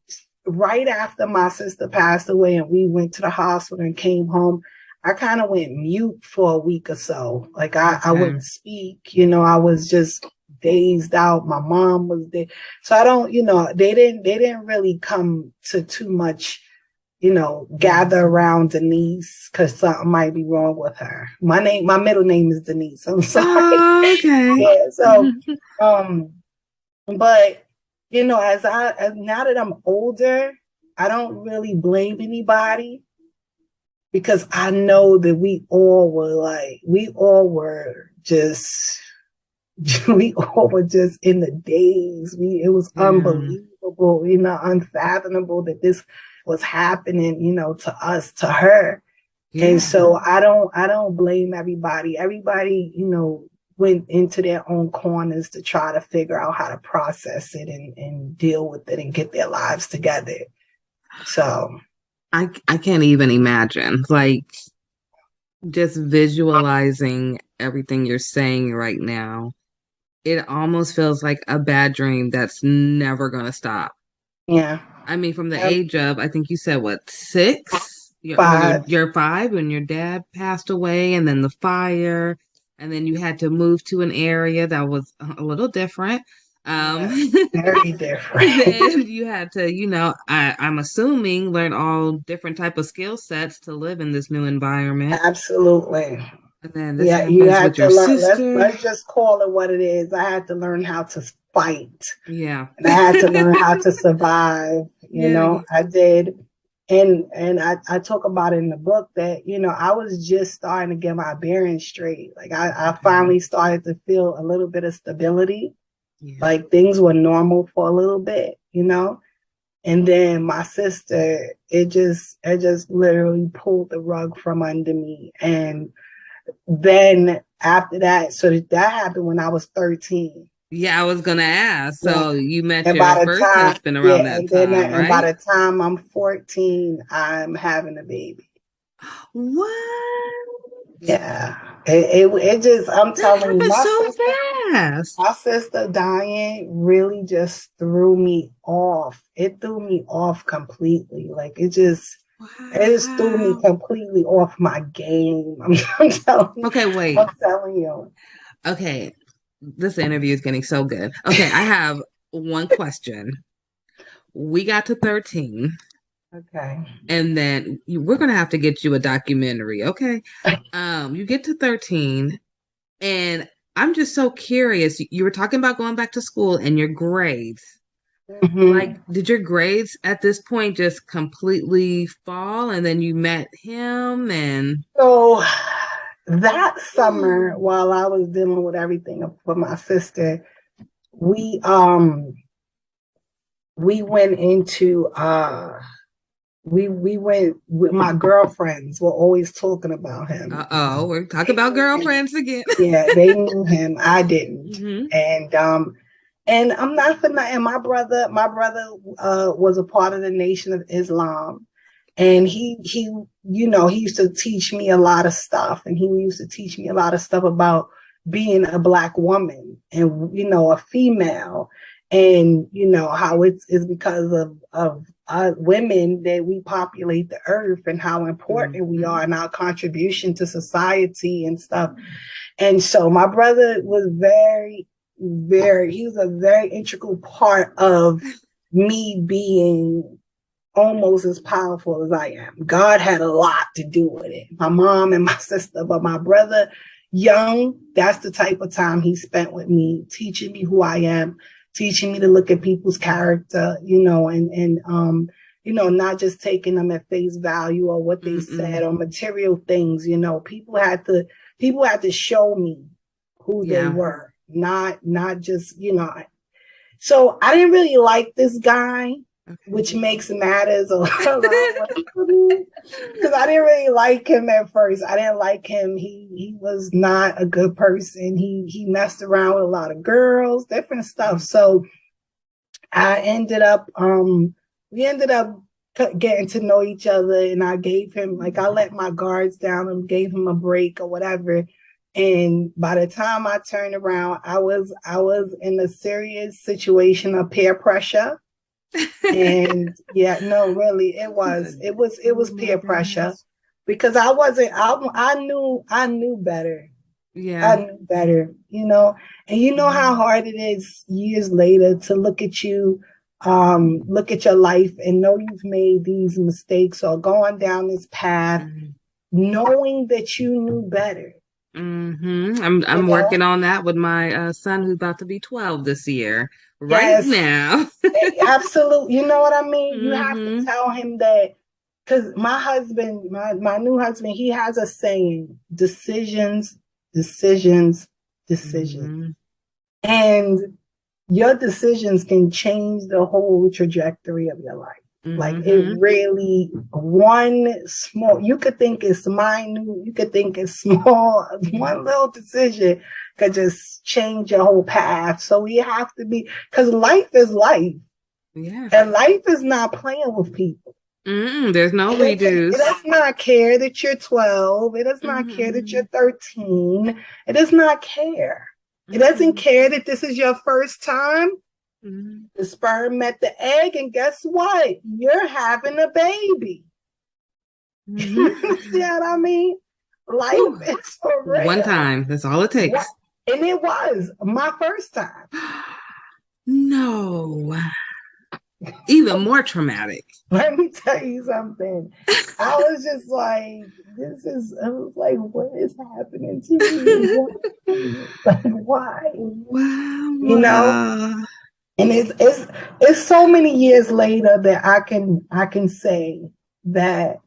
right after my sister passed away and we went to the hospital and came home, I kind of went mute for a week or so. Like I wouldn't speak, I was just dazed out. My mom was there. So I don't, they didn't really come to too much, gather around Denise because something might be wrong with her. My middle name is Denise. I'm sorry. Oh, okay. Yeah. So, but as now that I'm older, I don't really blame anybody because I know that we all were just in the daze. It was unbelievable, unfathomable that this was happening, to us, to her. Yeah. And so I don't blame everybody. Everybody, went into their own corners to try to figure out how to process it and deal with it and get their lives together. So I can't even imagine, like, just visualizing everything you're saying right now. It almost feels like a bad dream that's never going to stop. Yeah. I mean, from the age of, I think you said, what, 6? You're 5 when your dad passed away, and then the fire, and then you had to move to an area that was a little different. Very different. Then you had to, I'm assuming, learn all different type of skill sets to live in this new environment. Absolutely. And then this you happens had with to your learn. sister. Let's just call it what it is. I had to learn how to fight. Yeah. And I had to learn how to survive. I did. And I talk about it in the book that, I was just starting to get my bearings straight. Like I finally started to feel a little bit of stability. Yeah. Like things were normal for a little bit, and then my sister, it just literally pulled the rug from under me. And then after that, so that happened when I was 13. Yeah, I was gonna ask. So you met and your first husband around that time, right? And by the time I'm 14, I'm having a baby. What? Yeah. It just, I'm telling you, my sister dying really just threw me off. It threw me off completely. Like it just threw me completely off my game. I'm telling you. Okay, wait. I'm telling you. Okay. This interview is getting so good. Okay, I have one question. We got to 13. Okay. And then we're going to have to get you a documentary, okay? You get to 13, and I'm just so curious. You were talking about going back to school and your grades. Mm-hmm. Like, did your grades at this point just completely fall, and then you met him? And so that summer, while I was dealing with everything with my sister, we went into we went with my girlfriends were always talking about him. We're talking about girlfriends again. Yeah, they knew him. I didn't. Mm-hmm. And I'm not for nothing. My brother was a part of the Nation of Islam. And he used to teach me a lot of stuff. And he used to teach me a lot of stuff about being a Black woman and, a female. And, how it's because of women that we populate the earth and how important we are and our contribution to society and stuff. And so my brother was he was a very integral part of me being almost as powerful as I am. God had a lot to do with it. My mom and my sister, but my brother, young, that's the type of time he spent with me, teaching me who I am, teaching me to look at people's character, and not just taking them at face value or what they said or material things. People had to show me who they were, not just, So I didn't really like this guy, which makes matters a lot because I didn't really like him at first. I didn't like him. He was not a good person. He messed around with a lot of girls, different stuff. So I ended up, we ended up getting to know each other, and I gave him, I let my guards down and gave him a break or whatever. And by the time I turned around, I was in a serious situation of peer pressure. And yeah, no, really, it was peer pressure because I knew better. Yeah. I knew better, and you know how hard it is years later to look at you, look at your life and know you've made these mistakes or gone down this path, knowing that you knew better. I'm working on that with my son who's about to be 12 this year. Right Yes. now. Absolutely. You know what I mean? You have to tell him that, because my husband, my new husband, he has a saying: decisions, decisions, decisions. And your decisions can change the whole trajectory of your life. Like it really, one small, you could think it's minute, you could think it's small, one little decision could just change your whole path. So we have to be, because life is life. Yeah. And life is not playing with people. There's no redos. It does not care that you're 12. It does not care that you're 13. It does not care. It doesn't care that this is your first time. The sperm met the egg, and guess what? You're having a baby. See what I mean? Life is for real. One time. That's all it takes. And it was my first time. No. Even more traumatic. Let me tell you something. I was just like, I was like, what is happening to me? Like, why? Wow. You know? And it's so many years later that I can say that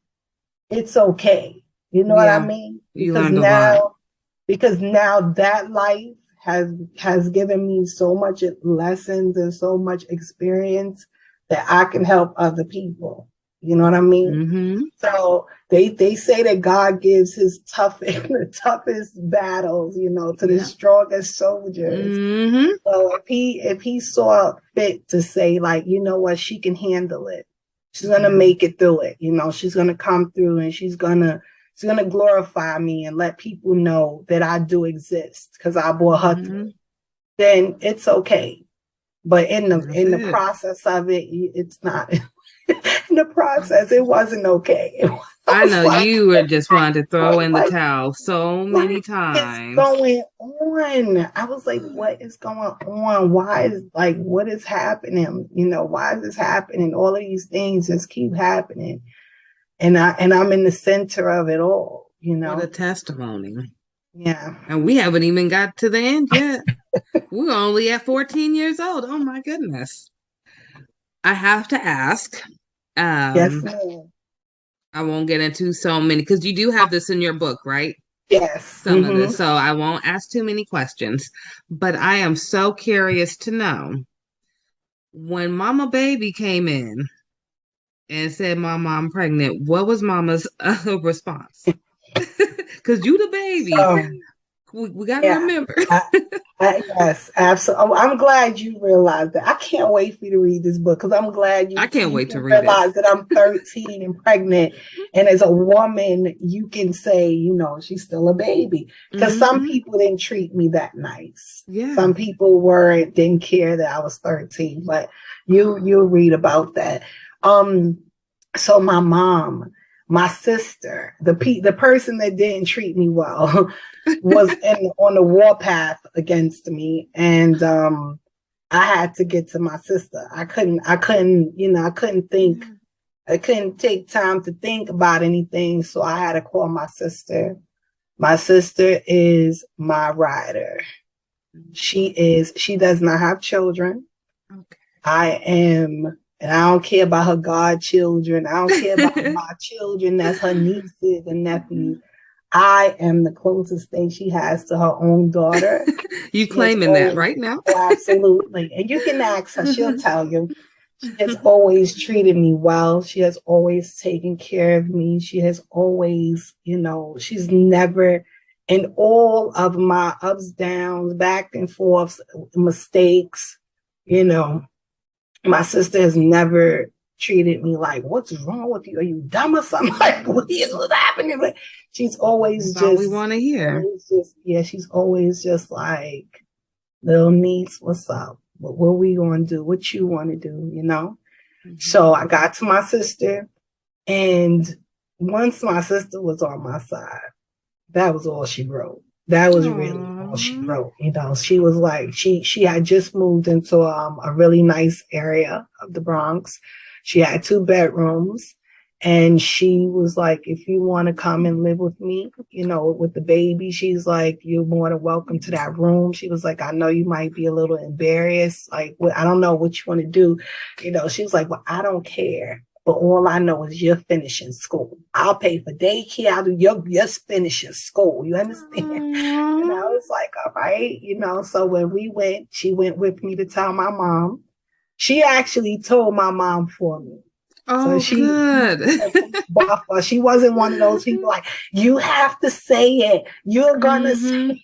it's okay. You know what I mean? Because now that life has given me so much lessons and so much experience that I can help other people. You know what I mean? So they say that God gives his the toughest battles, to the strongest soldiers. So if he saw fit to say, like, you know what, she can handle it. She's gonna make it through it. She's gonna come through and she's gonna glorify me and let people know that I do exist because I brought her through. Then it's okay. But in the process of it, it's not. In the process, it wasn't okay. I know you were just wanting to throw in the towel so many times. What's going on? I was like, what is going on? What is happening? Why is this happening? All of these things just keep happening. And I'm in the center of it all, What a testimony. Yeah. And we haven't even got to the end yet. We're only at 14 years old. Oh my goodness. I have to ask. Yes, ma'am. I won't get into so many because you do have this in your book, right? Yes. Some of this. So I won't ask too many questions. But I am so curious to know, when Mama Baby came in and said, Mama, I'm pregnant, what was Mama's response? Because you the baby. We got to remember. Yes, absolutely. I'm glad you realized that. I can't wait for you to read this book because I'm glad I can't wait to realize that I'm 13 and pregnant. And as a woman, you can say, she's still a baby. Because some people didn't treat me that nice. Yeah. Some people didn't care that I was 13. But you'll read about that. So my mom, my sister, the person that didn't treat me well, was on the warpath against me, and I had to get to my sister. I couldn't think. I couldn't take time to think about anything, so I had to call my sister. My sister is my rider. She does not have children. Okay. And I don't care about her godchildren. I don't care about my children. That's her nieces and nephews. I am the closest thing she has to her own daughter. You claiming that right now? Oh, absolutely. And you can ask her. She'll tell you. She has always treated me well. She has always taken care of me. She has always, she's never, in all of my ups, downs, back and forth, mistakes, my sister has never treated me like, what's wrong with you? Are you dumb or something? Like, what's happening? But she's always That's all we want to hear. She's always just like, little niece, what's up? What we going to do? What you want to do? So I got to my sister, and once my sister was on my side, that was all she wrote. That was really all she wrote. You know, she was like, she had just moved into a really nice area of the Bronx. She had 2 bedrooms. And she was like, if you want to come and live with me, you know, with the baby, she's like, you're more than welcome to that room. She was like, I know you might be a little embarrassed. Like, I don't know what you want to do. You know, she was like, well, I don't care. But all I know is you're finishing school. I'll pay for daycare. You're finishing school. You understand? And I was like, all right. You know, so when we went, she went with me to tell my mom. She actually told my mom for me. Oh, so good. She wasn't one of those people like, you have to say it. You're gonna say it.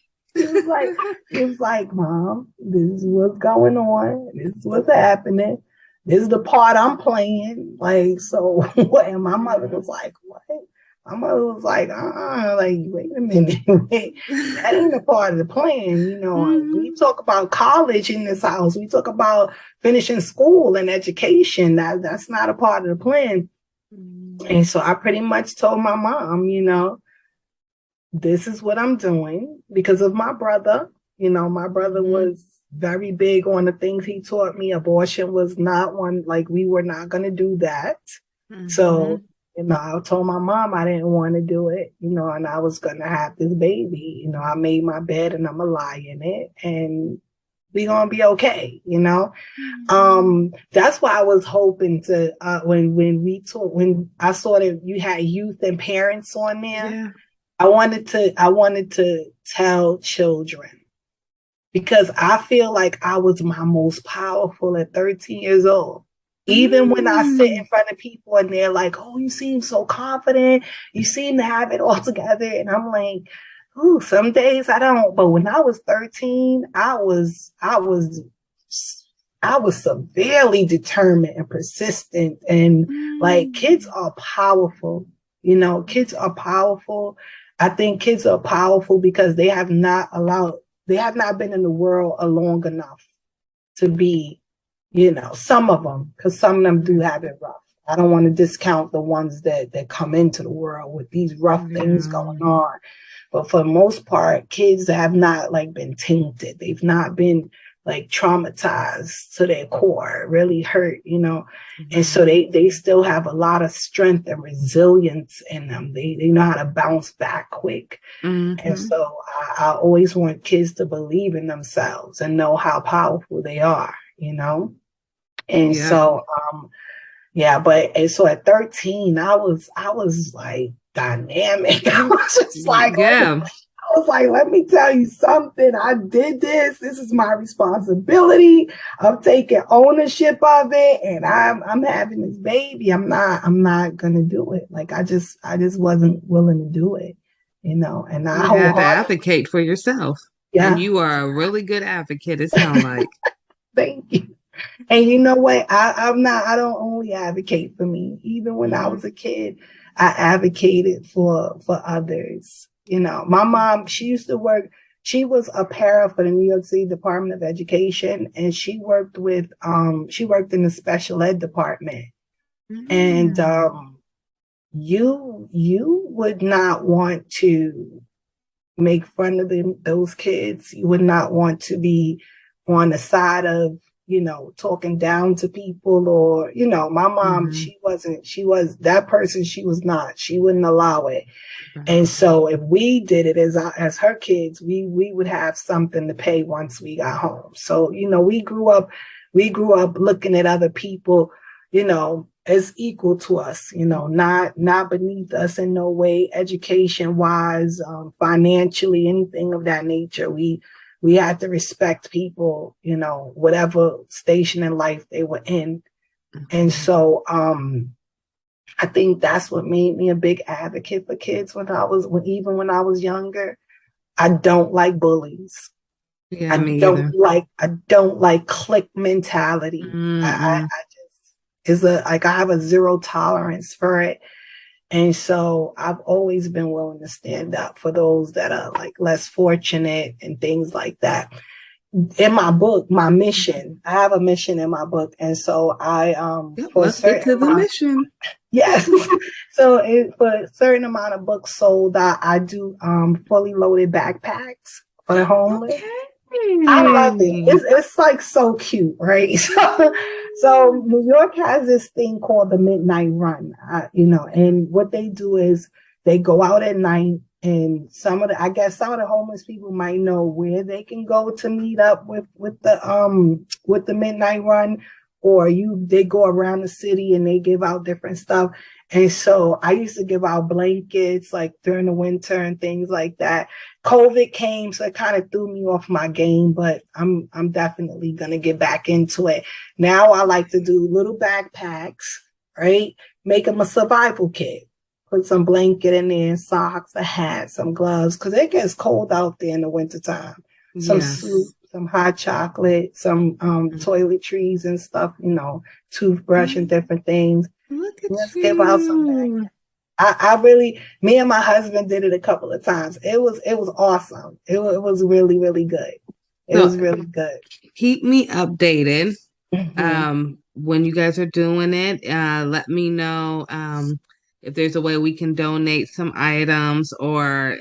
It was like, Mom, this is what's going on. This is what's happening. This is the part I'm playing. Like, so what? And my mother was like, what? My mother was like, like, wait a minute. That ain't a part of the plan. You know, we talk about college in this house. We talk about finishing school and education. That's not a part of the plan. And so I pretty much told my mom, you know, this is what I'm doing because of my brother. You know, my brother was very big on the things he taught me. Abortion was not one, like, we were not going to do that. So, you know, I told my mom I didn't want to do it, you know, and I was going to have this baby. You know, I made my bed and I'm going to lie in it and we're going to be okay, you know. That's why I was hoping to, when I saw that you had youth and parents on there, I wanted to tell children. Because I feel like I was my most powerful at 13 years old. Even when I sit in front of people and they're like, oh, you seem so confident. You seem to have it all together. And I'm like, ooh, some days I don't. But when I was 13, I was severely determined and persistent. And like, kids are powerful. You know, kids are powerful. I think kids are powerful because they have not been in the world long enough to be, you know, some of them, because some of them do have it rough. I don't want to discount the ones that come into the world with these rough things going on. But for the most part, kids have not like been tainted. They've not been like traumatized to their core, really hurt, you know. And so they still have a lot of strength and resilience in them. They know how to bounce back quick. And so I always want kids to believe in themselves and know how powerful they are, you know. And so so at 13, I was like dynamic. I was just like, I was like, let me tell you something. I did this. This is my responsibility. I'm taking ownership of it, and I'm having this baby. I'm not gonna do it. Like I just wasn't willing to do it, you know. And I had to advocate for yourself. Yeah, and you are a really good advocate. It sounds like. Thank you. And you know what? I don't only advocate for me. Even when I was a kid, I advocated for others. You know, my mom, she used to work, she was a para for the New York City Department of Education, and she worked in the special ed department. And you would not want to make fun of those kids. You would not want to be on the side of, you know, talking down to people, or, you know, my mom, she was that person. She was not, she wouldn't allow it. And so if we did it as her kids, we would have something to pay once we got home. So, you know, we grew up looking at other people, you know, as equal to us, you know, not beneath us in no way, education wise, financially, anything of that nature. We had to respect people, you know, whatever station in life they were in. And so I think that's what made me a big advocate for kids when I was younger. I don't like bullies. Yeah, I don't like clique mentality. I have a zero tolerance for it. And so I've always been willing to stand up for those that are like less fortunate and things like that. in my book, my mission, I have a mission in my book. And so let's get to the mission. Yes. So for a certain amount of books sold, I do fully loaded backpacks for the homeless. Okay. I love it. It's like so cute, right? So New York has this thing called the Midnight Run, and what they do is they go out at night, and some of the homeless people might know where they can go to meet up with the Midnight Run, or they go around the city and they give out different stuff. And so I used to give out blankets like during the winter and things like that. COVID came, so it kind of threw me off my game, but I'm definitely gonna get back into it. Now I like to do little backpacks, right? Make them a survival kit. Put some blanket in there, socks, a hat, some gloves, because it gets cold out there in the wintertime. Some soup, some hot chocolate, some toiletries and stuff, toothbrush and different things. Look at Let's give out some back. I really, me and my husband did it a couple of times. It was awesome. It was really, really good. It was really good. Keep me updated. When you guys are doing it, let me know if there's a way we can donate some items or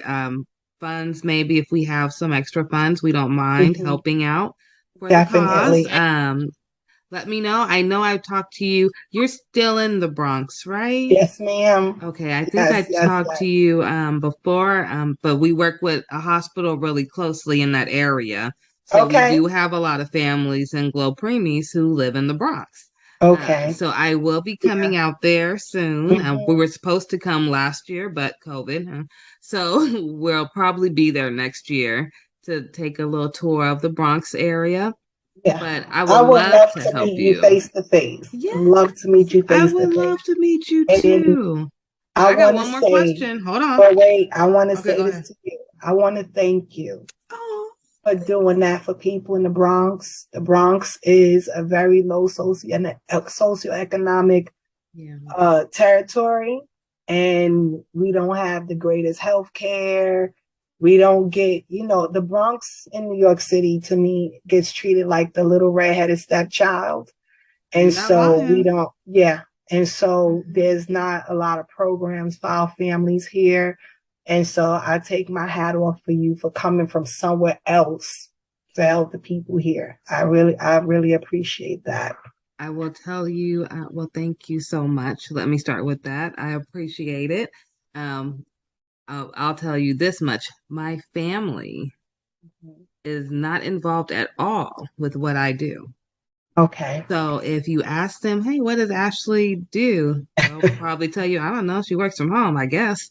funds. Maybe if we have some extra funds, we don't mind helping out for Definitely. the cause. Let me know. I know I've talked to you. You're still in the Bronx, right? Yes, ma'am. Okay, I think I talked to you before, but we work with a hospital really closely in that area. So we do have a lot of families in Glo Preemies who live in the Bronx. Okay. So I will be coming out there soon. We were supposed to come last year, but COVID. So we'll probably be there next year to take a little tour of the Bronx area. Yeah. But I would love to help meet you face to face. Yeah. Love to meet you face to face. I would love to meet you too. I got one more question. Hold on. But wait, I want to say this to you. I want to thank you for doing that for people in the Bronx. The Bronx is a very low socioeconomic territory, and we don't have the greatest health care. We don't get, the Bronx in New York City, to me, gets treated like the little redheaded stepchild. And so And so there's not a lot of programs for our families here. And so I take my hat off for you for coming from somewhere else to help the people here. I really appreciate that. I will tell you, well, thank you so much. Let me start with that. I appreciate it. I'll tell you this much. My family is not involved at all with what I do. Okay. So if you ask them, hey, what does Ashley do? They'll probably tell you, I don't know. She works from home, I guess.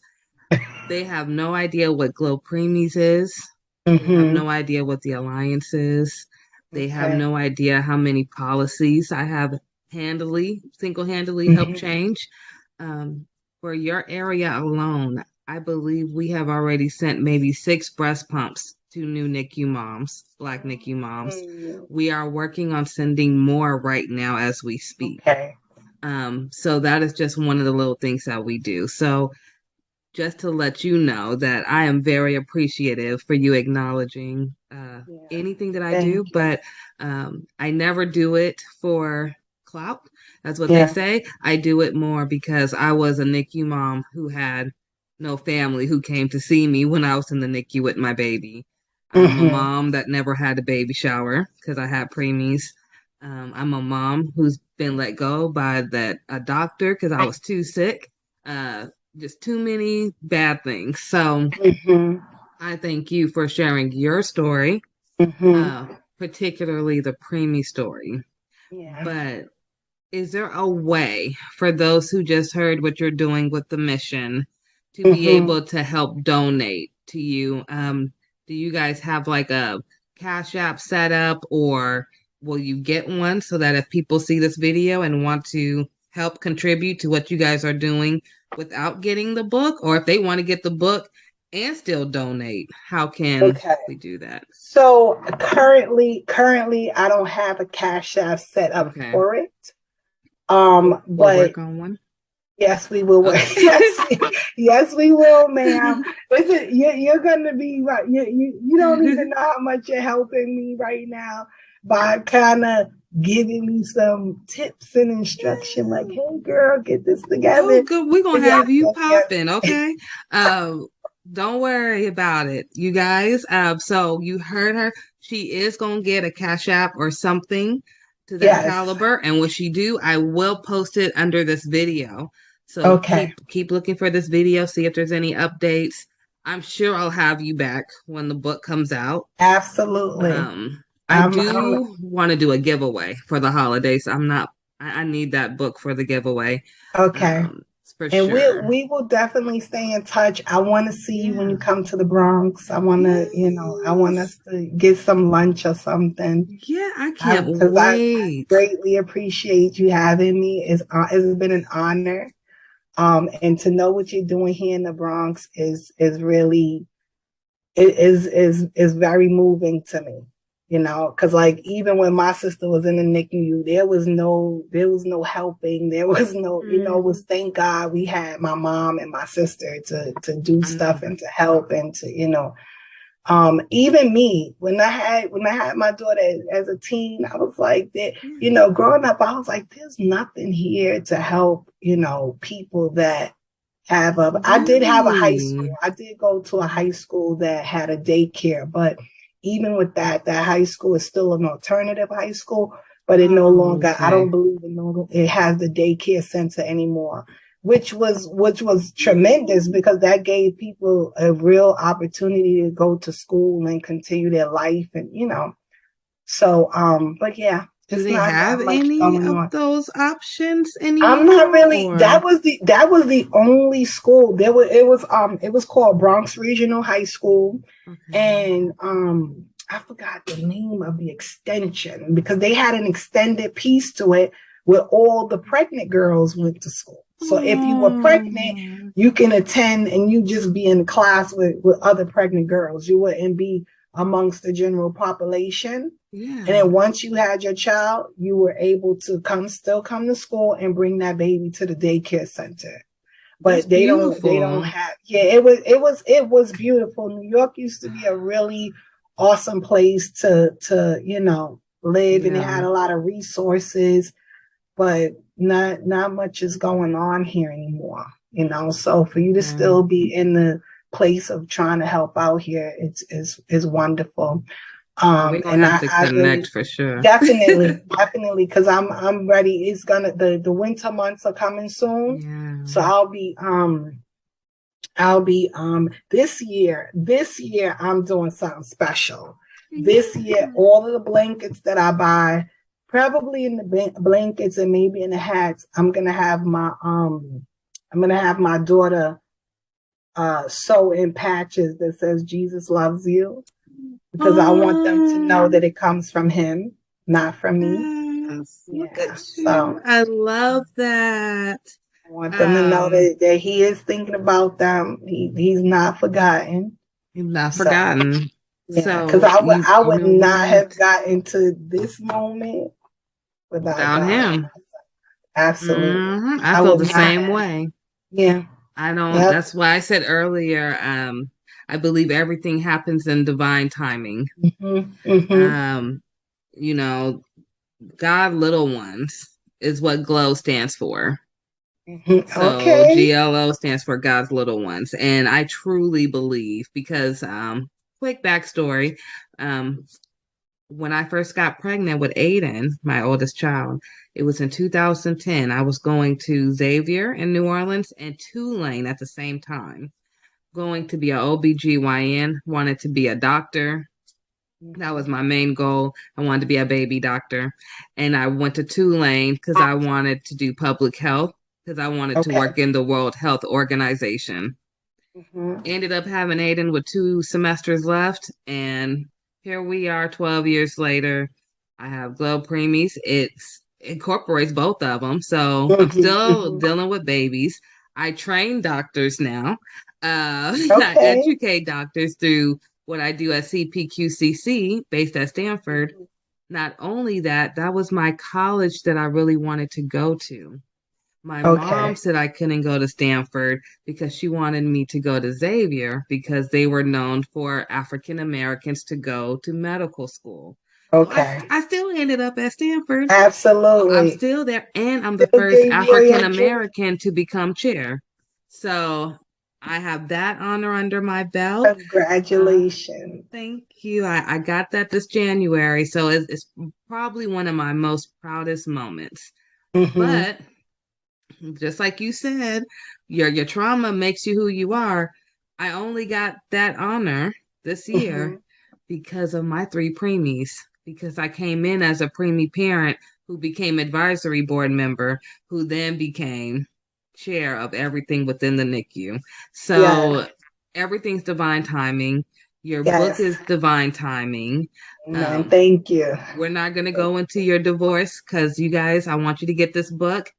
They have no idea what Glo Preemies is. They have no idea what the Alliance is. They have no idea how many policies I have single-handedly helped change. For your area alone, I believe we have already sent maybe 6 breast pumps to new NICU moms, Black NICU moms. We are working on sending more right now as we speak. So that is just one of the little things that we do. So just to let you know that I am very appreciative for you acknowledging anything that I do, but I never do it for clout. That's what they say. I do it more because I was a NICU mom who had no family who came to see me when I was in the NICU with my baby. I'm a mom that never had a baby shower because I had preemies. I'm a mom who's been let go by a doctor because I was too sick. Just too many bad things. So I thank you for sharing your story, particularly the preemie story. But is there a way for those who just heard what you're doing with the mission to be able to help donate to you? Do you guys have like a Cash App set up, or will you get one so that if people see this video and want to help contribute to what you guys are doing without getting the book, or if they want to get the book and still donate, how can we do that? So currently I don't have a Cash App set up for it. We'll work on one. Yes, we will. Yes, we will, ma'am. Listen, you're gonna be right. You don't even know how much you're helping me right now by kind of giving me some tips and instruction. Like, hey, girl, get this together. Oh, good. We're gonna have you popping, okay? Don't worry about it, you guys. So you heard her. She is gonna get a Cash App or something to that caliber, and when she do, I will post it under this video. So keep looking for this video, see if there's any updates. I'm sure I'll have you back when the book comes out. Absolutely. I want to do a giveaway for the holidays. I need that book for the giveaway. Okay. For and sure. we will definitely stay in touch. I want to see you when you come to the Bronx. I want to, I want us to get some lunch or something. Yeah, I can't wait. I greatly appreciate you having me. It's been an honor. And to know what you're doing here in the Bronx is really, is very moving to me. Because like even when my sister was in the NICU, there was no helping. There was no, it was thank God we had my mom and my sister to do stuff and to help and to, even me when I had my daughter as a teen, I was like that, growing up, I was like, there's nothing here to help, people that have I did have a high school. I did go to a high school that had a daycare, but even with that high school is still an alternative high school, but it no longer, I don't believe it has the daycare center anymore, which was tremendous because that gave people a real opportunity to go to school and continue their life and, so, but yeah. Do they have any of those options anymore? I'm not really. Or? That was the only school. It was called Bronx Regional High School, and I forgot the name of the extension because they had an extended piece to it where all the pregnant girls went to school. So if you were pregnant, you can attend and you just be in class with other pregnant girls. You wouldn't be amongst the general population. Yeah. And then once you had your child, you were able to still come to school and bring that baby to the daycare center. But they don't have, it was beautiful. New York used to be a really awesome place to live, and it had a lot of resources, but not much is going on here anymore, so for you to still be in the place of trying to help out here, it's wonderful. We're gonna have to connect for sure. Definitely, because I'm ready. It's gonna the winter months are coming soon, so I'll be this year I'm doing something special. This year, all of the blankets that I buy, probably in the blankets and maybe in the hats, I'm gonna have my daughter sew in patches that says Jesus loves you. Because I want them to know that it comes from him, not from me. Look at you. So, I love that. I want them to know that he is thinking about them. He's not forgotten. He's not forgotten. Yeah, because I would not have gotten to this moment without him. Absolutely. I feel the same way. Yeah. I don't. Yep. That's why I said earlier. I believe everything happens in divine timing. God little ones is what GLO stands for. So GLO stands for God's little ones. And I truly believe because, quick backstory, when I first got pregnant with Aiden, my oldest child, it was in 2010. I was going to Xavier in New Orleans and Tulane at the same time. Going to be an OBGYN, wanted to be a doctor. That was my main goal. I wanted to be a baby doctor. And I went to Tulane because I wanted to do public health, because I wanted to work in the World Health Organization. Ended up having Aiden with 2 semesters left. And here we are 12 years later. I have Glo Preemies. It incorporates both of them. So I'm still dealing with babies. I train doctors now. I educate doctors through what I do at CPQCC based at Stanford. Not only that, that was my college that I really wanted to go to. My Okay. mom said I couldn't go to Stanford because she wanted me to go to Xavier because they were known for African Americans to go to medical school. Okay. I still ended up at Stanford. Absolutely. I'm still there, and I'm the Still first gave you all your African American to become chair. So I have that honor under my belt. Congratulations. Thank you. I got that this January, so it's probably one of my most proudest moments. But just like you said, your trauma makes you who you are. I only got that honor this year because of my 3 preemies, because I came in as a preemie parent who became advisory board member, who then became chair of everything within the NICU. So everything's divine timing. Your book is divine timing. Man, thank you. We're not going to go into your divorce because you guys, I want you to get this book.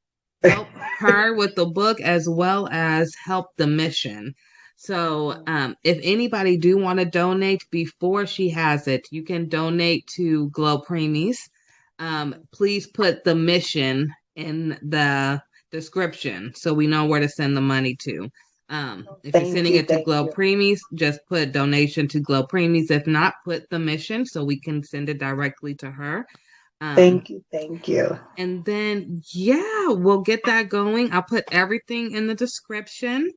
Help her with the book as well as help the mission. So if anybody do want to donate before she has it, you can donate to Glo Preemies. Please put the mission in the description so we know where to send the money to. If you're sending it to Glo Preemies, just put donation to Glo Preemies. If not, put the mission so we can send it directly to her. Thank you. Thank you. And then, yeah, we'll get that going. I'll put everything in the description.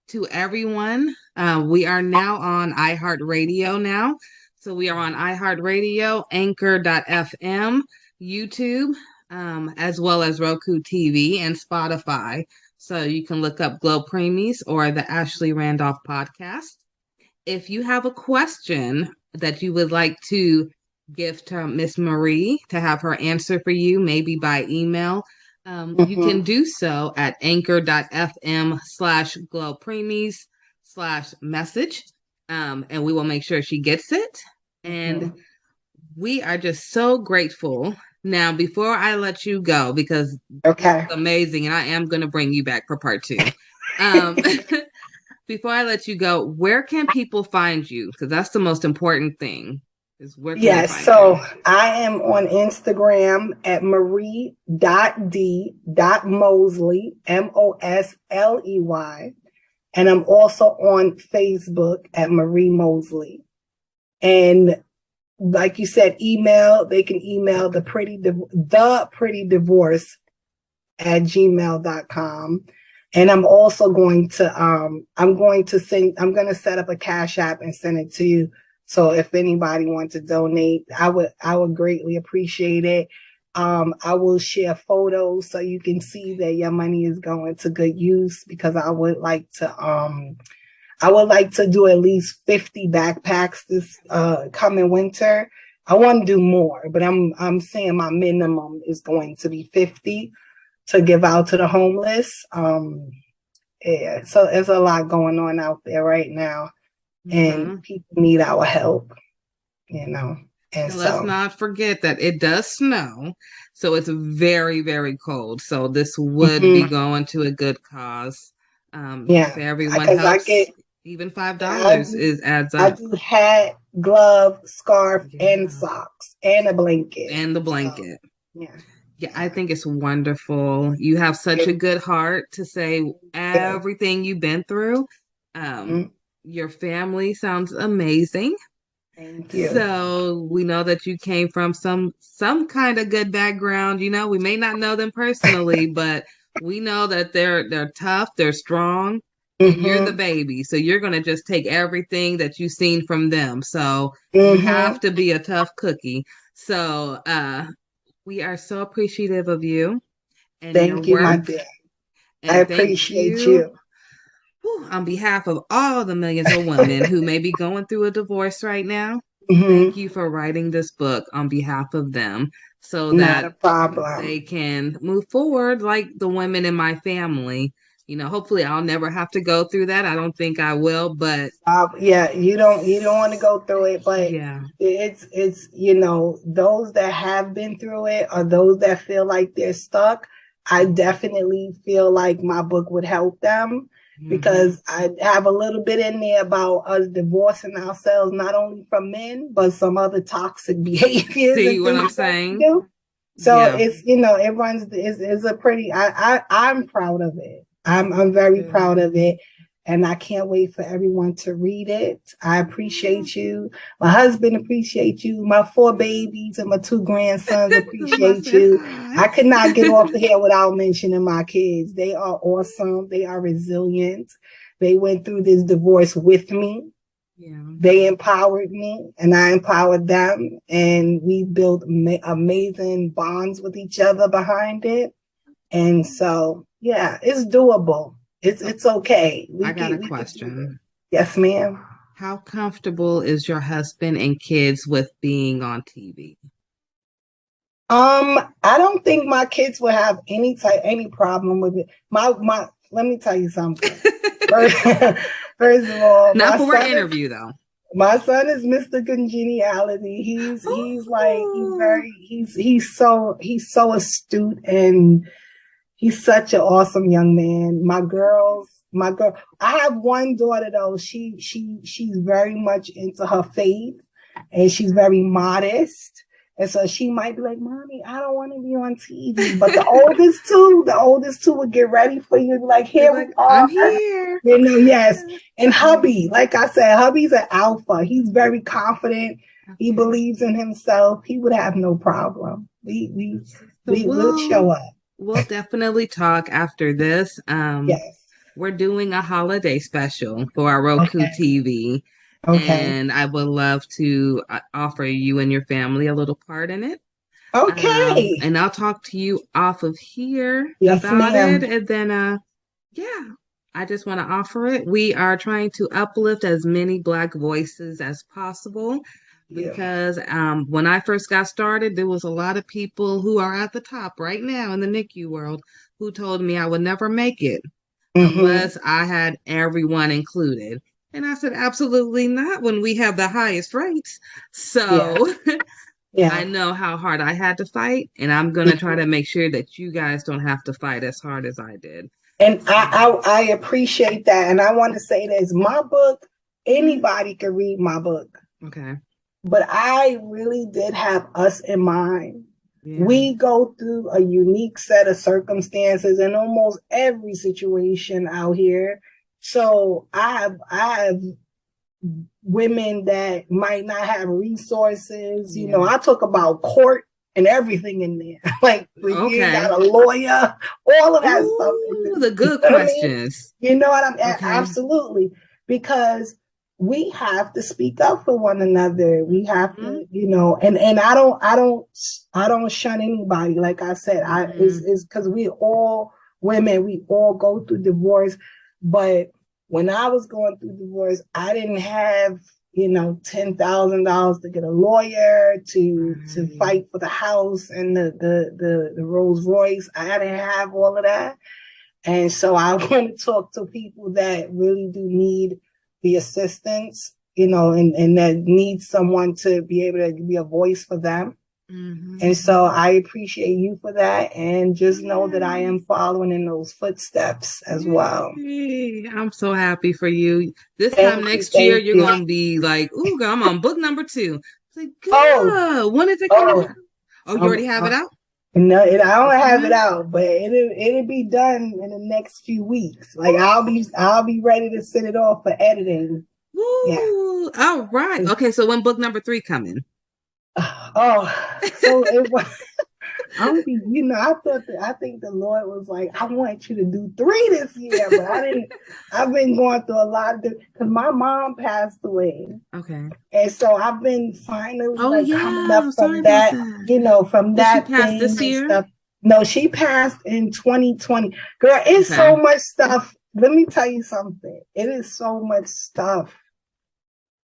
To everyone, we are now on iHeartRadio now. So we are on iHeartRadio, Anchor.fm, YouTube, as well as Roku TV and Spotify. So you can look up Glo Preemies or the Ashley Randolph podcast. If you have a question that you would like to give to Miss Marie to have her answer for you, maybe by email, you can do so at anchor.fm/Glo Preemies/message. And we will make sure she gets it. And we are just so grateful. Now, before I let you go, because it's amazing, and I am going to bring you back for part 2. Before I let you go, where can people find you? Because that's the most important thing. Is where can they find you? I am on Instagram at marie.d.mosley, Mosley. And I'm also on Facebook at Marie Mosley. And like you said, they can email the pretty divorce at gmail.com. And I'm also going to I'm going to set up a Cash App and send it to you. So if anybody wants to donate, I would greatly appreciate it. I will share photos so you can see that your money is going to good use, because I would like to do at least 50 backpacks this coming winter. I want to do more, but I'm saying my minimum is going to be 50 to give out to the homeless. So there's a lot going on out there right now, and people need our help, And let's not forget that it does snow, so it's very, very cold. So this would be going to a good cause. If everyone helps, even $5 adds up. I do hat, glove, scarf, and socks, and a blanket. And the blanket. So, yeah, I think it's wonderful. You have such a good heart to say everything you've been through. Your family sounds amazing. Thank you. So we know that you came from some kind of good background. We may not know them personally, but we know that they're tough, they're strong, and you're the baby. So you're gonna just take everything that you've seen from them. So you have to be a tough cookie. So we are so appreciative of you and thank your you, my work. dear. I appreciate you. On behalf of all the millions of women who may be going through a divorce right now, thank you for writing this book on behalf of them, so that they can move forward like the women in my family. Hopefully I'll never have to go through that. I don't think I will, but you don't want to go through it, but it's those that have been through it, or those that feel like they're stuck, I definitely feel like my book would help them, because I have a little bit in there about us divorcing ourselves, not only from men, but some other toxic behaviors. See what I'm saying? So it's, it runs, it's a pretty, I'm proud of it. I'm very proud of it. And I can't wait for everyone to read it. I appreciate you. My husband appreciates you. My 4 babies and my 2 grandsons appreciate you. I could not get off the here without mentioning my kids. They are awesome. They are resilient. They went through this divorce with me. They empowered me and I empowered them, and we built amazing bonds with each other behind it. And so, yeah, it's doable. It's okay. I got a question. Yes, ma'am. How comfortable is your husband and kids with being on TV? I don't think my kids will have any problem with it. Let me tell you something. First of all, not for our interview though. My son is Mr. Congeniality. He's so astute, and he's such an awesome young man. My girl, I have one daughter though. She's very much into her faith, and she's very modest. And so she might be like, Mommy, I don't want to be on TV. But the oldest two would get ready for you. Like, here we are. I'm here. Yes. And hubby, like I said, hubby's an alpha. He's very confident. He believes in himself. He would have no problem. We'll show up. We'll definitely talk after this. Yes. We're doing a holiday special for our Roku TV. Okay. And I would love to offer you and your family a little part in it. Okay. And I'll talk to you off of here about it. And then, I just want to offer it. We are trying to uplift as many Black voices as possible because when I first got started, there was a lot of people who are at the top right now in the NICU world who told me I would never make it unless I had everyone included. And I said, absolutely not when we have the highest rates. So I know how hard I had to fight, and I'm going to try to make sure that you guys don't have to fight as hard as I did. And I appreciate that. And I want to say this, my book, anybody can read my book. Okay. But I really did have us in mind. Yeah. We go through a unique set of circumstances in almost every situation out here. So I have women that might not have resources. You know, I talk about court and everything in there. Like, you got a lawyer, all of that stuff. The good questions. You know what I'm absolutely. Because we have to speak up for one another. We have to, and I don't shun anybody. Like I said, it's because we all women, we all go through divorce. But when I was going through divorce, I didn't have, $10,000 to get a lawyer to fight for the house and the Rolls Royce. I didn't have all of that. And so I want to talk to people that really do need the assistance, and that need someone to be able to be a voice for them. And so I appreciate you for that, and just know that I am following in those footsteps as well. I'm so happy for you. This time next year, you're going to be like, ooh, girl, I'm on book number 2. It's like, good. When is it coming out? Oh, you already have it out? No, I don't have it out, but it'll be done in the next few weeks. Like, I'll be ready to send it off for editing. Ooh, all right. Okay, so when book number 3 coming? So it was. I think the Lord was like, I want you to do 3 this year, but I didn't. I've been going through a lot of because my mom passed away. Okay. And so I've been finally coming up from that, from that she passed thing this year? Stuff. No, she passed in 2020. Girl, it's so much stuff. Let me tell you something. It is so much stuff.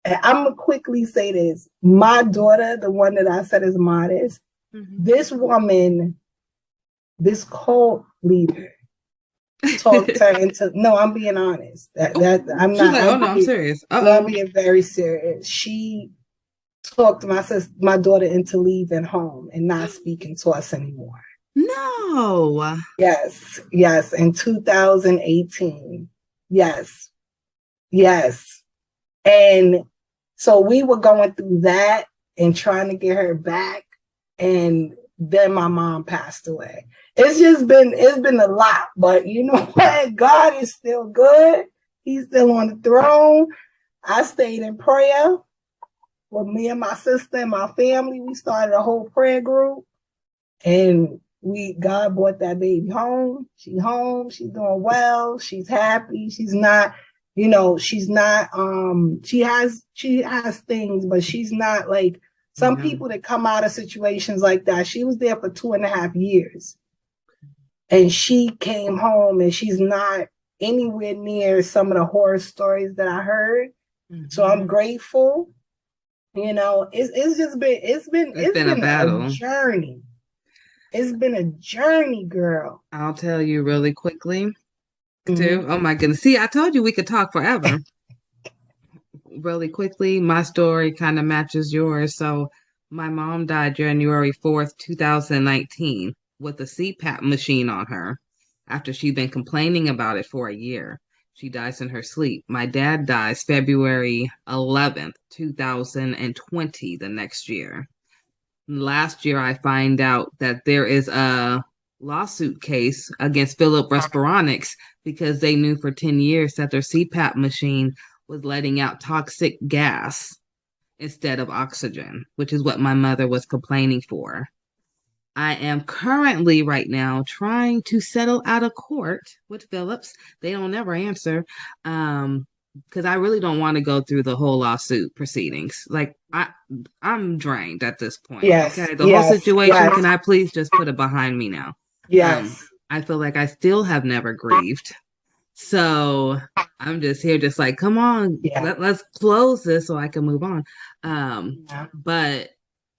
And I'm going to quickly say this. My daughter, the one that I said is modest, this woman, this cult leader, talked her into, no, I'm being honest. I'm not. Like, I'm serious. I'm being very serious. She talked my daughter into leaving home and not speaking to us anymore. No. Yes, in 2018. Yes. And so we were going through that and trying to get her back. And then my mom passed away. It's been a lot, but you know what? God is still good. He's still on the throne. I stayed in prayer with me and my sister and my family. We started a whole prayer group, and God brought that baby home. She's home. She's doing well. She's happy. She's not, she's not, she has things, but she's not like some people that come out of situations like that. She was there for 2.5 years, and she came home, and she's not anywhere near some of the horror stories that I heard. So I'm grateful. It's been a battle. A journey. It's been a journey, girl. I'll tell you really quickly, too. Oh my goodness. See, I told you we could talk forever. Really quickly, my story kind of matches yours. So my mom died January 4th, 2019 with a CPAP machine on her after she'd been complaining about it for a year. She dies in her sleep. My dad dies February 11th, 2020, the next year. Last year, I find out that there is a lawsuit case against Philip Respironics because they knew for 10 years that their CPAP machine was letting out toxic gas instead of oxygen, which is what my mother was complaining for. I am currently right now trying to settle out of court with Phillips. They don't ever answer. Because I really don't want to go through the whole lawsuit proceedings. Like I'm drained at this point. Yes. Okay. The whole situation, can I please just put it behind me now? Yes. I feel like I still have never grieved. So I'm just here, just like, come on, let's close this so I can move on. But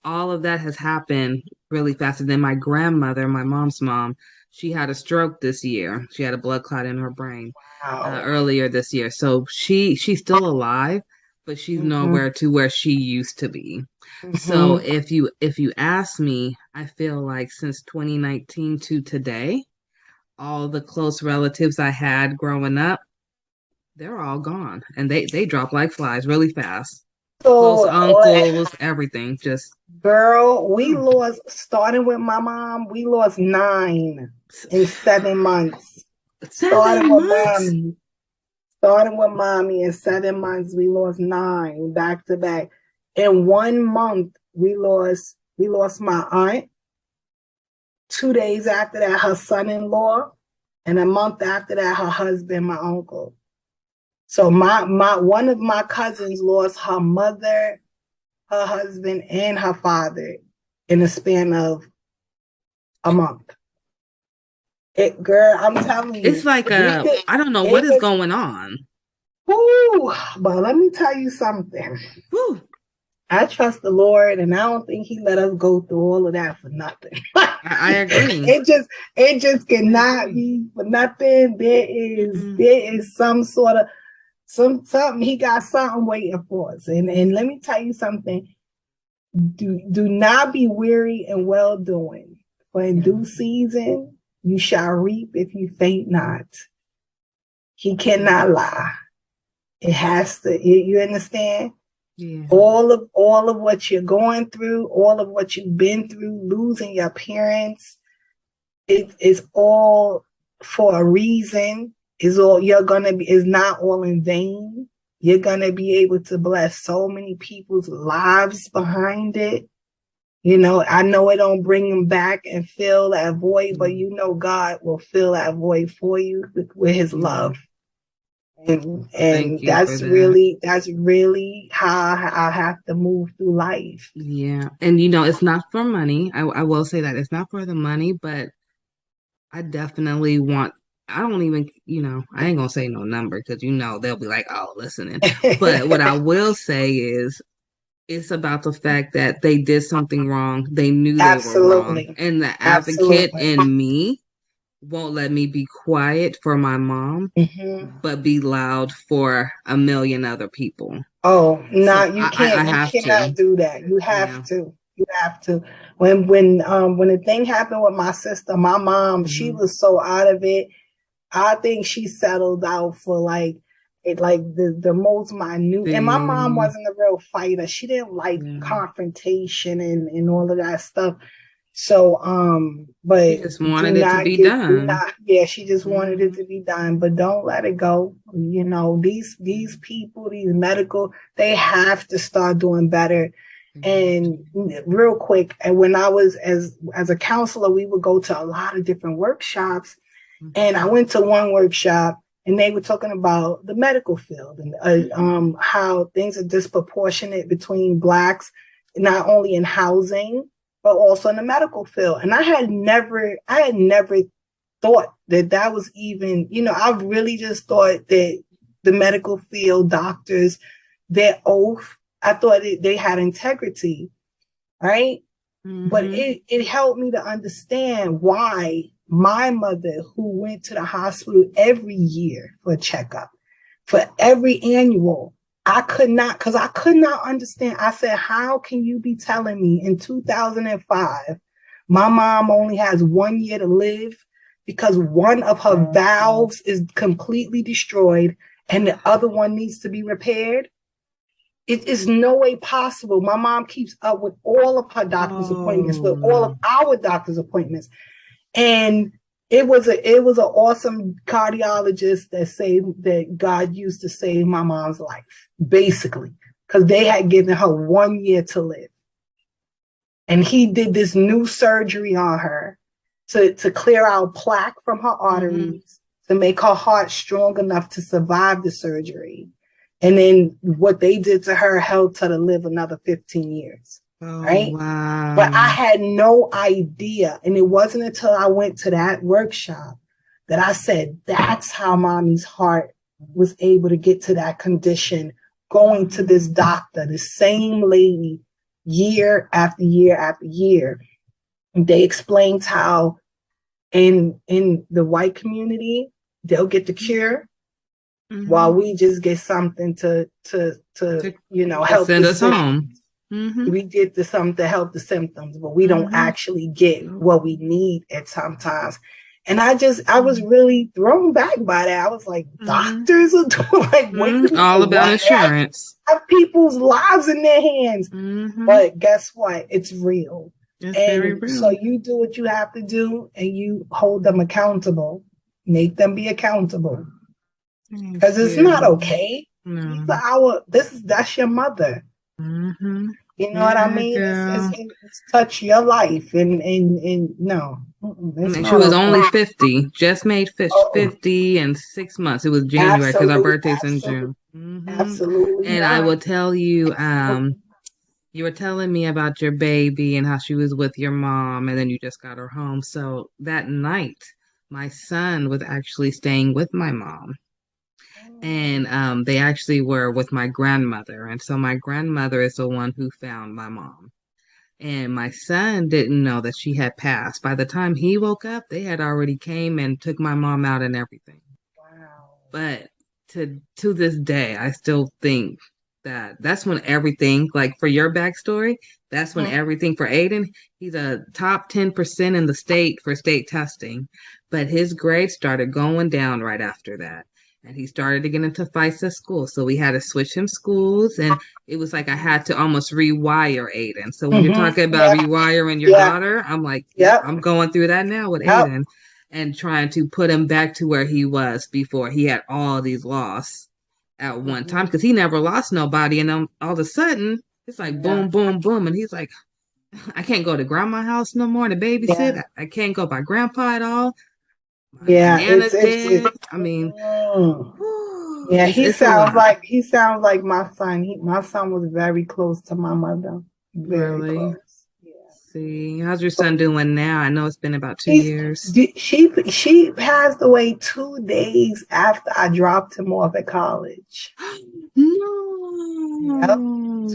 all of that has happened really fast. And then my grandmother, my mom's mom, she had a stroke this year. She had a blood clot in her brain earlier this year. So she's still alive, but she's nowhere to where she used to be. So if you ask me, I feel like since 2019 to today, all the close relatives I had growing up, they're all gone, and they drop like flies really fast. So, close uncles, everything, just girl, we lost, starting with my mom, we lost 9 in 7 months. Starting with mommy in 7 months, we lost 9 back to back. In 1 month, we lost my aunt. 2 days after that, her son-in-law, and a month after that, her husband, my uncle. So one of my cousins lost her mother, her husband, and her father in the span of a month. Girl, I'm telling you, it's like I don't know what is going on. Woo, but let me tell you something. Woo. I trust the Lord, and I don't think He let us go through all of that for nothing. I agree. It just cannot be for nothing. There is some sort of something. He got something waiting for us. And let me tell you something. Do not be weary in well doing. For in due season you shall reap if you faint not. He cannot lie. It has to. You understand? Yeah. All of what you're going through, all of what you've been through, losing your parents, it is all for a reason. Is not all in vain. You're gonna be able to bless so many people's lives behind it. I know it don't bring them back and fill that void, but God will fill that void for you with His love. And that's really how I have to move through life. Yeah. And it's not for money. I will say that it's not for the money, but I definitely want, I don't even, I ain't gonna say no number because they'll be like, oh, listening. But what I will say is it's about the fact that they did something wrong. They knew they were wrong. And the advocate in me won't let me be quiet for my mom, but be loud for a million other people. Oh, no, you can't. You cannot do that. You have to. You have to. When the thing happened with my sister, my mom, she was so out of it. I think she settled out for the most minute. And my mom wasn't a real fighter. She didn't like confrontation and all of that stuff. So, but she just wanted it to be done. She just wanted it to be done, but don't let it go. You know, these people, these medical, they have to start doing better. And real quick, and when I was as a counselor, we would go to a lot of different workshops. And I went to one workshop and they were talking about the medical field and how things are disproportionate between Blacks, not only in housing, but also in the medical field. And I had never thought that was even, you know, I really just thought that the medical field, doctors, their oath, I thought they had integrity, right? But it helped me to understand why my mother, who went to the hospital every year for a checkup, for every annual, I could not understand. I said, how can you be telling me in 2005, my mom only has 1 year to live because one of her valves is completely destroyed and the other one needs to be repaired? It is no way possible. My mom keeps up with all of her doctor's appointments, with all of our doctor's appointments. And it was an awesome cardiologist that God used to save my mom's life, basically, because they had given her 1 year to live. And he did this new surgery on her to clear out plaque from her arteries, to make her heart strong enough to survive the surgery. And then what they did to her helped her to live another 15 years. Right? Wow. But I had no idea. And it wasn't until I went to that workshop that I said, that's how mommy's heart was able to get to that condition, going to this doctor, the same lady, year after year after year. And they explained how in the white community, they'll get the cure, while we just get something to help send us home. We get something to help the symptoms, but we don't actually get what we need at sometimes. And I was really thrown back by that. I was like, doctors are doing like all about insurance. Have people's lives in their hands. But guess what? It's real. It's very real. So you do what you have to do and you hold them accountable. Make them be accountable. Because it's not okay. That's your mother. You know what I mean? It's touch your life, and no. She was only 50, just made 50 in 6 months. It was January because our birthday's in June. Absolutely. And I will tell you, you were telling me about your baby and how she was with your mom, and then you just got her home. So that night, my son was actually staying with my mom. And they actually were with my grandmother. And so my grandmother is the one who found my mom. And my son didn't know that she had passed. By the time he woke up, they had already came and took my mom out and everything. Wow. But to this day, I still think that's when everything, like for your backstory, that's when everything for Aiden, he's a top 10% in the state for state testing. But his grades started going down right after that. And he started to get into fights at school. So we had to switch him schools. And it was like I had to almost rewire Aiden. So when you're talking about rewiring your daughter, I'm like, I'm going through that now with Aiden and trying to put him back to where he was before he had all these losses at one time. Because he never lost nobody. And then all of a sudden, it's like boom, boom, boom. And he's like, I can't go to grandma's house no more to babysit. I can't go by grandpa at all. I mean, he sounds like my son. My son was very close to my mother. Very close. See, how's your son doing now? I know it's been about 2 years. She passed away 2 days after I dropped him off at college. No. Yep.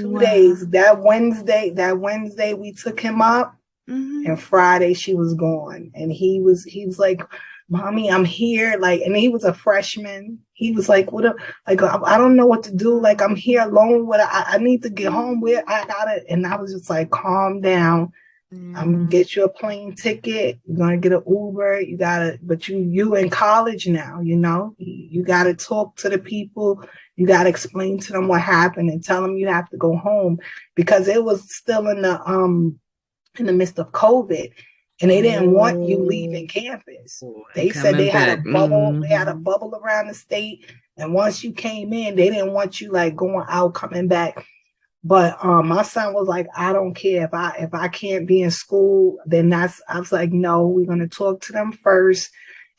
2 days. That Wednesday we took him up, and Friday she was gone. And he was like, Mommy, I'm here. Like, and he was a freshman. He was like, I don't know what to do. Like, I'm here alone. I need to get home. Where I gotta. And I was just like, calm down. I'm gonna get you a plane ticket. You're gonna get an Uber. But you in college now, you know? You gotta talk to the people. You gotta explain to them what happened and tell them you have to go home, because it was still in the in the midst of COVID, and they didn't want you leaving campus. They said they had a bubble. They had a bubble around the state, and once you came in, they didn't want you like going out, coming back. But my son was like, I don't care if I can't be in school, then I was like, no, we're gonna talk to them first,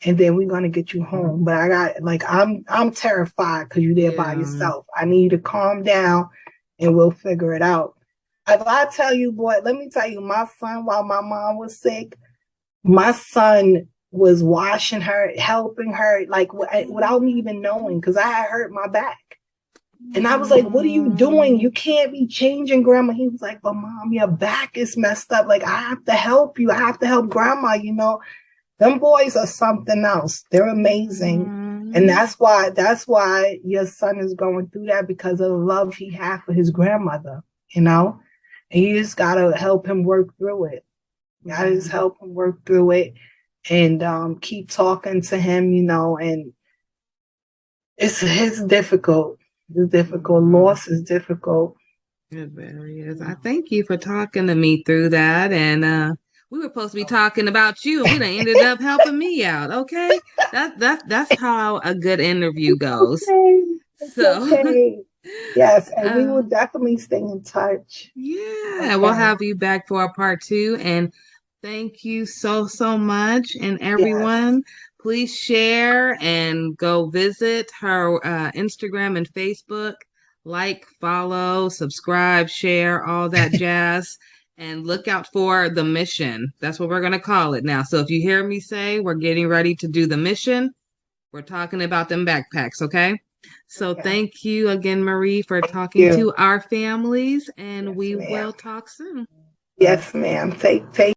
and then we're gonna get you home. But I got like I'm terrified because you're there by yourself. I need you to calm down, and we'll figure it out. If I tell you, boy, let me tell you, my son, while my mom was sick, my son was washing her, helping her, like without me even knowing, because I had hurt my back. And I was like, what are you doing? You can't be changing, Grandma. He was like, but Mom, your back is messed up. Like, I have to help you. I have to help Grandma, you know. Them boys are something else. They're amazing. And that's why your son is going through that, because of the love he had for his grandmother, you know. And you just got to help him work through it. You got to just help him work through it and keep talking to him, you know. And it's difficult. It's difficult. Loss is difficult. It very is. I thank you for talking to me through that. And we were supposed to be talking about you, and we done ended up helping me out. Okay, that's how a good interview goes. Okay. Yes, and we will definitely stay in touch. Yeah, we'll have you back for a part 2. And thank you so much. And everyone. Yes. Please share and go visit her Instagram and Facebook. Like, follow, subscribe, share, all that jazz. And look out for the mission. That's what we're going to call it now. So if you hear me say we're getting ready to do the mission, we're talking about them backpacks, okay? So thank you again, Marie, for talking to our families. And we will talk soon. Yes, ma'am. Take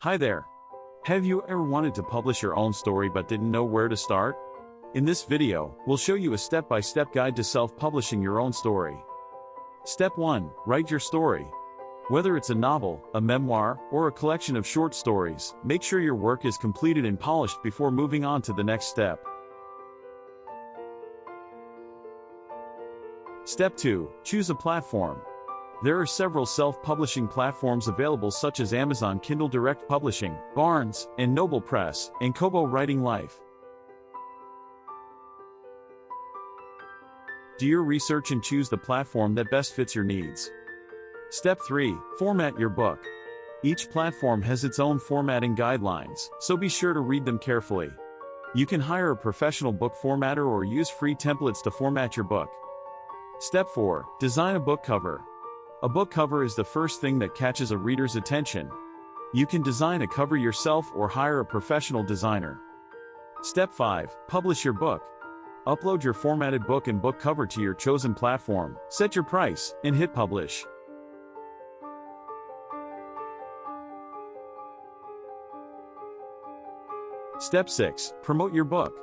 Hi there. Have you ever wanted to publish your own story but didn't know where to start? In this video, we'll show you a step-by-step guide to self-publishing your own story. Step 1. Write your story. Whether it's a novel, a memoir, or a collection of short stories, make sure your work is completed and polished before moving on to the next step. Step 2. Choose a platform. There are several self-publishing platforms available such as Amazon Kindle Direct Publishing, Barnes and Noble Press, and Kobo Writing Life. Do your research and choose the platform that best fits your needs. Step 3. Format your book. Each platform has its own formatting guidelines, so be sure to read them carefully. You can hire a professional book formatter or use free templates to format your book. Step 4. Design a book cover. A book cover is the first thing that catches a reader's attention. You can design a cover yourself or hire a professional designer. Step 5. Publish your book. Upload your formatted book and book cover to your chosen platform, set your price, and hit publish. Step 6. Promote your book.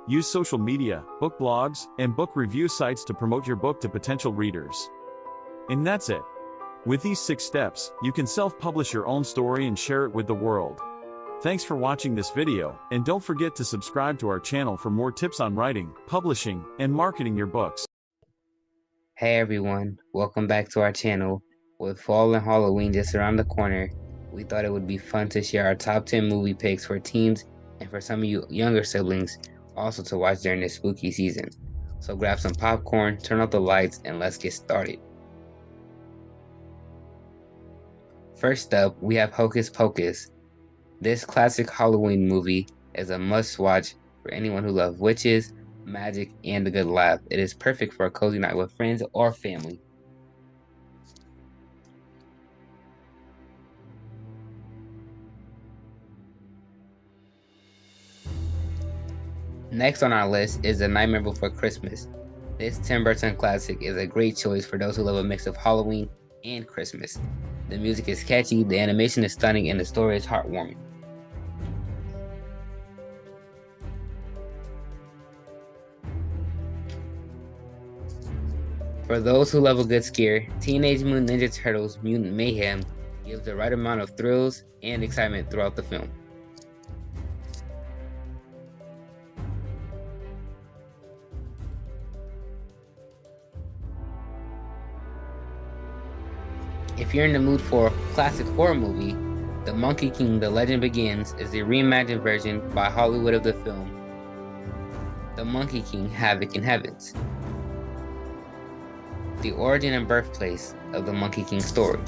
Use social media, book blogs, and book review sites to promote your book to potential readers. And that's it. With these 6 steps, you can self-publish your own story and share it with the world. Thanks for watching this video, and don't forget to subscribe to our channel for more tips on writing, publishing, and marketing your books. Hey everyone, welcome back to our channel. With fall and Halloween just around the corner, we thought it would be fun to share our top 10 movie picks for teens and for some of you younger siblings also to watch during this spooky season. So grab some popcorn, turn off the lights, and let's get started. First up, we have Hocus Pocus. This classic Halloween movie is a must-watch for anyone who loves witches, magic, and a good laugh. It is perfect for a cozy night with friends or family. Next on our list is The Nightmare Before Christmas. This Tim Burton classic is a great choice for those who love a mix of Halloween and Christmas. The music is catchy, the animation is stunning, and the story is heartwarming. For those who love a good scare, Teenage Mutant Ninja Turtles Mutant Mayhem gives the right amount of thrills and excitement throughout the film. If you're in the mood for a classic horror movie, The Monkey King: The Legend Begins is the reimagined version by Hollywood of the film The Monkey King: Havoc in Heavens, the origin and birthplace of the Monkey King story.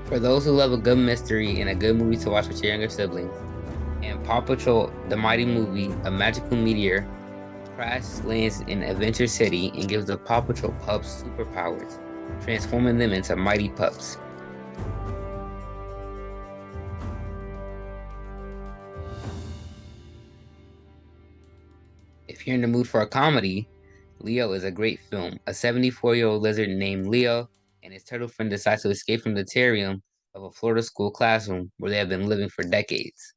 For those who love a good mystery and a good movie to watch with your younger siblings, and Paw Patrol: The Mighty Movie, a magical meteor crash lands in Adventure City and gives the Paw Patrol pups superpowers, transforming them into mighty pups. If you're in the mood for a comedy, Leo is a great film. A 74-year-old lizard named Leo and his turtle friend decide to escape from the terrarium of a Florida school classroom where they have been living for decades.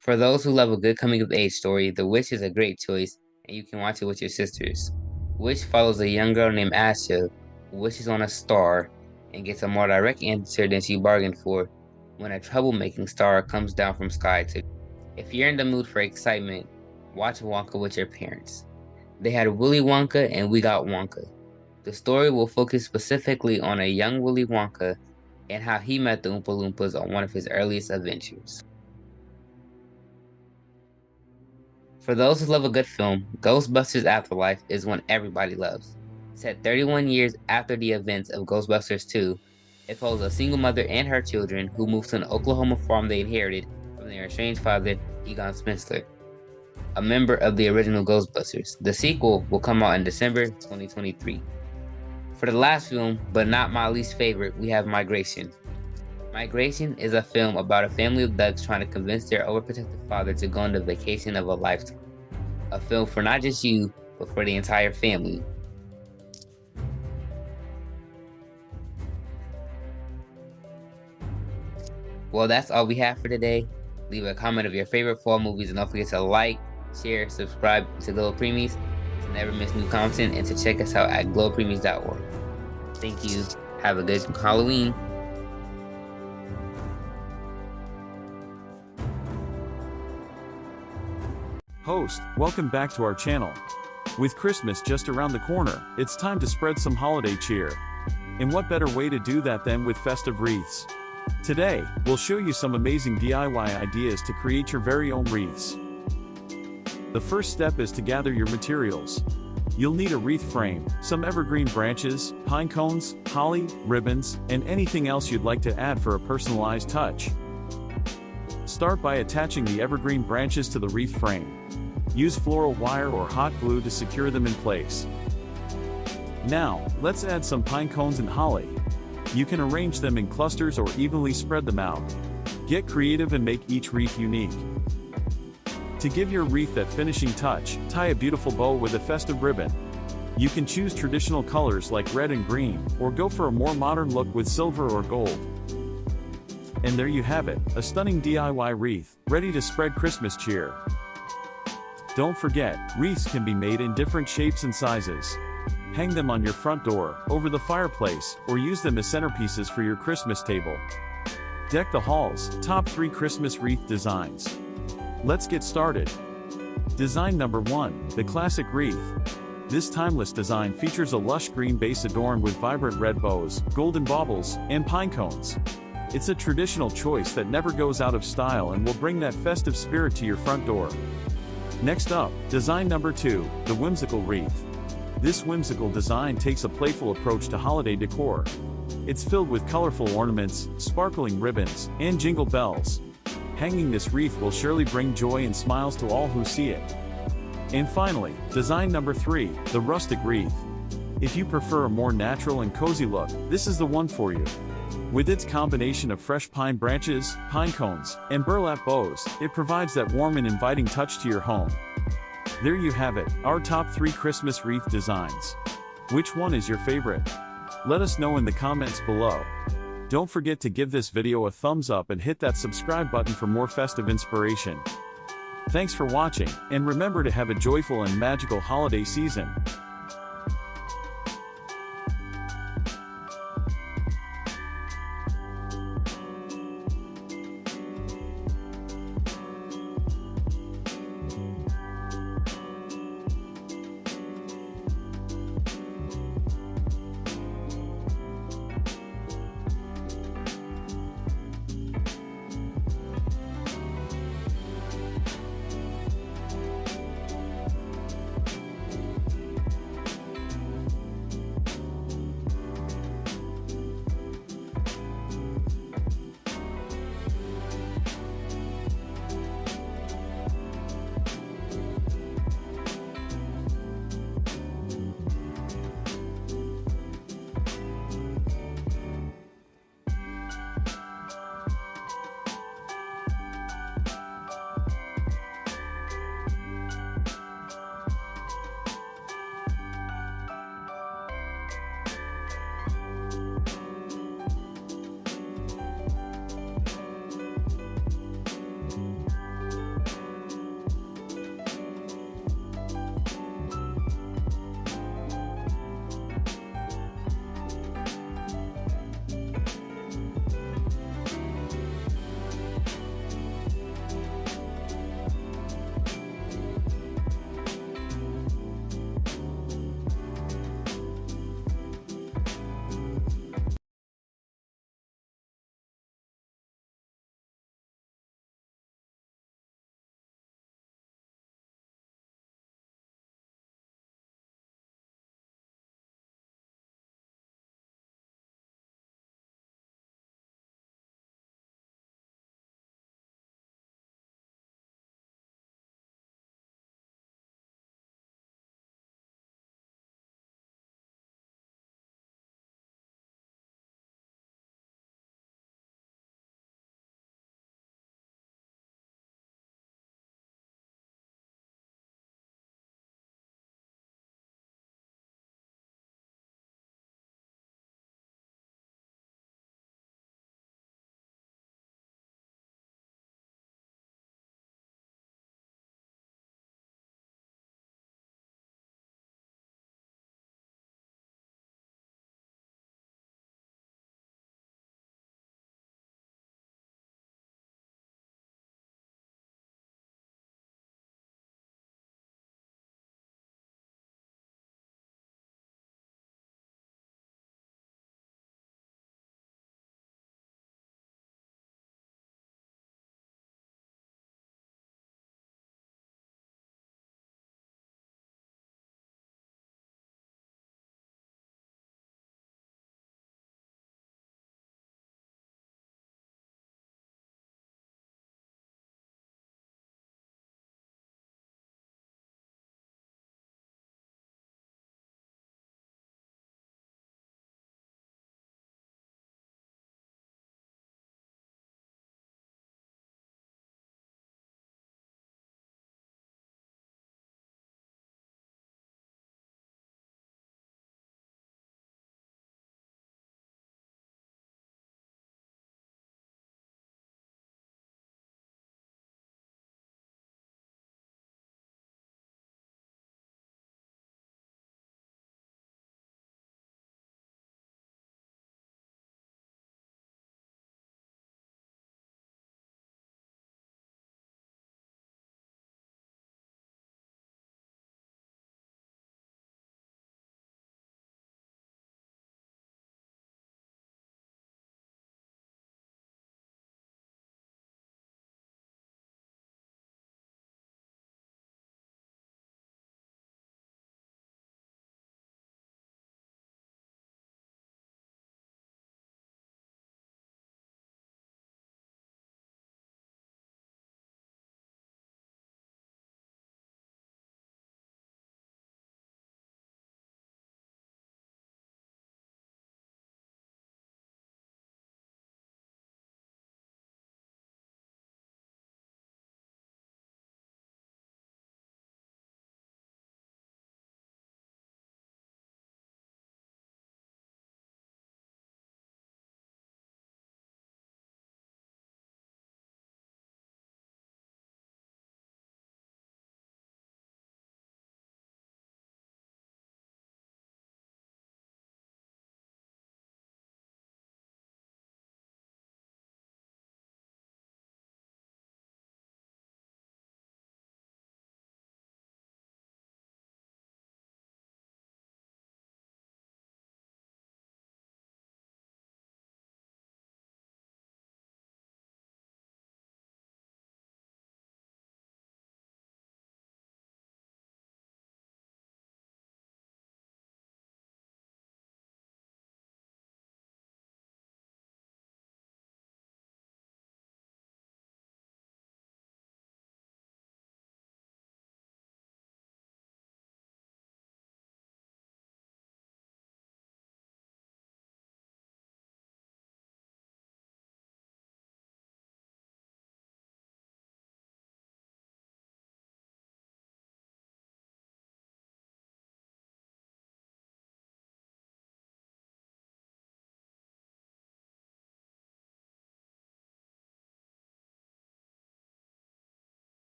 For those who love a good coming-of-age story, The Witch is a great choice, and you can watch it with your sisters. Witch follows a young girl named Asha who wishes on a star and gets a more direct answer than she bargained for when a troublemaking star comes down from sky to. If you're in the mood for excitement, watch Wonka with your parents. They had Willy Wonka and We Got Wonka. The story will focus specifically on a young Willy Wonka and how he met the Oompa Loompas on one of his earliest adventures. For those who love a good film, Ghostbusters Afterlife is one everybody loves. Set 31 years after the events of Ghostbusters 2, it follows a single mother and her children who move to an Oklahoma farm they inherited from their estranged father, Egon Spengler, a member of the original Ghostbusters. The sequel will come out in December 2023. For the last film, but not my least favorite, we have Migration. Migration is a film about a family of ducks trying to convince their overprotective father to go on the vacation of a lifetime. A film for not just you, but for the entire family. Well, that's all we have for today. Leave a comment of your favorite fall movies and don't forget to like, share, subscribe to Glo Preemies. never miss new content and to check us out at glopreemies.org. Thank you. Have a good Halloween. Host, welcome back to our channel. With Christmas just around the corner, it's time to spread some holiday cheer. And what better way to do that than with festive wreaths? Today, we'll show you some amazing DIY ideas to create your very own wreaths. The first step is to gather your materials. You'll need a wreath frame, some evergreen branches, pine cones, holly, ribbons, and anything else you'd like to add for a personalized touch. Start by attaching the evergreen branches to the wreath frame. Use floral wire or hot glue to secure them in place. Now, let's add some pine cones and holly. You can arrange them in clusters or evenly spread them out. Get creative and make each wreath unique. To give your wreath that finishing touch, tie a beautiful bow with a festive ribbon. You can choose traditional colors like red and green, or go for a more modern look with silver or gold. And there you have it, a stunning DIY wreath, ready to spread Christmas cheer. Don't forget, wreaths can be made in different shapes and sizes. Hang them on your front door, over the fireplace, or use them as centerpieces for your Christmas table. Deck the halls, top 3 Christmas wreath designs. Let's get started. Design number 1, the classic wreath. This timeless design features a lush green base adorned with vibrant red bows, golden baubles, and pine cones. It's a traditional choice that never goes out of style and will bring that festive spirit to your front door. Next up, design number 2, the whimsical wreath. This whimsical design takes a playful approach to holiday decor. It's filled with colorful ornaments, sparkling ribbons, and jingle bells. Hanging this wreath will surely bring joy and smiles to all who see it. And finally, design number 3, the rustic wreath. If you prefer a more natural and cozy look, this is the one for you. With its combination of fresh pine branches, pine cones, and burlap bows, it provides that warm and inviting touch to your home. There you have it, our top 3 Christmas wreath designs. Which one is your favorite? Let us know in the comments below. Don't forget to give this video a thumbs up and hit that subscribe button for more festive inspiration. Thanks for watching, and remember to have a joyful and magical holiday season.